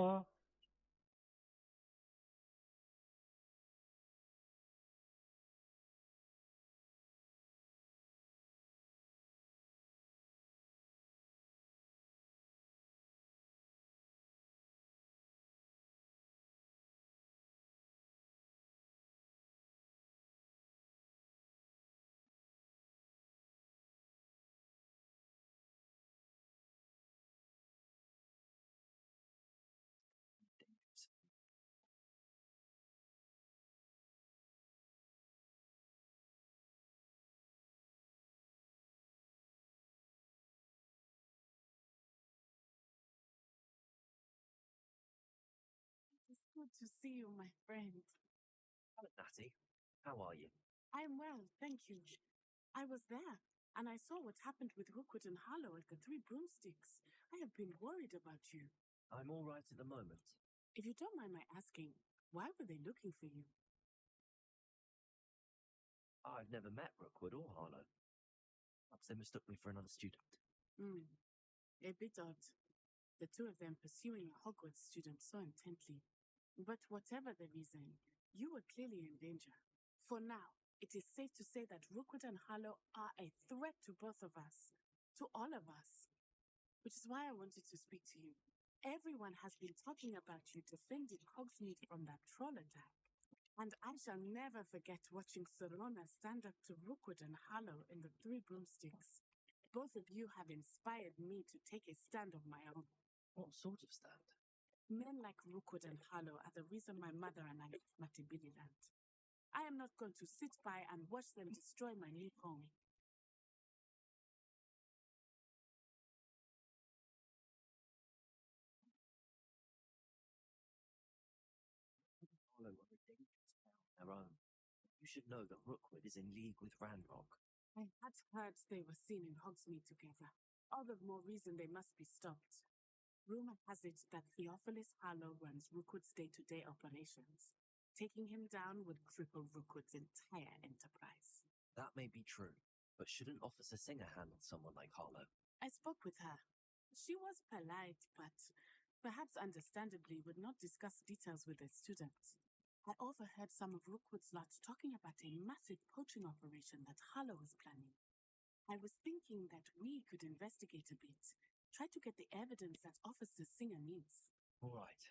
It's good to see you, my friend. Hello, Natty. How are you? I'm well, thank you. I was there, and I saw what happened with Rookwood and Harlow at the Three Broomsticks. I have been worried about you. I'm all right at the moment. If you don't mind my asking, why were they looking for you? I've never met Rookwood or Harlow. Perhaps they mistook me for another student. A bit odd. The two of them pursuing a Hogwarts student so intently. But whatever the reason, you were clearly in danger. For now, it is safe to say that Rookwood and Harlow are a threat to both of us. To all of us. Which is why I wanted to speak to you. Everyone has been talking about you defending Hogsmeade from that troll attack. And I shall never forget watching Sorona stand up to Rookwood and Harlow in the Three Broomsticks. Both of you have inspired me to take a stand of my own. What sort of stand? Men like Rookwood and Harlow are the reason my mother and I left Matibililand. I am not going to sit by and watch them destroy my new home. Harlow are a dangerous pair on their own. You should know that Rookwood is in league with Ranrock. I had heard they were seen in Hogsmeade together. All the more reason they must be stopped. Rumor has it that Theophilus Harlow runs Rookwood's day-to-day operations. Taking him down would cripple Rookwood's entire enterprise. That may be true, but shouldn't Officer Singer handle someone like Harlow? I spoke with her. She was polite, but perhaps understandably would not discuss details with a student. I overheard some of Rookwood's lot talking about a massive poaching operation that Harlow was planning. I was thinking that we could investigate a bit. Try to get the evidence that Officer Singer needs. All right.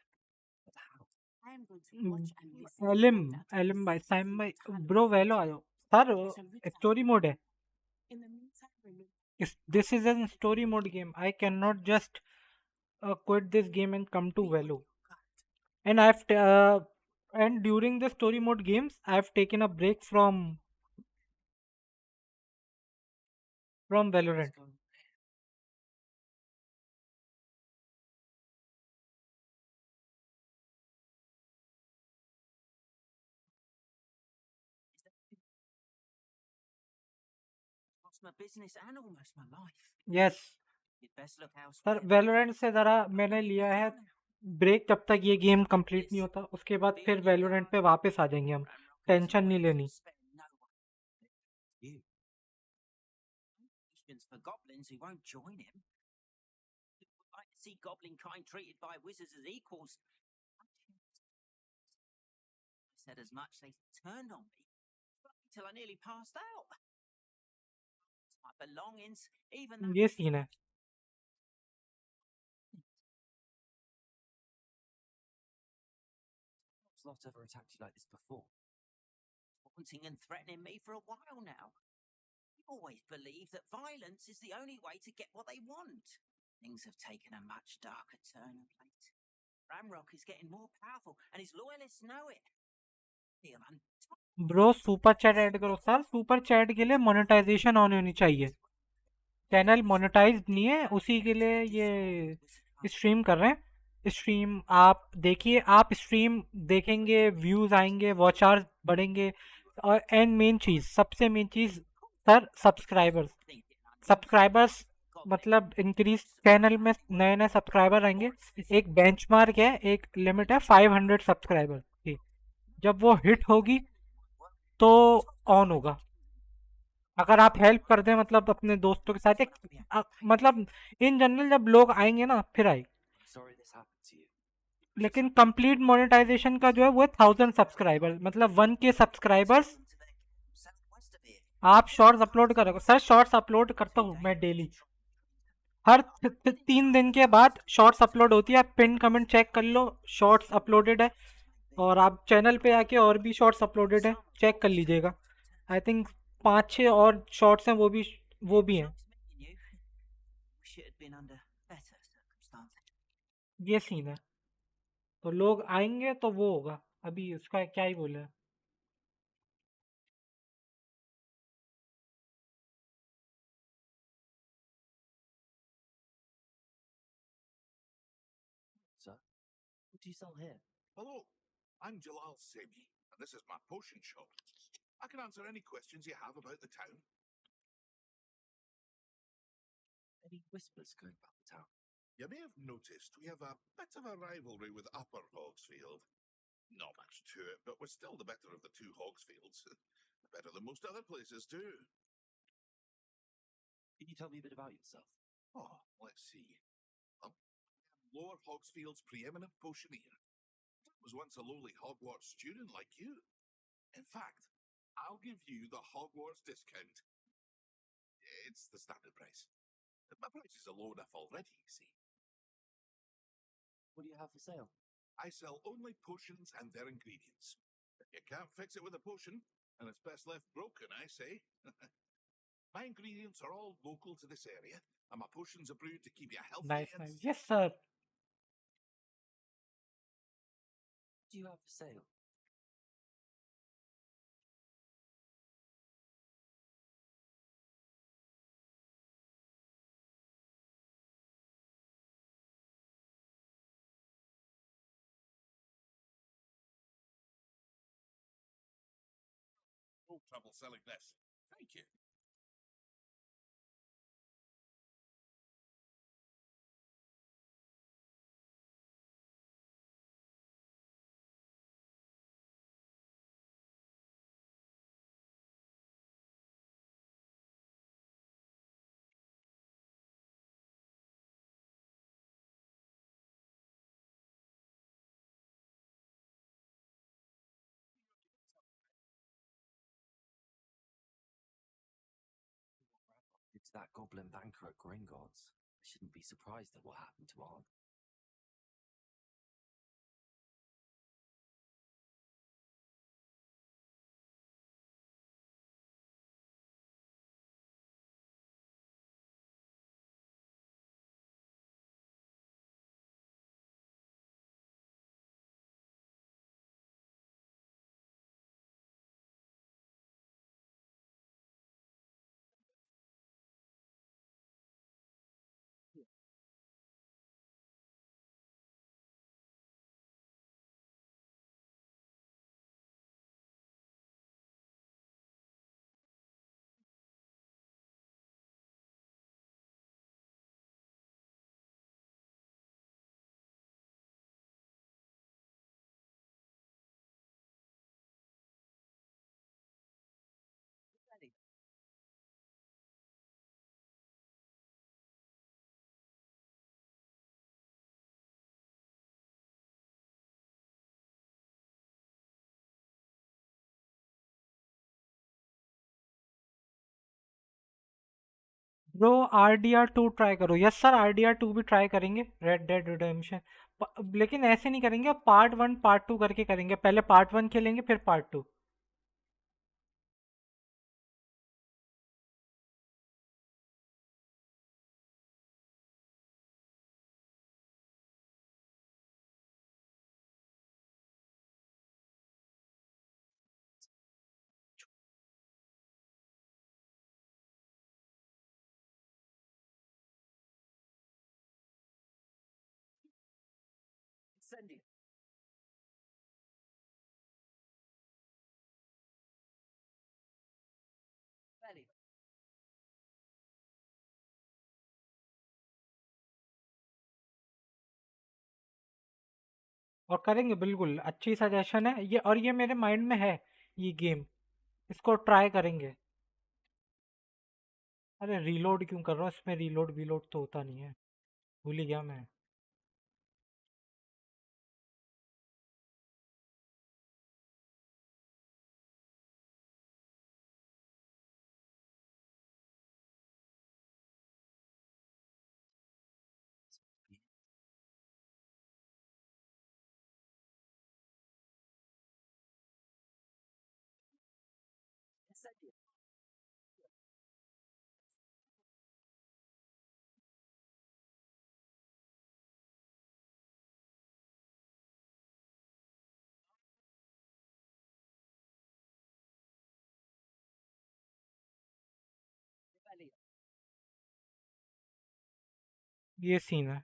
But how? I am going to watch and listen. एलिम भाई साइम भाई bro वेलो आ जाओ sir story mode है In the meantime, remember. This is a story mode game. I cannot just quit this game and come to Velo. And and during the story mode games, I've taken a break from Valorant. My business and almost my life. Yes. You'd best look sir elsewhere. Valorant से ज़रा मैंने लिया है break जब तक ये game complete नहीं होता उसके बाद फिर Valorant पे वापस आ जाएंगे हम टेंशन नहीं लेनी For goblins who won't join him. Who would like to see goblin kind treated by wizards as equals. I said as much. They turned on me till I nearly passed out. My belongings, even though ये scene है Has Lot ever attacked you like this before? Taunting and threatening me for a while now. You always believe that violence is the only way to get what they want. Things have taken a much darker turn of late. Ramrock is getting more powerful, and his loyalists know it. Bro super chat add करो sir super chat के लिए monetization on होनी चाहिए channel monetise नहीं है उसी के लिए ये स्ट्रीम कर रहे हैं स्ट्रीम आप देखिए आप स्ट्रीम देखेंगे व्यूज आएंगे वॉच आवर्स बढ़ेंगे और एंड मेन चीज़ सबसे मेन चीज़ सर सब्सक्राइबर्स मतलब इंक्रीज चैनल में नए नए सब्सक्राइबर आएंगे एक बेंचमार्क है एक लिमिट है 500 सब्सक्राइबर की जब वो हिट होगी तो ऑन होगा अगर आप हेल्प कर दें मतलब अपने दोस्तों के साथ एक मतलब इन जनरल जब लोग आएंगे ना फिर आए sorry this happened to you. लेकिन कंप्लीट मोनेटाइजेशन का जो है वो है 1000 सब्सक्राइबर, मतलब 1K सब्सक्राइबर्स आप शॉर्ट्स अपलोड करोगे। सर शॉर्ट्स अपलोड करता हूँ मैं डेली, हर 3 दिन के बाद शॉर्ट्स अपलोड होती है। आप पिन कमेंट चेक कर लो, शॉर्ट्स अपलोडेड है। और आप चैनल पे आके और भी शॉर्ट्स अपलोडेड है, चेक कर लीजिएगा। आई थिंक 5-6 और शॉर्ट्स हैं, वो भी हैं। Wish it had been under better circumstances. ये सीन है, तो लोग आएंगे तो वो होगा। अभी उसका क्या ही बोले। Sir, what do you sell here? Hello, I'm Jalal Semi, and this is my potion shop. I can answer any questions you have about the town. Any whispers going about the town? You may have noticed we have a bit of a rivalry with Upper Hogsfield. Not much to it, but we're still the better of the two Hogsfields. Better than most other places, too. Can you tell me a bit about yourself? Oh, let's see. Well, I'm Lower Hogsfield's preeminent potioneer. I was once a lowly Hogwarts student like you. In fact, I'll give you the Hogwarts discount. It's the standard price. My prices are low enough already, you see. What do you have for sale? I sell only potions and their ingredients. You can't fix it with a potion, and it's best left broken, I say. My ingredients are all local to this area, and my potions are brewed to keep you healthy nice and... nice, yes sir. What do you have for sale? No trouble selling this. Thank you. It's that goblin banker at Gringotts. I shouldn't be surprised at what happened to Aunt. Bro RDR2 try करो। Yes sir, RDR2 भी try करेंगे, red dead redemption. लेकिन ऐसे नहीं करेंगे, part 1 part 2 करके करेंगे। पहले पार्ट 1 खेलेंगे फिर पार्ट 2। Incendio. Ready. और करेंगे बिल्कुल, अच्छी सजेशन है ये, और ये मेरे माइंड में है ये गेम, इसको ट्राई करेंगे। अरे रीलोड क्यों कर रहा हूँ, इसमें रीलोड वीलोड तो होता नहीं है, भूल ही गया मैं। ये सीन है।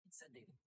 Incendio.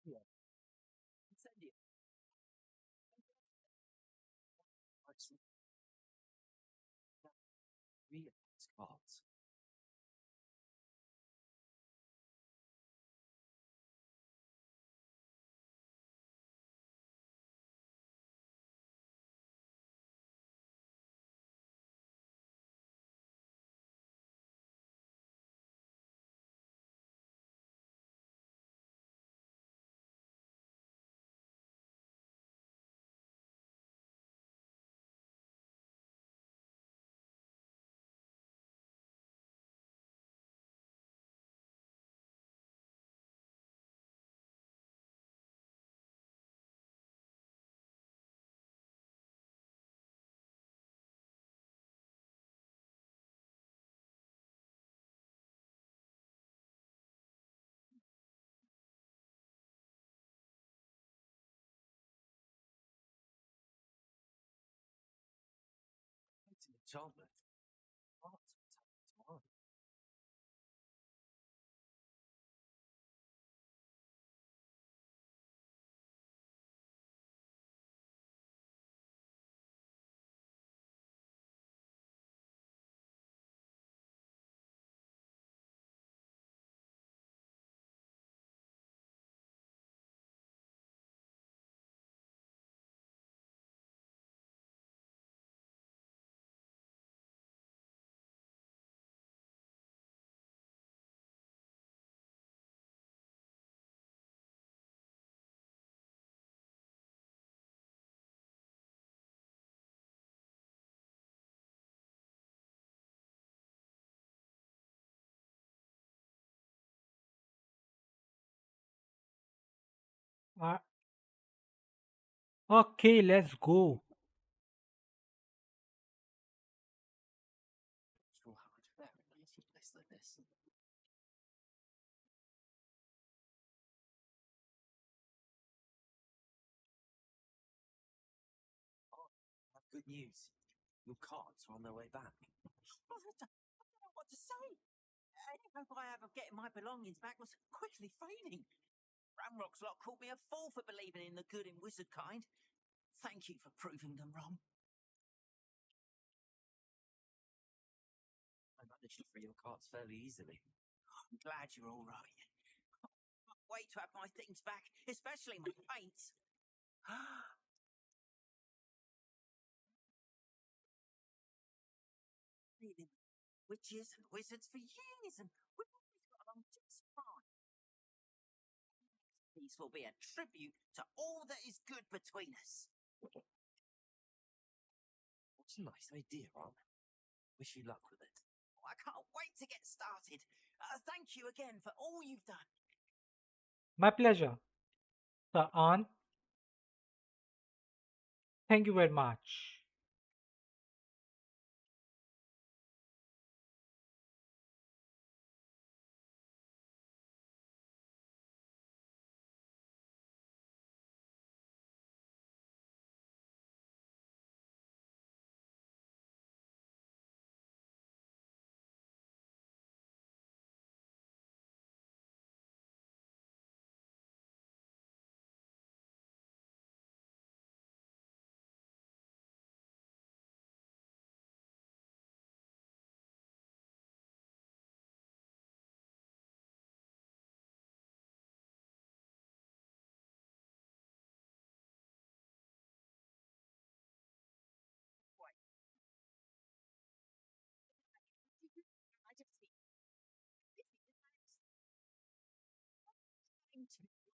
Yeah. Incendio. Real cards. It's an enchantment. What? Tomorrow. Uh, okay, let's go. Sure how much better in a nice place like this. Oh, I have good news. Your cards are on their way back. I don't know what to say. Any hope I have of getting my belongings back was quickly fading. Ramrock's lot called me a fool for believing in the good in wizard kind. Thank you for proving them wrong. I managed to free your carts fairly easily. I'm glad you're all right. Can't wait to have my things back, especially my paints. Really, witches and wizards for years, and we've always got along just fine. These will be a tribute to all that is good between us. What's a nice idea, Aunt? Wish you luck with it. I can't wait to get started. Thank you again for all you've done. My pleasure. Sir An, thank you very much.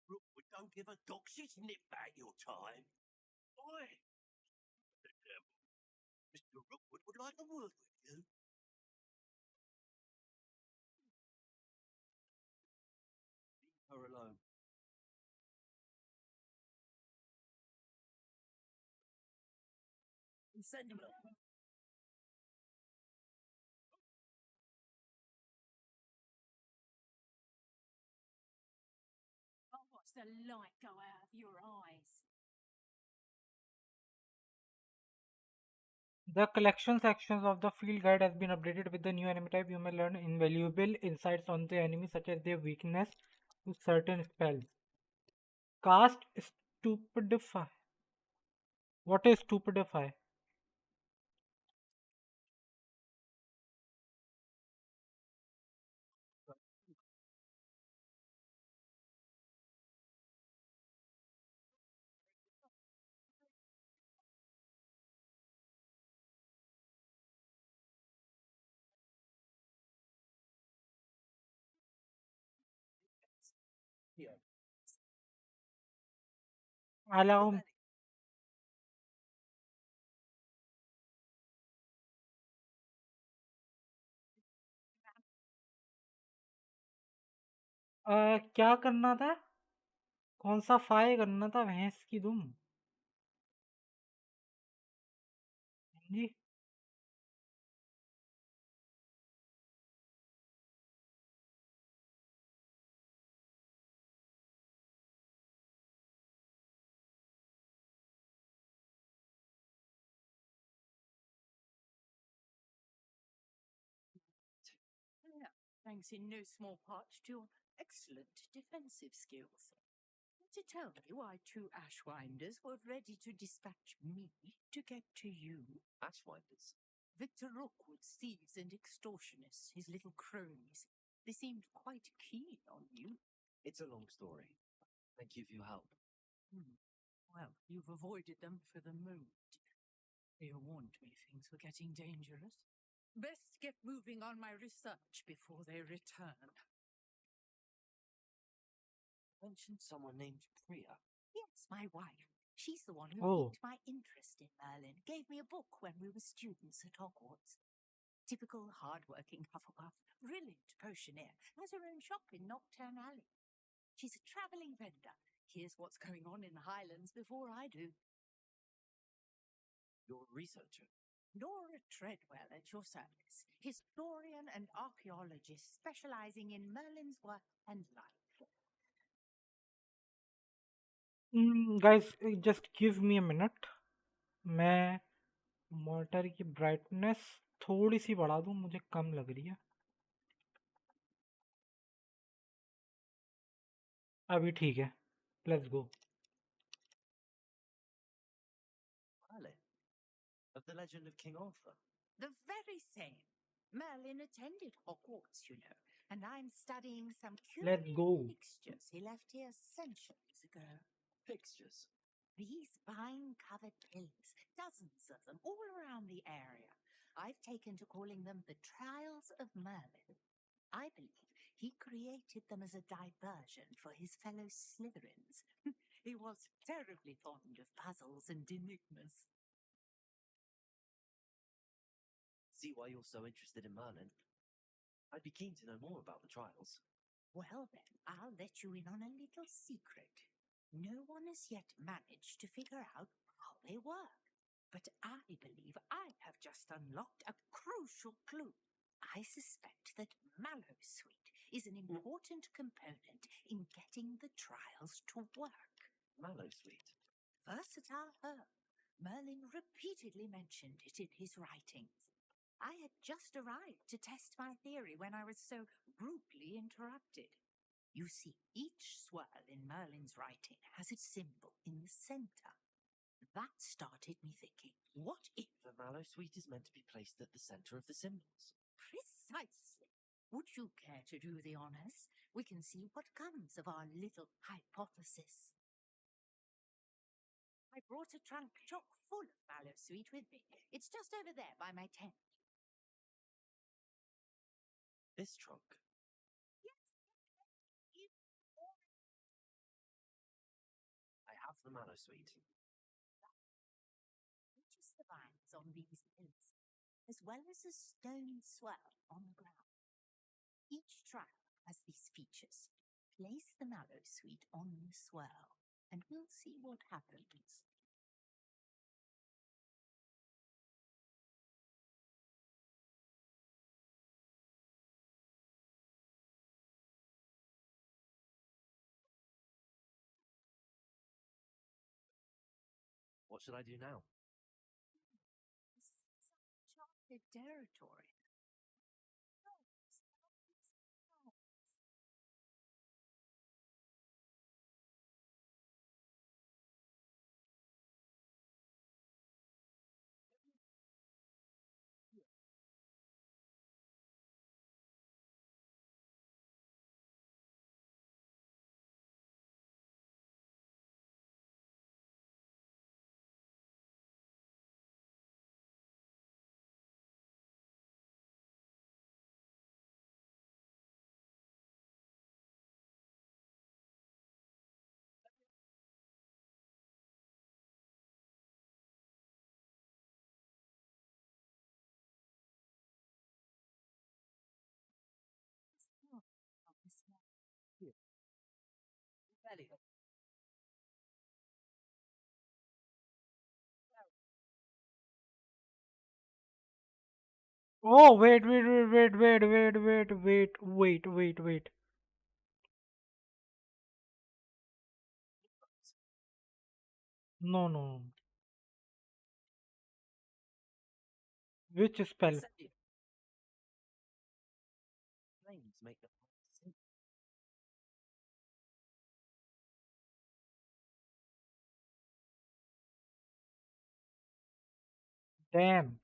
Rookwood don't give a dog shit nip back your time. Boy, the devil. Mr. Rookwood would like a word with you. Leave her alone. Send him along. Oh, what's the light go out of your eyes? The collection sections of the field guide has been updated with the new enemy type. You may learn invaluable insights on the enemy, such as their weakness to certain spells. Cast Stupidify. What is Stupidify? Here. Allow क्या करना था? कौन सा फाय करना था? भैंस की दुम। जी। Yeah, thanks in no small part to your excellent defensive skills. To tell me why two Ashwinders were ready to dispatch me to get to you. Ashwinders? Victor Rookwood's thieves and extortionists, his little cronies. They seemed quite keen on you. It's a long story. Thank you for your help. Well, you've avoided them for the moment. They warned me things were getting dangerous. Best get moving on my research before they return. You mentioned someone named Priya. Yes, my wife. She's the one who Oh. piqued my interest in Merlin. Gave me a book when we were students at Hogwarts. Typical hard-working Hufflepuff, brilliant potioneer, has her own shop in Knockturn Alley. She's a travelling vendor. Here's what's going on in the Highlands before I do. You're a researcher. Nora Treadwell at your service, historian and archaeologist specializing in Merlin's work and life. Guys, just give me a minute. मैं monitor की brightness थोड़ी सी बढ़ा दूं, मुझे कम लग रही है. अभी ठीक है. Let's go. Merlin, of the legend of King Arthur. The very same. Merlin attended Hogwarts, you know, and I'm studying some Let's curious go. fixtures he left here centuries ago. Fixtures? These vine-covered pillars, dozens of them, all around the area. I've taken to calling them the Trials of Merlin. I believe he created them as a diversion for his fellow Slytherins. He was terribly fond of puzzles and enigmas. See why you're so interested in Merlin. I'd be keen to know more about the trials. Well then, I'll let you in on a little secret. No one has yet managed to figure out how they work. But I believe I have just unlocked a crucial clue. I suspect that Mallowsweet is an important component in getting the trials to work. Mallowsweet? Versatile herb. Merlin repeatedly mentioned it in his writings. I had just arrived to test my theory when I was so rudely interrupted. You see, each swirl in Merlin's writing has its symbol in the center. That started me thinking, what if... The Mallowsweet is meant to be placed at the center of the symbols. Precisely. Would you care to do the honors? We can see what comes of our little hypothesis. I brought a trunk chock full of Mallowsweet with me. It's just over there by my tent. This trunk? I have the Mallowsweet. Notice the vines on these pillars, as well as a stone swirl on the ground. Each trial has these features. Place the Mallowsweet on the swirl, and we'll see what happens. What should I do now? This is uncharted territory. Here. Belly. Oh, wait. No. Which spell? Flames make the sink. Damn.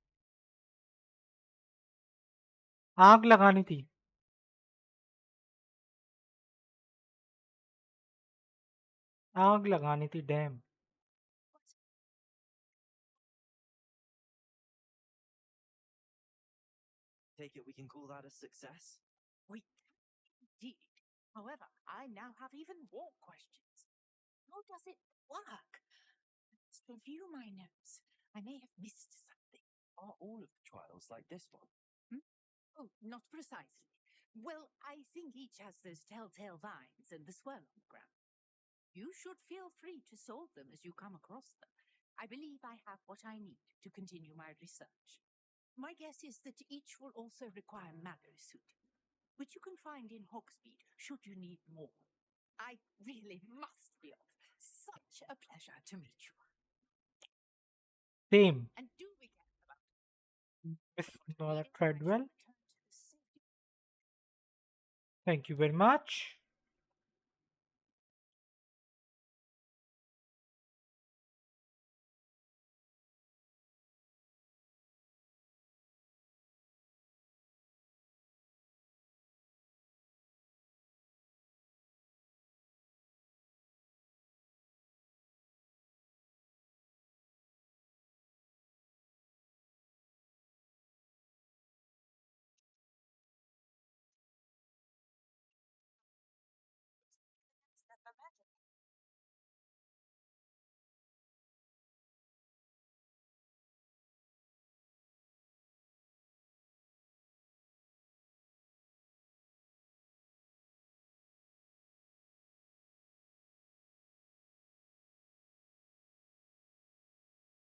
आग लगानी थी. आग लगानी थी. Damn. Take it we can call that a success? We can indeed. However, I now have even more questions. How does it work? Let's review my notes. I may have missed something. Are all of the trials like this one? Oh, not precisely. Well, I think each has those telltale vines and the swirl on the ground. You should feel free to solve them as you come across them. I believe I have what I need to continue my research. My guess is that each will also require Mallowsweet, which you can find in Hogsmeade should you need more. I really must be off. Such a pleasure to meet you. Same. And do be careful about Miss Nora Treadwell. Thank you very much.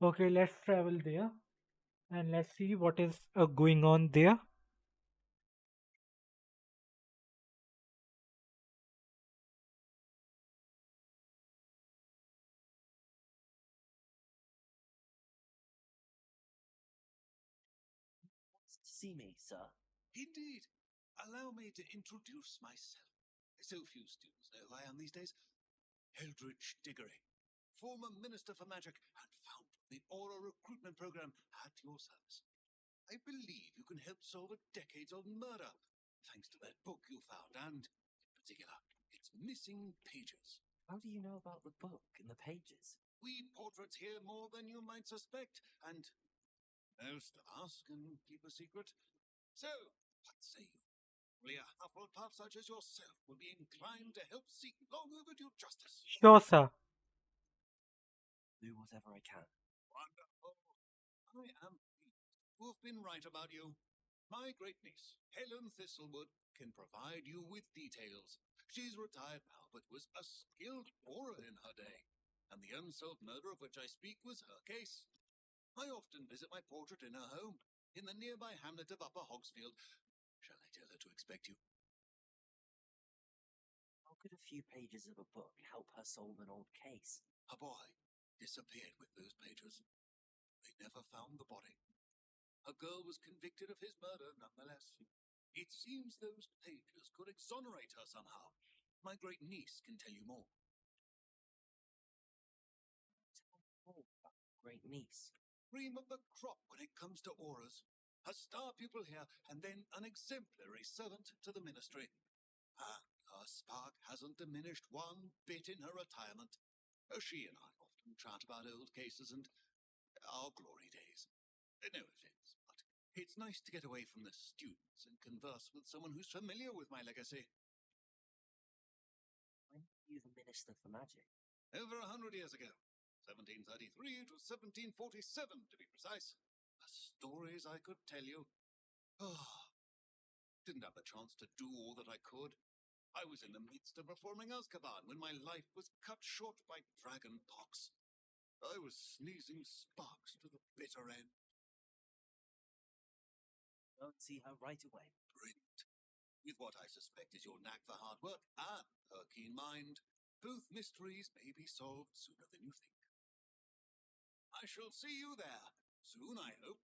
Okay, let's travel there and let's see what is going on there. To see me, sir. Indeed. Allow me to introduce myself. So few students know who I am these days. Eldridge Diggory, former Minister for Magic and founder of the Aura Recruitment Program at your service. I believe you can help solve a decades-old murder, thanks to that book you found, and, in particular, its missing pages. How do you know about the book and the pages? We portraits hear more than you might suspect, and most of us can keep a secret. So, what say you? Only a Hufflepuff such as yourself will be inclined to help seek long overdue justice. Sure, sir. Do whatever I can. Wonderful. I am pleased to have been right about you. My great niece, Helen Thistlewood, can provide you with details. She's retired now, but was a skilled aura in her day. And the unsolved murder of which I speak was her case. I often visit my portrait in her home, in the nearby hamlet of Upper Hogsfield. Shall I tell her to expect you? How could a few pages of a book help her solve an old case? A boy disappeared with those pages. They never found the body. A girl was convicted of his murder nonetheless. It seems those pages could exonerate her somehow. My great niece can tell you more. Oh, great niece. Cream of the crop when it comes to auras. A star pupil here, and then an exemplary servant to the ministry. And her spark hasn't diminished one bit in her retirement. She and I often chat about old cases and our glory days. No offense, but it's nice to get away from the students and converse with someone who's familiar with my legacy. When were you the Minister for Magic? Over 100 years ago. 1733 to 1747, to be precise. The stories I could tell you. Oh, didn't have the chance to do all that I could. I was in the midst of reforming Azkaban when my life was cut short by dragon pox. I was sneezing sparks to the bitter end. Go and see her right away. Brilliant. With what I suspect is your knack for hard work and her keen mind, both mysteries may be solved sooner than you think. I shall see you there. Soon, I hope.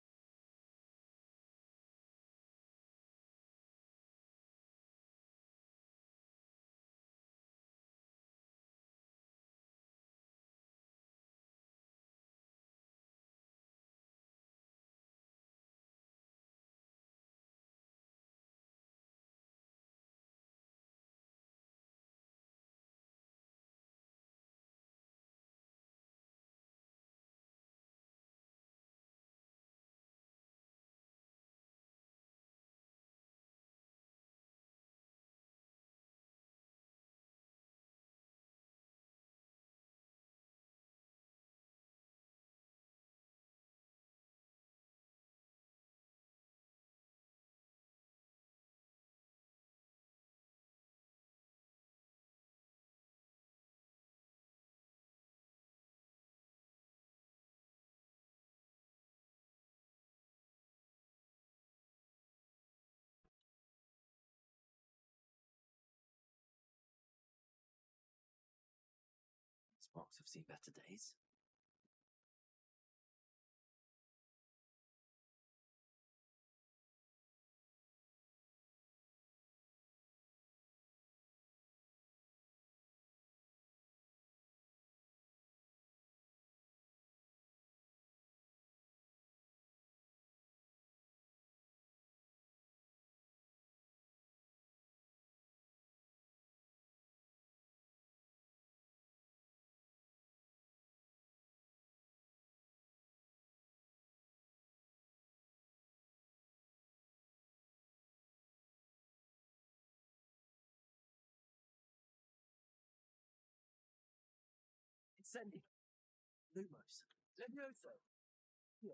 Sparks have seen better days. Incendio. Lumos. Levioso. Here.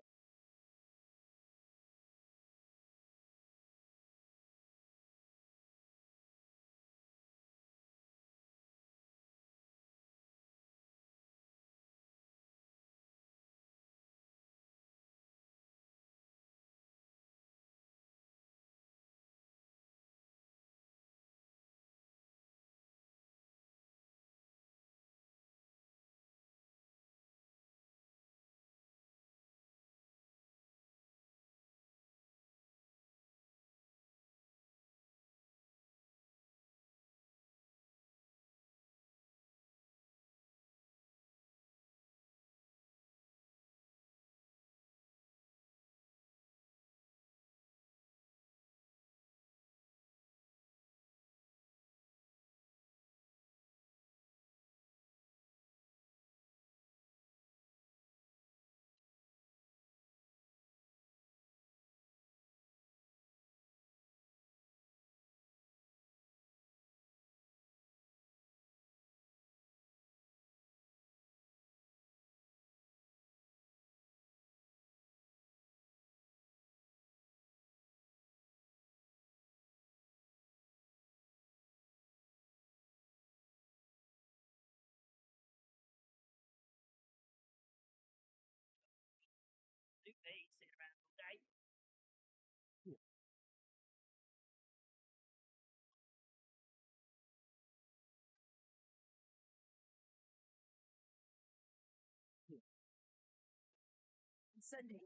Sending.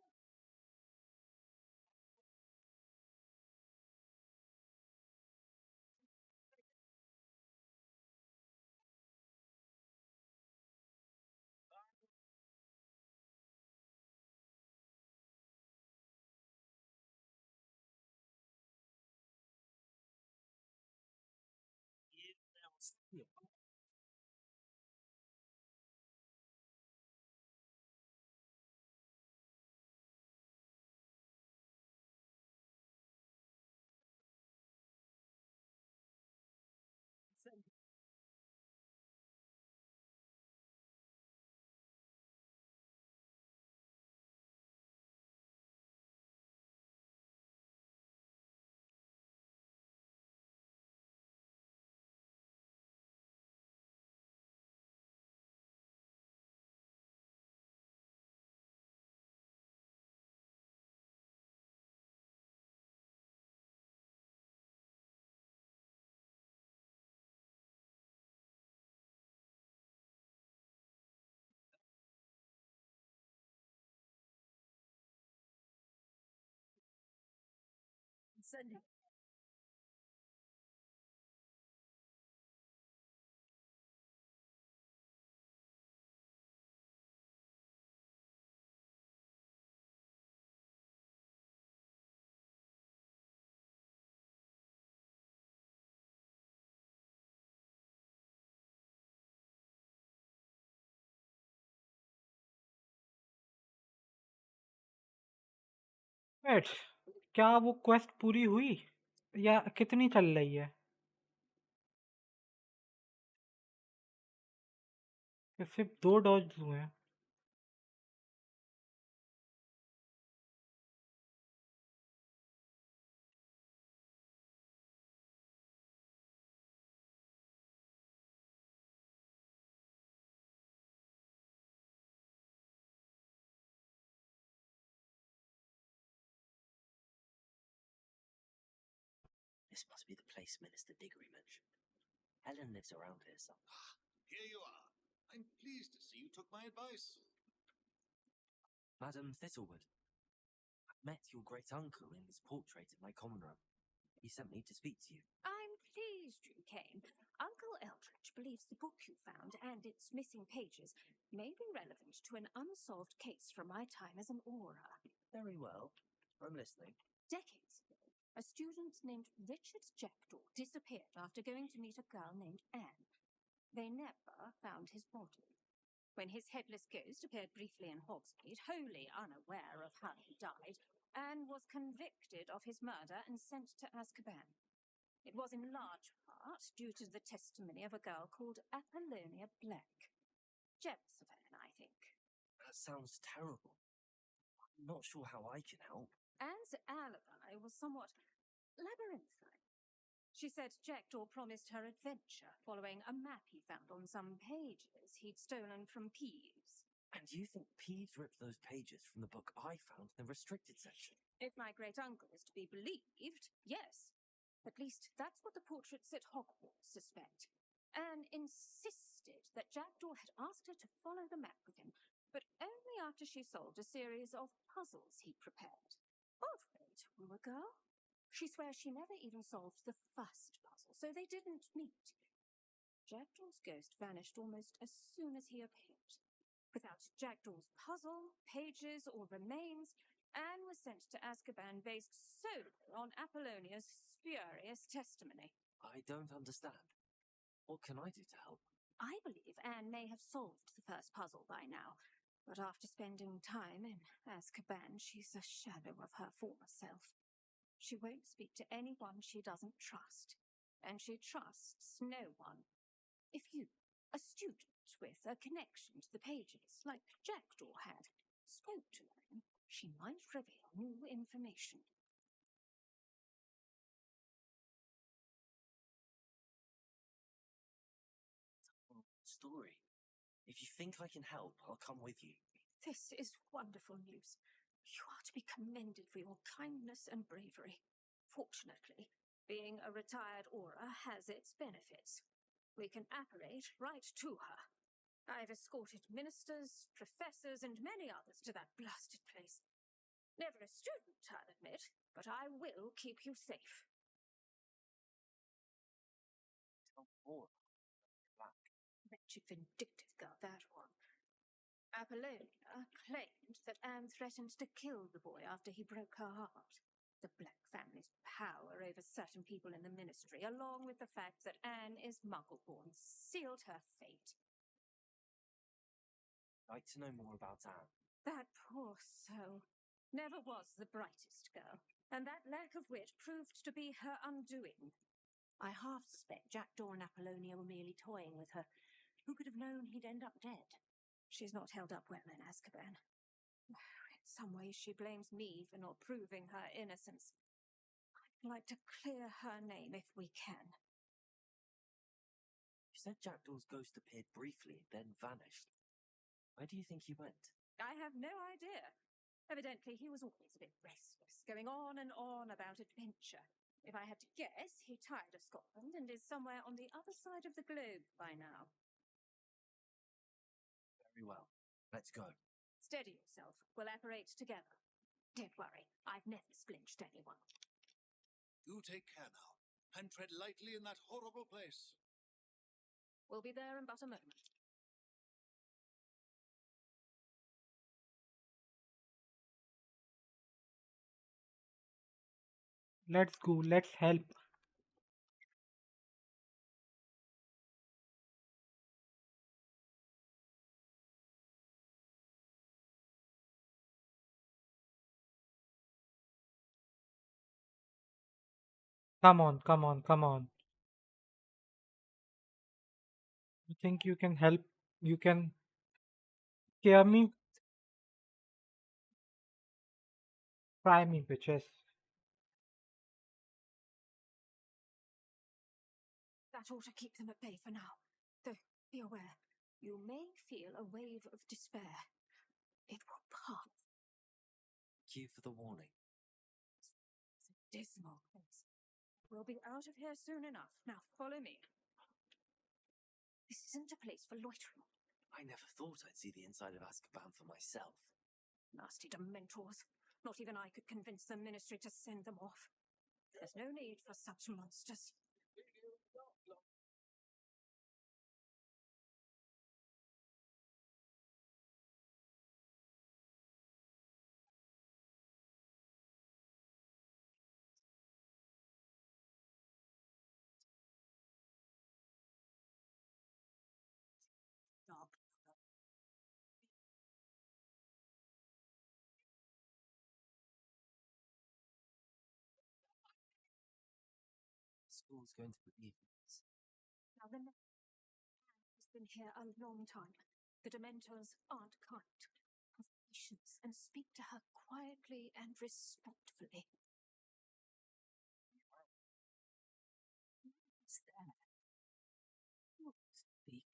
Sending. Sending. Wait, क्या वो quest पूरी हुई या कितनी चल रही है? या सिर्फ 2 डॉज हुए हैं? This must be the place Minister Diggory mentioned. Helen lives around here somewhere. Here you are. I'm pleased to see you took my advice. Madam Thistlewood, I met your great uncle in his portrait in my common room. He sent me to speak to you. I'm pleased you came. Uncle Eldridge believes the book you found and its missing pages may be relevant to an unsolved case from my time as an aura. Very well. I'm listening. Decades ago, a student named Richard Jackdaw disappeared after going to meet a girl named Anne. They never found his body. When his headless ghost appeared briefly in Hogsmeade, wholly unaware of how he died, Anne was convicted of his murder and sent to Azkaban. It was in large part due to the testimony of a girl called Apollonia Black. Jealous of Anne, I think. That sounds terrible. I'm not sure how I can help. Anne's alibi was somewhat labyrinthine. She said Jackdaw promised her adventure following a map he found on some pages he'd stolen from Peeves. And you think Peeves ripped those pages from the book I found in the restricted section? If my great uncle is to be believed, yes. At least that's what the portraits at Hogwarts suspect. Anne insisted that Jackdaw had asked her to follow the map with him, but only after she solved a series of puzzles he'd prepared. Odd way to woo a girl. She swears she never even solved the first puzzle, so they didn't meet. Jackdaw's ghost vanished almost as soon as he appeared. Without Jackdaw's puzzle, pages, or remains, Anne was sent to Azkaban based solely on Apollonia's spurious testimony. I don't understand. What can I do to help? I believe Anne may have solved the first puzzle by now, but after spending time in Azkaban, she's a shadow of her former self. She won't speak to anyone she doesn't trust, and she trusts no one. If you, a student with a connection to the pages, like Jackdaw had, spoke to Anne, she might reveal new information. Story. If you think I can help, I'll come with you. This is wonderful news. You are to be commended for your kindness and bravery. Fortunately, being a retired aura has its benefits. We can apparate right to her. I've escorted ministers, professors, and many others to that blasted place. Never a student, I'll admit, but I will keep you safe. Tell more. Black. Wretched, vindictive girl, that one. Apollonia claimed that Anne threatened to kill the boy after he broke her heart. The Black family's power over certain people in the ministry, along with the fact that Anne is Muggle-born, sealed her fate. I'd like to know more about Anne. That poor soul. Never was the brightest girl, and that lack of wit proved to be her undoing. I half suspect Jackdaw and Apollonia were merely toying with her. Who could have known he'd end up dead? She's not held up well in Azkaban. In some ways, she blames me for not proving her innocence. I'd like to clear her name if we can. You said Jackdaw's ghost appeared briefly, then vanished. Where do you think he went? I have no idea. Evidently, he was always a bit restless, going on and on about adventure. If I had to guess, he tired of Scotland and is somewhere on the other side of the globe by now. Very well. Let's go. Steady yourself. We'll apparate together. Don't worry, I've never splinched anyone. Do take care now, and tread lightly in that horrible place. We'll be there in but a moment. Let's go. Let's help. Come on, come on, come on. You think you can help? You can scare me? Try me, bitches. That ought to keep them at bay for now. Though, be aware, you may feel a wave of despair. It will pass. Thank you for the warning. It's a dismal place. We'll be out of here soon enough. Now, follow me. This isn't a place for loitering. I never thought I'd see the inside of Azkaban for myself. Nasty Dementors. Not even I could convince the Ministry to send them off. There's no need for such monsters. Stop. School's going to believe this. Now, the man has been here a long time. The Dementors aren't kind. Have patience and speak to her quietly and respectfully. What's that? Oh, speak.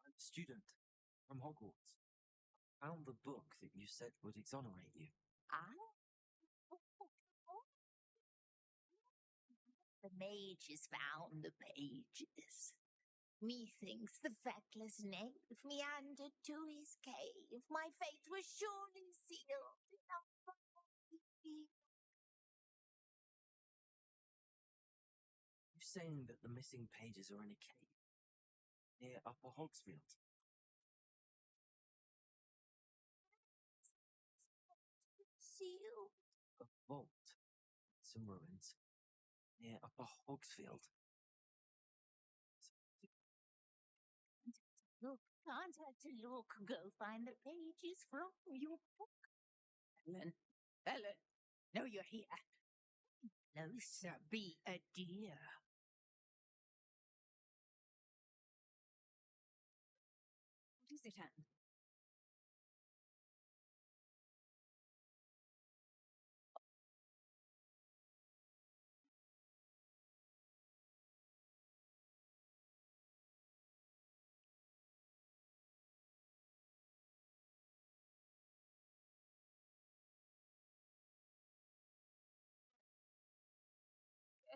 I'm a student from Hogwarts. I found the book that you said would exonerate you. The mages found the pages. Methinks the feckless knave meandered to his cave. My fate was surely sealed. You saying that the missing pages are in a cave near Upper Hogsfield? Sealed. A vault, some ruins near Upper Hogsfield. Look, can't have to look. Go find the pages from your book. Ellen, no, you're here. Closer, be a dear. What is it, Anne?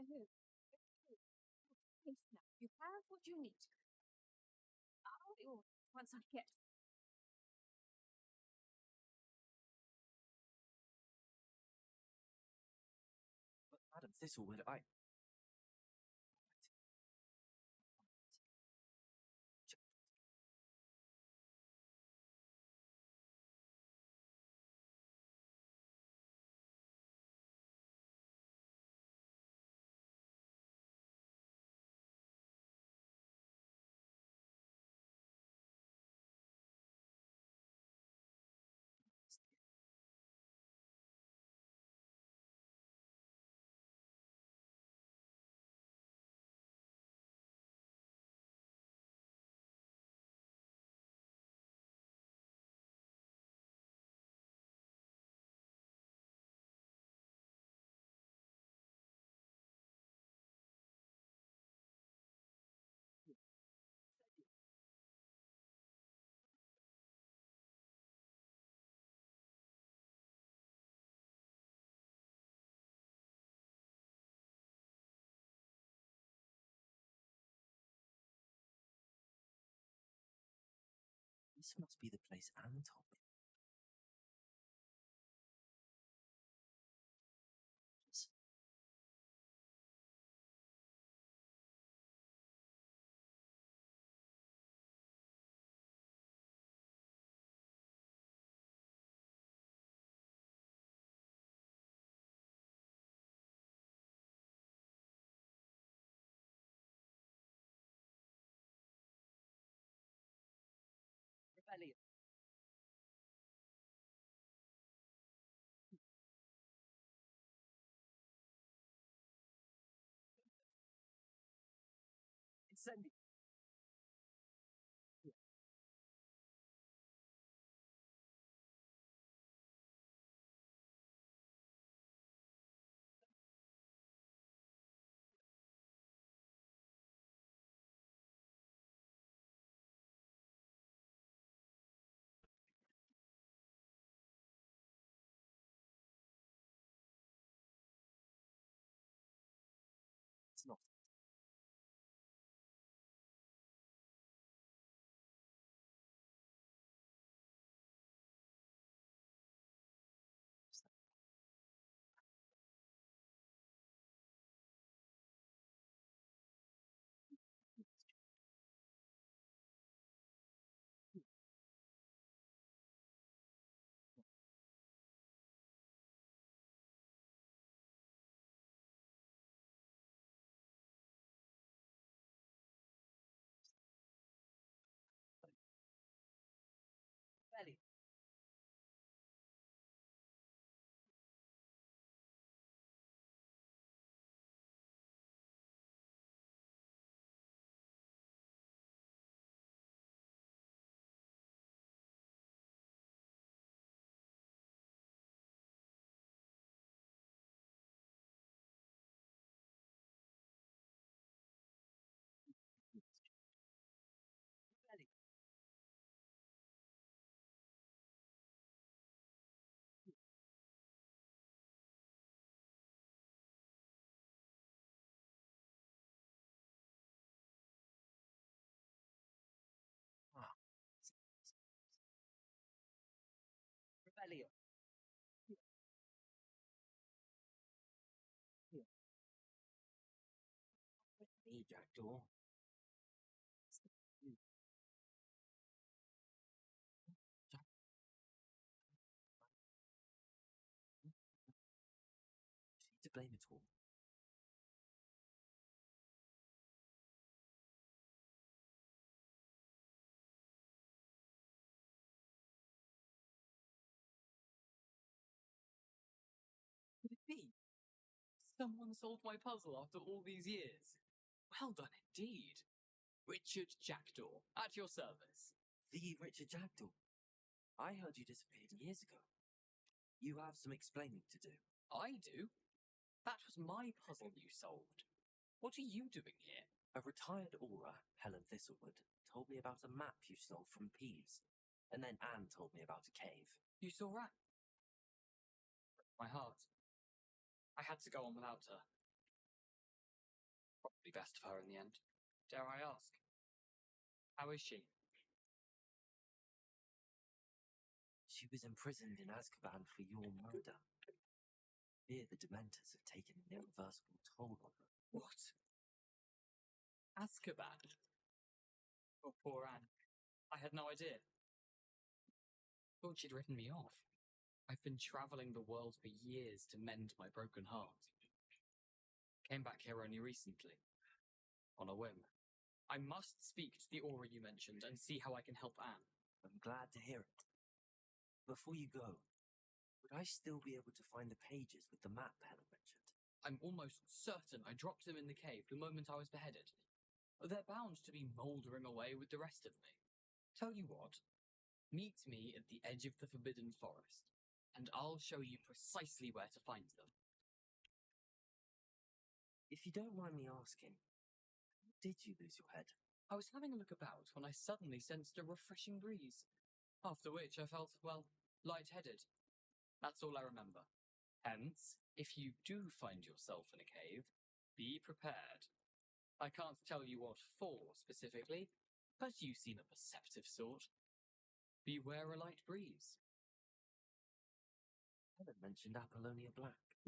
I hope. Yes, now you have what you need. I'll be all once I get. But Madam Thistlewood, this must be the place Anne told me. Rebellion. Incendio. It's not. Rebellion. Rebellion. Ah, Rebellion. me, Jackdaw. Jack, to blame at all. Could it be? Someone solved my puzzle after all these years. Well done indeed. Richard Jackdaw, at your service. The Richard Jackdaw. I heard you disappeared years ago. You have some explaining to do. I do? That was my puzzle you solved. What are you doing here? A retired aura, Helen Thistlewood, told me about a map you stole from Peeves. And then Anne told me about a cave. You saw Rat. My heart. I had to go on without her. Be best of her in the end. Dare I ask? How is she? She was imprisoned in Azkaban for your murder. Fear the Dementors have taken an irreversible toll on her. What? Azkaban? Oh, poor Anne. I had no idea. Thought she'd written me off. I've been traveling the world for years to mend my broken heart. Came back here only recently. On a whim. I must speak to the aura you mentioned and see how I can help Anne. I'm glad to hear it. Before you go, would I still be able to find the pages with the map Helen mentioned? I'm almost certain I dropped them in the cave the moment I was beheaded. They're bound to be mouldering away with the rest of me. Tell you what, meet me at the edge of the Forbidden Forest, and I'll show you precisely where to find them. If you don't mind me asking, how did you lose your head? I was having a look about when I suddenly sensed a refreshing breeze, after which I felt, well, lightheaded. That's all I remember. Hence, if you do find yourself in a cave, be prepared. I can't tell you what for specifically, but you seem a perceptive sort. Beware a light breeze. Helen mentioned Apollonia Black.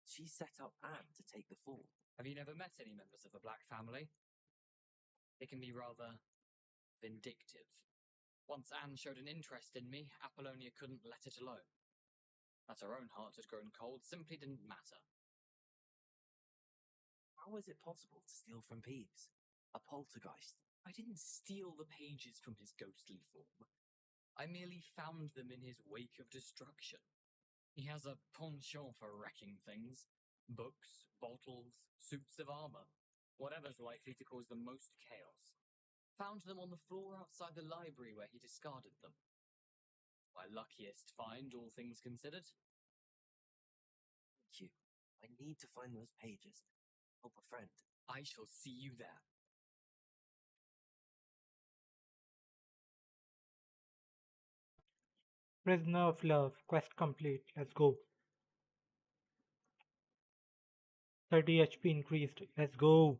She set up Anne to take the fall. Have you never met any members of the Black family? They can be rather vindictive. Once Anne showed an interest in me, Apollonia couldn't let it alone. That her own heart had grown cold simply didn't matter. How was it possible to steal from Peeves? A poltergeist? I didn't steal the pages from his ghostly form. I merely found them in his wake of destruction. He has a penchant for wrecking things. Books, bottles, suits of armor. Whatever's likely to cause the most chaos. Found them on the floor outside the library where he discarded them. My luckiest find, all things considered. Thank you. I need to find those pages. Help a friend. I shall see you there. Prisoner of Love. Quest complete. Let's go. 30 HP increased. Let's go.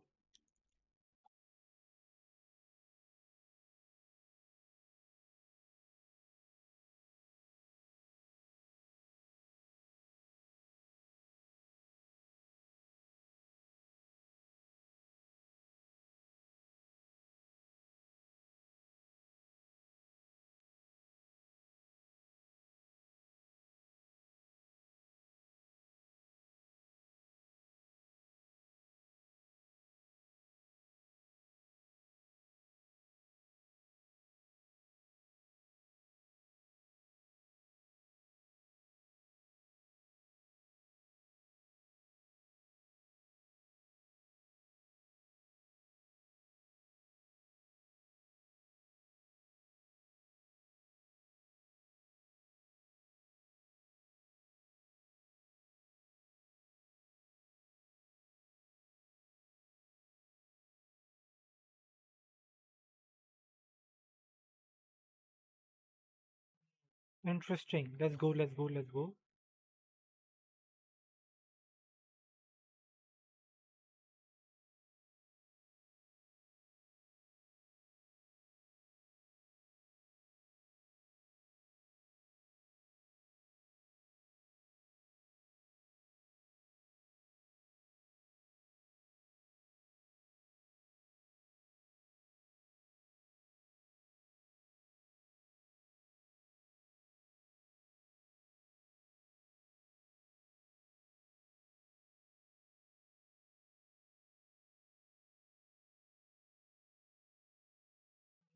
Interesting. Let's go, let's go, let's go.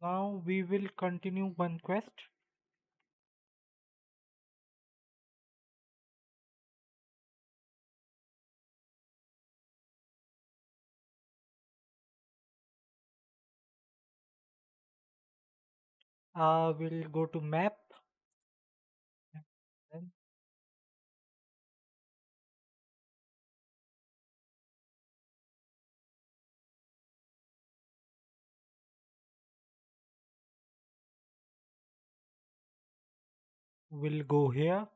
Now we will continue one quest. We'll go to map. Then we'll go here.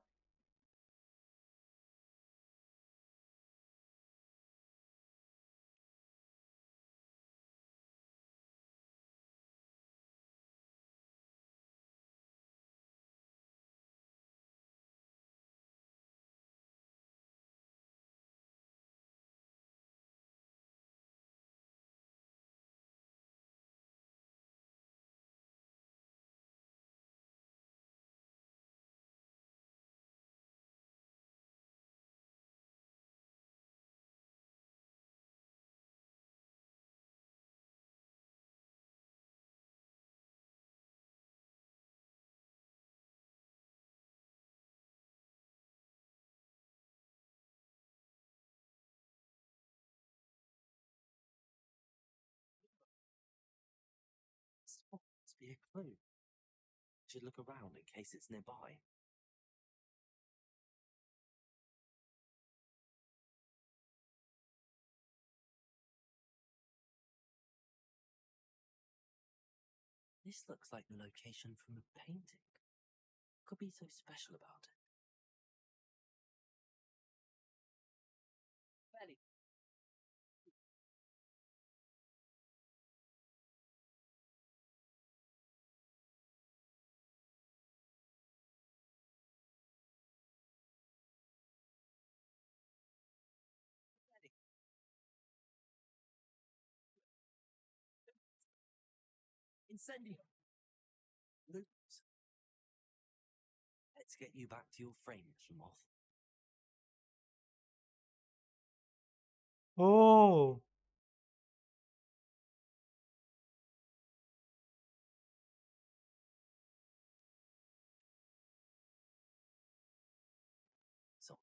clue. Should look around in case it's nearby. This looks like the location from the painting. What could be so special about it? Belly. Incendio. Loops. Let's get you back to your frame, little moth. Oh, So,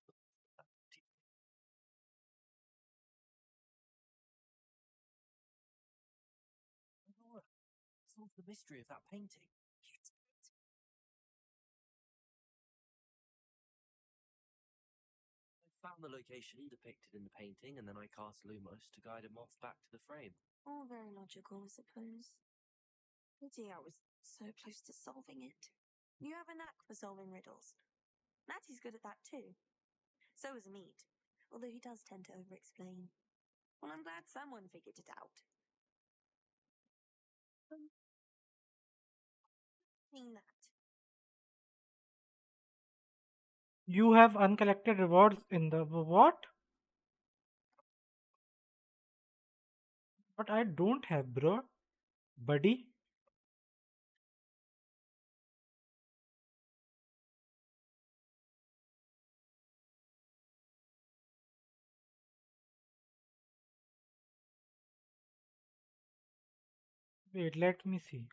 Aurora, solve the mystery of that painting. I found the location depicted in the painting, and then I cast Lumos to guide a moth back to the frame. All very logical, I suppose. Pity I was so close to solving it. You have a knack for solving riddles. Natty's good at that too. So is Meat, although he does tend to over-explain. Well, I'm glad someone figured it out. Seen that. you have uncollected rewards in the what? But I don't have, bro. Buddy. Wait, let me see.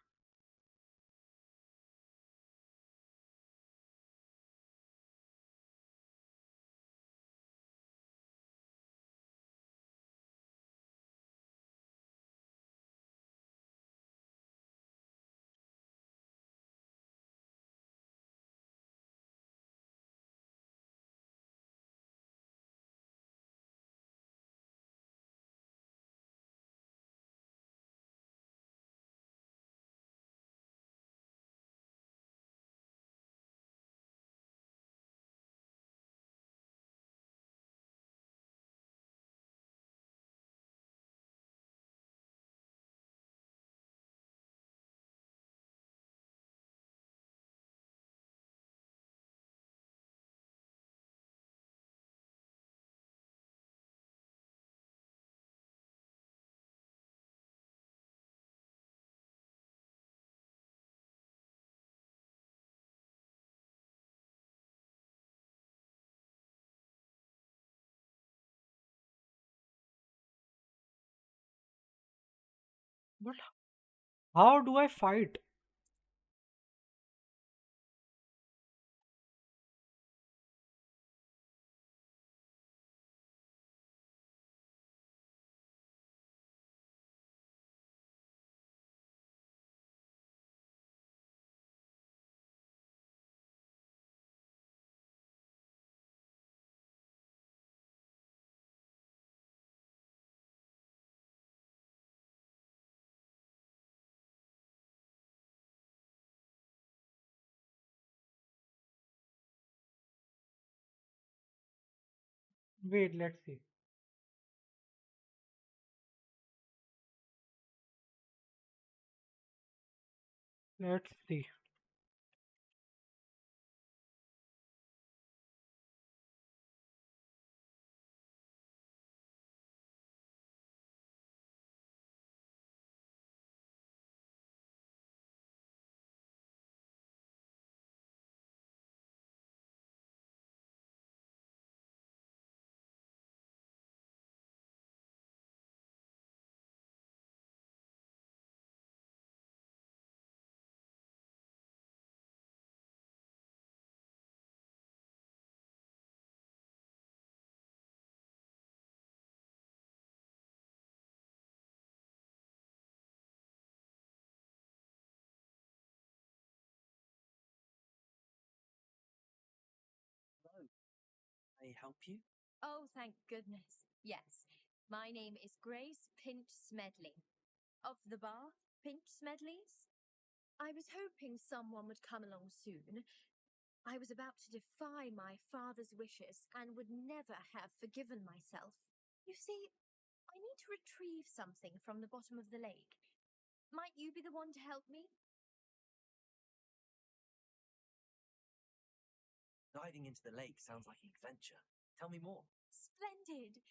But how do I fight? Wait, let's see. Let's see. I help you? Oh, thank goodness. Yes. My name is Grace Pinch Smedley. Of the Bath Pinch Smedleys? I was hoping someone would come along soon. I was about to defy my father's wishes and would never have forgiven myself. You see, I need to retrieve something from the bottom of the lake. Might you be the one to help me? Diving into the lake sounds like an adventure. Tell me more. Splendid!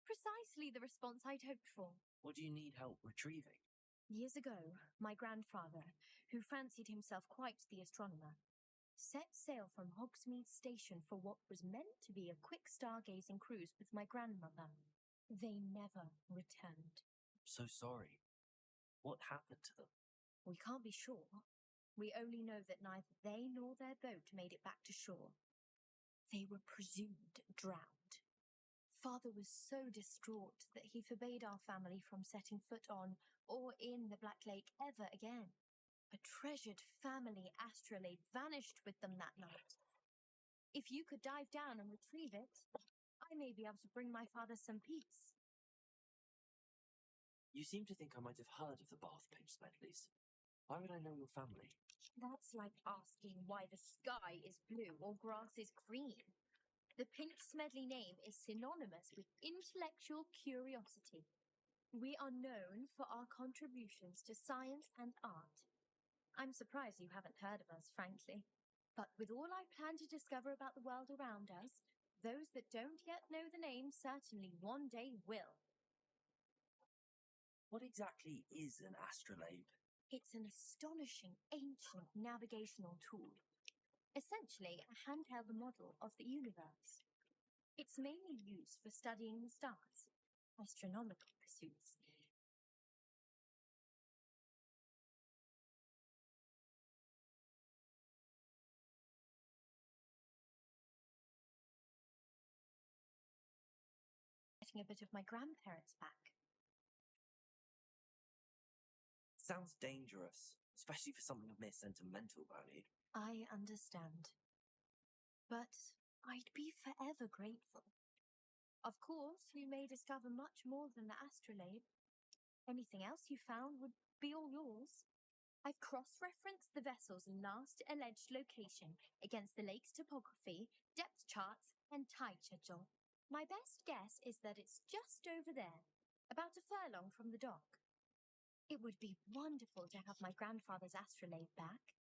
Precisely the response I'd hoped for. What do you need help retrieving? Years ago, my grandfather, who fancied himself quite the astronomer, set sail from Hogsmeade Station for what was meant to be a quick stargazing cruise with my grandmother. They never returned. I'm so sorry. What happened to them? We can't be sure. We only know that neither they nor their boat made it back to shore. They were presumed drowned. Father was so distraught that he forbade our family from setting foot on or in the Black Lake ever again. A treasured family astrolabe vanished with them that night. If you could dive down and retrieve it, I may be able to bring my father some peace. You seem to think I might have heard of the Bath Pinch Smedleys. Why would I know your family? That's like asking why the sky is blue or grass is green. The Pinch Smedley name is synonymous with intellectual curiosity. We are known for our contributions to science and art. I'm surprised you haven't heard of us, frankly. But with all I plan to discover about the world around us, those that don't yet know the name certainly one day will. What exactly is an astrolabe? It's an astonishing ancient navigational tool. Essentially, a handheld model of the universe. It's mainly used for studying the stars, astronomical pursuits. Getting a bit of my grandparents back. Sounds dangerous, especially for something of mere sentimental value. I understand. But I'd be forever grateful. Of course, you may discover much more than the astrolabe. Anything else you found would be all yours. I've cross-referenced the vessel's last alleged location against the lake's topography, depth charts, and tide schedule. My best guess is that it's just over there, about a furlong from the dock. It would be wonderful to have my grandfather's astrolabe back.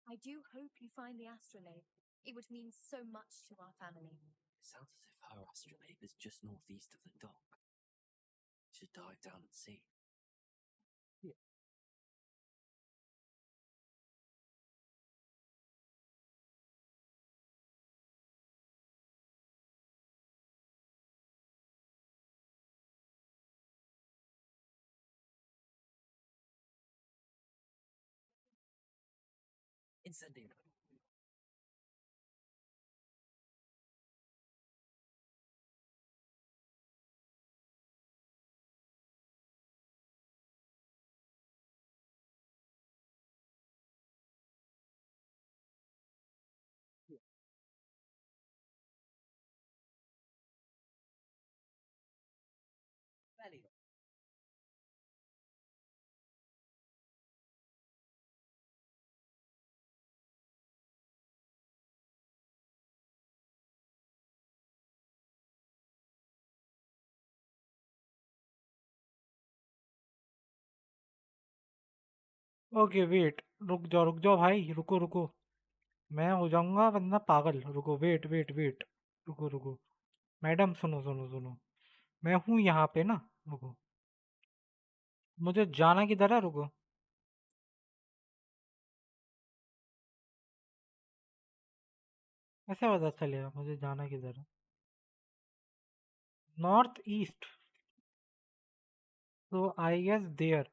I do hope you find the astrolabe. It would mean so much to our family. Sounds as if her astrolabe is just northeast of the dock. Should dive down and see. Yeah. Incendiary. Belly. Okay wait रुक जाओ भाई रुको रुको मैं हो जाऊंगा वरना पागल रुको वेट वेट वेट रुको रुको मैडम सुनो सुनो सुनो मैं हूँ यहाँ पे ना रुको मुझे जाना किधर है रुको ऐसे पता चलेगा मुझे जाना किधर है नॉर्थ ईस्ट तो I guess there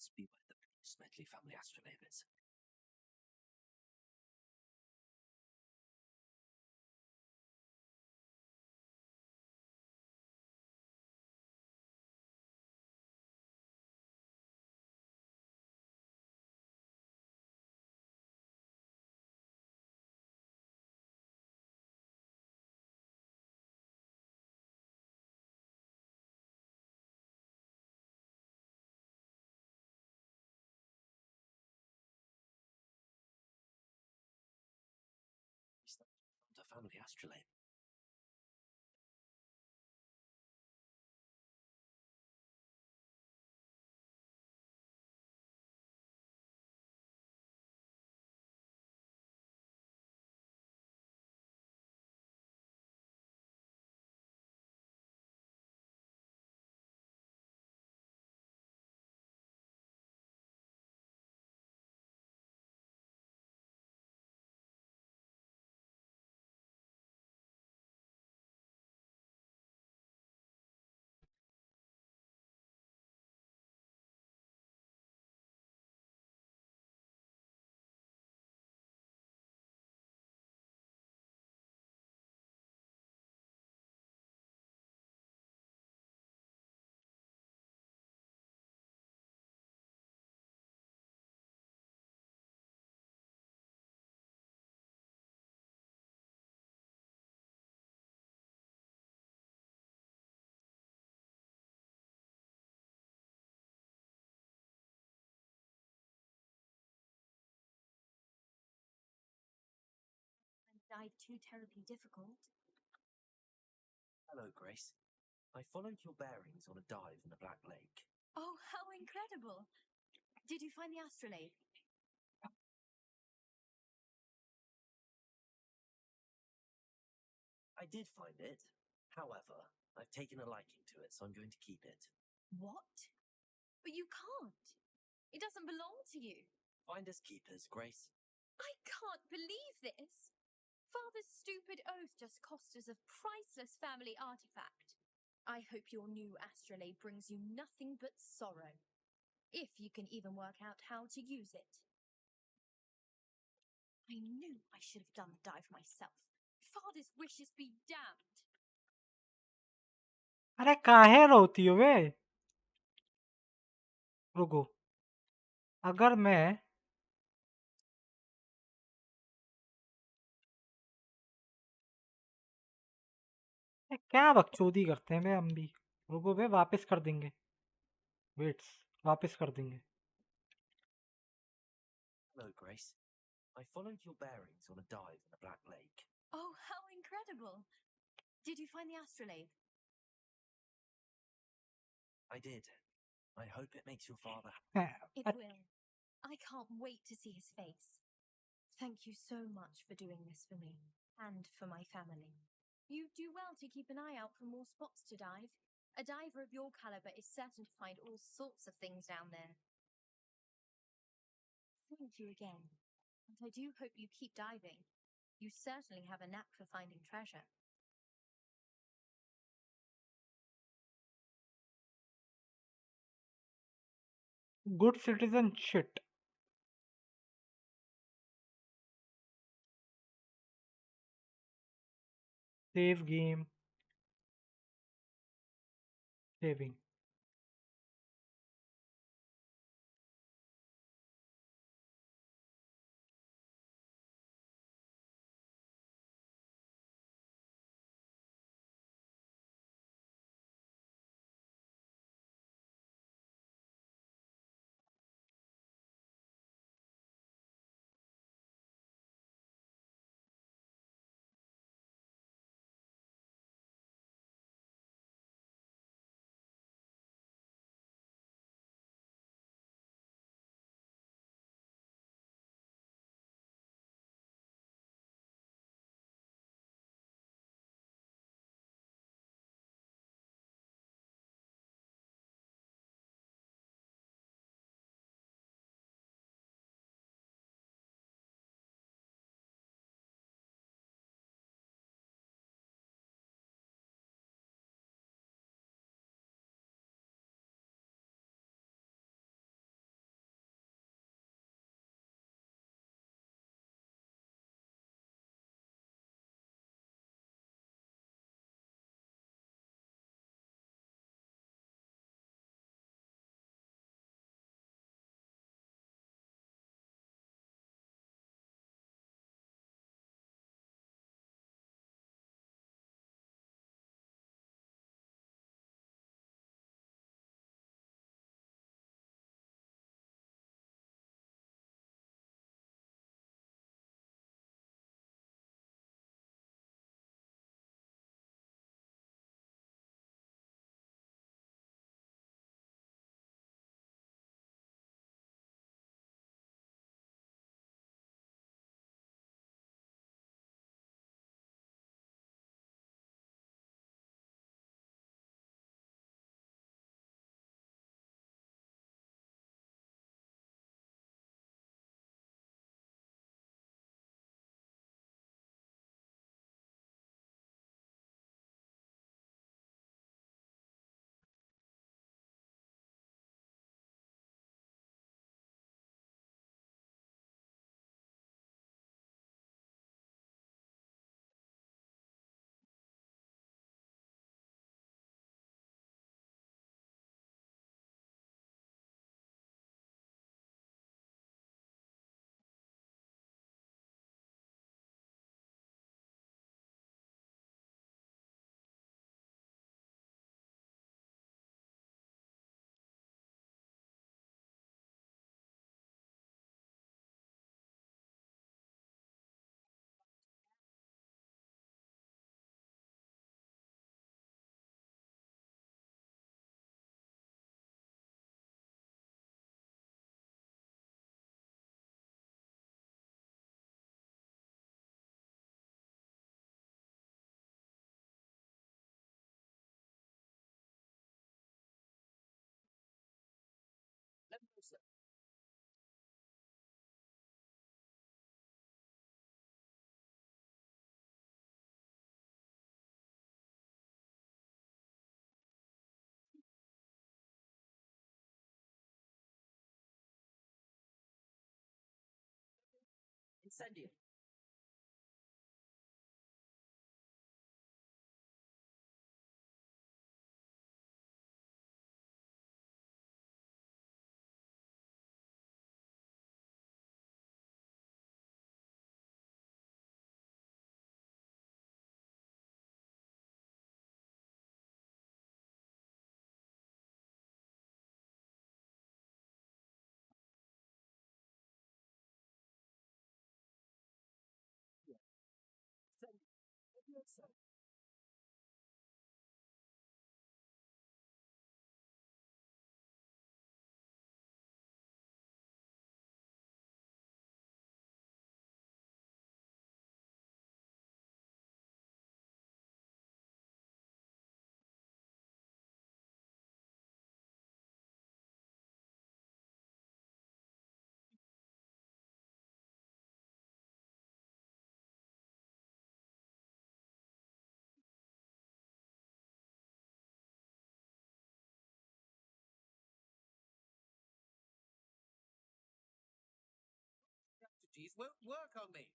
Must be where the Smedley family astrolabe is. The family astrolabe. Dive too terribly difficult. Hello, Grace. I followed your bearings on a dive in the Black Lake. Oh, how incredible! Did you find the astrolabe? I did find it. However, I've taken a liking to it, so I'm going to keep it. What? But you can't. It doesn't belong to you. Finders keepers, Grace. I can't believe this. Father's stupid oath just cost us a priceless family artifact. I hope your new astrolabe brings you nothing but sorrow. If you can even work out how to use it. I knew I should have done the dive myself. Father's wishes be damned. अरे काहे रोती हो वे? रुको, अगर मैं क्या बकचोदी करते हैं बे हम भी। रुको बे, वापस कर देंगे। वेट्स, वापस कर देंगे। Hello, Grace. I followed your bearings on a dive in the Black Lake. Oh, how incredible! Did you find the astrolabe? I did. I hope it makes your father It will. I can't wait to see his face. Thank you so much for doing this for me and for my family. You do well to keep an eye out for more spots to dive. A diver of your caliber is certain to find all sorts of things down there. Thank you again. And I do hope you keep diving. You certainly have a knack for finding treasure. Good citizen shit. Save game. Saving. Incendio. Strategies won't work on me.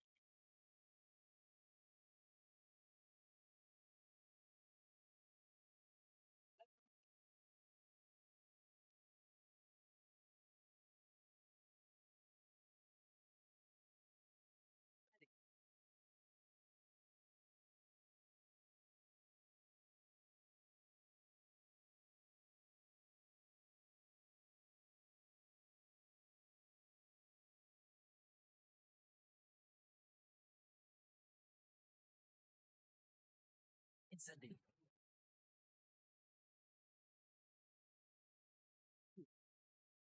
Incendio.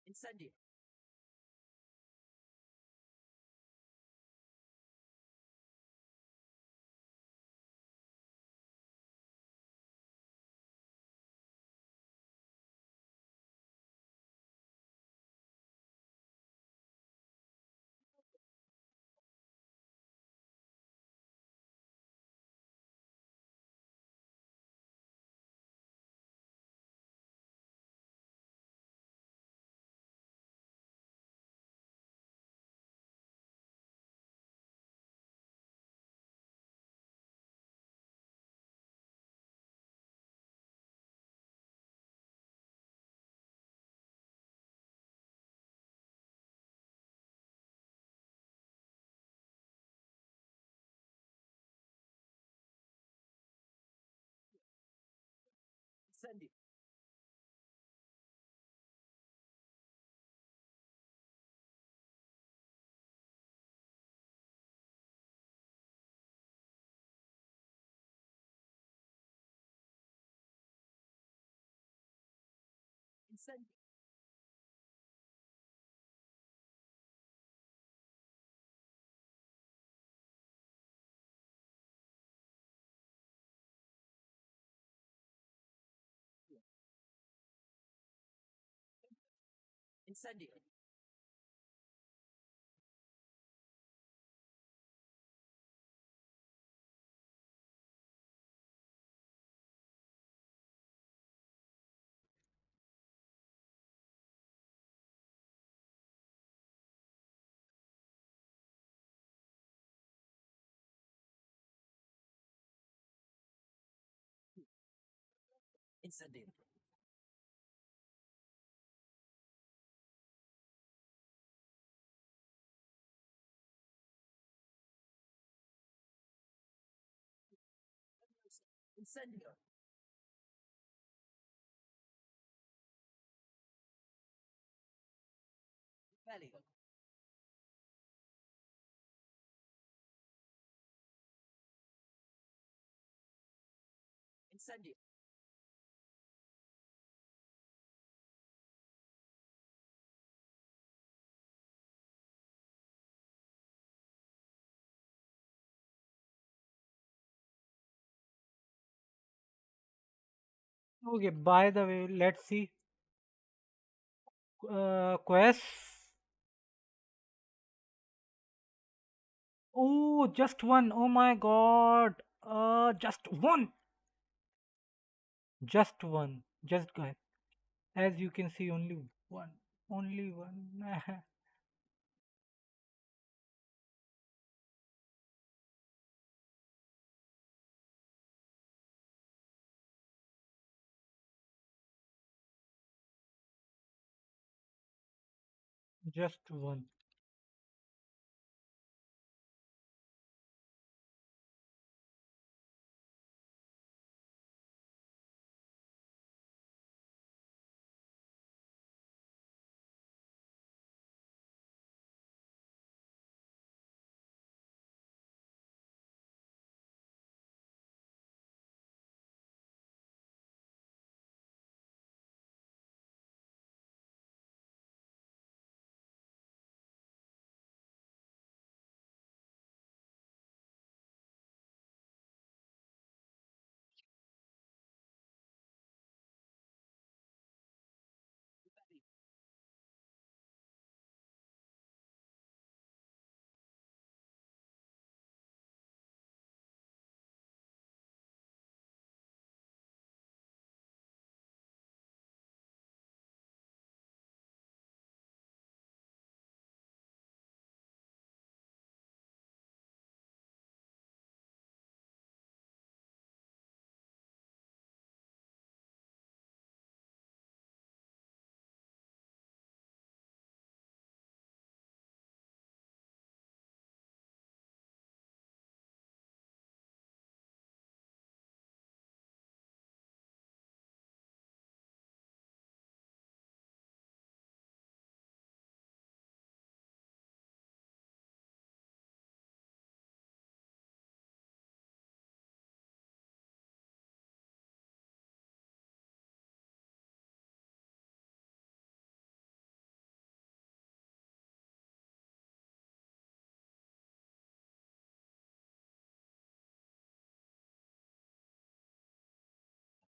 Incendio. Incendio. Incendio. Incendio. Incendio. Incendio. Valio. Incendio. Okay, by the way, let's see. Quest. Oh, just one. Oh my god. Just one. Just one. Just guys. As you can see, only one. Only one. Just one.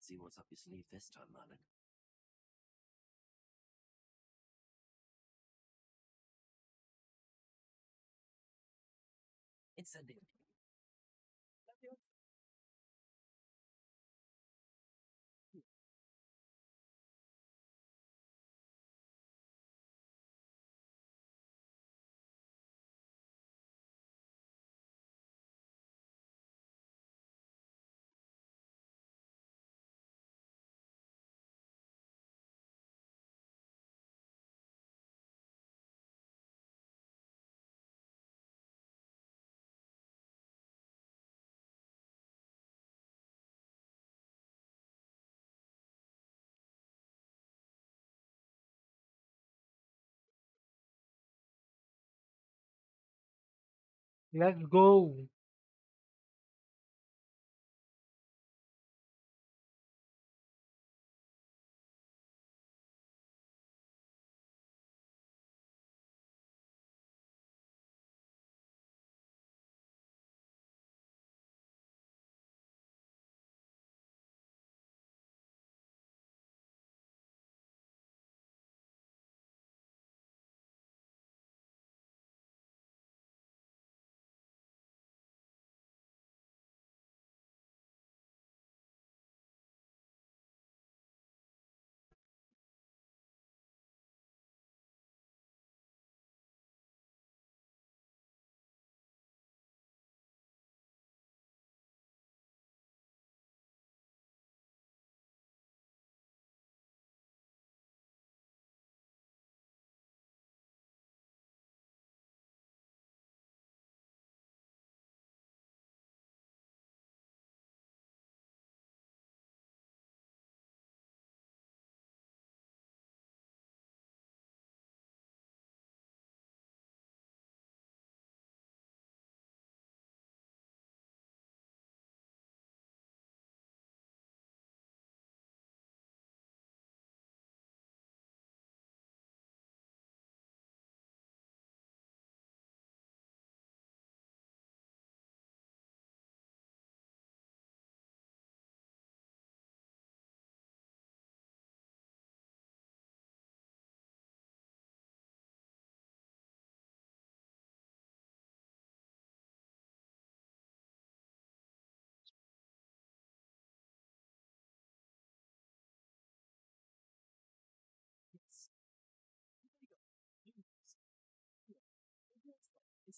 See what's up your sleeve this time, Merlin. It's a Let's go.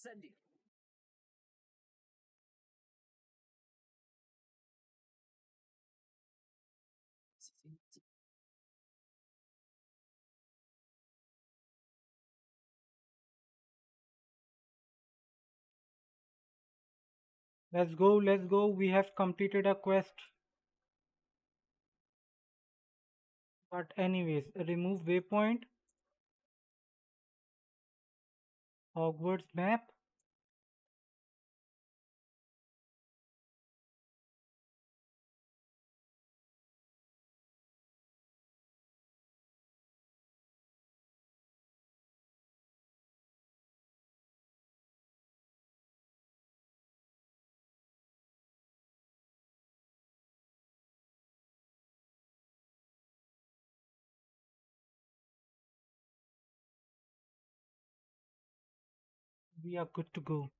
Ascendio. Let's go, let's go. We have completed a quest. But anyways, remove waypoint. Hogwarts map. We are good to go.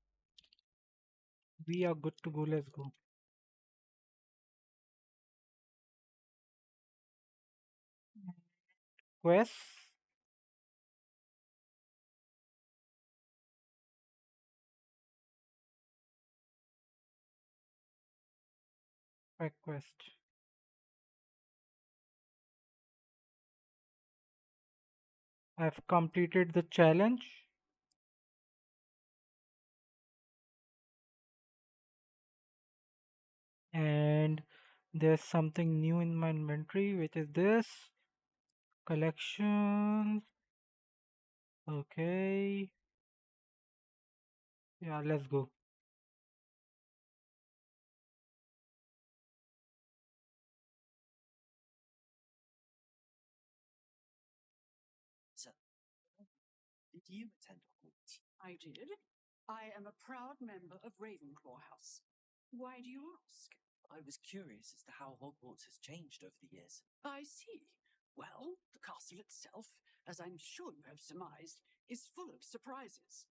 We are good to go. Let's go. Quests. Request. I've completed the challenge. And there's something new in my inventory, which is this collections. Okay. Yeah, let's go. So, did you attend Hogwarts? I did. I am a proud member of Ravenclaw House. Why do you ask? I was curious as to how Hogwarts has changed over the years. I see. Well, the castle itself, as I'm sure you have surmised, is full of surprises.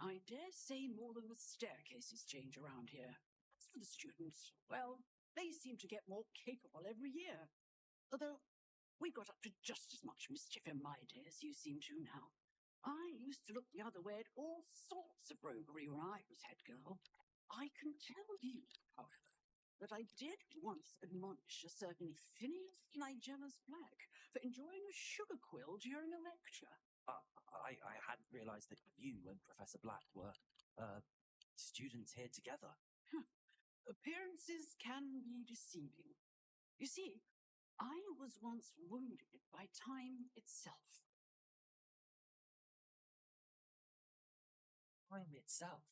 I dare say more than the staircases change around here. As for the students, well, they seem to get more capable every year. Although, we got up to just as much mischief in my day as you seem to now. I used to look the other way at all sorts of roguery when I was head girl. I can tell you, however, that I did once admonish a certain Phineas Nigellus Black for enjoying a sugar quill during a lecture. I hadn't realized that you and Professor Black were, students here together. Appearances can be deceiving. You see, I was once wounded by time itself. Time itself.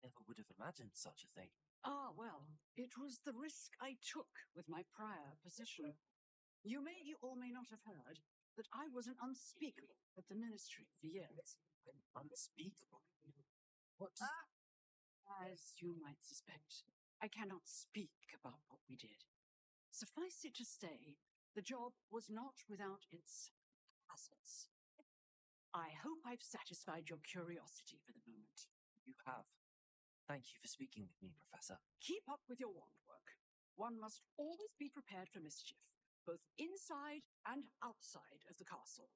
Never would have imagined such a thing. Ah, well, it was the risk I took with my prior position. You may or may not have heard that I was an unspeakable at the ministry for years. An unspeakable? What? As you might suspect, I cannot speak about what we did. Suffice it to say, the job was not without its hazards. I hope I've satisfied your curiosity for the moment. You have. Thank you for speaking with me, Professor. Keep up with your wand work. One must always be prepared for mischief, both inside and outside of the castle.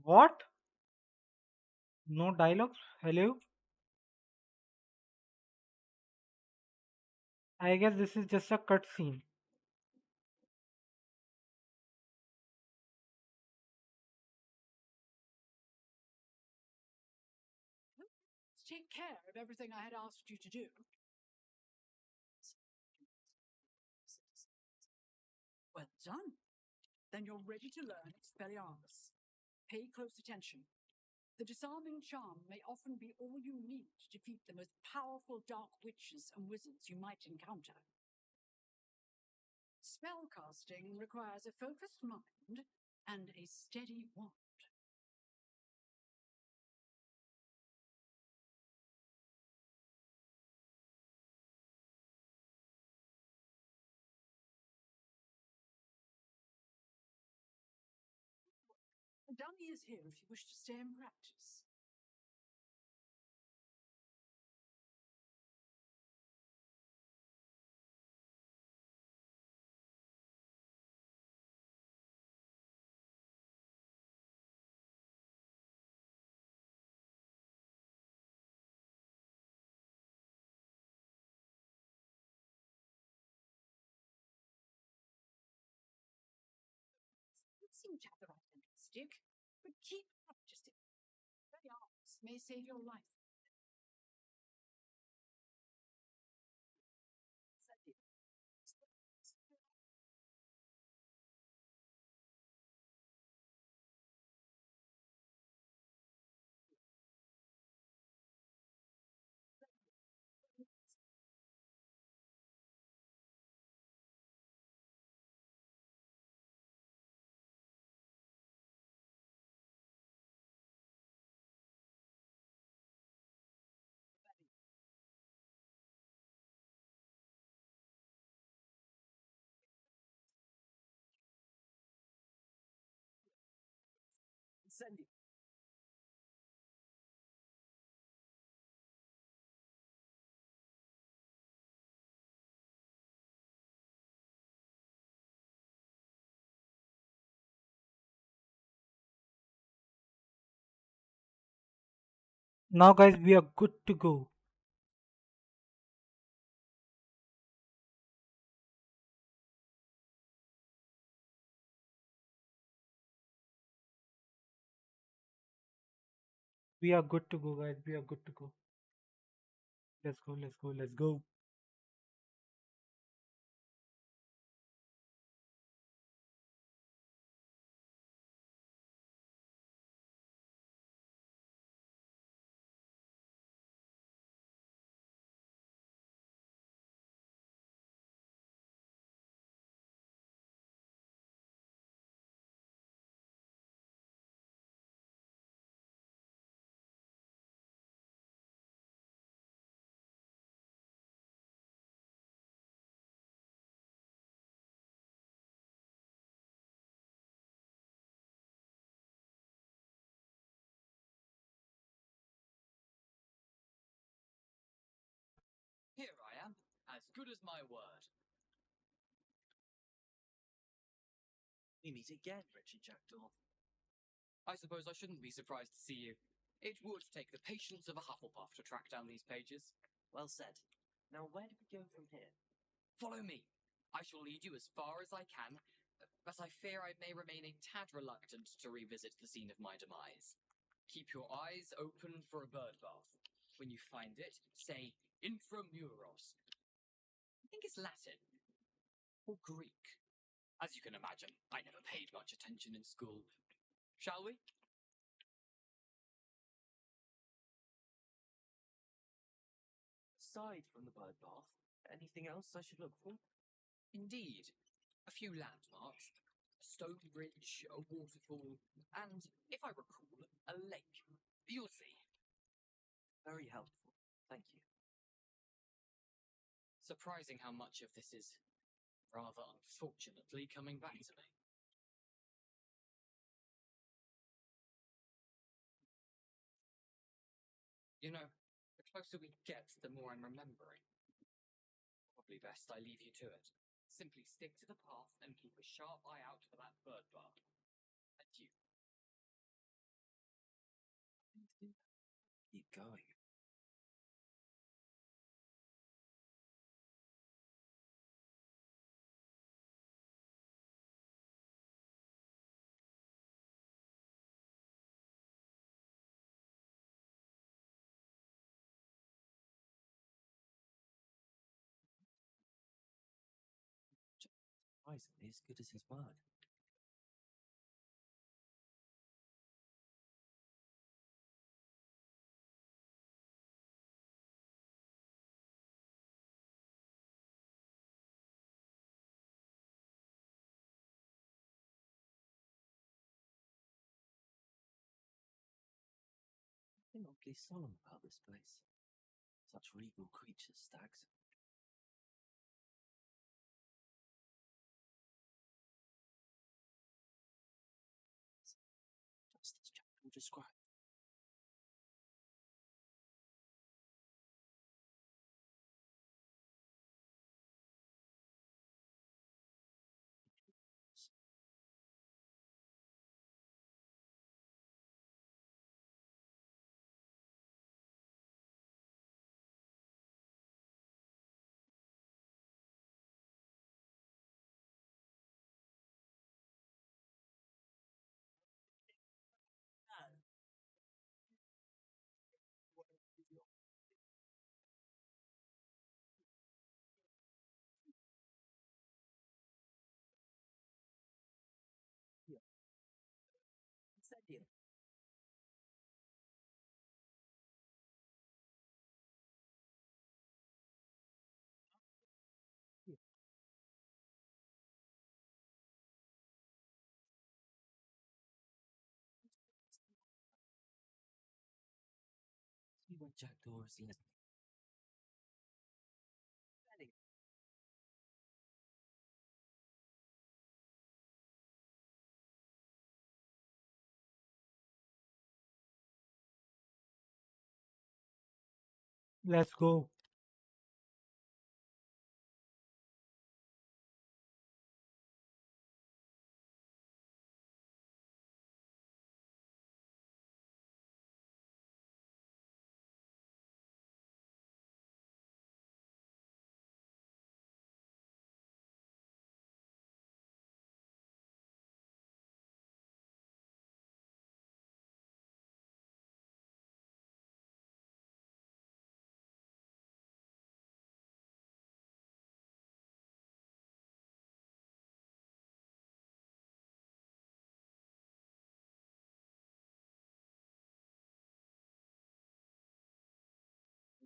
What? No dialogues? Hello? I guess this is just a cutscene. Take care of everything I had asked you to do. Well done. Then you're ready to learn Expelliarmus. Pay close attention. The disarming charm may often be all you need to defeat the most powerful dark witches and wizards you might encounter. Spellcasting requires a focused mind and a steady wand. The dummy is here if you wish to stay and practice. You seem to have the right end of the stick, but keep practicing. Very arms may save your life. Send it. Now, guys, we are good to go. We are good to go, guys. We are good to go. Let's go, let's go, let's go. Here I am, as good as my word. We meet again, Richard Jackdaw. I suppose I shouldn't be surprised to see you. It would take the patience of a Hufflepuff to track down these pages. Well said. Now, where do we go from here? Follow me. I shall lead you as far as I can, but I fear I may remain a tad reluctant to revisit the scene of my demise. Keep your eyes open for a bird bath. When you find it, say Intramuros. I think it's Latin. Or Greek. As you can imagine, I never paid much attention in school. Shall we? Aside from the bird bath, anything else I should look for? Indeed. A few landmarks. A stone bridge, a waterfall, and, if I recall, a lake. You'll see. Very helpful. Thank you. Surprising how much of this is, rather unfortunately, coming back to me. You know, the closer we get, the more I'm remembering. Probably best I leave you to it. Simply stick to the path and keep a sharp eye out for that bird bath. And you. Keep going. Surprisingly as good as his word. Something oddly solemn about this place. Such regal creatures, stags. Just as Jackal described. Incendio. See where Jackdaw is led me. Let's go.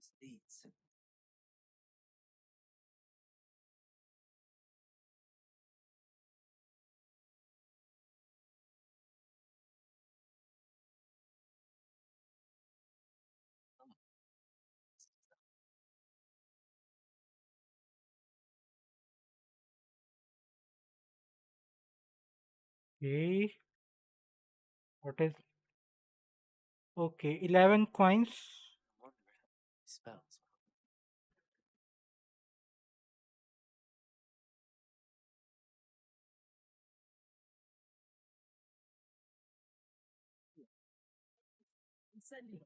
This leads. Okay. What is okay? 11 coins. Spells. Incendio.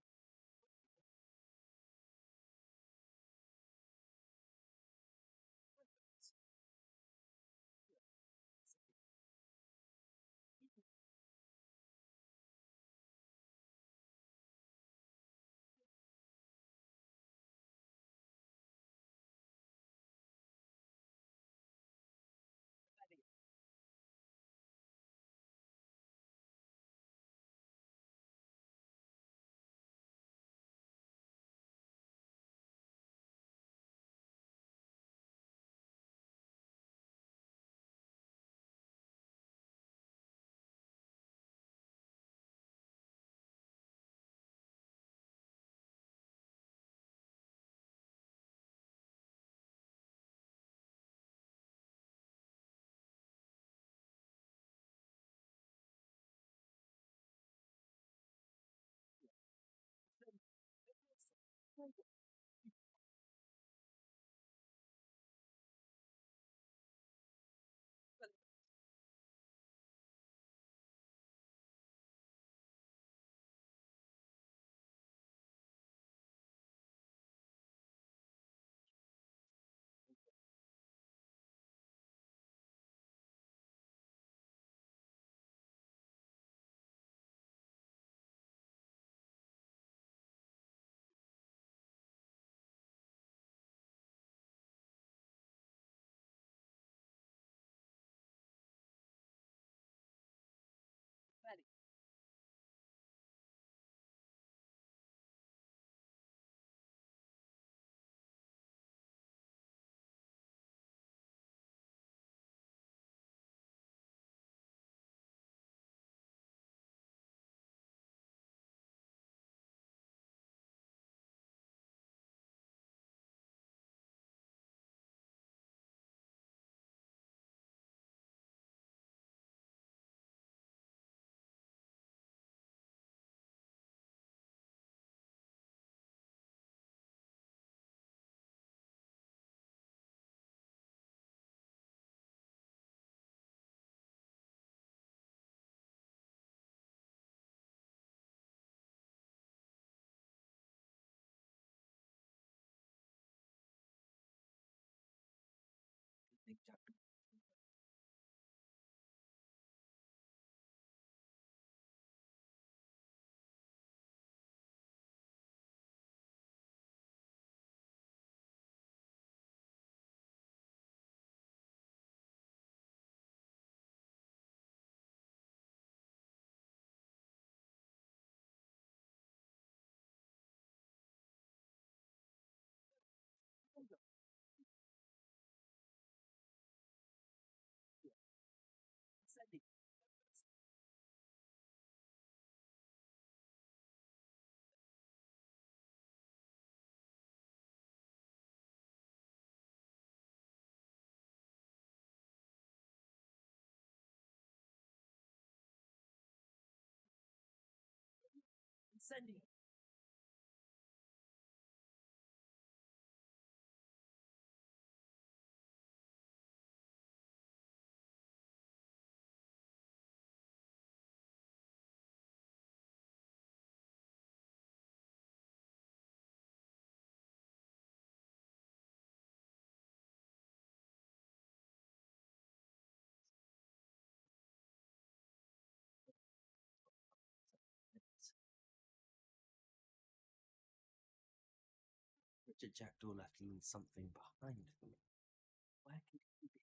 Sending. Richard Jackdaw left something behind for me. Where could he be?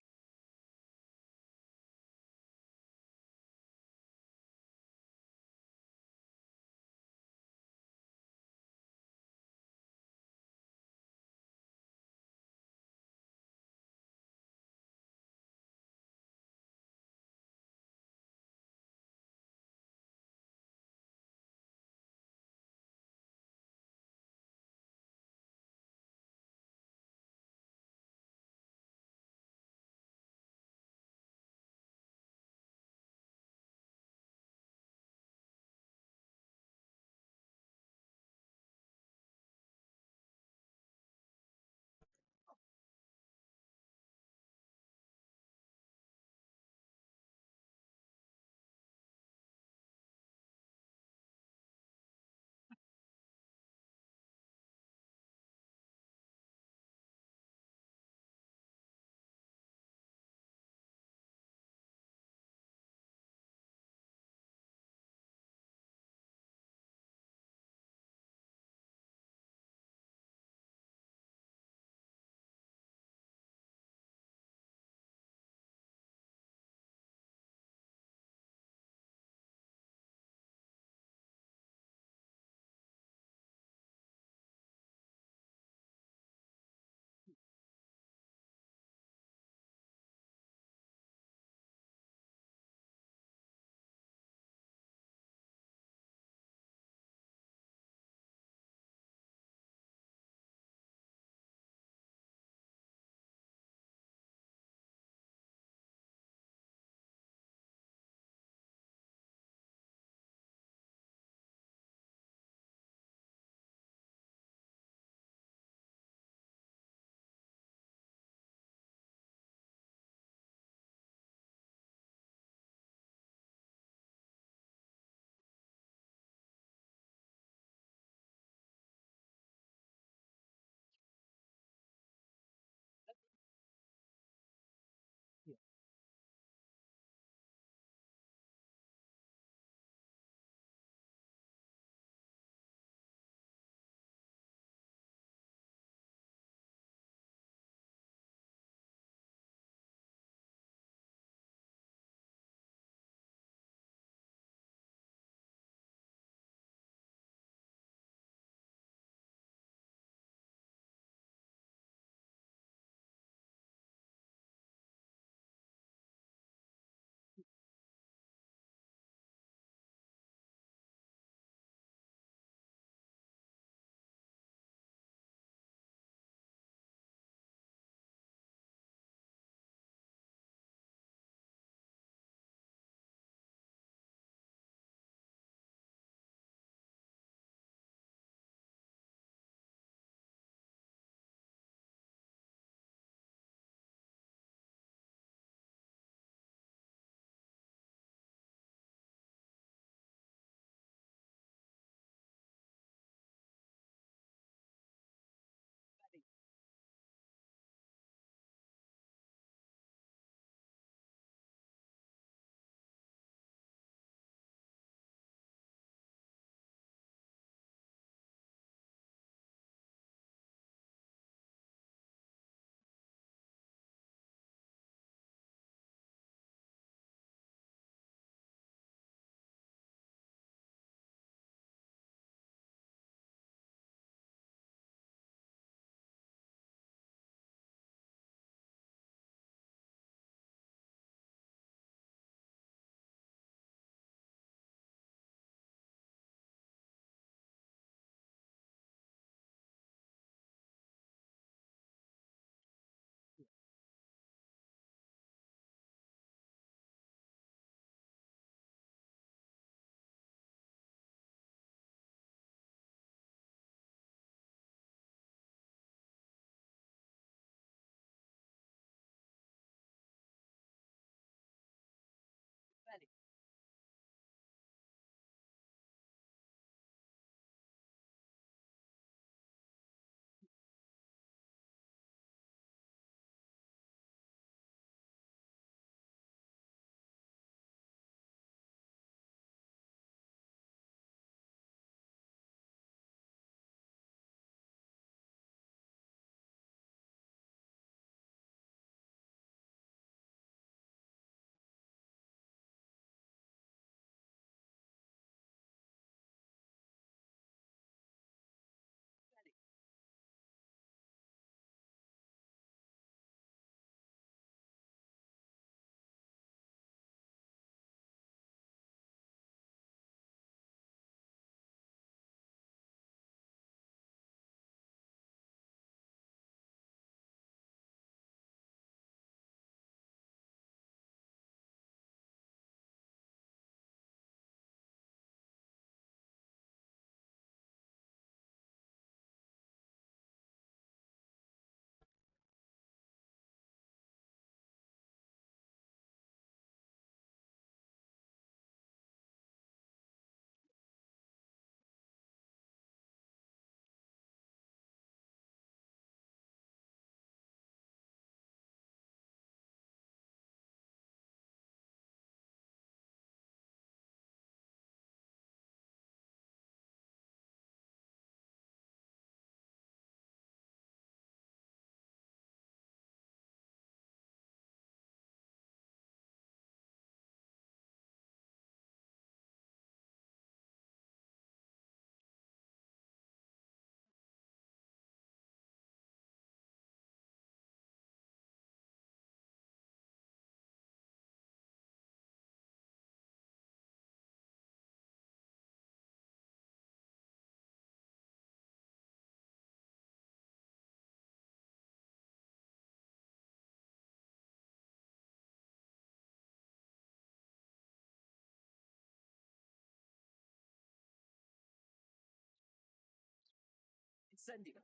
Incendio.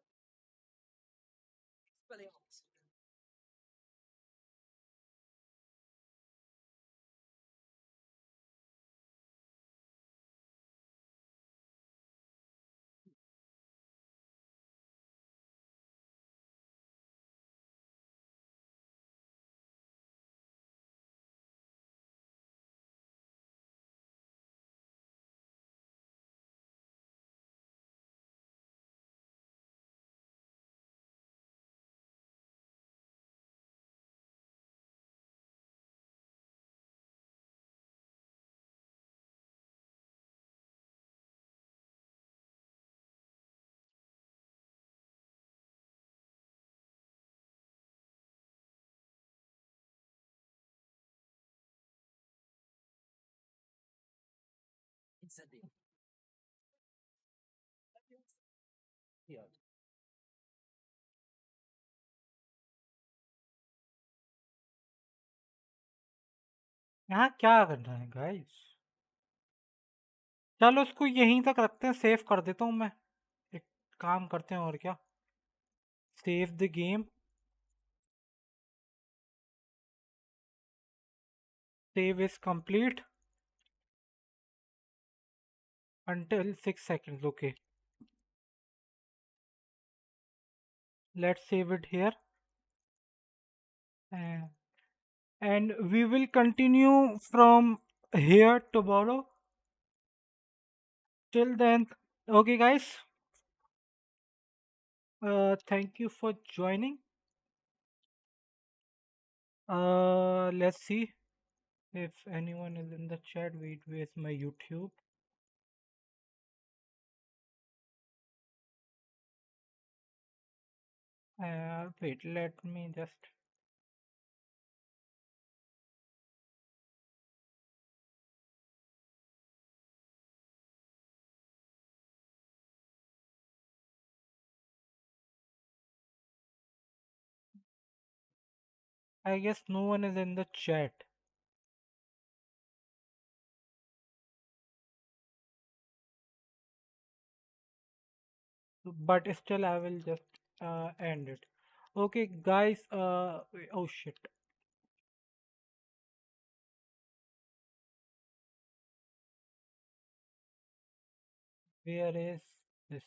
Expelliarmus. Incendio. Healed. यहाँ क्या करना है guys? चलो उसको यहीं तक रखते हैं, सेव कर देता हूँ मैं। एक काम करते हैं और क्या, save the game, save is complete until 6 seconds. Okay, let's save it here, and we will continue from here tomorrow. Till then, okay guys, thank you for joining. Let's see if anyone is in the chat. Wait, where's my YouTube? Wait, let me just. I guess no one is in the chat, but still I will just end it. Okay, guys. Oh shit. Where is this?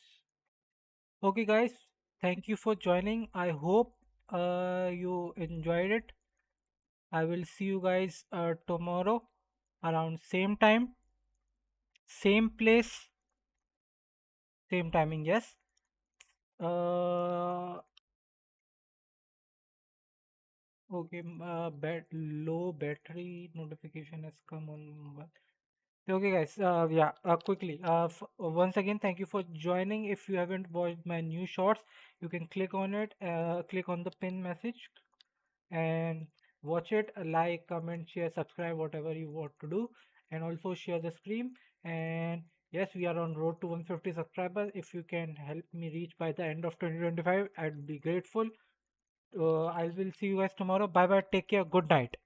Okay, guys. Thank you for joining. I hope you enjoyed it. I will see you guys tomorrow around same time, same place, same timing. Yes. Okay. Low battery notification has come on mobile. Okay, guys. Yeah. Quickly. Once again, thank you for joining. If you haven't watched my new shorts, you can click on it. Click on the pin message and watch it. Like, comment, share, subscribe, whatever you want to do, and also share the stream. And yes, we are on road to 150 subscribers. If you can help me reach by the end of 2025, I'd be grateful. I will see you guys tomorrow. Bye bye. Take care. Good night.